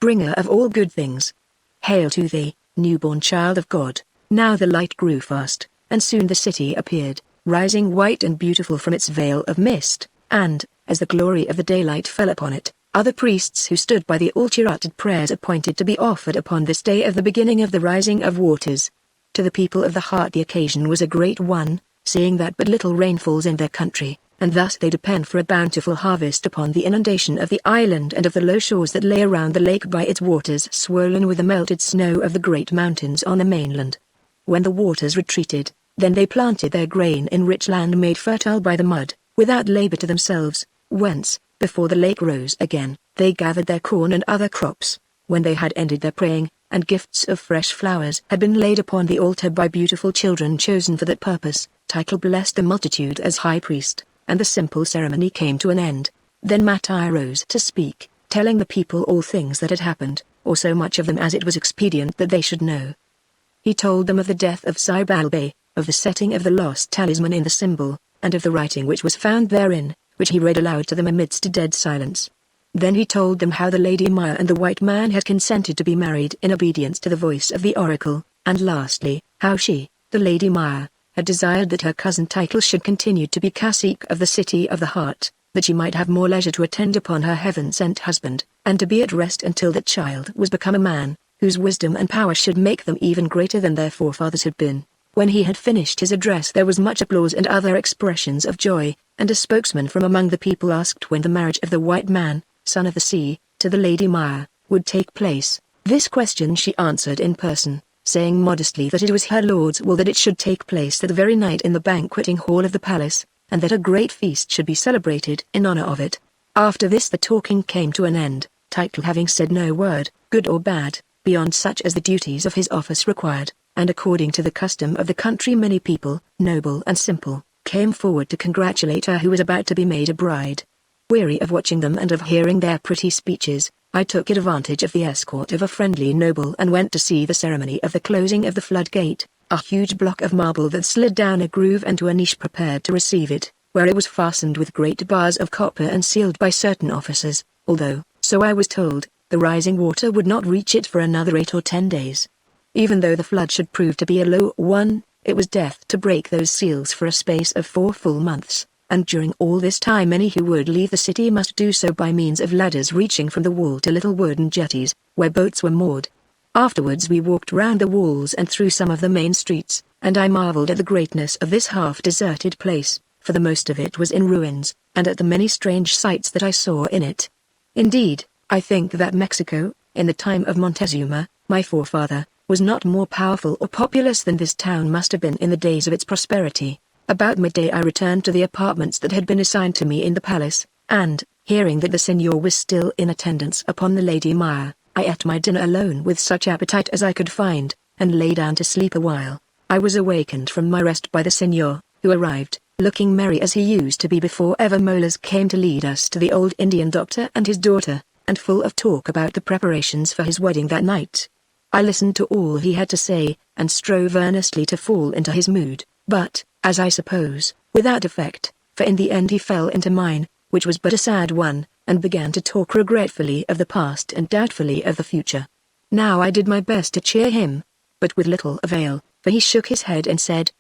bringer of all good things! Hail to thee, newborn child of God!" Now the light grew fast, and soon the city appeared, rising white and beautiful from its veil of mist, and, as the glory of the daylight fell upon it, other priests who stood by the altar uttered prayers appointed to be offered upon this day of the beginning of the rising of waters. To the people of the heart the occasion was a great one, seeing that but little rain falls in their country, and thus they depend for a bountiful harvest upon the inundation of the island and of the low shores that lay around the lake by its waters swollen with the melted snow of the great mountains on the mainland. When the waters retreated, then they planted their grain in rich land made fertile by the mud, without labor to themselves, whence, before the lake rose again, they gathered their corn and other crops. When they had ended their praying, and gifts of fresh flowers had been laid upon the altar by beautiful children chosen for that purpose, Tycho blessed the multitude as high priest, and the simple ceremony came to an end. Then Mattai rose to speak, telling the people all things that had happened, or so much of them as it was expedient that they should know. He told them of the death of Sibalbay, of the setting of the lost talisman in the symbol, and of the writing which was found therein, which he read aloud to them amidst a dead silence. Then he told them how the Lady Maya and the white man had consented to be married in obedience to the voice of the oracle, and lastly, how she, the Lady Maya, had desired that her cousin Tycho should continue to be cacique of the city of the heart, that she might have more leisure to attend upon her heaven-sent husband, and to be at rest until that child was become a man, whose wisdom and power should make them even greater than their forefathers had been. When he had finished his address there was much applause and other expressions of joy, and a spokesman from among the people asked when the marriage of the white man, son of the sea, to the Lady Maya, would take place. This question she answered in person, saying modestly that it was her lord's will that it should take place that very night in the banqueting hall of the palace, and that a great feast should be celebrated in honor of it. After this the talking came to an end, Tycho having said no word, good or bad, beyond such as the duties of his office required, and according to the custom of the country many people, noble and simple, came forward to congratulate her who was about to be made a bride. Weary of watching them and of hearing their pretty speeches, I took advantage of the escort of a friendly noble and went to see the ceremony of the closing of the floodgate, a huge block of marble that slid down a groove into a niche prepared to receive it, where it was fastened with great bars of copper and sealed by certain officers, although, so I was told, the rising water would not reach it for another 8 or 10 days. Even though the flood should prove to be a low one, it was death to break those seals for a space of 4 full months, and during all this time any who would leave the city must do so by means of ladders reaching from the wall to little wooden jetties, where boats were moored. Afterwards we walked round the walls and through some of the main streets, and I marveled at the greatness of this half-deserted place, for the most of it was in ruins, and at the many strange sights that I saw in it. Indeed, I think that Mexico, in the time of Montezuma, my forefather, was not more powerful or populous than this town must have been in the days of its prosperity. About midday I returned to the apartments that had been assigned to me in the palace, and, hearing that the Signor was still in attendance upon the Lady Maya, I ate my dinner alone with such appetite as I could find, and lay down to sleep a while. I was awakened from my rest by the Signor, who arrived, looking merry as he used to be before ever molars came to lead us to the old Indian doctor and his daughter, and full of talk about the preparations for his wedding that night. I listened to all he had to say, and strove earnestly to fall into his mood, but, as I suppose, without effect, for in the end he fell into mine, which was but a sad one, and began to talk regretfully of the past and doubtfully of the future. Now I did my best to cheer him, but with little avail, for he shook his head and said,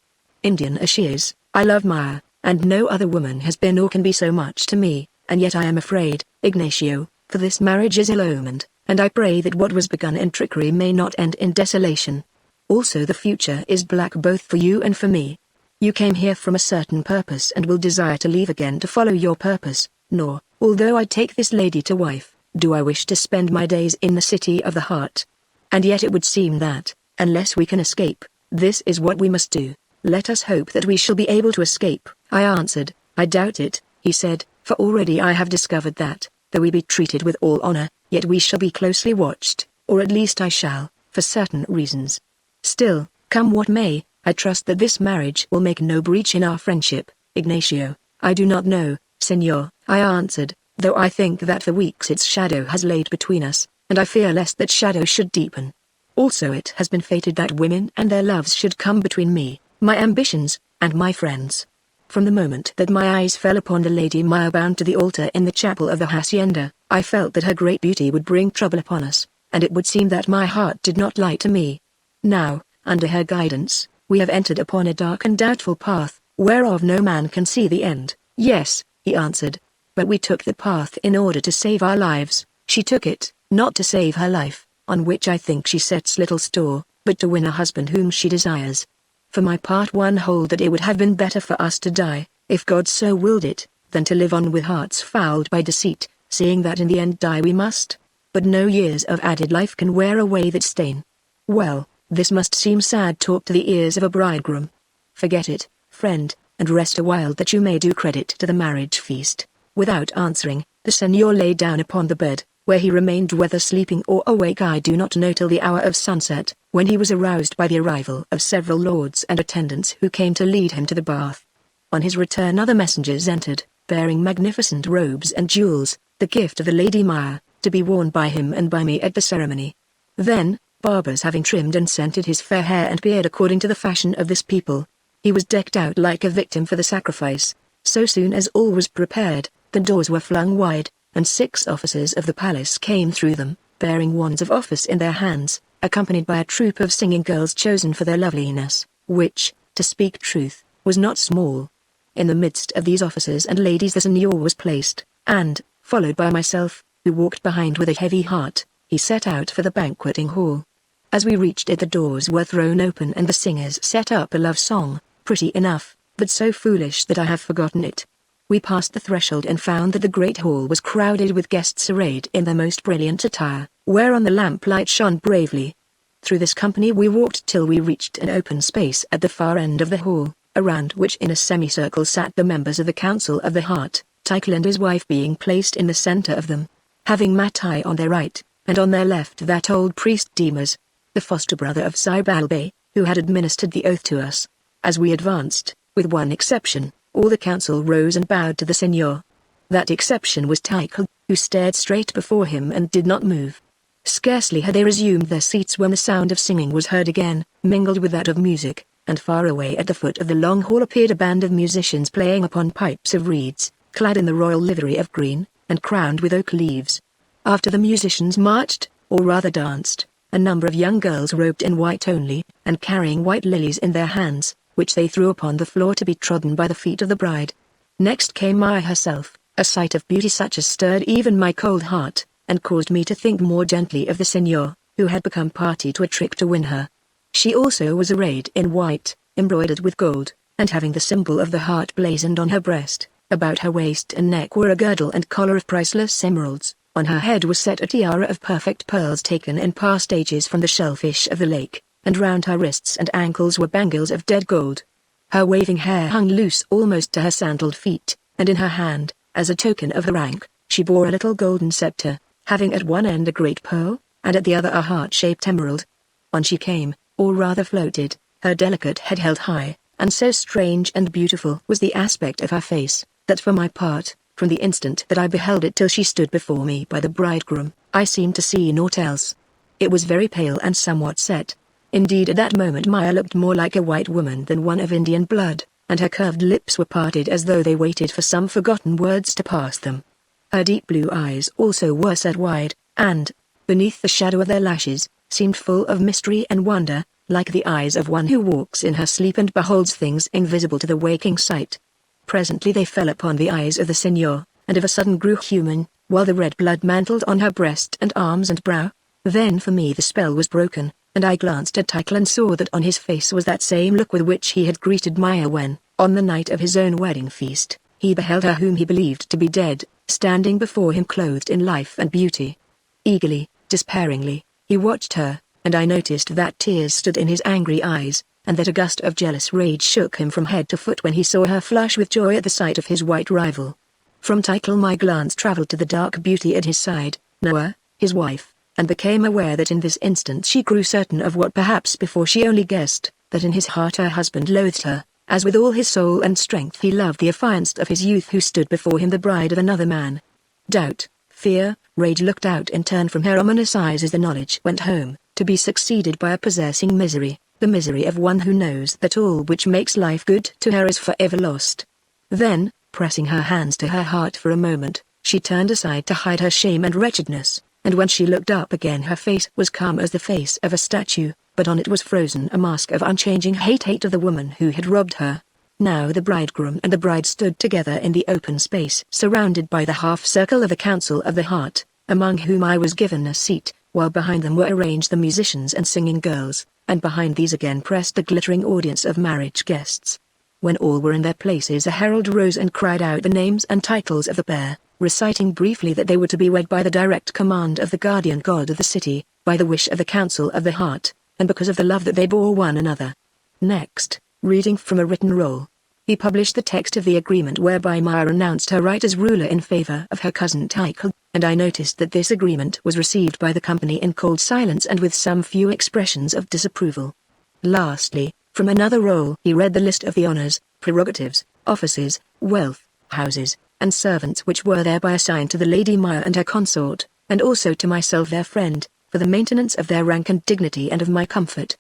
"Indian as she is, I love Maya, and no other woman has been or can be so much to me, and yet I am afraid, Ignacio, for this marriage is ill-omened, and I pray that what was begun in trickery may not end in desolation. Also the future is black both for you and for me. You came here from a certain purpose and will desire to leave again to follow your purpose, nor, although I take this lady to wife, do I wish to spend my days in the city of the heart. And yet it would seem that, unless we can escape, this is what we must do. Let us hope that we shall be able to escape, I answered. I doubt it, he said, for already I have discovered that, though we be treated with all honor, yet we shall be closely watched, or at least I shall, for certain reasons. Still, come what may, I trust that this marriage will make no breach in our friendship, Ignacio. I do not know, Senor, I answered, though I think that for weeks its shadow has laid between us, and I fear lest that shadow should deepen. Also it has been fated that women and their loves should come between me, my ambitions, and my friends. From the moment that my eyes fell upon the Lady Maya bound to the altar in the chapel of the hacienda, I felt that her great beauty would bring trouble upon us, and it would seem that my heart did not lie to me. Now, under her guidance, we have entered upon a dark and doubtful path, whereof no man can see the end. Yes, he answered. But we took the path in order to save our lives. She took it, not to save her life, on which I think she sets little store, but to win a husband whom she desires. For my part one hold that it would have been better for us to die, if God so willed it, than to live on with hearts fouled by deceit, seeing that in the end die we must. But no years of added life can wear away that stain. Well, this must seem sad talk to the ears of a bridegroom. Forget it, friend, and rest a while that you may do credit to the marriage feast. Without answering, the Senor lay down upon the bed, where he remained whether sleeping or awake I do not know till the hour of sunset, when he was aroused by the arrival of several lords and attendants who came to lead him to the bath. On his return other messengers entered, bearing magnificent robes and jewels, the gift of the Lady Maya, to be worn by him and by me at the ceremony. Then, barbers having trimmed and scented his fair hair and beard according to the fashion of this people, he was decked out like a victim for the sacrifice. So soon as all was prepared, the doors were flung wide, and 6 officers of the palace came through them, bearing wands of office in their hands, accompanied by a troop of singing girls chosen for their loveliness, which, to speak truth, was not small. In the midst of these officers and ladies the Senor was placed, and, followed by myself, who walked behind with a heavy heart, he set out for the banqueting hall. As we reached it the doors were thrown open and the singers set up a love song, pretty enough, but so foolish that I have forgotten it. We passed the threshold and found that the great hall was crowded with guests arrayed in their most brilliant attire, whereon the lamplight shone bravely. Through this company we walked till we reached an open space at the far end of the hall, around which in a semicircle sat the members of the Council of the Heart, Tychel and his wife being placed in the center of them, having Matai on their right, and on their left that old priest Dimas, the foster brother of Xibalbay, who had administered the oath to us. As we advanced, with one exception, all the council rose and bowed to the Senor. That exception was Tychel, who stared straight before him and did not move. Scarcely had they resumed their seats when the sound of singing was heard again, mingled with that of music, and far away at the foot of the long hall appeared a band of musicians playing upon pipes of reeds, clad in the royal livery of green, and crowned with oak leaves. After the musicians marched, or rather danced, a number of young girls robed in white only, and carrying white lilies in their hands, which they threw upon the floor to be trodden by the feet of the bride. Next came Maya herself, a sight of beauty such as stirred even my cold heart, and caused me to think more gently of the Senor, who had become party to a trick to win her. She also was arrayed in white, embroidered with gold, and having the symbol of the heart blazoned on her breast. About her waist and neck were a girdle and collar of priceless emeralds. On her head was set a tiara of perfect pearls taken in past ages from the shellfish of the lake, and round her wrists and ankles were bangles of dead gold. Her waving hair hung loose almost to her sandaled feet, and in her hand, as a token of her rank, she bore a little golden scepter, having at one end a great pearl, and at the other a heart-shaped emerald. On she came, or rather floated, her delicate head held high, and so strange and beautiful was the aspect of her face, that for my part, from the instant that I beheld it till she stood before me by the bridegroom, I seemed to see naught else. It was very pale and somewhat set. Indeed at that moment Maya looked more like a white woman than one of Indian blood, and her curved lips were parted as though they waited for some forgotten words to pass them. Her deep blue eyes also were set wide, and, beneath the shadow of their lashes, seemed full of mystery and wonder, like the eyes of one who walks in her sleep and beholds things invisible to the waking sight. Presently they fell upon the eyes of the Senor, and of a sudden grew human, while the red blood mantled on her breast and arms and brow. Then for me the spell was broken, and I glanced at Tychel and saw that on his face was that same look with which he had greeted Maya when, on the night of his own wedding feast, he beheld her whom he believed to be dead, standing before him clothed in life and beauty. Eagerly, despairingly, he watched her, and I noticed that tears stood in his angry eyes, and that a gust of jealous rage shook him from head to foot when he saw her flush with joy at the sight of his white rival. From Tycho my glance traveled to the dark beauty at his side, Noah, his wife, and became aware that in this instant she grew certain of what perhaps before she only guessed, that in his heart her husband loathed her, as with all his soul and strength he loved the affianced of his youth who stood before him the bride of another man. Doubt, fear, rage looked out in turn from her ominous eyes as the knowledge went home, to be succeeded by a possessing misery, the misery of one who knows that all which makes life good to her is forever lost. Then, pressing her hands to her heart for a moment, she turned aside to hide her shame and wretchedness, and when she looked up again her face was calm as the face of a statue, but on it was frozen a mask of unchanging hate of the woman who had robbed her. Now the bridegroom and the bride stood together in the open space surrounded by the half-circle of the Council of the Heart, among whom I was given a seat, while behind them were arranged the musicians and singing girls, and behind these again pressed the glittering audience of marriage guests. When all were in their places a herald rose and cried out the names and titles of the pair, reciting briefly that they were to be wed by the direct command of the guardian god of the city, by the wish of the Council of the Heart, and because of the love that they bore one another. Next, reading from a written roll, he published the text of the agreement whereby Maya announced her right as ruler in favor of her cousin Tycho, and I noticed that this agreement was received by the company in cold silence and with some few expressions of disapproval. Lastly, from another roll he read the list of the honors, prerogatives, offices, wealth, houses, and servants which were thereby assigned to the Lady Maya and her consort, and also to myself their friend, for the maintenance of their rank and dignity and of my comfort.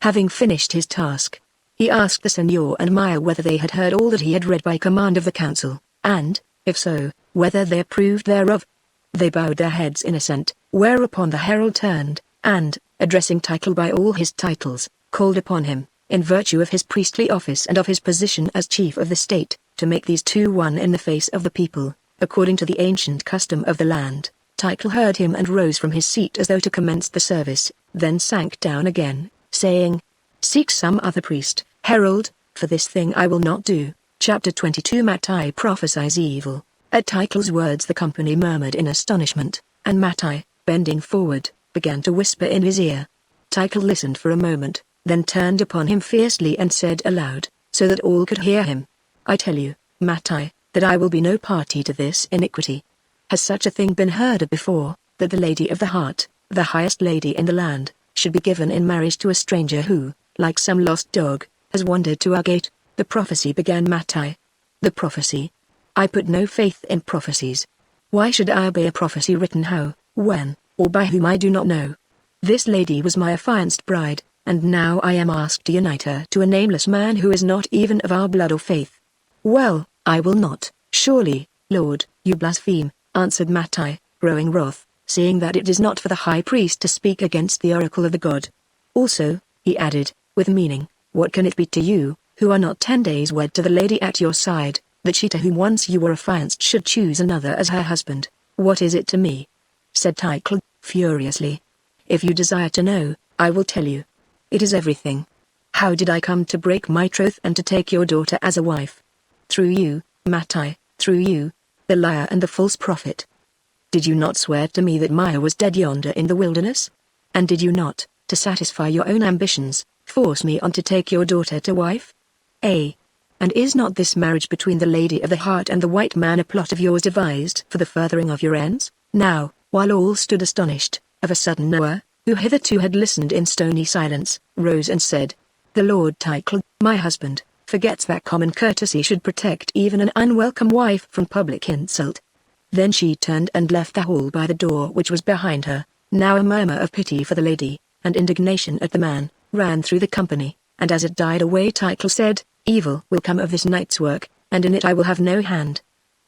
Having finished his task, he asked the Senor and Maya whether they had heard all that he had read by command of the council, and, if so, whether they approved thereof. They bowed their heads in assent, whereupon the herald turned, and, addressing Tycho by all his titles, called upon him, in virtue of his priestly office and of his position as chief of the state, to make these two one in the face of the people, according to the ancient custom of the land. Tycho heard him and rose from his seat as though to commence the service, then sank down again, saying, "Seek some other priest, herald, for this thing I will not do." Chapter 22 Mattai prophesies evil. At Tycho's words the company murmured in astonishment, and Mattai, bending forward, began to whisper in his ear. Tycho listened for a moment, then turned upon him fiercely and said aloud, so that all could hear him, "I tell you, Mattai, that I will be no party to this iniquity. Has such a thing been heard of before, that the Lady of the Heart, the highest lady in the land, should be given in marriage to a stranger who, like some lost dog, has wandered to our gate?" The prophecy began Mattai. The prophecy? I put no faith in prophecies. Why should I obey a prophecy written how, when, or by whom I do not know? This lady was my affianced bride, and now I am asked to unite her to a nameless man who is not even of our blood or faith. "Well, I will not, surely, Lord, you blaspheme," answered Mattai, growing wroth, seeing that it is not for the high priest to speak against the oracle of the god. "Also," he added, with meaning, "what can it be to you, who are not 10 days wed to the lady at your side, that she to whom once you were affianced should choose another as her husband? What is it to me?" said Tycho, furiously. "If you desire to know, I will tell you. It is everything. How did I come to break my troth and to take your daughter as a wife? Through you, Mattai, through you, the liar and the false prophet. Did you not swear to me that Maya was dead yonder in the wilderness? And did you not, to satisfy your own ambitions, force me on to take your daughter to wife? And is not this marriage between the Lady of the Heart and the white man a plot of yours devised for the furthering of your ends?" Now, while all stood astonished, of a sudden Noah, who hitherto had listened in stony silence, rose and said, "The Lord Tycho, my husband, forgets that common courtesy should protect even an unwelcome wife from public insult." Then she turned and left the hall by the door which was behind her. Now a murmur of pity for the lady, and indignation at the man, ran through the company, and as it died away Tycho said, "Evil will come of this night's work, and in it I will have no hand.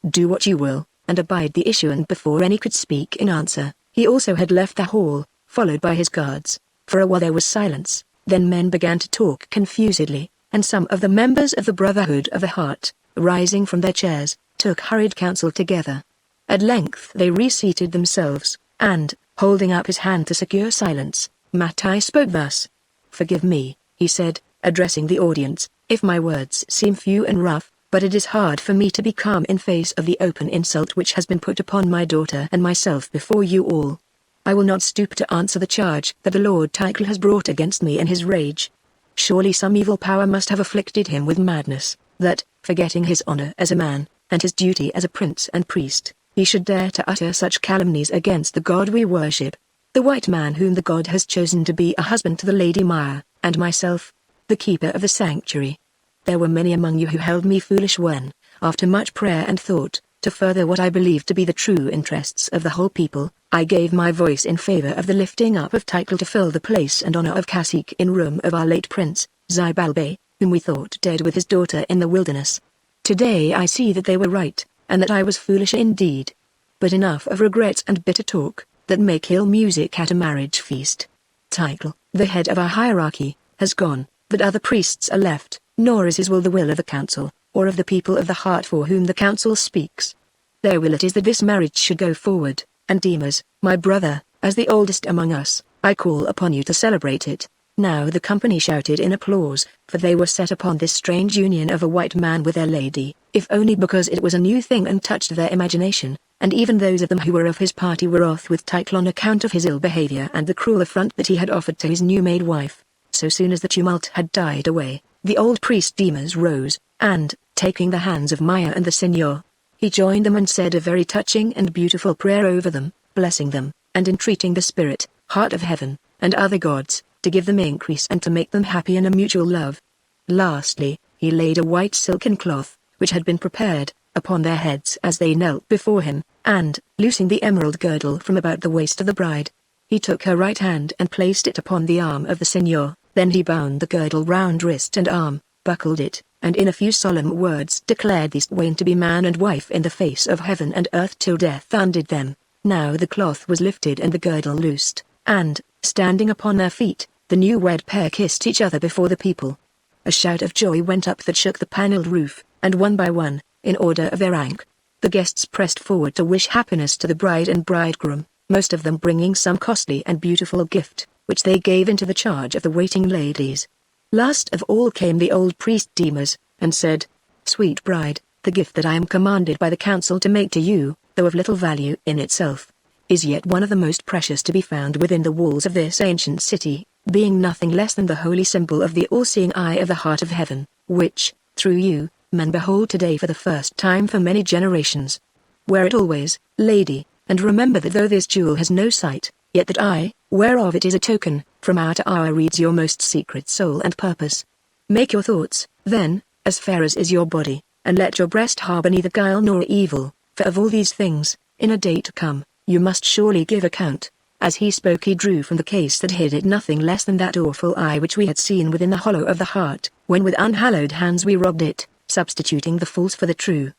Do what you will, and abide the issue." And before any could speak in answer, he also had left the hall, followed by his guards. For a while there was silence, then men began to talk confusedly, and some of the members of the Brotherhood of the Heart, rising from their chairs, took hurried counsel together. At length they reseated themselves, and, holding up his hand to secure silence, Mattai spoke thus. "Forgive me," he said, addressing the audience, "if my words seem few and rough, but it is hard for me to be calm in face of the open insult which has been put upon my daughter and myself before you all. I will not stoop to answer the charge that the Lord Tycho has brought against me in his rage. Surely some evil power must have afflicted him with madness, that, forgetting his honor as a man, and his duty as a prince and priest, he should dare to utter such calumnies against the God we worship, the white man whom the God has chosen to be a husband to the Lady Maya, and myself, the keeper of the sanctuary. There were many among you who held me foolish when, after much prayer and thought, to further what I believed to be the true interests of the whole people, I gave my voice in favor of the lifting up of Tycho to fill the place and honor of cacique in room of our late prince, Xibalbay, whom we thought dead with his daughter in the wilderness. Today I see that they were right, and that I was foolish indeed. But enough of regrets and bitter talk, that make ill music at a marriage feast. Tycho, the head of our hierarchy, has gone, but other priests are left, nor is his will the will of the council, or of the people of the heart for whom the council speaks. Their will it is that this marriage should go forward, and Demas, my brother, as the oldest among us, I call upon you to celebrate it. Now the company shouted in applause, for they were set upon this strange union of a white man with their lady, if only because it was a new thing and touched their imagination, and even those of them who were of his party were wroth with Tycho on account of his ill behavior and the cruel affront that he had offered to his new-made wife. So soon as the tumult had died away, the old priest Demas rose, and, taking the hands of Maya and the Signor, he joined them and said a very touching and beautiful prayer over them, blessing them, and entreating the Spirit, Heart of Heaven, and other gods, to give them increase and to make them happy in a mutual love. Lastly, he laid a white silken cloth, which had been prepared, upon their heads as they knelt before him, and, loosing the emerald girdle from about the waist of the bride, he took her right hand and placed it upon the arm of the Signor. Then he bound the girdle round wrist and arm, buckled it, and in a few solemn words declared these twain to be man and wife in the face of heaven and earth till death undid them. Now the cloth was lifted and the girdle loosed, and, standing upon their feet, the new-wed pair kissed each other before the people. A shout of joy went up that shook the panelled roof, and one by one, in order of their rank, the guests pressed forward to wish happiness to the bride and bridegroom, most of them bringing some costly and beautiful gift, which they gave into the charge of the waiting ladies. Last of all came the old priest Demas, and said, "Sweet bride, the gift that I am commanded by the council to make to you, though of little value in itself, is yet one of the most precious to be found within the walls of this ancient city, being nothing less than the holy symbol of the all-seeing eye of the heart of heaven, which, through you, men behold today for the first time for many generations. Wear it always, lady, and remember that though this jewel has no sight, yet that eye, whereof it is a token, from hour to hour reads your most secret soul and purpose. Make your thoughts, then, as fair as is your body, and let your breast harbor neither guile nor evil, for of all these things, in a day to come, you must surely give account." As he spoke he drew from the case that hid it nothing less than that awful eye which we had seen within the hollow of the heart, when with unhallowed hands we robbed it, substituting the false for the true.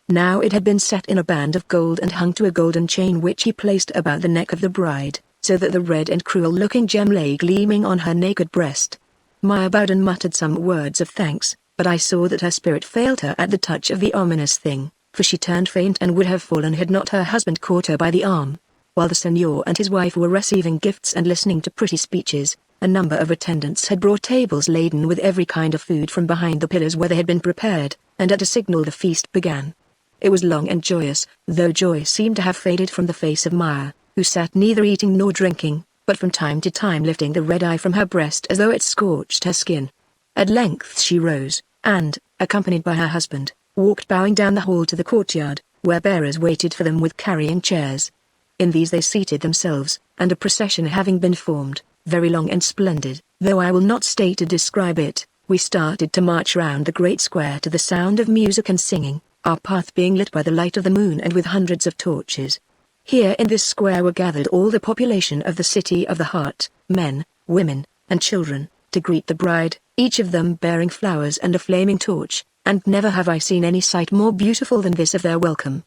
Now it had been set in a band of gold and hung to a golden chain which he placed about the neck of the bride, so that the red and cruel-looking gem lay gleaming on her naked breast. Maya bowed and muttered some words of thanks, but I saw that her spirit failed her at the touch of the ominous thing, for she turned faint and would have fallen had not her husband caught her by the arm. While the Signor and his wife were receiving gifts and listening to pretty speeches, a number of attendants had brought tables laden with every kind of food from behind the pillars where they had been prepared, and at a signal the feast began. It was long and joyous, though joy seemed to have faded from the face of Maya, who sat neither eating nor drinking, but from time to time lifting the red eye from her breast as though it scorched her skin. At length she rose, and, accompanied by her husband, walked bowing down the hall to the courtyard, where bearers waited for them with carrying chairs. In these they seated themselves, and a procession having been formed, very long and splendid, though I will not stay to describe it, we started to march round the great square to the sound of music and singing, our path being lit by the light of the moon and with hundreds of torches. Here in this square were gathered all the population of the city of the heart, men, women, and children, to greet the bride, each of them bearing flowers and a flaming torch, and never have I seen any sight more beautiful than this of their welcome.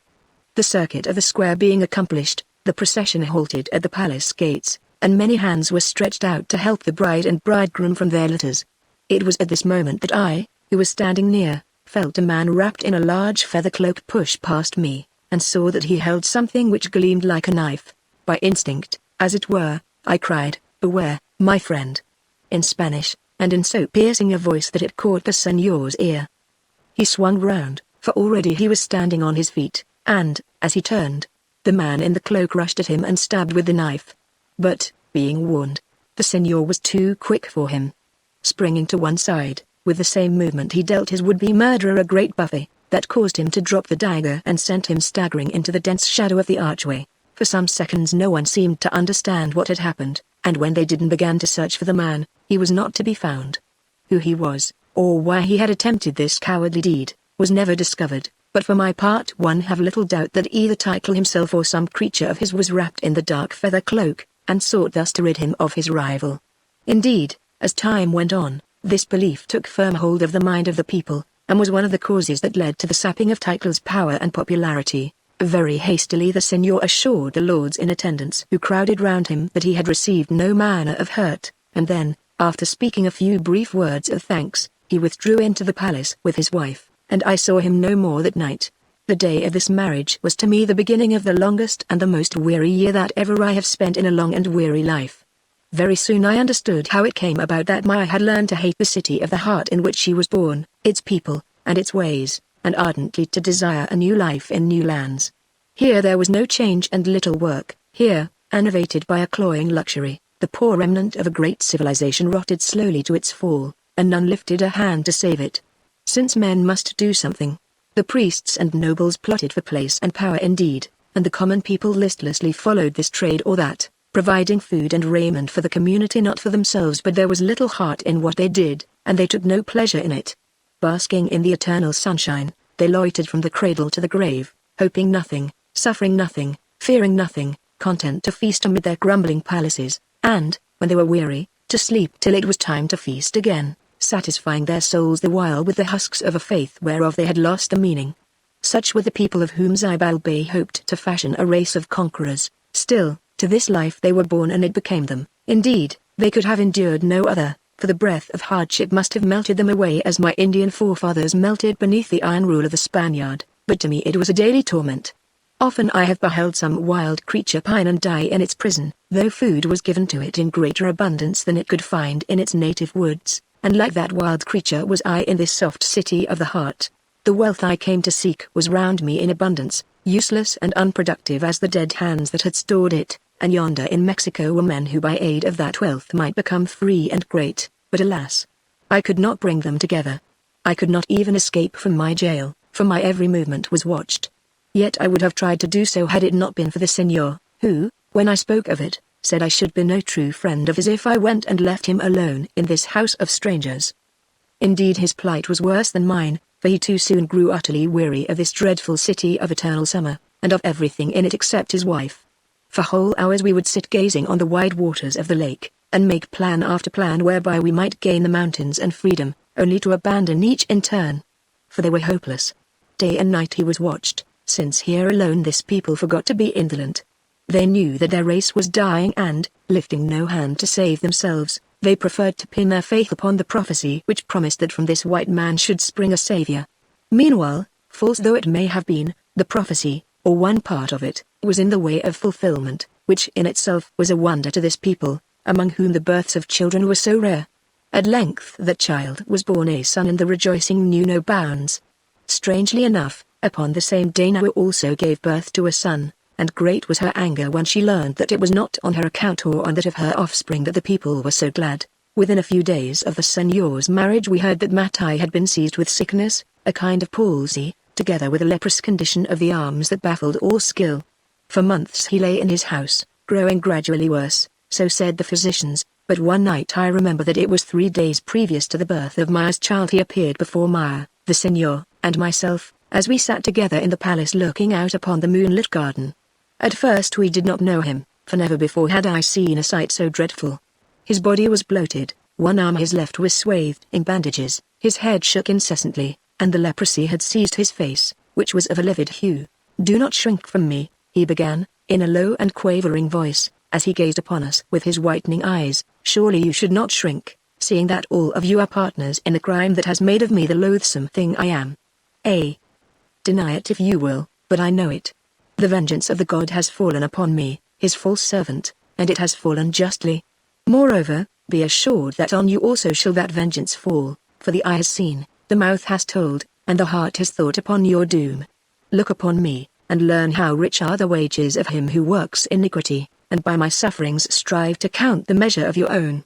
The circuit of the square being accomplished, the procession halted at the palace gates, and many hands were stretched out to help the bride and bridegroom from their litters. It was at this moment that I, who was standing near, felt a man wrapped in a large feather cloak push past me, and saw that he held something which gleamed like a knife. By instinct, as it were, I cried, "Beware, my friend," in Spanish, and in so piercing a voice that it caught the Signor's ear. He swung round, for already he was standing on his feet, and, as he turned, The man in the cloak rushed at him and stabbed with the knife. But, being warned, the senor was too quick for him. Springing to one side, with the same movement he dealt his would-be murderer a great buffet, that caused him to drop the dagger and sent him staggering into the dense shadow of the archway. For some seconds no one seemed to understand what had happened, and when they did and began to search for the man, he was not to be found. Who he was, or why he had attempted this cowardly deed, was never discovered, but for my part one have little doubt that either Title himself or some creature of his was wrapped in the dark feather cloak, and sought thus to rid him of his rival. Indeed, as time went on, this belief took firm hold of the mind of the people, and was one of the causes that led to the sapping of Title's power and popularity. Very hastily the senor assured the lords in attendance who crowded round him that he had received no manner of hurt, and then, after speaking a few brief words of thanks, he withdrew into the palace with his wife, and I saw him no more that night. The day of this marriage was to me the beginning of the longest and the most weary year that ever I have spent in a long and weary life. Very soon I understood how it came about that Maya had learned to hate the city of the heart in which she was born, its people, and its ways, and ardently to desire a new life in new lands. Here there was no change and little work. Here, enervated by a cloying luxury, the poor remnant of a great civilization rotted slowly to its fall, and none lifted a hand to save it. Since men must do something, the priests and nobles plotted for place and power indeed, and the common people listlessly followed this trade or that, providing food and raiment for the community not for themselves, but there was little heart in what they did, and they took no pleasure in it. Basking in the eternal sunshine, they loitered from the cradle to the grave, hoping nothing, suffering nothing, fearing nothing, content to feast amid their grumbling palaces, and, when they were weary, to sleep till it was time to feast again, satisfying their souls the while with the husks of a faith whereof they had lost the meaning. Such were the people of whom Zibalbay hoped to fashion a race of conquerors. Still, to this life they were born and it became them. Indeed, they could have endured no other, for the breath of hardship must have melted them away as my Indian forefathers melted beneath the iron rule of the Spaniard, but to me it was a daily torment. Often I have beheld some wild creature pine and die in its prison, though food was given to it in greater abundance than it could find in its native woods, and like that wild creature was I in this soft city of the heart. The wealth I came to seek was round me in abundance, useless and unproductive as the dead hands that had stored it, and yonder in Mexico were men who by aid of that wealth might become free and great, but alas! I could not bring them together. I could not even escape from my jail, for my every movement was watched. Yet I would have tried to do so had it not been for the senor, who, when I spoke of it, said I should be no true friend of his if I went and left him alone in this house of strangers. Indeed his plight was worse than mine, for he too soon grew utterly weary of this dreadful city of eternal summer, and of everything in it except his wife. For whole hours we would sit gazing on the wide waters of the lake, and make plan after plan whereby we might gain the mountains and freedom, only to abandon each in turn. For they were hopeless. Day and night he was watched, since here alone this people forgot to be indolent. They knew that their race was dying and, lifting no hand to save themselves, they preferred to pin their faith upon the prophecy which promised that from this white man should spring a savior. Meanwhile, false though it may have been, the prophecy, or one part of it, was in the way of fulfillment, which in itself was a wonder to this people, among whom the births of children were so rare. At length that child was born a son, and the rejoicing knew no bounds. Strangely enough, upon the same day Noah also gave birth to a son, and great was her anger when she learned that it was not on her account or on that of her offspring that the people were so glad. Within a few days of the senor's marriage we heard that Matai had been seized with sickness, a kind of palsy, together with a leprous condition of the arms that baffled all skill. For months he lay in his house, growing gradually worse, so said the physicians, but one night I remember that it was 3 days previous to the birth of Maya's child he appeared before Maya, the senor, and myself, as we sat together in the palace looking out upon the moonlit garden. At first we did not know him, for never before had I seen a sight so dreadful. His body was bloated, one arm his left was swathed in bandages, his head shook incessantly, and the leprosy had seized his face, which was of a livid hue. "Do not shrink from me," he began, in a low and quavering voice, as he gazed upon us with his whitening eyes. "Surely you should not shrink, seeing that all of you are partners in the crime that has made of me the loathsome thing I am. Deny it if you will, but I know it. The vengeance of the God has fallen upon me, his false servant, and it has fallen justly. Moreover, be assured that on you also shall that vengeance fall, for the eye has seen, the mouth has told, and the heart has thought upon your doom. Look upon me, and learn how rich are the wages of him who works iniquity, and by my sufferings strive to count the measure of your own.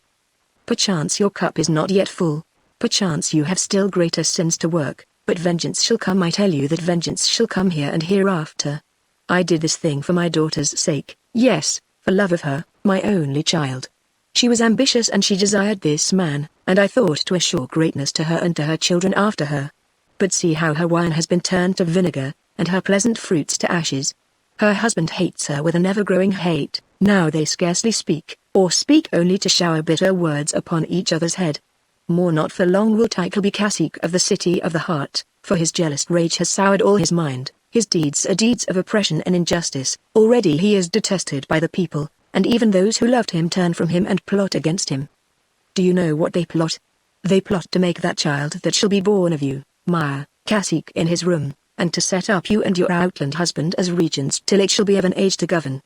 Perchance your cup is not yet full, perchance you have still greater sins to work, but vengeance shall come. I tell you that vengeance shall come here and hereafter. I did this thing for my daughter's sake, yes, for love of her, my only child. She was ambitious and she desired this man, and I thought to assure greatness to her and to her children after her. But see how her wine has been turned to vinegar, and her pleasant fruits to ashes. Her husband hates her with an ever-growing hate. Now they scarcely speak, or speak only to shower bitter words upon each other's head. More not for long will Tycho be cacique of the city of the heart, for his jealous rage has soured all his mind. His deeds are deeds of oppression and injustice. Already he is detested by the people, and even those who loved him turn from him and plot against him. Do you know what they plot? They plot to make that child that shall be born of you, Maya, cacique in his room, and to set up you and your outland husband as regents till it shall be of an age to govern.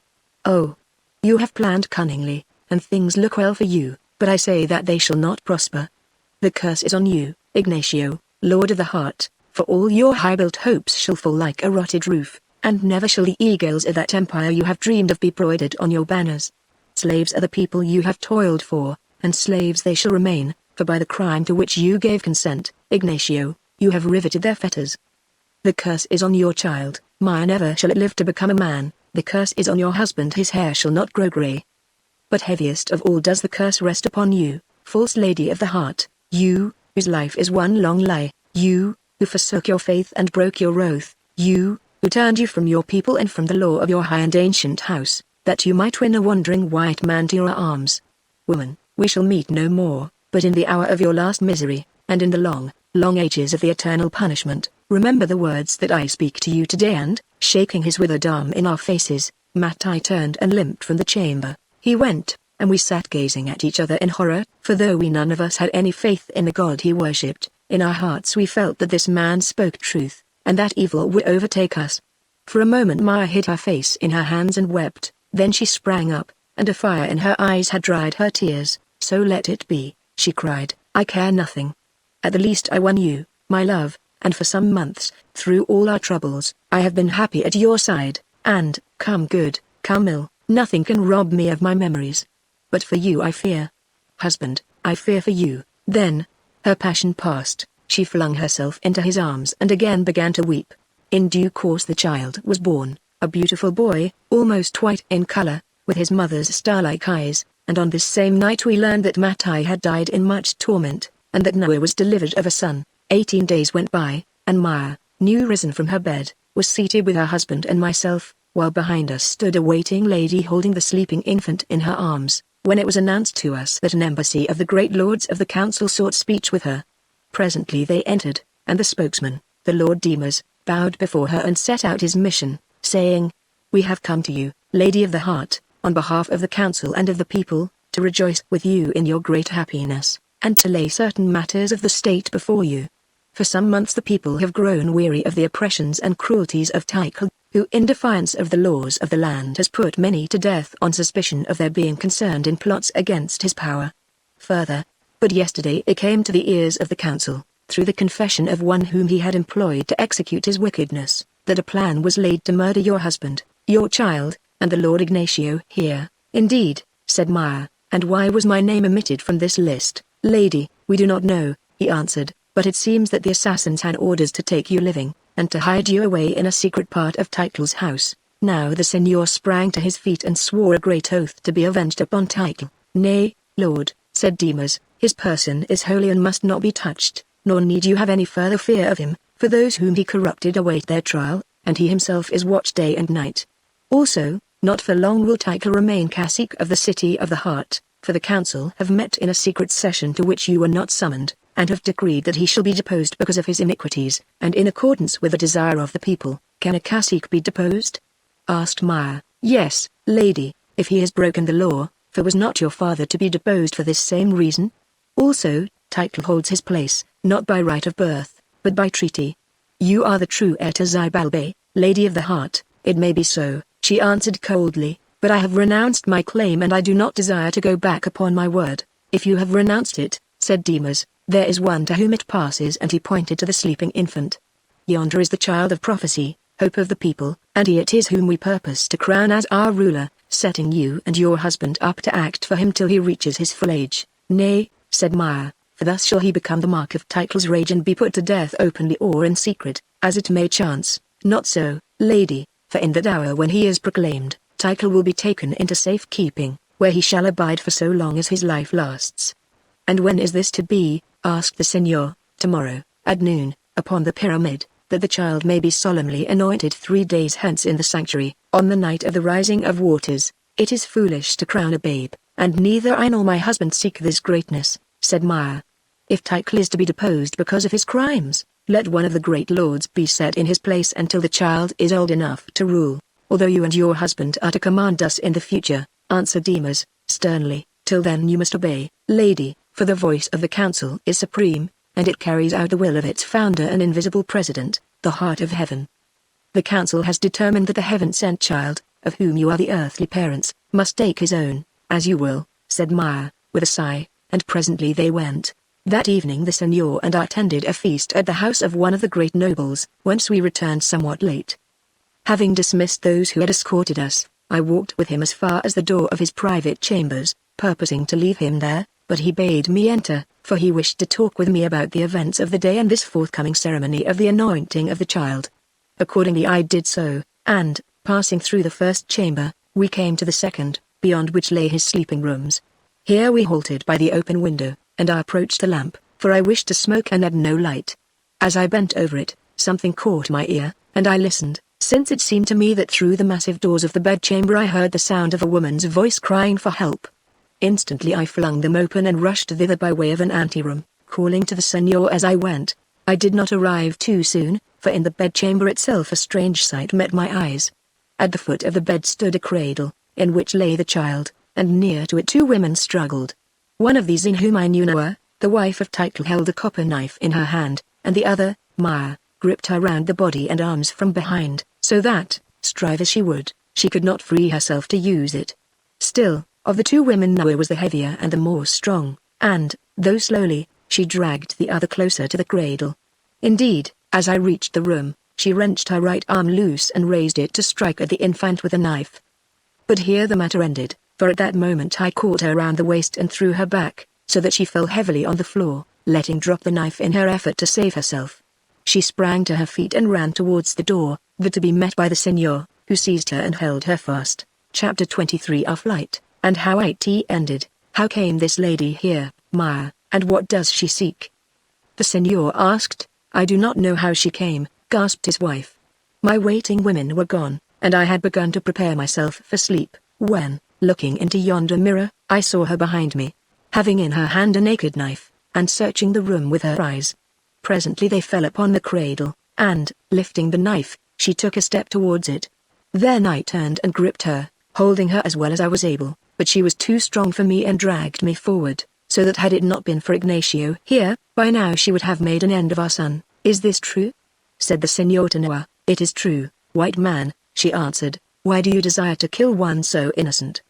Oh! You have planned cunningly, and things look well for you, but I say that they shall not prosper. The curse is on you, Ignatio, Lord of the Heart, for all your high-built hopes shall fall like a rotted roof, and never shall the eagles of that empire you have dreamed of be broidered on your banners. Slaves are the people you have toiled for, and slaves they shall remain, for by the crime to which you gave consent, Ignatio, you have riveted their fetters. The curse is on your child, Maya, never shall it live to become a man. The curse is on your husband, his hair shall not grow grey. But heaviest of all does the curse rest upon you, false lady of the heart, you, whose life is one long lie, you, who forsook your faith and broke your oath, you, who turned you from your people and from the law of your high and ancient house, that you might win a wandering white man to your arms. Woman, we shall meet no more, but in the hour of your last misery, and in the long, long ages of the eternal punishment. Remember the words that I speak to you today. And, shaking his withered arm in our faces, Mattai turned and limped from the chamber. He went, and we sat gazing at each other in horror, for though we none of us had any faith in the God he worshipped, in our hearts we felt that this man spoke truth, and that evil would overtake us. For a moment Maya hid her face in her hands and wept, then she sprang up, and a fire in her eyes had dried her tears. So let it be, she cried, I care nothing. At the least I won you, my love, and for some months, through all our troubles, I have been happy at your side, and, come good, come ill, nothing can rob me of my memories. But for you I fear. Husband, I fear for you. Then, her passion passed, she flung herself into his arms and again began to weep. In due course the child was born, a beautiful boy, almost white in color, with his mother's star-like eyes, and on this same night we learned that Mattai had died in much torment, and that Noah was delivered of a son. 18 days went by, and Maya, new risen from her bed, was seated with her husband and myself, while behind us stood a waiting lady holding the sleeping infant in her arms, when it was announced to us that an embassy of the great lords of the council sought speech with her. Presently they entered, and the spokesman, the Lord Demas, bowed before her and set out his mission, saying, We have come to you, Lady of the Heart, on behalf of the council and of the people, to rejoice with you in your great happiness, and to lay certain matters of the state before you. For some months the people have grown weary of the oppressions and cruelties of Tycho, who in defiance of the laws of the land has put many to death on suspicion of their being concerned in plots against his power. Further, but yesterday it came to the ears of the council, through the confession of one whom he had employed to execute his wickedness, that a plan was laid to murder your husband, your child, and the Lord Ignatio here. Indeed, said Maya, and why was my name omitted from this list? Lady, we do not know, he answered, but it seems that the assassins had orders to take you living, and to hide you away in a secret part of Tycho's house. Now the Signor sprang to his feet and swore a great oath to be avenged upon Tycho. Nay, Lord, said Demas, his person is holy and must not be touched, nor need you have any further fear of him, for those whom he corrupted await their trial, and he himself is watched day and night. Also, not for long will Tycho remain cacique of the city of the heart, for the council have met in a secret session to which you were not summoned, and have decreed that he shall be deposed because of his iniquities, and in accordance with the desire of the people. Can a cacique be deposed? Asked Maya. Yes, lady, if he has broken the law, for was not your father to be deposed for this same reason? Also, Tycho holds his place, not by right of birth, but by treaty. You are the true heir to Zybalbay, Lady of the Heart. It may be so, she answered coldly, but I have renounced my claim and I do not desire to go back upon my word. If you have renounced it, said Demas, there is one to whom it passes, and he pointed to the sleeping infant. Yonder is the child of prophecy, hope of the people, and he it is whom we purpose to crown as our ruler, setting you and your husband up to act for him till he reaches his full age. Nay, said Maya, for thus shall he become the mark of Tychel's rage and be put to death openly or in secret, as it may chance. Not so, lady, for in that hour when he is proclaimed, Tychel will be taken into safe keeping, where he shall abide for so long as his life lasts. And when is this to be? Asked the Signor. Tomorrow, at noon, upon the pyramid, that the child may be solemnly anointed 3 days hence in the sanctuary, on the night of the rising of waters. It is foolish to crown a babe, and neither I nor my husband seek this greatness, said Maya. If Tychel is to be deposed because of his crimes, let one of the great lords be set in his place until the child is old enough to rule, although you and your husband are to command us in the future, answered Demas, sternly. Till then you must obey, lady, for the voice of the council is supreme, and it carries out the will of its founder and invisible president, the heart of heaven. The council has determined that the heaven-sent child, of whom you are the earthly parents, must take his own, as you will, said Maya, with a sigh, and presently they went. That evening the Signor and I attended a feast at the house of one of the great nobles, whence we returned somewhat late. Having dismissed those who had escorted us, I walked with him as far as the door of his private chambers, purposing to leave him there, but he bade me enter, for he wished to talk with me about the events of the day and this forthcoming ceremony of the anointing of the child. Accordingly I did so, and, passing through the first chamber, we came to the second, beyond which lay his sleeping rooms. Here we halted by the open window, and I approached the lamp, for I wished to smoke and had no light. As I bent over it, something caught my ear, and I listened, since it seemed to me that through the massive doors of the bedchamber I heard the sound of a woman's voice crying for help. Instantly I flung them open and rushed thither by way of an anteroom, calling to the Signor as I went. I did not arrive too soon, for in the bedchamber itself a strange sight met my eyes. At the foot of the bed stood a cradle, in which lay the child, and near to it 2 women struggled. One of these, in whom I knew Noah, the wife of Tychel, held a copper knife in her hand, and the other, Maya, gripped her round the body and arms from behind, so that, strive as she would, she could not free herself to use it. Still, of the 2 women Noah was the heavier and the more strong, and, though slowly, she dragged the other closer to the cradle. Indeed, as I reached the room, she wrenched her right arm loose and raised it to strike at the infant with a knife. But here the matter ended, for at that moment I caught her round the waist and threw her back, so that she fell heavily on the floor, letting drop the knife in her effort to save herself. She sprang to her feet and ran towards the door, there to be met by the Signor, who seized her and held her fast. Chapter 23. Our flight, and how it ended. How came this lady here, Maya, and what does she seek? The Signor asked. I do not know how she came, gasped his wife. My waiting women were gone, and I had begun to prepare myself for sleep, when, looking into yonder mirror, I saw her behind me, having in her hand a naked knife, and searching the room with her eyes. Presently they fell upon the cradle, and, lifting the knife, she took a step towards it. Then I turned and gripped her, holding her as well as I was able, but she was too strong for me and dragged me forward, so that had it not been for Ignacio here, by now she would have made an end of our son. Is this true? Said the Signor to Noah. It is true, white man, she answered. Why do you desire to kill one so innocent?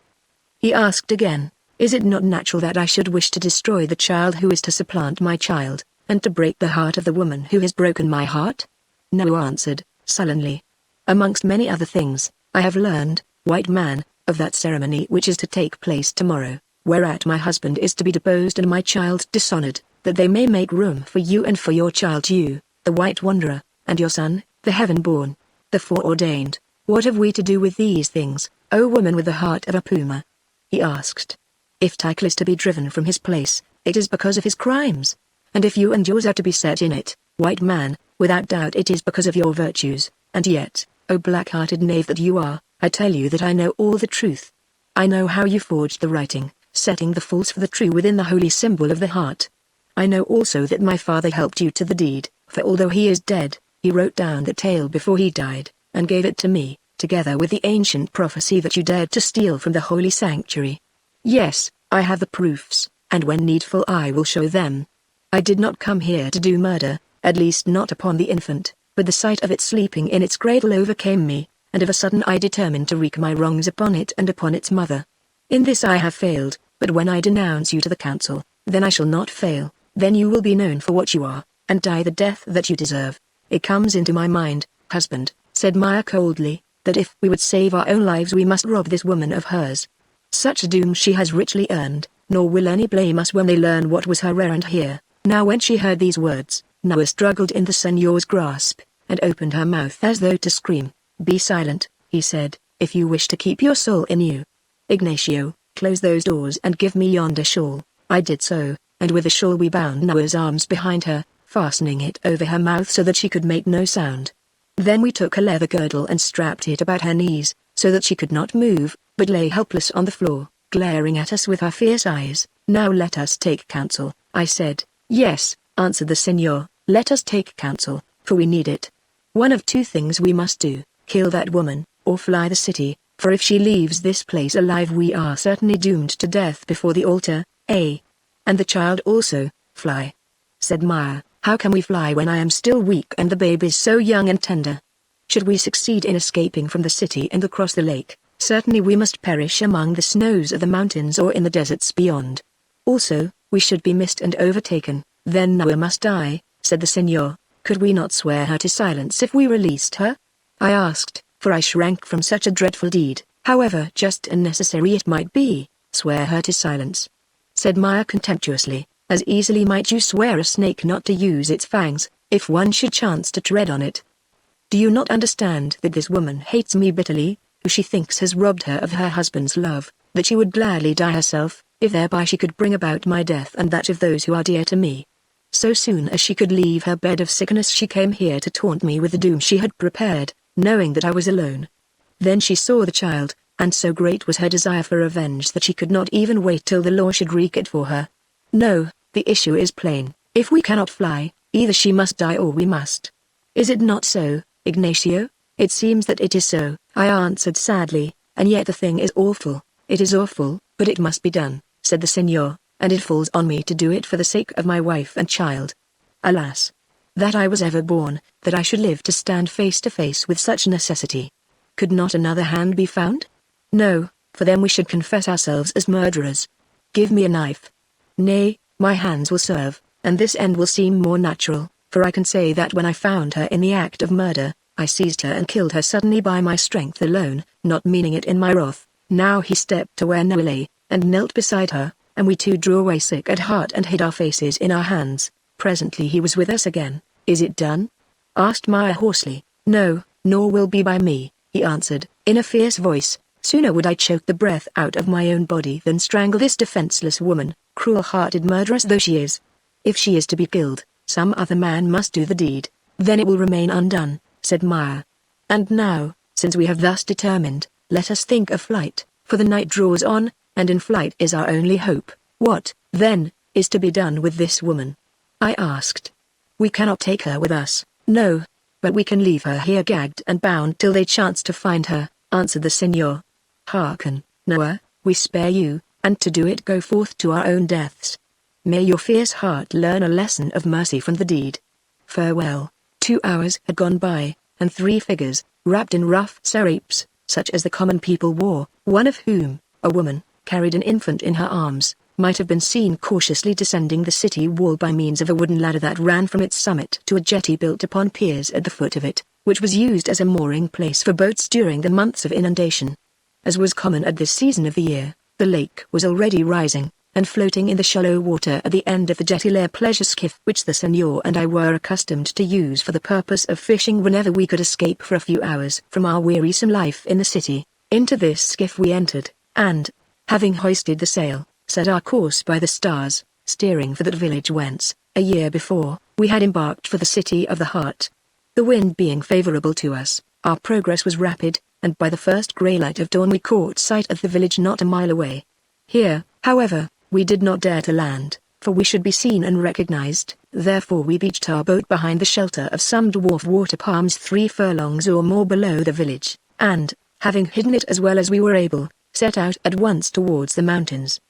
He asked again, is it not natural that I should wish to destroy the child who is to supplant my child, and to break the heart of the woman who has broken my heart? Noah answered, sullenly. Amongst many other things, I have learned, white man, of that ceremony which is to take place tomorrow, whereat my husband is to be deposed and my child dishonored, that they may make room for you and for your child, you, the white wanderer, and your son, the heaven-born, the foreordained. What have we to do with these things, O woman with the heart of a puma? He asked. If Tychel is to be driven from his place, it is because of his crimes. And if you and yours are to be set in it, white man, without doubt it is because of your virtues. And yet, O black-hearted knave that you are, I tell you that I know all the truth. I know how you forged the writing, setting the false for the true within the holy symbol of the heart. I know also that my father helped you to the deed, for although he is dead, he wrote down the tale before he died, and gave it to me, together with the ancient prophecy that you dared to steal from the holy sanctuary. Yes, I have the proofs, and when needful I will show them. I did not come here to do murder, at least not upon the infant, but the sight of it sleeping in its cradle overcame me, and of a sudden I determined to wreak my wrongs upon it and upon its mother. In this I have failed, but when I denounce you to the council, then I shall not fail, then you will be known for what you are, and die the death that you deserve. It comes into my mind, husband, said Maya coldly, that if we would save our own lives we must rob this woman of hers. Such a doom she has richly earned, nor will any blame us when they learn what was her errand here. Now when she heard these words, Noah struggled in the señor's grasp, and opened her mouth as though to scream. "Be silent," he said, "if you wish to keep your soul in you. Ignacio, close those doors and give me yonder shawl." I did so, and with the shawl we bound Noah's arms behind her, fastening it over her mouth so that she could make no sound. Then we took a leather girdle and strapped it about her knees, so that she could not move, but lay helpless on the floor, glaring at us with her fierce eyes. "Now let us take counsel," I said. "Yes," answered the señor, "let us take counsel, for we need it. One of two things we must do, kill that woman, or fly the city, for if she leaves this place alive we are certainly doomed to death before the altar, eh? And the child also." "Fly," said Maya. "How can we fly when I am still weak and the babe is so young and tender? Should we succeed in escaping from the city and across the lake, certainly we must perish among the snows of the mountains or in the deserts beyond. Also, we should be missed and overtaken, then Noah must die," said the señor. "Could we not swear her to silence if we released her?" I asked, for I shrank from such a dreadful deed, however just and necessary it might be. "Swear her to silence," said Maya contemptuously, "as easily might you swear a snake not to use its fangs, if one should chance to tread on it. Do you not understand that this woman hates me bitterly, who she thinks has robbed her of her husband's love, that she would gladly die herself, if thereby she could bring about my death and that of those who are dear to me? So soon as she could leave her bed of sickness she came here to taunt me with the doom she had prepared, knowing that I was alone. Then she saw the child, and so great was her desire for revenge that she could not even wait till the law should wreak it for her. No, the issue is plain. If we cannot fly, either she must die or we must. Is it not so, Ignacio?" "It seems that it is so," I answered sadly, "and yet the thing is awful." "It is awful, but it must be done," said the señor, "and it falls on me to do it for the sake of my wife and child. Alas! That I was ever born, that I should live to stand face to face with such necessity. Could not another hand be found?" "No, for then we should confess ourselves as murderers." "Give me a knife." "Nay, my hands will serve, and this end will seem more natural, for I can say that when I found her in the act of murder, I seized her and killed her suddenly by my strength alone, not meaning it in my wrath." Now he stepped to where Noah lay, and knelt beside her, and we two drew away sick at heart and hid our faces in our hands. Presently he was with us again. "Is it done?" asked Maya hoarsely. "No, nor will be by me," he answered, in a fierce voice. "Sooner would I choke the breath out of my own body than strangle this defenseless woman, cruel-hearted murderess though she is. If she is to be killed, some other man must do the deed, then it will remain undone," said Maya. "And now, since we have thus determined, let us think of flight, for the night draws on, and in flight is our only hope." "What, then, is to be done with this woman?" I asked. "We cannot take her with us." "No, but we can leave her here gagged and bound till they chance to find her," answered the señor. "Hearken, Noah, we spare you, and to do it go forth to our own deaths. May your fierce heart learn a lesson of mercy from the deed. Farewell." 2 hours had gone by, and 3 figures, wrapped in rough serapes, such as the common people wore, one of whom, a woman, carried an infant in her arms, might have been seen cautiously descending the city wall by means of a wooden ladder that ran from its summit to a jetty built upon piers at the foot of it, which was used as a mooring place for boats during the months of inundation. As was common at this season of the year, the lake was already rising, and floating in the shallow water at the end of the jetty lay a pleasure skiff which the señor and I were accustomed to use for the purpose of fishing whenever we could escape for a few hours from our wearisome life in the city. Into this skiff we entered, and, having hoisted the sail, set our course by the stars, steering for that village whence, a year before, we had embarked for the city of the heart. The wind being favorable to us, our progress was rapid, and by the first grey light of dawn we caught sight of the village not a mile away. Here, however, we did not dare to land, for we should be seen and recognized, therefore we beached our boat behind the shelter of some dwarf water palms 3 furlongs or more below the village, and, having hidden it as well as we were able, set out at once towards the mountains.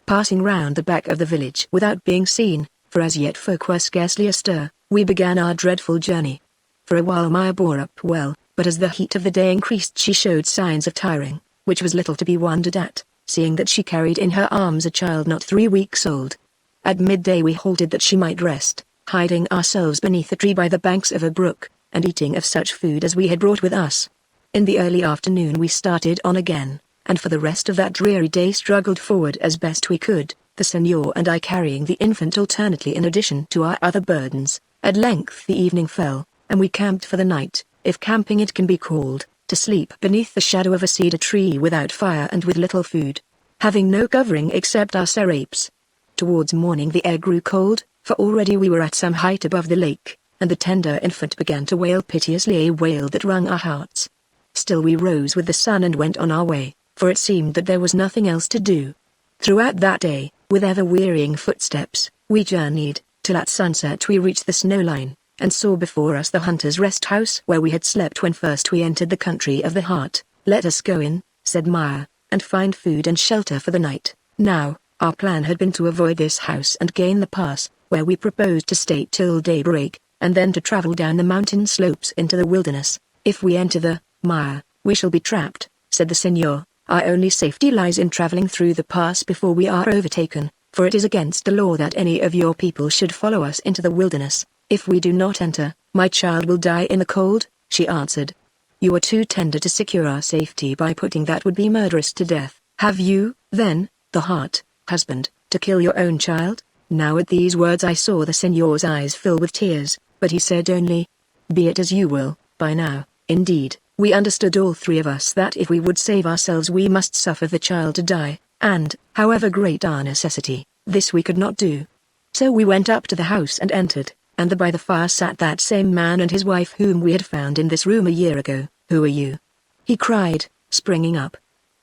Passing round the back of the village without being seen, for as yet folk were scarcely astir, we began our dreadful journey. For a while Maya bore up well, but as the heat of the day increased she showed signs of tiring, which was little to be wondered at, seeing that she carried in her arms a child not 3 weeks old. At midday we halted that she might rest, hiding ourselves beneath a tree by the banks of a brook, and eating of such food as we had brought with us. In the early afternoon we started on again, and for the rest of that dreary day struggled forward as best we could, the Senor and I carrying the infant alternately in addition to our other burdens. At length the evening fell, and we camped for the night, if camping it can be called, to sleep beneath the shadow of a cedar tree without fire and with little food, having no covering except our serapes. Towards morning the air grew cold, for already we were at some height above the lake, and the tender infant began to wail piteously, a wail that wrung our hearts. Still we rose with the sun and went on our way, for it seemed that there was nothing else to do. Throughout that day, with ever-wearying footsteps, we journeyed, till at sunset we reached the snow line, and saw before us the hunter's rest house where we had slept when first we entered the country of the heart. "Let us go in," said Maya, "and find food and shelter for the night." Now, our plan had been to avoid this house and gain the pass, where we proposed to stay till daybreak, and then to travel down the mountain slopes into the wilderness. "If we enter the Maya, we shall be trapped," said the Senor. "Our only safety lies in traveling through the pass before we are overtaken, for it is against the law that any of your people should follow us into the wilderness. If we do not enter, my child will die in the cold," she answered. "You are too tender to secure our safety by putting that would be murderous to death. Have you, then, the heart, husband, to kill your own child?" Now at these words I saw the Senor's eyes fill with tears, but he said only, "Be it as you will." By now, indeed, we understood all three of us that if we would save ourselves we must suffer the child to die, and, however great our necessity, this we could not do. So we went up to the house and entered, and by the fire sat that same man and his wife whom we had found in this room a year ago. "Who are you?" he cried, springing up.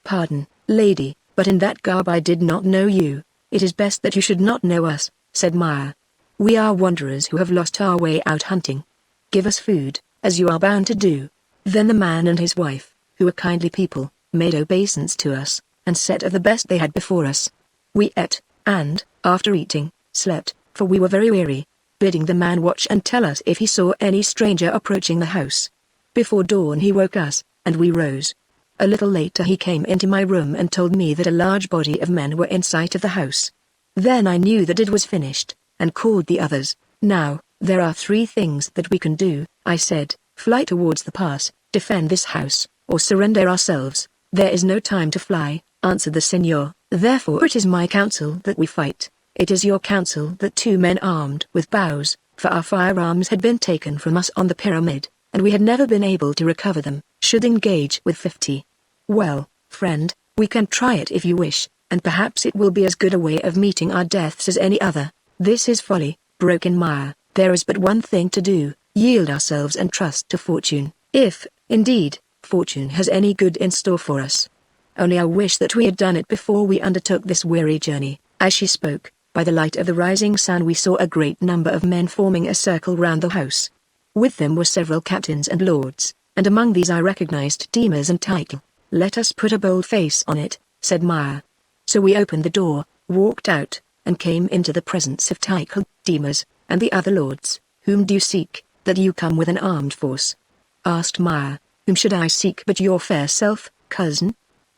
"Pardon, lady, but in that garb I did not know you." "It is best that you should not know us," said Maya. "We are wanderers who have lost our way out hunting. Give us food, as you are bound to do." Then the man and his wife, who were kindly people, made obeisance to us, and set of the best they had before us. We ate, and, after eating, slept, for we were very weary, bidding the man watch and tell us if he saw any stranger approaching the house. Before dawn he woke us, and we rose. A little later he came into my room and told me that a large body of men were in sight of the house. Then I knew that it was finished, and called the others. "Now, there are three things that we can do," I said: "fly towards the pass, defend this house, or surrender ourselves." "There is no time to fly," answered the Senor. "Therefore it is my counsel that we fight." "It is your counsel that two men armed with bows, for our firearms had been taken from us on the pyramid, and we had never been able to recover them, should engage with 50. "Well, friend, we can try it if you wish, and perhaps it will be as good a way of meeting our deaths as any other." "This is folly," broke in Maya. "There is but one thing to do, yield ourselves and trust to fortune, if, indeed, fortune has any good in store for us. Only I wish that we had done it before we undertook this weary journey." As she spoke, by the light of the rising sun we saw a great number of men forming a circle round the house. With them were several captains and lords, and among these I recognized Dimas and Tycho. "Let us put a bold face on it," said Maya. So we opened the door, walked out, and came into the presence of Tycho, Dimas, and the other lords. "Whom do you seek, that you come with an armed force?" asked Maya. "Whom should I seek but your fair self, cousin?"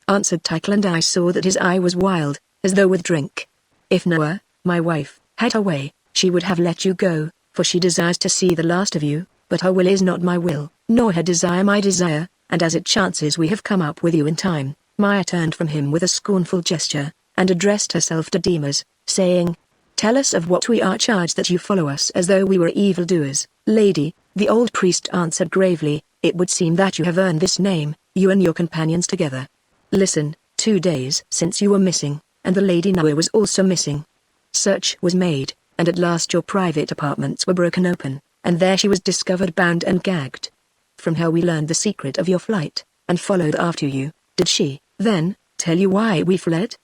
answered Tycho, and I saw that his eye was wild, as though with drink. "If Noah, my wife, had her way, she would have let you go, for she desires to see the last of you, but her will is not my will, nor her desire my desire, and as it chances we have come up with you in time." Maya turned from him with a scornful gesture, and addressed herself to Dimas, saying, "Tell us of what we are charged that you follow us as though we were evildoers." "Lady," the old priest answered gravely, "it would seem that you have earned this name, you and your companions together. Listen, 2 days since you were missing, and the Lady Noah was also missing. Search was made, and at last your private apartments were broken open, and there she was discovered bound and gagged. From her we learned the secret of your flight, and followed after you." "Did she, then, tell you why we fled?"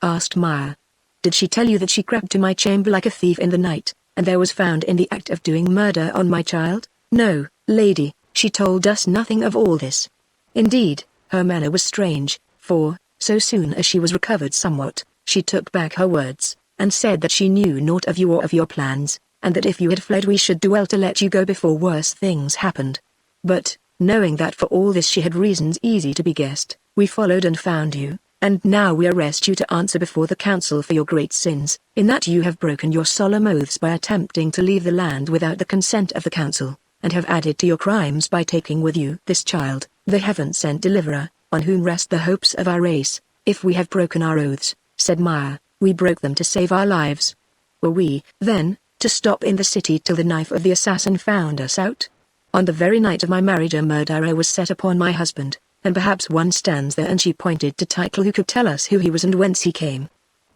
asked Maya. "Did she tell you that she crept to my chamber like a thief in the night, and there was found in the act of doing murder on my child?" "No, lady, she told us nothing of all this. Indeed, her manner was strange, for, so soon as she was recovered somewhat, she took back her words, and said that she knew naught of you or of your plans, and that if you had fled we should do well to let you go before worse things happened. But, knowing that for all this she had reasons easy to be guessed, we followed and found you, and now we arrest you to answer before the council for your great sins, in that you have broken your solemn oaths by attempting to leave the land without the consent of the council, and have added to your crimes by taking with you this child, the heaven-sent deliverer, on whom rest the hopes of our race. If we have broken our oaths, said Maya, we broke them to save our lives. Were we, then, to stop in the city till the knife of the assassin found us out? On the very night of my marriage a murderer was set upon my husband, and perhaps one stands there, and she pointed to Tycho, who could tell us who he was and whence he came.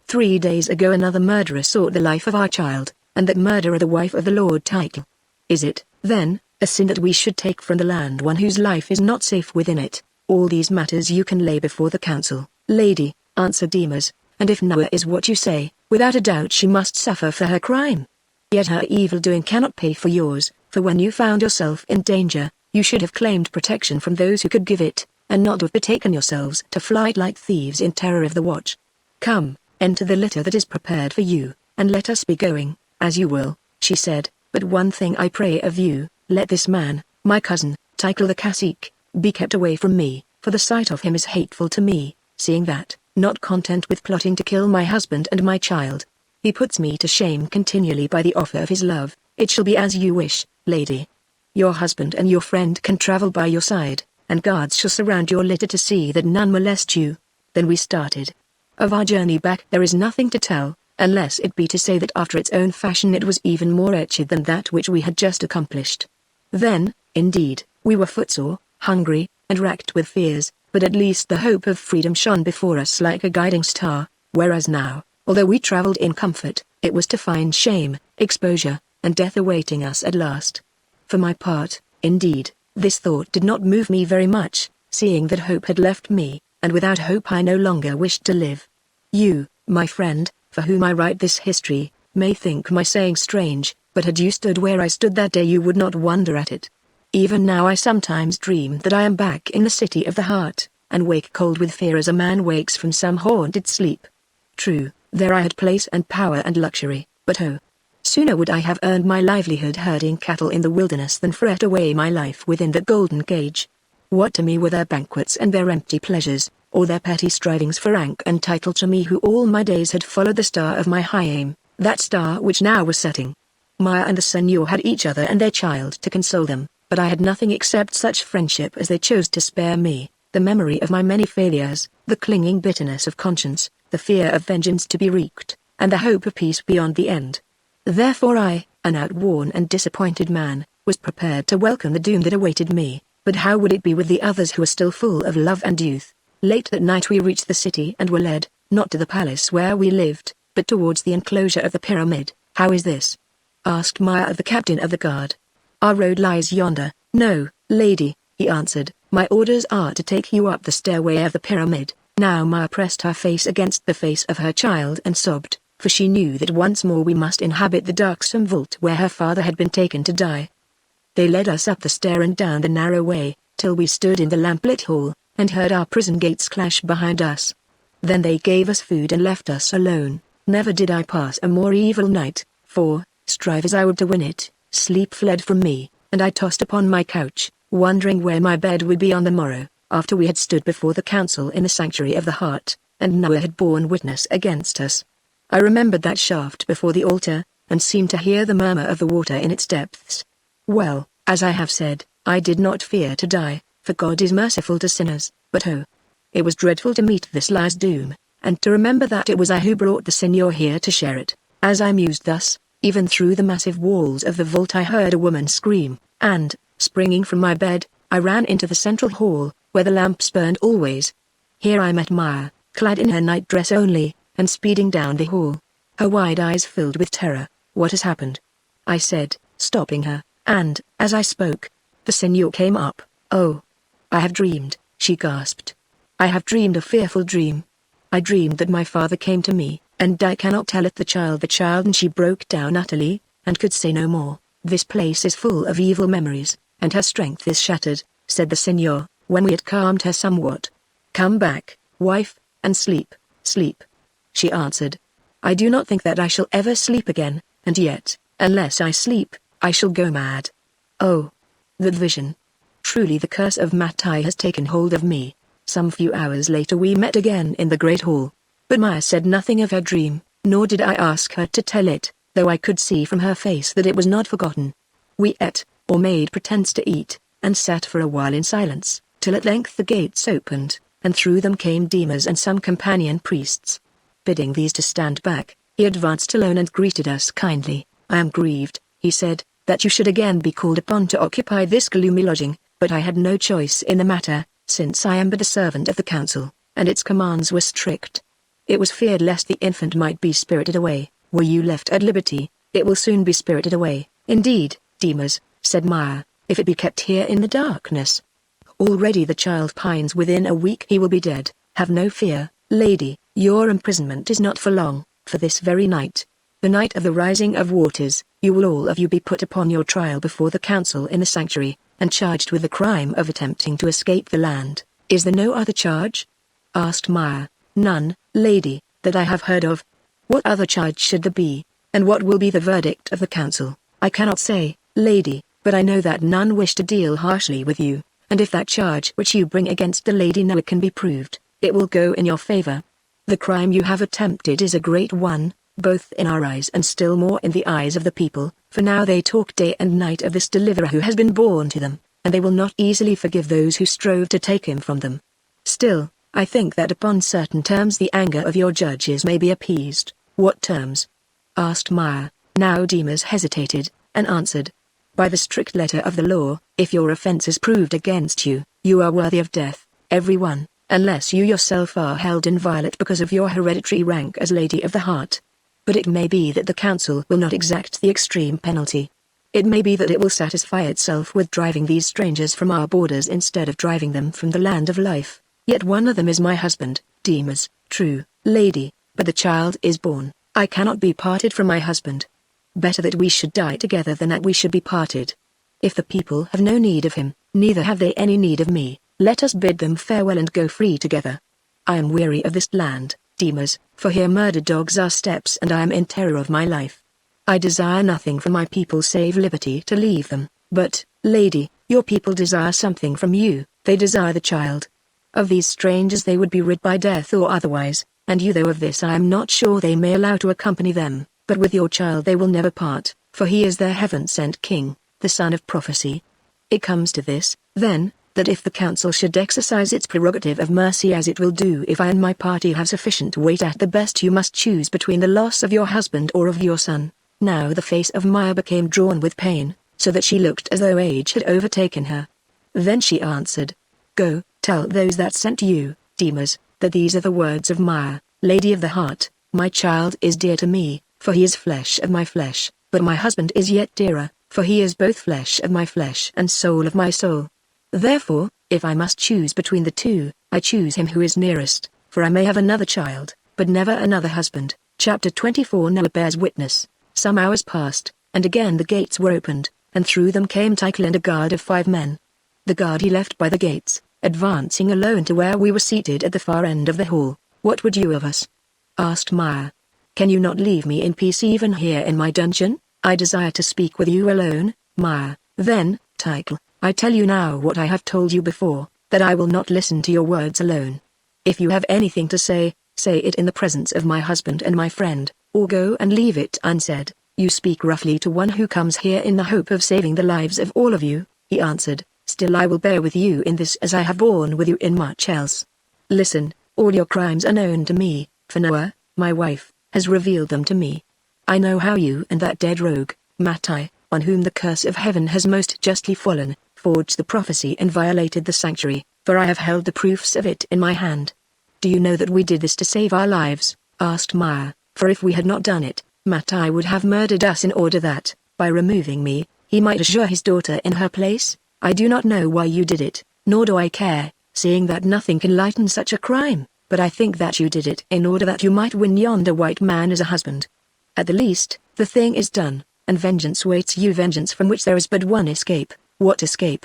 3 days ago another murderer sought the life of our child, and that murderer the wife of the Lord Tycho. Is it, then, a sin that we should take from the land one whose life is not safe within it? All these matters you can lay before the council, lady, answered Demas, and if Noah is what you say, without a doubt she must suffer for her crime. Yet her evil-doing cannot pay for yours, for when you found yourself in danger, you should have claimed protection from those who could give it, and not have betaken yourselves to flight like thieves in terror of the watch. Come, enter the litter that is prepared for you, and let us be going. As you will, she said, but one thing I pray of you, let this man, my cousin, Tycho the cacique, be kept away from me, for the sight of him is hateful to me, seeing that, not content with plotting to kill my husband and my child, he puts me to shame continually by the offer of his love. It shall be as you wish, lady. Your husband and your friend can travel by your side, and guards shall surround your litter to see that none molest you. Then we started. Of our journey back there is nothing to tell, unless it be to say that after its own fashion it was even more wretched than that which we had just accomplished. Then, indeed, we were footsore, hungry, and racked with fears, but at least the hope of freedom shone before us like a guiding star, whereas now, although we travelled in comfort, it was to find shame, exposure, and death awaiting us at last. For my part, indeed, this thought did not move me very much, seeing that hope had left me, and without hope I no longer wished to live. You, my friend, for whom I write this history, may think my saying strange, but had you stood where I stood that day you would not wonder at it. Even now I sometimes dream that I am back in the city of the heart, and wake cold with fear as a man wakes from some haunted sleep. True, there I had place and power and luxury, but oh! Sooner would I have earned my livelihood herding cattle in the wilderness than fret away my life within that golden cage. What to me were their banquets and their empty pleasures, or their petty strivings for rank and title to me who all my days had followed the star of my high aim, that star which now was setting. Maya and the Senor had each other and their child to console them, but I had nothing except such friendship as they chose to spare me, the memory of my many failures, the clinging bitterness of conscience, the fear of vengeance to be wreaked, and the hope of peace beyond the end. Therefore I, an outworn and disappointed man, was prepared to welcome the doom that awaited me, but how would it be with the others who were still full of love and youth? Late that night we reached the city and were led, not to the palace where we lived, but towards the enclosure of the pyramid. How is this? Asked Maya of the captain of the guard. Our road lies yonder. No, lady, he answered, my orders are to take you up the stairway of the pyramid. Now Maya pressed her face against the face of her child and sobbed, for she knew that once more we must inhabit the darksome vault where her father had been taken to die. They led us up the stair and down the narrow way, till we stood in the lamplit hall, and heard our prison gates clash behind us. Then they gave us food and left us alone. Never did I pass a more evil night, for, strive as I would to win it, sleep fled from me, and I tossed upon my couch, wondering where my bed would be on the morrow, after we had stood before the council in the sanctuary of the heart, and Noah had borne witness against us. I remembered that shaft before the altar, and seemed to hear the murmur of the water in its depths. Well, as I have said, I did not fear to die, for God is merciful to sinners, but oh! It was dreadful to meet this last doom, and to remember that it was I who brought the Senor here to share it. As I mused thus, even through the massive walls of the vault I heard a woman scream, and, springing from my bed, I ran into the central hall, where the lamps burned always. Here I met Maya, clad in her night-dress only, and speeding down the hall. Her wide eyes filled with terror. What has happened? I said, stopping her, and, as I spoke, the Senor came up. Oh! I have dreamed, she gasped. I have dreamed a fearful dream. I dreamed that my father came to me, and I cannot tell it the child, and she broke down utterly, and could say no more. This place is full of evil memories, and her strength is shattered, said the Senor, when we had calmed her somewhat. Come back, wife, and sleep, sleep. She answered. I do not think that I shall ever sleep again, and yet, unless I sleep, I shall go mad. Oh! That vision! Truly the curse of Mattai has taken hold of me. Some few hours later we met again in the great hall. But Maya said nothing of her dream, nor did I ask her to tell it, though I could see from her face that it was not forgotten. We ate, or made pretence to eat, and sat for a while in silence, till at length the gates opened, and through them came Demas and some companion priests. Bidding these to stand back, he advanced alone and greeted us kindly. "I am grieved," he said, "that you should again be called upon to occupy this gloomy lodging, but I had no choice in the matter, since I am but a servant of the council, and its commands were strict. It was feared lest the infant might be spirited away. Were you left at liberty, it will soon be spirited away." "Indeed, Demas," said Maya, "if it be kept here in the darkness. Already the child pines. Within a week he will be dead. Have no fear, lady, your imprisonment is not for long, for this very night, the night of the rising of waters, you will all of you be put upon your trial before the council in the sanctuary, and charged with the crime of attempting to escape the land." "Is there no other charge?" asked Maya. "None, lady, that I have heard of." "What other charge should there be, and what will be the verdict of the council?" "I cannot say, lady, but I know that none wish to deal harshly with you, and if that charge which you bring against the Lady Noah can be proved, it will go in your favor. The crime you have attempted is a great one, both in our eyes and still more in the eyes of the people, for now they talk day and night of this deliverer who has been born to them, and they will not easily forgive those who strove to take him from them. Still, I think that upon certain terms the anger of your judges may be appeased." "What terms?" asked Maya. Now Demas hesitated, and answered, "By the strict letter of the law, if your offense is proved against you, you are worthy of death, every one, unless you yourself are held inviolate because of your hereditary rank as Lady of the Heart. But it may be that the council will not exact the extreme penalty. It may be that it will satisfy itself with driving these strangers from our borders instead of driving them from the land of life. Yet one of them is my husband, Demas, true, lady, but the child is born. I cannot be parted from my husband. Better that we should die together than that we should be parted. If the people have no need of him, neither have they any need of me. Let us bid them farewell and go free together. I am weary of this land, Demas, for here murder dogs our steps and I am in terror of my life. I desire nothing from my people save liberty to leave them, but, lady, your people desire something from you, they desire the child. Of these strangers they would be rid by death or otherwise, and you though of this I am not sure they may allow to accompany them, but with your child they will never part, for he is their heaven-sent king, the son of prophecy. It comes to this, then, that if the council should exercise its prerogative of mercy as it will do if I and my party have sufficient weight, at the best you must choose between the loss of your husband or of your son." Now the face of Maya became drawn with pain, so that she looked as though age had overtaken her. Then she answered, "Go, tell those that sent you, Demas, that these are the words of Maya, Lady of the Heart. My child is dear to me, for he is flesh of my flesh, but my husband is yet dearer, for he is both flesh of my flesh and soul of my soul. Therefore, if I must choose between the two, I choose him who is nearest, for I may have another child, but never another husband." Chapter 24. Noah bears witness. Some hours passed, and again the gates were opened, and through them came Tychel and a guard of 5 men. The guard he left by the gates, advancing alone to where we were seated at the far end of the hall. "What would you of us?" asked Maya. "Can you not leave me in peace even here in my dungeon? I desire to speak with you alone, Maya." "Then, Tychel, I tell you now what I have told you before, that I will not listen to your words alone. If you have anything to say, say it in the presence of my husband and my friend, or go and leave it unsaid. You speak roughly to one who comes here in the hope of saving the lives of all of you," he answered. "Still I will bear with you in this as I have borne with you in much else. Listen, all your crimes are known to me, for Noah, my wife, has revealed them to me. I know how you and that dead rogue, Mattai, on whom the curse of heaven has most justly fallen, forged the prophecy and violated the sanctuary, for I have held the proofs of it in my hand. Do you know that we did this to save our lives?" asked Maya, "for if we had not done it, Mattai would have murdered us in order that, by removing me, he might assure his daughter in her place. I do not know why you did it, nor do I care, seeing that nothing can lighten such a crime, but I think that you did it in order that you might win yonder white man as a husband. At the least, the thing is done, and vengeance waits you, vengeance from which there is but one escape." "What escape?"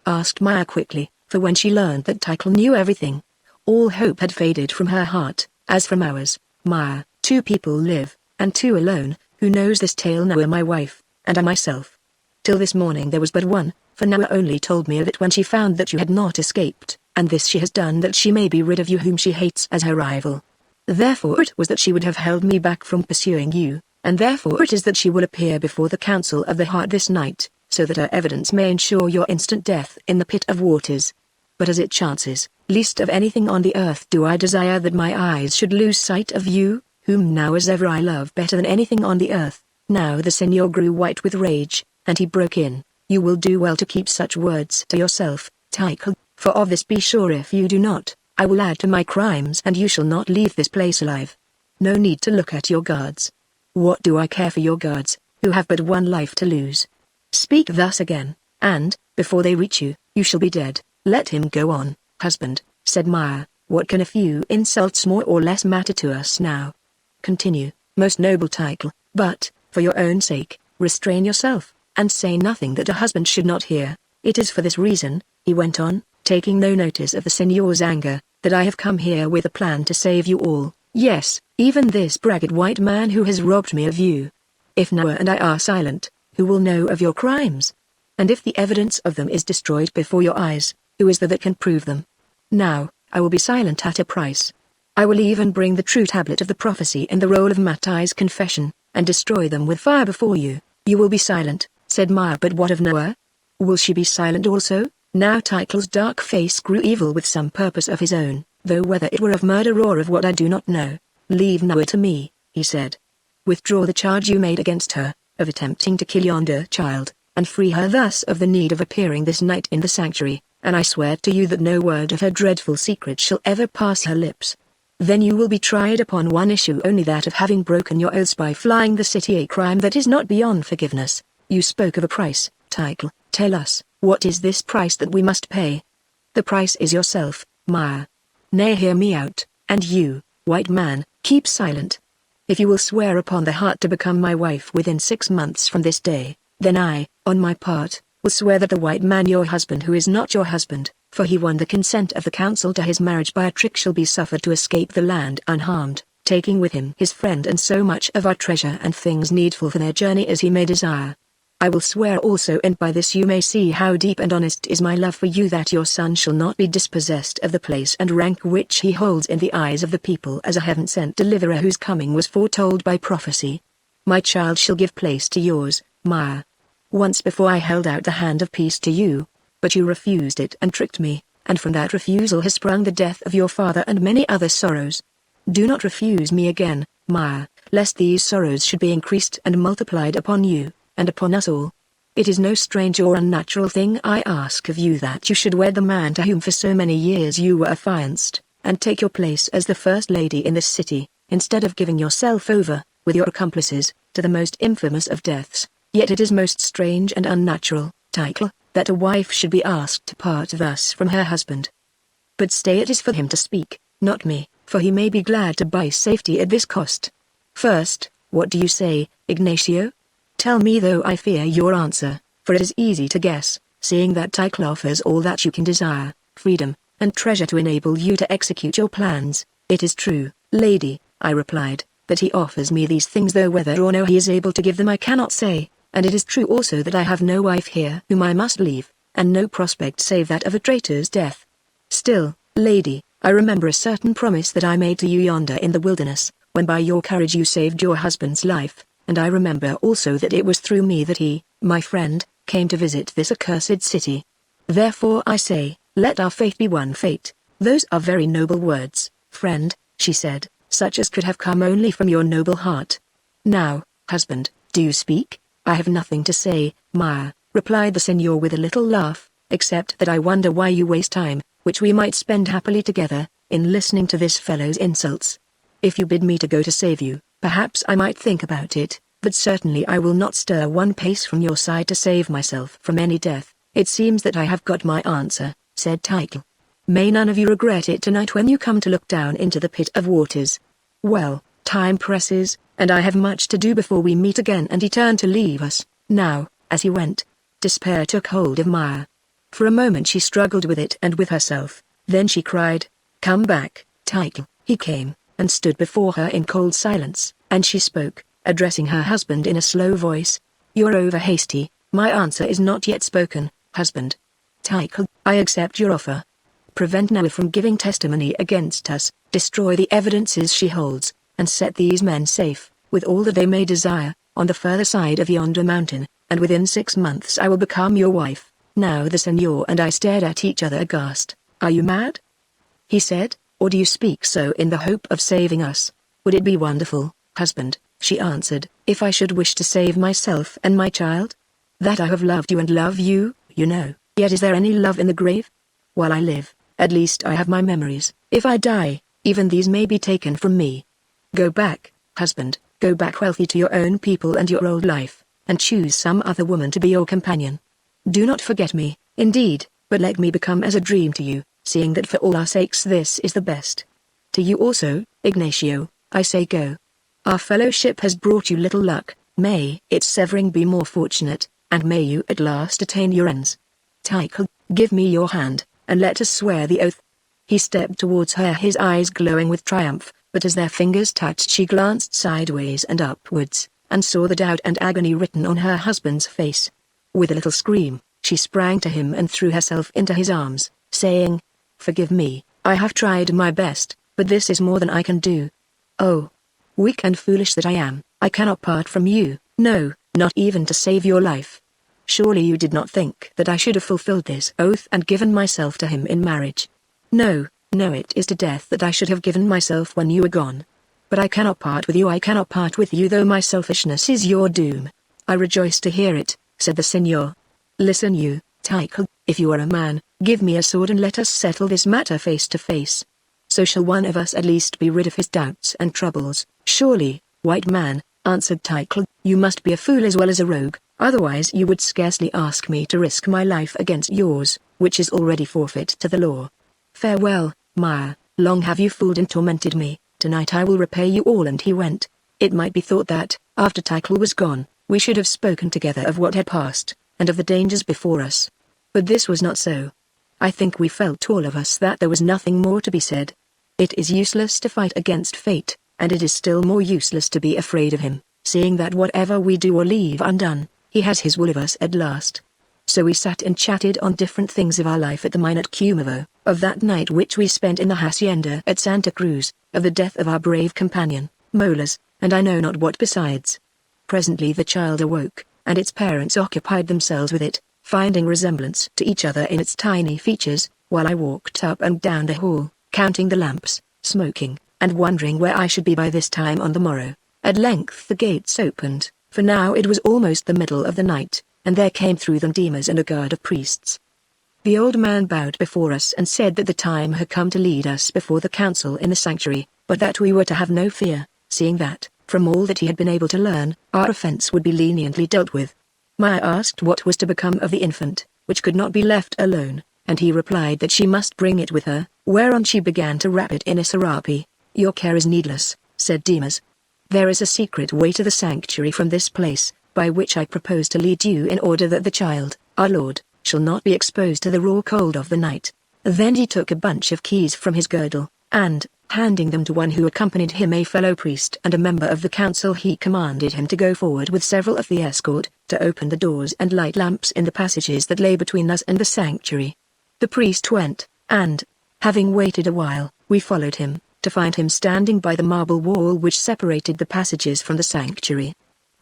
asked Maya quickly, for when she learned that Tychel knew everything, all hope had faded from her heart, as from ours. "Maya, 2 people live, and 2 alone, who knows this tale? Noah my wife, and I myself. Till this morning there was but one, for Noah only told me of it when she found that you had not escaped, and this she has done that she may be rid of you whom she hates as her rival. Therefore it was that she would have held me back from pursuing you, and therefore it is that she will appear before the council of the heart this night, so that our evidence may ensure your instant death in the pit of waters. But as it chances, least of anything on the earth do I desire that my eyes should lose sight of you, whom now as ever I love better than anything on the earth." Now the Senor grew white with rage, and he broke in, "You will do well to keep such words to yourself, Tycho, for of this be sure if you do not, I will add to my crimes and you shall not leave this place alive. No need to look at your guards. What do I care for your guards, who have but one life to lose? Speak thus again, and, before they reach you, you shall be dead." "Let him go on, husband," said Maya. "What can a few insults more or less matter to us now?" "Continue, most noble Tycho, but, for your own sake, restrain yourself, and say nothing that a husband should not hear. It is for this reason," he went on, taking no notice of the Senor's anger, "that I have come here with a plan to save you all. Yes, even this braggart white man who has robbed me of you. If Noah and I are silent, who will know of your crimes? And if the evidence of them is destroyed before your eyes, who is there that can prove them? Now, I will be silent at a price. I will even bring the true tablet of the prophecy and the roll of Mattai's confession, and destroy them with fire before you." "You will be silent," said Maya. "But what of Noah? Will she be silent also?" Now Tycho's dark face grew evil with some purpose of his own, though whether it were of murder or of what I do not know. "Leave Noah to me," he said. "Withdraw the charge you made against her, of attempting to kill yonder child, and free her thus of the need of appearing this night in the sanctuary, and I swear to you that no word of her dreadful secret shall ever pass her lips. Then you will be tried upon one issue only, that of having broken your oaths by flying the city, a crime that is not beyond forgiveness. You spoke of a price, Tycho. Tell us, what is this price that we must pay?" "The price is yourself, Maya. Nay, hear me out, and you, white man, keep silent. If you will swear upon the heart to become my wife within 6 months from this day, then I, on my part, will swear that the white man your husband who is not your husband, for he won the consent of the council to his marriage by a trick, shall be suffered to escape the land unharmed, taking with him his friend and so much of our treasure and things needful for their journey as he may desire. I will swear also, and by this you may see how deep and honest is my love for you, that your son shall not be dispossessed of the place and rank which he holds in the eyes of the people as a heaven-sent deliverer whose coming was foretold by prophecy. My child shall give place to yours, Maya. Once before I held out the hand of peace to you, but you refused it and tricked me, and from that refusal has sprung the death of your father and many other sorrows. Do not refuse me again, Maya, lest these sorrows should be increased and multiplied upon you, and upon us all. It is no strange or unnatural thing I ask of you, that you should wed the man to whom for so many years you were affianced, and take your place as the first lady in this city, instead of giving yourself over, with your accomplices, to the most infamous of deaths. Yet it is most strange and unnatural, Tycho, that a wife should be asked to part thus from her husband. But stay, it is for him to speak, not me, for he may be glad to buy safety at this cost. First, what do you say, Ignacio? Tell me, though I fear your answer, for it is easy to guess, seeing that Tycho offers all that you can desire, freedom, and treasure to enable you to execute your plans. It is true, lady, I replied, that he offers me these things, though whether or no he is able to give them I cannot say, and it is true also that I have no wife here whom I must leave, and no prospect save that of a traitor's death. Still, lady, I remember a certain promise that I made to you yonder in the wilderness, when by your courage you saved your husband's life. And I remember also that it was through me that he, my friend, came to visit this accursed city. Therefore I say, let our faith be one fate. Those are very noble words, friend, she said, such as could have come only from your noble heart. Now, husband, do you speak? I have nothing to say, Maya, replied the senor with a little laugh, except that I wonder why you waste time, which we might spend happily together, in listening to this fellow's insults. If you bid me to go to save you, perhaps I might think about it, but certainly I will not stir one pace from your side to save myself from any death. It seems that I have got my answer, said Tycho. May none of you regret it tonight when you come to look down into the pit of waters. Well, time presses, and I have much to do before we meet again. And he turned to leave us. Now, as he went, despair took hold of Maya. For a moment she struggled with it and with herself, then she cried, "Come back, Tycho." He came, and stood before her in cold silence, and she spoke, addressing her husband in a slow voice. "You are over hasty, my answer is not yet spoken, husband. Tycho, I accept your offer. Prevent Noah from giving testimony against us, destroy the evidences she holds, and set these men safe, with all that they may desire, on the further side of yonder mountain, and within 6 months I will become your wife." Now the Senor and I stared at each other aghast. "Are you mad?" he said, "or do you speak so in the hope of saving us?" "Would it be wonderful, husband," she answered, "if I should wish to save myself and my child? That I have loved you and love you, you know, yet is there any love in the grave? While I live, at least I have my memories. If I die, even these may be taken from me. Go back, husband, go back wealthy to your own people and your old life, and choose some other woman to be your companion. Do not forget me, indeed, but let me become as a dream to you, seeing that for all our sakes this is the best. To you also, Ignacio, I say go. Our fellowship has brought you little luck, may its severing be more fortunate, and may you at last attain your ends. Tycho, give me your hand, and let us swear the oath." He stepped towards her, his eyes glowing with triumph, but as their fingers touched she glanced sideways and upwards, and saw the doubt and agony written on her husband's face. With a little scream, she sprang to him and threw herself into his arms, saying, "Forgive me, I have tried my best, but this is more than I can do. Oh, weak and foolish that I am, I cannot part from you, no, not even to save your life. Surely you did not think that I should have fulfilled this oath and given myself to him in marriage. No, no, it is to death that I should have given myself when you were gone. But I cannot part with you, I cannot part with you, though my selfishness is your doom." "I rejoice to hear it," said the Senor. "Listen you, Tycho, if you are a man, give me a sword and let us settle this matter face to face. So shall one of us at least be rid of his doubts and troubles." "Surely, white man," answered Tycho, "you must be a fool as well as a rogue, otherwise you would scarcely ask me to risk my life against yours, which is already forfeit to the law. Farewell, Maya, long have you fooled and tormented me, tonight I will repay you all." And he went. It might be thought that, after Tycho was gone, we should have spoken together of what had passed, and of the dangers before us. But this was not so. I think we felt all of us that there was nothing more to be said. It is useless to fight against fate, and it is still more useless to be afraid of him, seeing that whatever we do or leave undone, he has his will of us at last. So we sat and chatted on different things of our life at the mine at Cumavo, of that night which we spent in the hacienda at Santa Cruz, of the death of our brave companion, Molas, and I know not what besides. Presently the child awoke, and its parents occupied themselves with it, finding resemblance to each other in its tiny features, while I walked up and down the hall, counting the lamps, smoking, and wondering where I should be by this time on the morrow. At length the gates opened, for now it was almost the middle of the night, and there came through them demons and a guard of priests. The old man bowed before us and said that the time had come to lead us before the council in the sanctuary, but that we were to have no fear, seeing that, from all that he had been able to learn, our offense would be leniently dealt with. Maya asked what was to become of the infant, which could not be left alone, and he replied that she must bring it with her, whereon she began to wrap it in a serape. "Your care is needless," said Dimas. "There is a secret way to the sanctuary from this place, by which I propose to lead you in order that the child, our Lord, shall not be exposed to the raw cold of the night." Then he took a bunch of keys from his girdle, and, handing them to one who accompanied him, a fellow priest and a member of the council, he commanded him to go forward with several of the escort, to open the doors and light lamps in the passages that lay between us and the sanctuary. The priest went, and, having waited a while, we followed him, to find him standing by the marble wall which separated the passages from the sanctuary.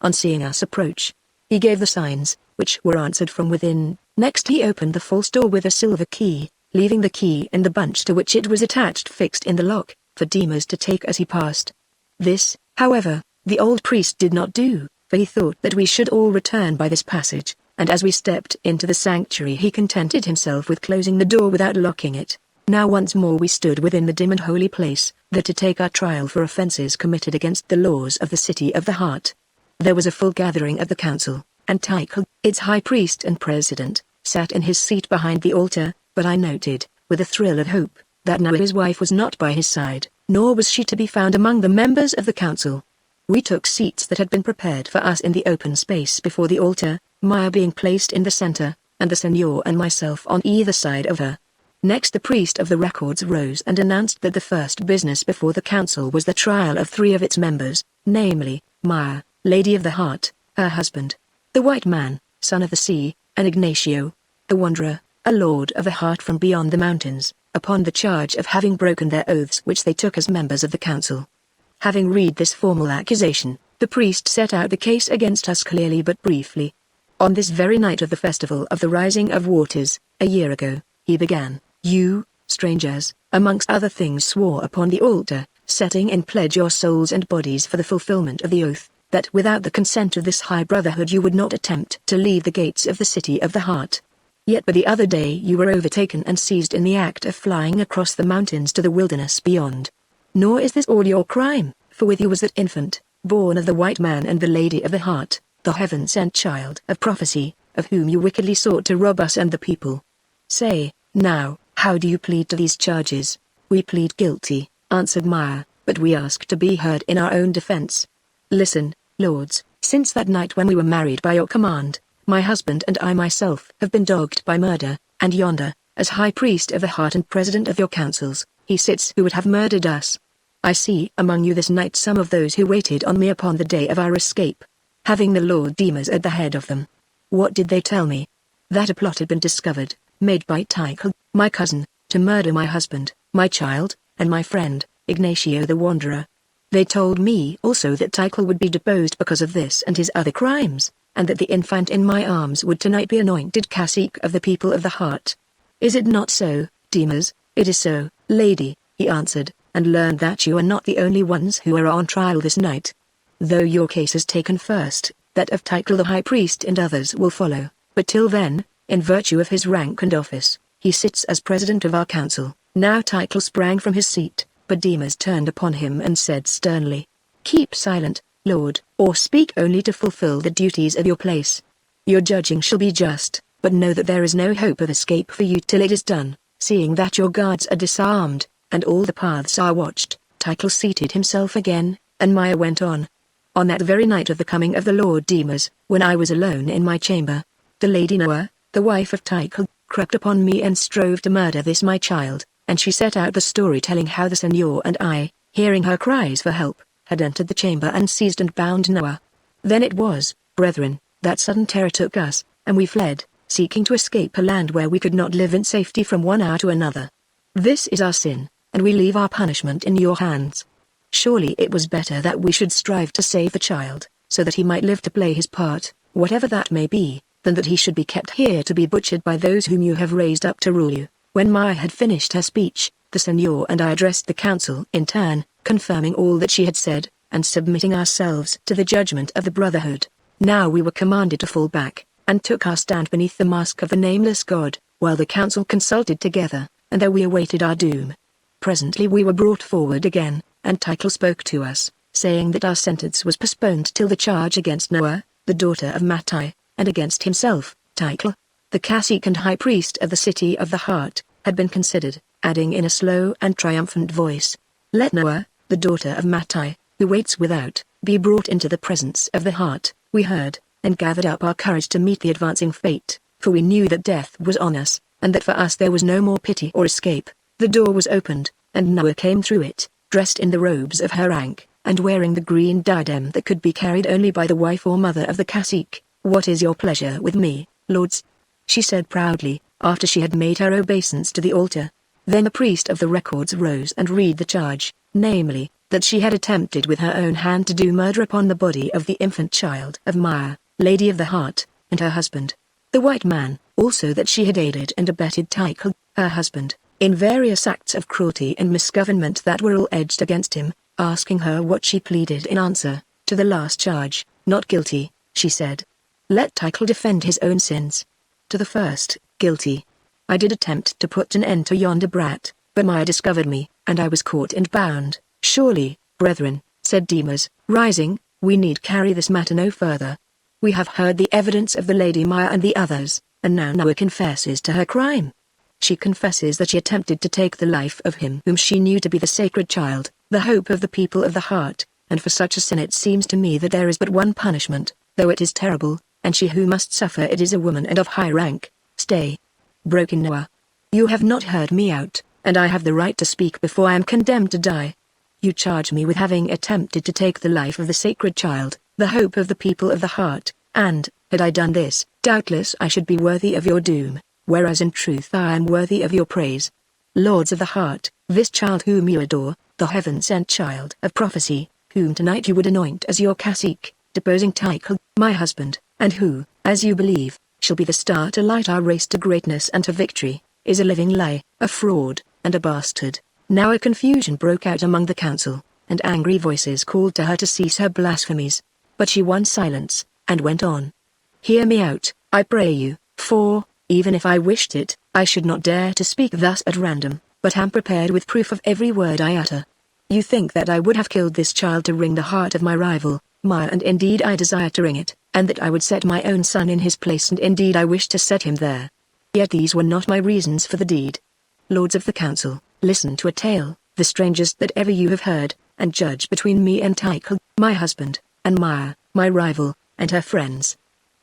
On seeing us approach, he gave the signs, which were answered from within. Next he opened the false door with a silver key, leaving the key in the bunch to which it was attached fixed in the lock, for Dimas to take as he passed. This, however, the old priest did not do, for he thought that we should all return by this passage, and as we stepped into the sanctuary he contented himself with closing the door without locking it. Now once more we stood within the dim and holy place, there to take our trial for offences committed against the laws of the City of the Heart. There was a full gathering at the council, and Tycho, its high priest and president, sat in his seat behind the altar, but I noted, with a thrill of hope, that now his wife was not by his side, nor was she to be found among the members of the council. We took seats that had been prepared for us in the open space before the altar, Maya being placed in the center, and the Senor and myself on either side of her. Next the priest of the records rose and announced that the first business before the council was the trial of 3 of its members, namely, Maya, Lady of the Heart, her husband, the white man, son of the sea, and Ignacio, the wanderer, a lord of the heart from beyond the mountains, upon the charge of having broken their oaths which they took as members of the council. Having read this formal accusation, the priest set out the case against us clearly but briefly. On this very night of the festival of the rising of waters, a year ago, he began, you, strangers, amongst other things swore upon the altar, setting in pledge your souls and bodies for the fulfillment of the oath, that without the consent of this high brotherhood you would not attempt to leave the gates of the city of the heart. Yet but the other day you were overtaken and seized in the act of flying across the mountains to the wilderness beyond. Nor is this all your crime, for with you was that infant, born of the white man and the lady of the heart, the heaven-sent child of prophecy, of whom you wickedly sought to rob us and the people. Say, now, how do you plead to these charges? We plead guilty, answered Maya, but we ask to be heard in our own defense. Listen, lords, since that night when we were married by your command, my husband and I myself have been dogged by murder, and yonder, as high priest of the heart and president of your councils, he sits who would have murdered us. I see among you this night some of those who waited on me upon the day of our escape, having the Lord Demas at the head of them. What did they tell me? That a plot had been discovered, made by Tycho, my cousin, to murder my husband, my child, and my friend, Ignacio the Wanderer. They told me also that Tycho would be deposed because of this and his other crimes, and that the infant in my arms would tonight be anointed cacique of the people of the heart. Is it not so, Demas? It is so, lady, he answered, and learned that you are not the only ones who are on trial this night. Though your case is taken first, that of Tycho the high priest and others will follow, but till then, in virtue of his rank and office, he sits as president of our council. Now Tycho sprang from his seat, but Demas turned upon him and said sternly, keep silent, lord, or speak only to fulfill the duties of your place. Your judging shall be just, but know that there is no hope of escape for you till it is done, seeing that your guards are disarmed, and all the paths are watched. Tycho seated himself again, and Maya went on. On that very night of the coming of the Lord Demas, when I was alone in my chamber, the Lady Noah, the wife of Tycho, crept upon me and strove to murder this my child, and she set out the story telling how the Senor and I, hearing her cries for help, had entered the chamber and seized and bound Noah. Then it was, brethren, that sudden terror took us, and we fled, seeking to escape a land where we could not live in safety from one hour to another. This is our sin, and we leave our punishment in your hands. Surely it was better that we should strive to save the child, so that he might live to play his part, whatever that may be, than that he should be kept here to be butchered by those whom you have raised up to rule you. When Maya had finished her speech, the Senor and I addressed the council in turn, confirming all that she had said, and submitting ourselves to the judgment of the Brotherhood. Now we were commanded to fall back, and took our stand beneath the mask of the nameless god, while the council consulted together, and there we awaited our doom. Presently we were brought forward again, and Tycho spoke to us, saying that our sentence was postponed till the charge against Noah, the daughter of Mattai, and against himself, Tycho, the cacique and high priest of the city of the heart, had been considered, adding in a slow and triumphant voice, let Noah, the daughter of Mattai, who waits without, be brought into the presence of the heart. We heard, and gathered up our courage to meet the advancing fate, for we knew that death was on us, and that for us there was no more pity or escape. The door was opened, and Noah came through it, dressed in the robes of her rank, and wearing the green diadem that could be carried only by the wife or mother of the cacique. What is your pleasure with me, lords? She said proudly, after she had made her obeisance to the altar. Then the priest of the records rose and read the charge, namely, that she had attempted with her own hand to do murder upon the body of the infant child of Maya, Lady of the Heart, and her husband, the white man, also that she had aided and abetted Tycho, her husband, in various acts of cruelty and misgovernment that were all edged against him, asking her what she pleaded in answer to the last charge. Not guilty, she said. Let Tycho defend his own sins. To the first, guilty. I did attempt to put an end to yonder brat, but Maya discovered me, and I was caught and bound. Surely, brethren, said Demas, rising, we need carry this matter no further. We have heard the evidence of the Lady Maya and the others, and now Noah confesses to her crime. She confesses that she attempted to take the life of him whom she knew to be the sacred child, the hope of the people of the heart, and for such a sin it seems to me that there is but one punishment, though it is terrible, and she who must suffer it is a woman and of high rank. Stay. Broke in Noah. You have not heard me out, and I have the right to speak before I am condemned to die. You charge me with having attempted to take the life of the sacred child, the hope of the people of the heart, and, had I done this, doubtless I should be worthy of your doom, whereas in truth I am worthy of your praise. Lords of the heart, this child whom you adore, the heaven-sent child of prophecy, whom tonight you would anoint as your cacique, deposing Tycho, my husband, and who, as you believe, shall be the star to light our race to greatness and to victory, is a living lie, a fraud, and a bastard." Now a confusion broke out among the council, and angry voices called to her to cease her blasphemies. But she won silence, and went on. "Hear me out, I pray you, for, even if I wished it, I should not dare to speak thus at random, but am prepared with proof of every word I utter. You think that I would have killed this child to wring the heart of my rival, Maya, and indeed I desire to wring it, and that I would set my own son in his place, and indeed I wish to set him there. Yet these were not my reasons for the deed. Lords of the council, listen to a tale, the strangest that ever you have heard, and judge between me and Tycho, my husband, and Maya, my rival, and her friends.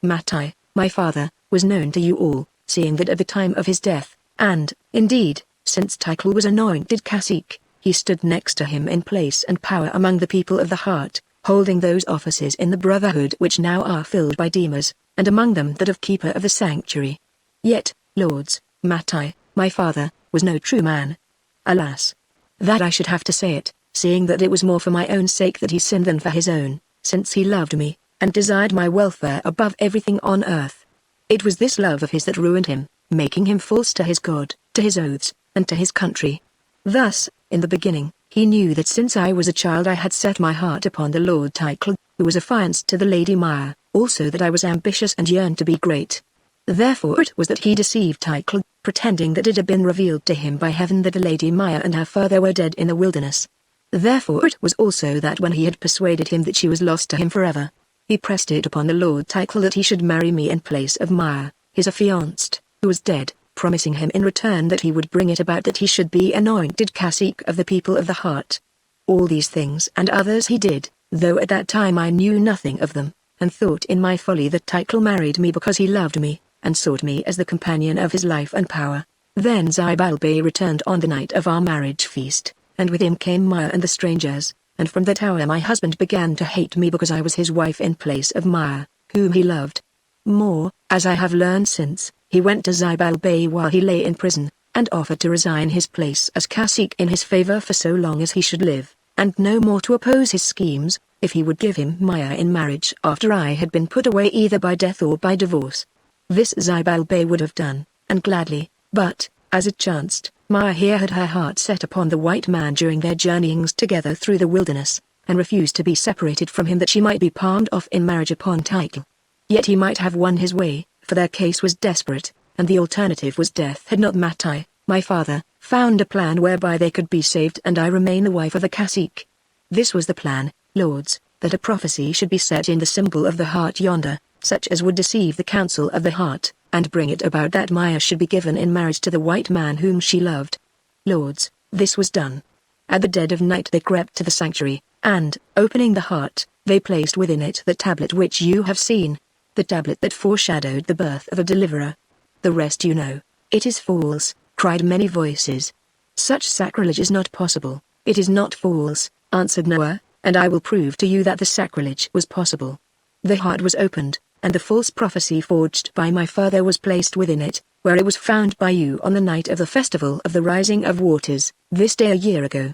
Mattai, my father, was known to you all, seeing that at the time of his death, and, indeed, since Tycho was anointed cacique, he stood next to him in place and power among the people of the heart, holding those offices in the brotherhood which now are filled by demons, and among them that of keeper of the sanctuary. Yet, lords, Mattai, my father, was no true man. Alas! That I should have to say it, seeing that it was more for my own sake that he sinned than for his own, since he loved me, and desired my welfare above everything on earth. It was this love of his that ruined him, making him false to his God, to his oaths, and to his country. Thus, in the beginning, he knew that since I was a child I had set my heart upon the Lord Tycho, who was affianced to the Lady Maya, also that I was ambitious and yearned to be great. Therefore it was that he deceived Tycho, pretending that it had been revealed to him by heaven that the Lady Maya and her father were dead in the wilderness. Therefore it was also that when he had persuaded him that she was lost to him forever, he pressed it upon the Lord Tycho that he should marry me in place of Maya, his affianced, who was dead, promising him in return that he would bring it about that he should be anointed cacique of the people of the heart. All these things and others he did, though at that time I knew nothing of them, and thought in my folly that Tycho married me because he loved me, and sought me as the companion of his life and power. Then Zybalbay returned on the night of our marriage feast, and with him came Maya and the strangers, and from that hour my husband began to hate me because I was his wife in place of Maya, whom he loved. More, as I have learned since, he went to Zybalbay while he lay in prison, and offered to resign his place as cacique in his favor for so long as he should live, and no more to oppose his schemes, if he would give him Maya in marriage after I had been put away either by death or by divorce. This Zybalbay would have done, and gladly, but, as it chanced, Maya here had her heart set upon the white man during their journeyings together through the wilderness, and refused to be separated from him that she might be palmed off in marriage upon Tycho. Yet he might have won his way, for their case was desperate, and the alternative was death had not Mattai, my father, found a plan whereby they could be saved and I remain the wife of the cacique. This was the plan, lords, that a prophecy should be set in the symbol of the heart yonder, such as would deceive the council of the heart, and bring it about that Maya should be given in marriage to the white man whom she loved. Lords, this was done. At the dead of night they crept to the sanctuary, and, opening the heart, they placed within it the tablet which you have seen, the tablet that foreshadowed the birth of a deliverer. The rest you know. It is false, cried many voices. Such sacrilege is not possible. It is not false, answered Noah, and I will prove to you that the sacrilege was possible. The heart was opened, and the false prophecy forged by my father was placed within it, where it was found by you on the night of the festival of the rising of waters, this day a year ago.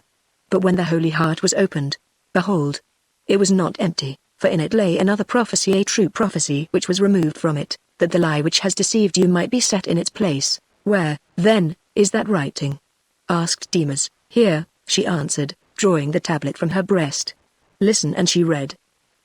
But when the holy heart was opened, behold, it was not empty, for in it lay another prophecy, a true prophecy which was removed from it, that the lie which has deceived you might be set in its place. Where, then, is that writing? Asked Demas. Here, she answered, drawing the tablet from her breast. Listen, and she read.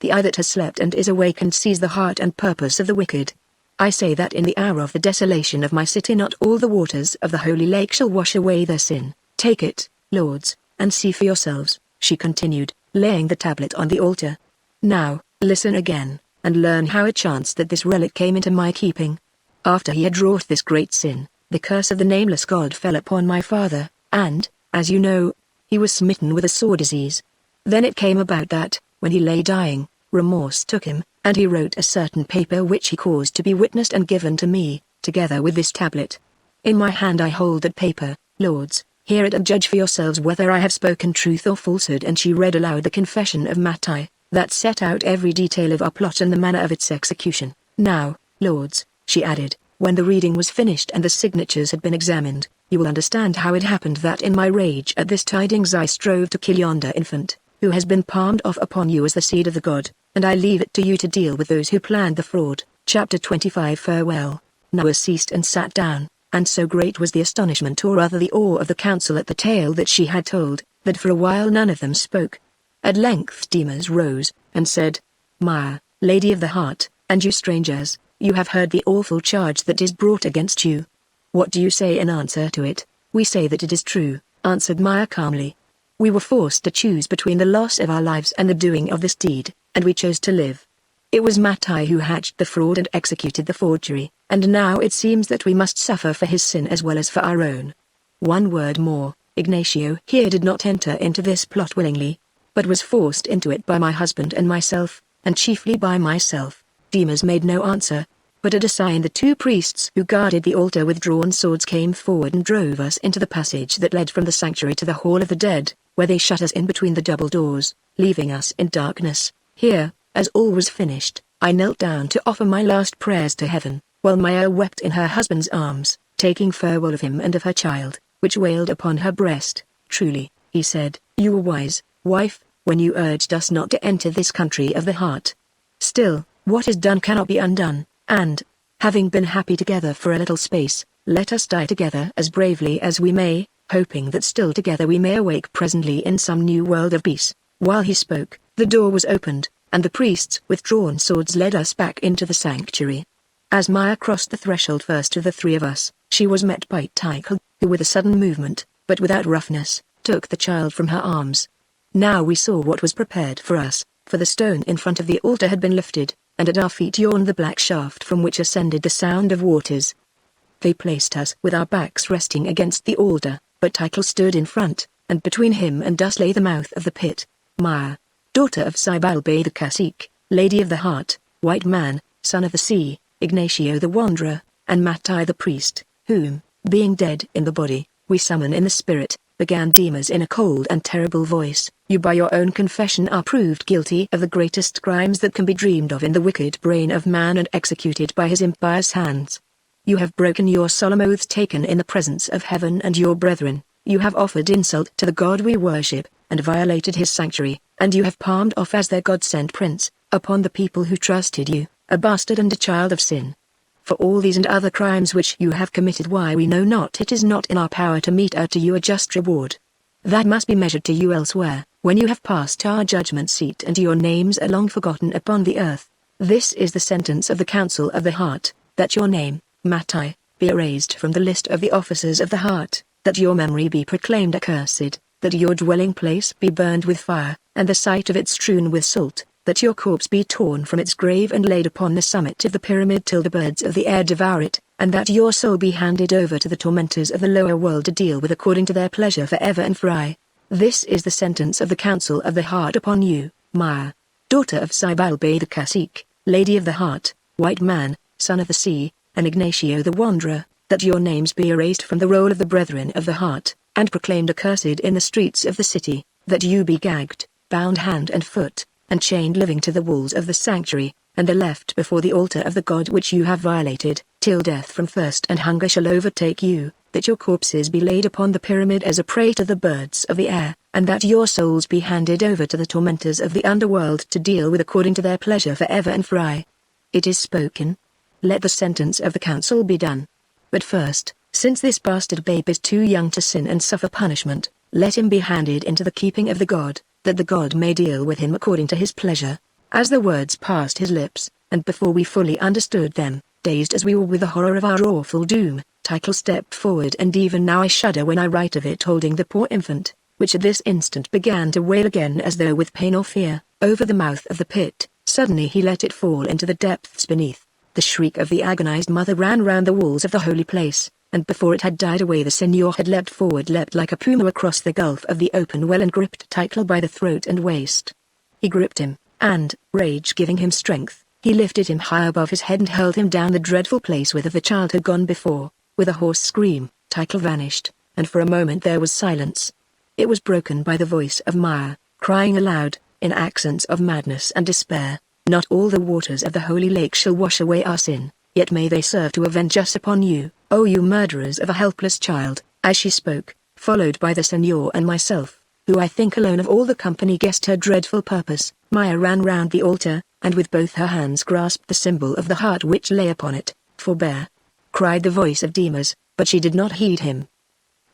The eye that has slept and is awakened sees the heart and purpose of the wicked. I say that in the hour of the desolation of my city not all the waters of the holy lake shall wash away their sin. Take it, lords, and see for yourselves, she continued, laying the tablet on the altar. Now, listen again, and learn how it chanced that this relic came into my keeping. After he had wrought this great sin, the curse of the nameless God fell upon my father, and, as you know, he was smitten with a sore disease. Then it came about that, when he lay dying, remorse took him, and he wrote a certain paper which he caused to be witnessed and given to me, together with this tablet. In my hand I hold that paper, lords, hear it and judge for yourselves whether I have spoken truth or falsehood. And she read aloud the confession of Mattai, that set out every detail of our plot and the manner of its execution. Now, lords, she added, when the reading was finished and the signatures had been examined, you will understand how it happened that in my rage at this tidings I strove to kill yonder infant, who has been palmed off upon you as the seed of the god. and I leave it to you to deal with those who planned the fraud. Chapter 25 Farewell. Noah ceased and sat down, and so great was the astonishment or rather the awe of the council at the tale that she had told, that for a while none of them spoke. At length Demas rose, and said, Maya, Lady of the Heart, and you strangers, you have heard the awful charge that is brought against you. What do you say in answer to it? We say that it is true, answered Maya calmly. We were forced to choose between the loss of our lives and the doing of this deed, and we chose to live. It was Mattai who hatched the fraud and executed the forgery, and now it seems that we must suffer for his sin as well as for our own. One word more, Ignacio here did not enter into this plot willingly, but was forced into it by my husband and myself, and chiefly by myself. Demas made no answer, but at a sign the two priests who guarded the altar with drawn swords came forward and drove us into the passage that led from the sanctuary to the hall of the dead, where they shut us in between the double doors, leaving us in darkness. Here, as all was finished, I knelt down to offer my last prayers to heaven, while Maya wept in her husband's arms, taking farewell of him and of her child, which wailed upon her breast. Truly, he said, you were wise, wife, when you urged us not to enter this country of the heart. Still, what is done cannot be undone. And, having been happy together for a little space, let us die together as bravely as we may, hoping that still together we may awake presently in some new world of peace. While he spoke, the door was opened, and the priests with drawn swords led us back into the sanctuary. As Maya crossed the threshold first to the three of us, she was met by Tycho, who with a sudden movement, but without roughness, took the child from her arms. Now we saw what was prepared for us, for the stone in front of the altar had been lifted, and at our feet yawned the black shaft from which ascended the sound of waters. They placed us with our backs resting against the altar, but Tycho stood in front, and between him and us lay the mouth of the pit. Maya, daughter of Sibalbe the cacique, Lady of the Heart, White Man, Son of the Sea, Ignacio the Wanderer, and Mattai the Priest, whom, being dead in the body, we summon in the spirit, began Demas in a cold and terrible voice. You by your own confession are proved guilty of the greatest crimes that can be dreamed of in the wicked brain of man and executed by his impious hands. You have broken your solemn oaths taken in the presence of heaven and your brethren, you have offered insult to the God we worship, and violated his sanctuary, and you have palmed off as their God-sent prince, upon the people who trusted you, a bastard and a child of sin. For all these and other crimes which you have committed, why we know not, it is not in our power to mete out to you a just reward. That must be measured to you elsewhere, when you have passed our judgment seat and your names are long forgotten upon the earth. This is the sentence of the Council of the Heart, that your name, Mattai, be erased from the list of the officers of the heart, that your memory be proclaimed accursed, that your dwelling place be burned with fire, and the site of it strewn with salt, that your corpse be torn from its grave and laid upon the summit of the pyramid till the birds of the air devour it, and that your soul be handed over to the tormentors of the lower world to deal with according to their pleasure for ever and for aye. This is the sentence of the Council of the Heart upon you, Maya, daughter of Sibalbe the cacique, Lady of the Heart, White Man, Son of the Sea, and Ignacio the Wanderer, that your names be erased from the roll of the Brethren of the Heart, and proclaimed accursed in the streets of the city, that you be gagged, bound hand and foot, and chained living to the walls of the sanctuary, and are left before the altar of the God which you have violated, till death from thirst and hunger shall overtake you, that your corpses be laid upon the pyramid as a prey to the birds of the air, and that your souls be handed over to the tormentors of the underworld to deal with according to their pleasure for ever and for aye. It is spoken. Let the sentence of the council be done. But first, since this bastard babe is too young to sin and suffer punishment, let him be handed into the keeping of the God, that the God may deal with him according to his pleasure. As the words passed his lips, and before we fully understood them, dazed as we were with the horror of our awful doom, Tycho stepped forward, and even now I shudder when I write of it, holding the poor infant, which at this instant began to wail again as though with pain or fear, over the mouth of the pit. Suddenly he let it fall into the depths beneath. The shriek of the agonized mother ran round the walls of the holy place, and before it had died away the Senor had leapt forward, leapt like a puma across the gulf of the open well, and gripped Tycho by the throat and waist. He gripped him, and, rage giving him strength, he lifted him high above his head and hurled him down the dreadful place whither the child had gone before. With a hoarse scream, Tycho vanished, and for a moment there was silence. It was broken by the voice of Maya, crying aloud, in accents of madness and despair, "Not all the waters of the holy lake shall wash away our sin, yet may they serve to avenge us upon you, O you murderers of a helpless child." As she spoke, followed by the Senor and myself, who I think alone of all the company guessed her dreadful purpose. Maya ran round the altar, and with both her hands grasped the symbol of the heart which lay upon it. "Forbear!" cried the voice of Demas, but she did not heed him.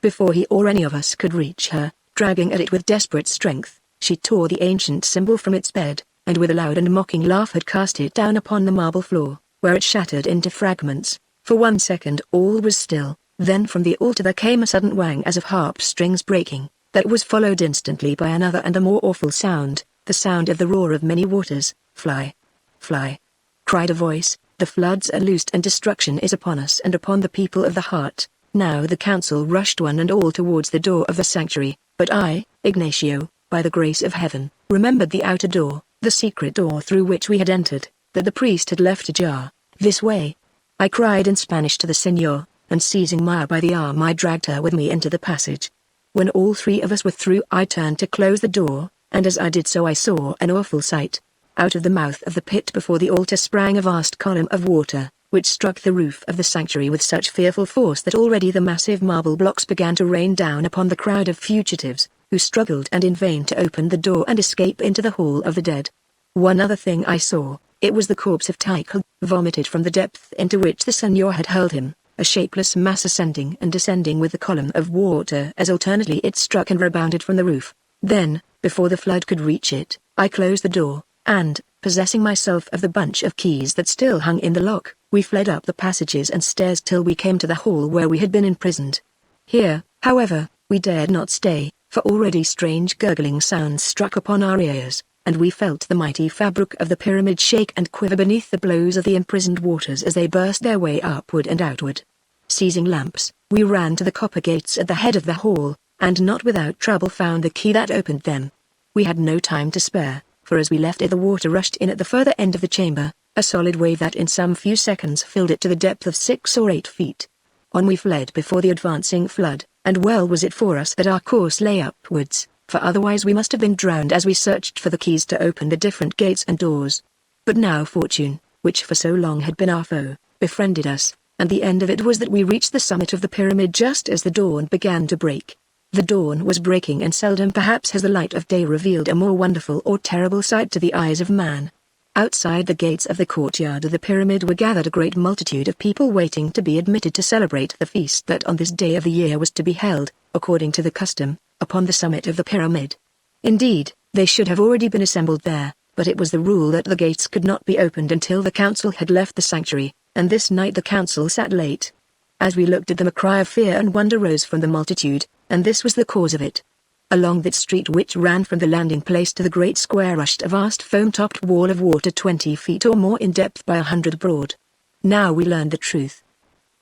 Before he or any of us could reach her, dragging at it with desperate strength, she tore the ancient symbol from its bed, and with a loud and mocking laugh had cast it down upon the marble floor, where it shattered into fragments. For 1 second all was still, then from the altar there came a sudden whang as of harp strings breaking, that was followed instantly by another and a more awful sound, the sound of the roar of many waters. "Fly! Fly!" cried a voice. "The floods are loosed and destruction is upon us and upon the people of the heart." Now the council rushed one and all towards the door of the sanctuary, but I, Ignacio, by the grace of heaven, remembered the outer door, the secret door through which we had entered, that the priest had left ajar. "This way!" I cried in Spanish to the señor, and seizing Maya by the arm I dragged her with me into the passage. When all 3 of us were through I turned to close the door, and as I did so I saw an awful sight. Out of the mouth of the pit before the altar sprang a vast column of water, which struck the roof of the sanctuary with such fearful force that already the massive marble blocks began to rain down upon the crowd of fugitives, who struggled and in vain to open the door and escape into the hall of the dead. One other thing I saw, it was the corpse of Tycho, vomited from the depth into which the señor had hurled him, a shapeless mass ascending and descending with the column of water as alternately it struck and rebounded from the roof. Then, before the flood could reach it, I closed the door, and, possessing myself of the bunch of keys that still hung in the lock, we fled up the passages and stairs till we came to the hall where we had been imprisoned. Here, however, we dared not stay, for already strange gurgling sounds struck upon our ears, and we felt the mighty fabric of the pyramid shake and quiver beneath the blows of the imprisoned waters as they burst their way upward and outward. Seizing lamps, we ran to the copper gates at the head of the hall, and not without trouble found the key that opened them. We had no time to spare, for as we left it the water rushed in at the further end of the chamber, a solid wave that in some few seconds filled it to the depth of 6 or 8 feet. On we fled before the advancing flood, and well was it for us that our course lay upwards, for otherwise we must have been drowned as we searched for the keys to open the different gates and doors. But now fortune, which for so long had been our foe, befriended us, and the end of it was that we reached the summit of the pyramid just as the dawn began to break. The dawn was breaking, and seldom perhaps has the light of day revealed a more wonderful or terrible sight to the eyes of man. Outside the gates of the courtyard of the pyramid were gathered a great multitude of people waiting to be admitted to celebrate the feast that on this day of the year was to be held, according to the custom, upon the summit of the pyramid. Indeed, they should have already been assembled there, but it was the rule that the gates could not be opened until the council had left the sanctuary, and this night the council sat late. As we looked at them a cry of fear and wonder rose from the multitude, and this was the cause of it. Along that street which ran from the landing place to the great square rushed a vast foam-topped wall of water 20 feet or more in depth by 100 broad. Now we learned the truth.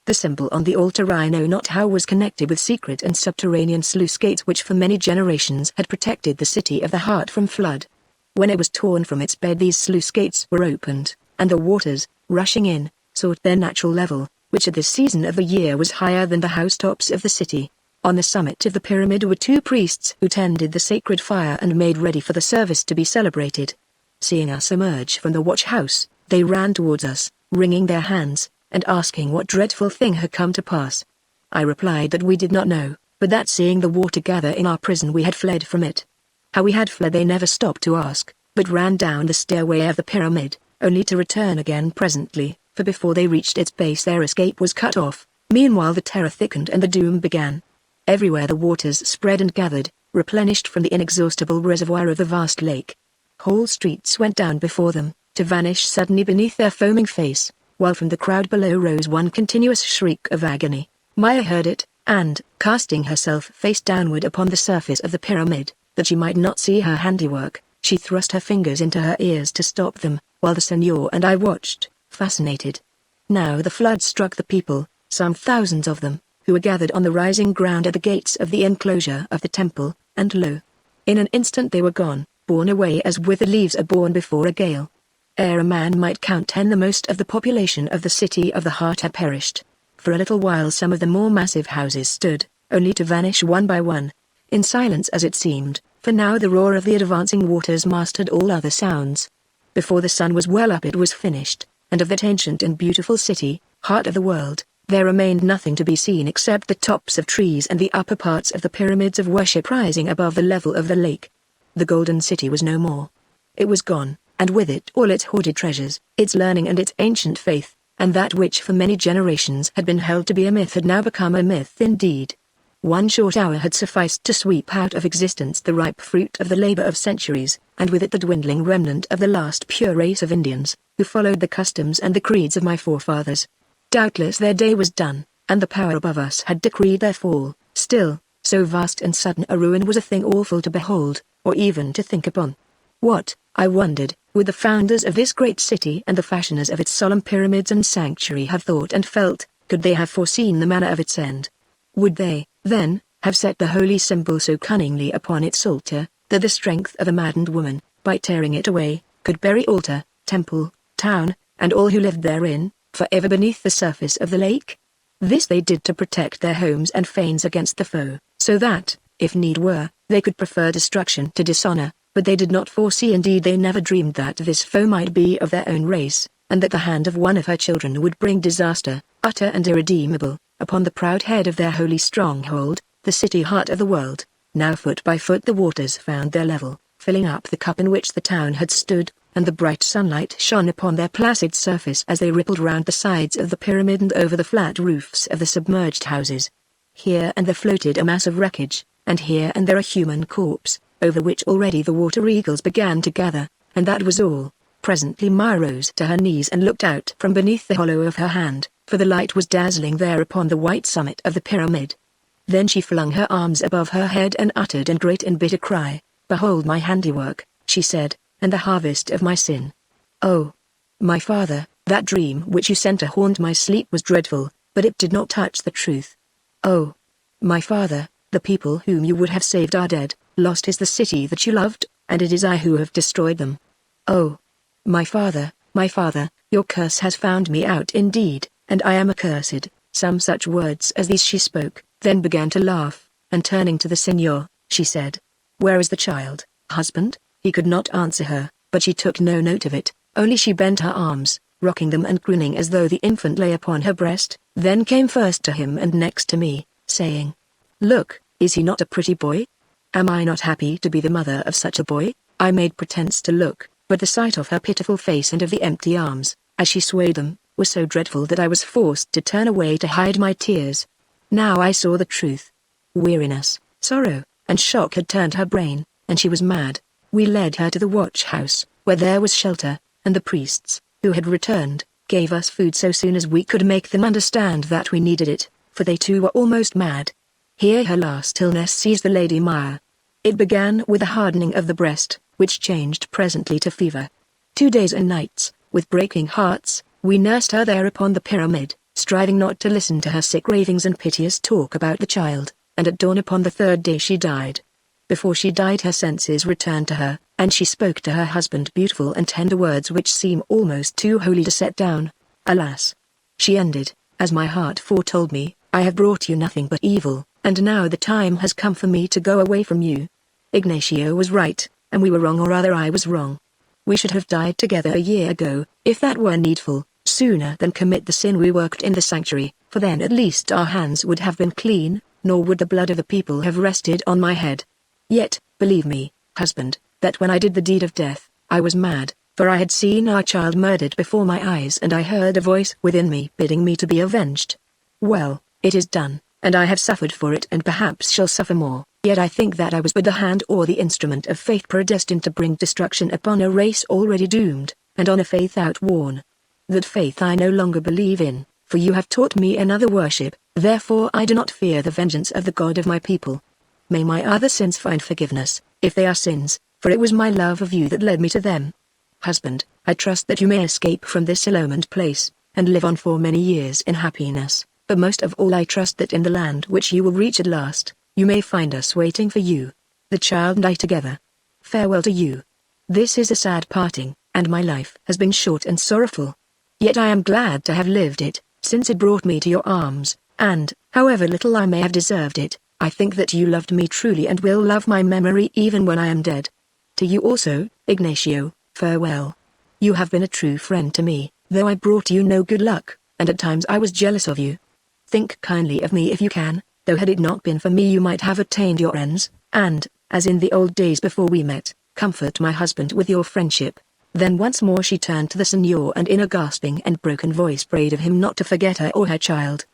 The symbol on the altar I know not how was connected with secret and subterranean sluice gates which for many generations had protected the city of the heart from flood. When it was torn from its bed these sluice gates were opened, and the waters, rushing in, sought their natural level, which at this season of the year was higher than the housetops of the city. On the summit of the pyramid were 2 priests who tended the sacred fire and made ready for the service to be celebrated. Seeing us emerge from the watch house, they ran towards us, wringing their hands, and asking what dreadful thing had come to pass. I replied that we did not know, but that seeing the water gather in our prison we had fled from it. How we had fled they never stopped to ask, but ran down the stairway of the pyramid, only to return again presently, for before they reached its base their escape was cut off. Meanwhile the terror thickened and the doom began. Everywhere the waters spread and gathered, replenished from the inexhaustible reservoir of the vast lake. Whole streets went down before them, to vanish suddenly beneath their foaming face, while from the crowd below rose one continuous shriek of agony. Maya heard it, and, casting herself face downward upon the surface of the pyramid, that she might not see her handiwork, she thrust her fingers into her ears to stop them, while the señor and I watched, fascinated. Now the flood struck the people, some thousands of them, who were gathered on the rising ground at the gates of the enclosure of the temple, and lo! In an instant they were gone, borne away as with the leaves are borne before a gale. Ere a man might count 10 the most of the population of the city of the heart had perished. For a little while some of the more massive houses stood, only to vanish one by one, in silence as it seemed, for now the roar of the advancing waters mastered all other sounds. Before the sun was well up it was finished, and of that ancient and beautiful city, heart of the world, There remained nothing to be seen except the tops of trees and the upper parts of the pyramids of worship rising above the level of the lake. The golden city was no more. It was gone, and with it all its hoarded treasures, its learning and its ancient faith, and that which for many generations had been held to be a myth had now become a myth indeed. One short hour had sufficed to sweep out of existence the ripe fruit of the labor of centuries, and with it the dwindling remnant of the last pure race of Indians, who followed the customs and the creeds of my forefathers. Doubtless their day was done, and the power above us had decreed their fall. Still, so vast and sudden a ruin was a thing awful to behold, or even to think upon. What, I wondered, would the founders of this great city and the fashioners of its solemn pyramids and sanctuary have thought and felt, could they have foreseen the manner of its end? Would they, then, have set the holy symbol so cunningly upon its altar, that the strength of a maddened woman, by tearing it away, could bury altar, temple, town, and all who lived therein, forever beneath the surface of the lake? This they did to protect their homes and fanes against the foe, so that, if need were, they could prefer destruction to dishonor, but they did not foresee, indeed they never dreamed, that this foe might be of their own race, and that the hand of one of her children would bring disaster, utter and irredeemable, upon the proud head of their holy stronghold, the city heart of the world. Now foot by foot the waters found their level, filling up the cup in which the town had stood, and the bright sunlight shone upon their placid surface as they rippled round the sides of the pyramid and over the flat roofs of the submerged houses. Here and there floated a mass of wreckage, and here and there a human corpse, over which already the water eagles began to gather, and that was all. Presently Maya rose to her knees and looked out from beneath the hollow of her hand, for the light was dazzling there upon the white summit of the pyramid. Then she flung her arms above her head and uttered a great and bitter cry. "Behold my handiwork," she said, "and the harvest of my sin. Oh, my father, that dream which you sent to haunt my sleep was dreadful, but it did not touch the truth. Oh, my father, the people whom you would have saved are dead, lost is the city that you loved, and it is I who have destroyed them. Oh, my father, your curse has found me out indeed, and I am accursed." Some such words as these she spoke, then began to laugh, and turning to the signor, she said, "Where is the child, husband?" He could not answer her, but she took no note of it, only she bent her arms, rocking them and grinning as though the infant lay upon her breast, then came first to him and next to me, saying, "Look, is he not a pretty boy? Am I not happy to be the mother of such a boy?" I made pretense to look, but the sight of her pitiful face and of the empty arms, as she swayed them, was so dreadful that I was forced to turn away to hide my tears. Now I saw the truth. Weariness, sorrow, and shock had turned her brain, and she was mad. We led her to the watch house, where there was shelter, and the priests, who had returned, gave us food so soon as we could make them understand that we needed it, for they too were almost mad. Here her last illness seized the Lady Maya. It began with a hardening of the breast, which changed presently to fever. 2 days and nights, with breaking hearts, we nursed her there upon the pyramid, striving not to listen to her sick ravings and piteous talk about the child, and at dawn upon the 3rd day she died. Before she died her senses returned to her, and she spoke to her husband beautiful and tender words which seem almost too holy to set down. Alas! She ended, "As my heart foretold me, I have brought you nothing but evil, and now the time has come for me to go away from you. Ignacio was right, and we were wrong, or rather I was wrong. We should have died together a year ago, if that were needful, sooner than commit the sin we worked in the sanctuary, for then at least our hands would have been clean, nor would the blood of the people have rested on my head. Yet, believe me, husband, that when I did the deed of death, I was mad, for I had seen our child murdered before my eyes and I heard a voice within me bidding me to be avenged. Well, it is done, and I have suffered for it and perhaps shall suffer more, yet I think that I was but the hand or the instrument of fate predestined to bring destruction upon a race already doomed, and on a faith outworn. That faith I no longer believe in, for you have taught me another worship, therefore I do not fear the vengeance of the God of my people. May my other sins find forgiveness, if they are sins, for it was my love of you that led me to them. Husband, I trust that you may escape from this ill-omened place, and live on for many years in happiness, but most of all I trust that in the land which you will reach at last, you may find us waiting for you, the child and I together. Farewell to you. This is a sad parting, and my life has been short and sorrowful. Yet I am glad to have lived it, since it brought me to your arms, and, however little I may have deserved it, I think that you loved me truly and will love my memory even when I am dead. To you also, Ignacio, farewell. You have been a true friend to me, though I brought you no good luck, and at times I was jealous of you. Think kindly of me if you can, though had it not been for me you might have attained your ends, and, as in the old days before we met, comfort my husband with your friendship." Then once more she turned to the Signor and in a gasping and broken voice prayed of him not to forget her or her child.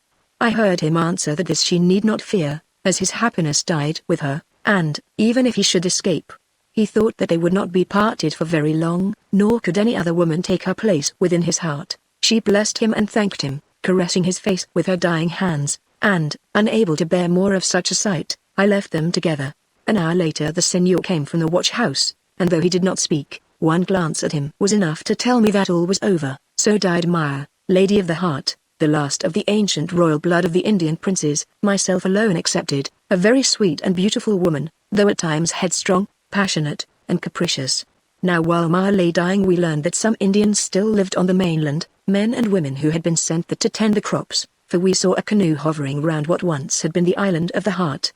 I heard him answer that this she need not fear, as his happiness died with her, and, even if he should escape, he thought that they would not be parted for very long, nor could any other woman take her place within his heart. She blessed him and thanked him, caressing his face with her dying hands, and, unable to bear more of such a sight, I left them together. An hour later the Signor came from the watch-house, and though he did not speak, one glance at him was enough to tell me that all was over. So died Maya, Lady of the Heart, the last of the ancient royal blood of the Indian princes, myself alone excepted, a very sweet and beautiful woman, though at times headstrong, passionate, and capricious. Now while Maya lay dying we learned that some Indians still lived on the mainland, men and women who had been sent there to tend the crops, for we saw a canoe hovering round what once had been the Island of the Heart.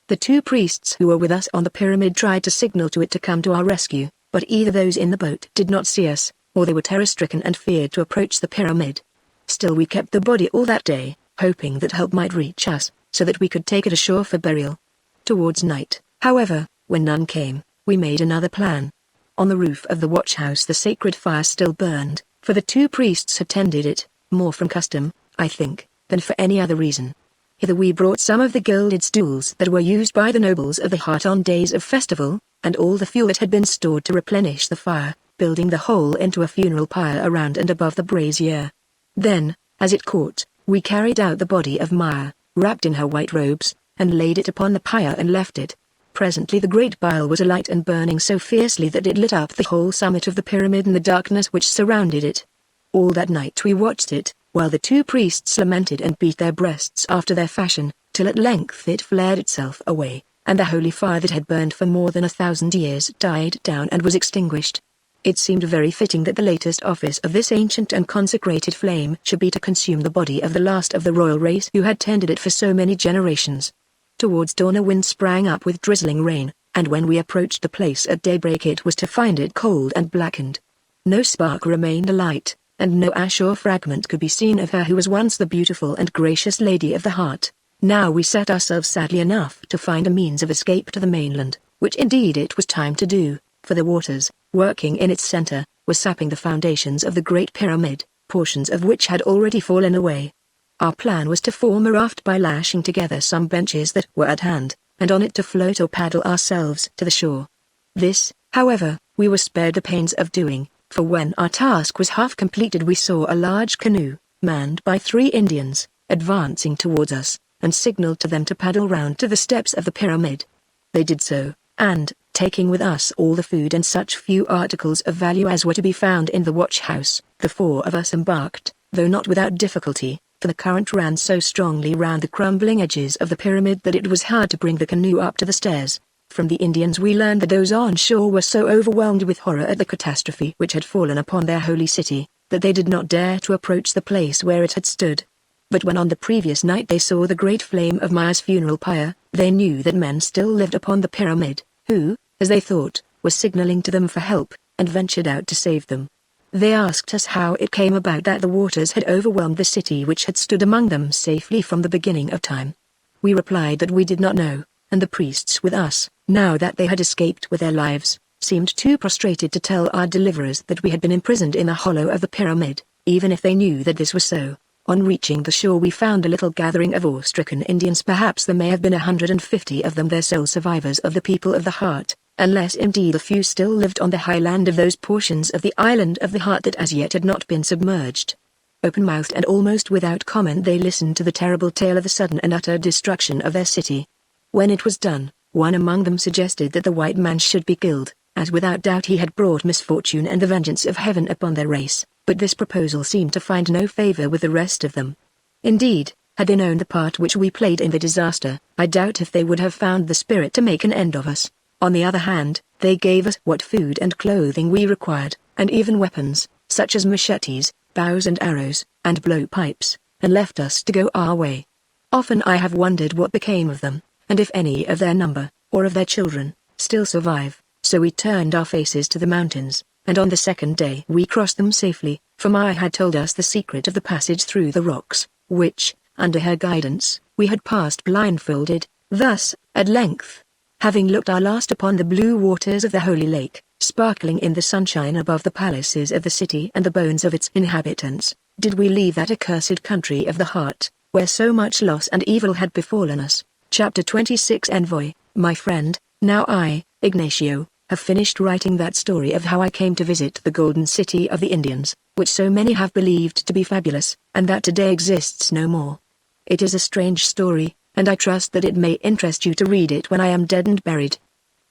The two priests who were with us on the pyramid tried to signal to it to come to our rescue, but either those in the boat did not see us, or they were terror-stricken and feared to approach the pyramid. Still we kept the body all that day, hoping that help might reach us, so that we could take it ashore for burial. Towards night, however, when none came, we made another plan. On the roof of the watch-house the sacred fire still burned, for the two priests had tended it, more from custom, I think, than for any other reason. Hither we brought some of the gilded stools that were used by the nobles of the heart on days of festival, and all the fuel that had been stored to replenish the fire, building the whole into a funeral pyre around and above the brazier. Then, as it caught, we carried out the body of Maya, wrapped in her white robes, and laid it upon the pyre and left it. Presently the great pile was alight and burning so fiercely that it lit up the whole summit of the pyramid and the darkness which surrounded it. All that night we watched it, while the two priests lamented and beat their breasts after their fashion, till at length it flared itself away, and the holy fire that had burned for more than 1,000 years died down and was extinguished. It seemed very fitting that the latest office of this ancient and consecrated flame should be to consume the body of the last of the royal race who had tended it for so many generations. Towards dawn a wind sprang up with drizzling rain, and when we approached the place at daybreak it was to find it cold and blackened. No spark remained alight, and no ash or fragment could be seen of her who was once the beautiful and gracious Lady of the Heart. Now we set ourselves sadly enough to find a means of escape to the mainland, which indeed it was time to do, for the waters, working in its center, were sapping the foundations of the Great Pyramid, portions of which had already fallen away. Our plan was to form a raft by lashing together some benches that were at hand, and on it to float or paddle ourselves to the shore. This, however, we were spared the pains of doing, for when our task was half completed we saw a large canoe, manned by 3 Indians, advancing towards us, and signaled to them to paddle round to the steps of the pyramid. They did so, and, taking with us all the food and such few articles of value as were to be found in the watch-house, the 4 of us embarked, though not without difficulty, for the current ran so strongly round the crumbling edges of the pyramid that it was hard to bring the canoe up to the stairs. From the Indians we learned that those on shore were so overwhelmed with horror at the catastrophe which had fallen upon their holy city, that they did not dare to approach the place where it had stood. But when on the previous night they saw the great flame of Maya's funeral pyre, they knew that men still lived upon the pyramid, who, as they thought, were signaling to them for help, and ventured out to save them. They asked us how it came about that the waters had overwhelmed the city which had stood among them safely from the beginning of time. We replied that we did not know, and the priests with us, now that they had escaped with their lives, seemed too prostrated to tell our deliverers that we had been imprisoned in the hollow of the pyramid, even if they knew that this was so. On reaching the shore we found a little gathering of awe-stricken Indians. Perhaps there may have been 150 of them, their sole survivors of the people of the heart, unless indeed a few still lived on the high land of those portions of the Island of the Heart that as yet had not been submerged. Open-mouthed and almost without comment they listened to the terrible tale of the sudden and utter destruction of their city. When it was done, one among them suggested that the white man should be killed, as without doubt he had brought misfortune and the vengeance of heaven upon their race, but this proposal seemed to find no favor with the rest of them. Indeed, had they known the part which we played in the disaster, I doubt if they would have found the spirit to make an end of us. On the other hand, they gave us what food and clothing we required, and even weapons, such as machetes, bows and arrows, and blowpipes, and left us to go our way. Often I have wondered what became of them, and if any of their number, or of their children, still survive. So we turned our faces to the mountains, and on the second day we crossed them safely, for Maya had told us the secret of the passage through the rocks, which, under her guidance, we had passed blindfolded. Thus, at length, having looked our last upon the blue waters of the Holy Lake, sparkling in the sunshine above the palaces of the city and the bones of its inhabitants, did we leave that accursed country of the heart, where so much loss and evil had befallen us. Chapter 26. Envoy. My friend, now I, Ignacio, have finished writing that story of how I came to visit the golden city of the Indians, which so many have believed to be fabulous, and that today exists no more. It is a strange story, and I trust that it may interest you to read it when I am dead and buried.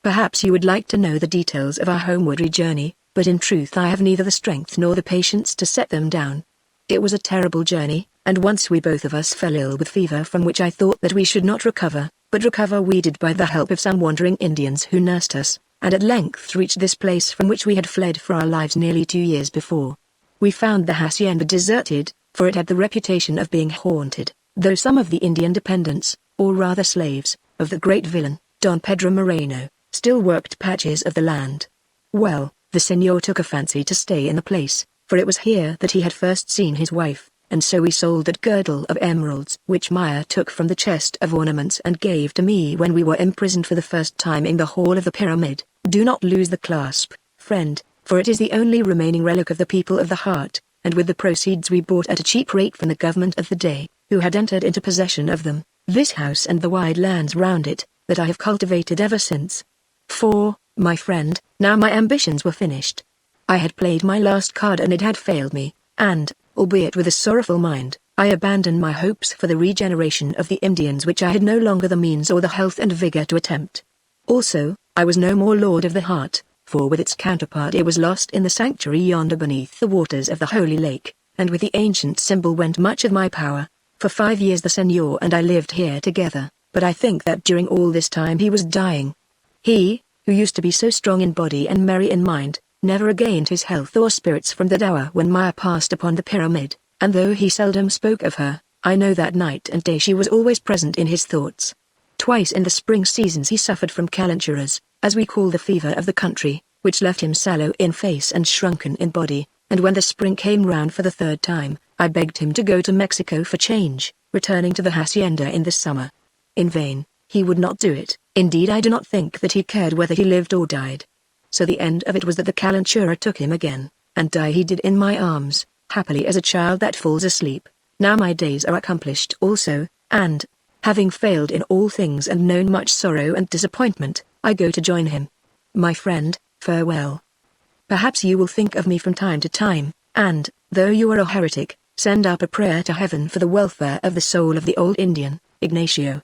Perhaps you would like to know the details of our homeward journey, but in truth I have neither the strength nor the patience to set them down. It was a terrible journey, and once we both of us fell ill with fever from which I thought that we should not recover, but recover we did by the help of some wandering Indians who nursed us, and at length reached this place from which we had fled for our lives nearly 2 years before. We found the hacienda deserted, for it had the reputation of being haunted, though some of the Indian dependents, or rather slaves, of the great villain, Don Pedro Moreno, still worked patches of the land. Well, the señor took a fancy to stay in the place, for it was here that he had first seen his wife, and so we sold that girdle of emeralds which Maya took from the chest of ornaments and gave to me when we were imprisoned for the first time in the hall of the pyramid. Do not lose the clasp, friend, for it is the only remaining relic of the people of the heart, and with the proceeds we bought at a cheap rate from the government of the day, who had entered into possession of them, this house and the wide lands round it, that I have cultivated ever since. For, my friend, now my ambitions were finished. I had played my last card and it had failed me, and, albeit with a sorrowful mind, I abandoned my hopes for the regeneration of the Indians which I had no longer the means or the health and vigor to attempt. Also, I was no more lord of the heart, for with its counterpart it was lost in the sanctuary yonder beneath the waters of the Holy Lake, and with the ancient symbol went much of my power. For 5 years the señor and I lived here together, but I think that during all this time he was dying. He, who used to be so strong in body and merry in mind, never regained his health or spirits from that hour when Maya passed upon the pyramid, and though he seldom spoke of her, I know that night and day she was always present in his thoughts. Twice in the spring seasons he suffered from calenturas, as we call the fever of the country, which left him sallow in face and shrunken in body, and when the spring came round for the 3rd time, I begged him to go to Mexico for change, returning to the hacienda in the summer. In vain, he would not do it. Indeed, I do not think that he cared whether he lived or died. So the end of it was that the calentura took him again, and die he did in my arms, happily as a child that falls asleep. Now my days are accomplished also, and, having failed in all things and known much sorrow and disappointment, I go to join him. My friend, farewell. Perhaps you will think of me from time to time, and, though you are a heretic, send up a prayer to heaven for the welfare of the soul of the old Indian, Ignacio.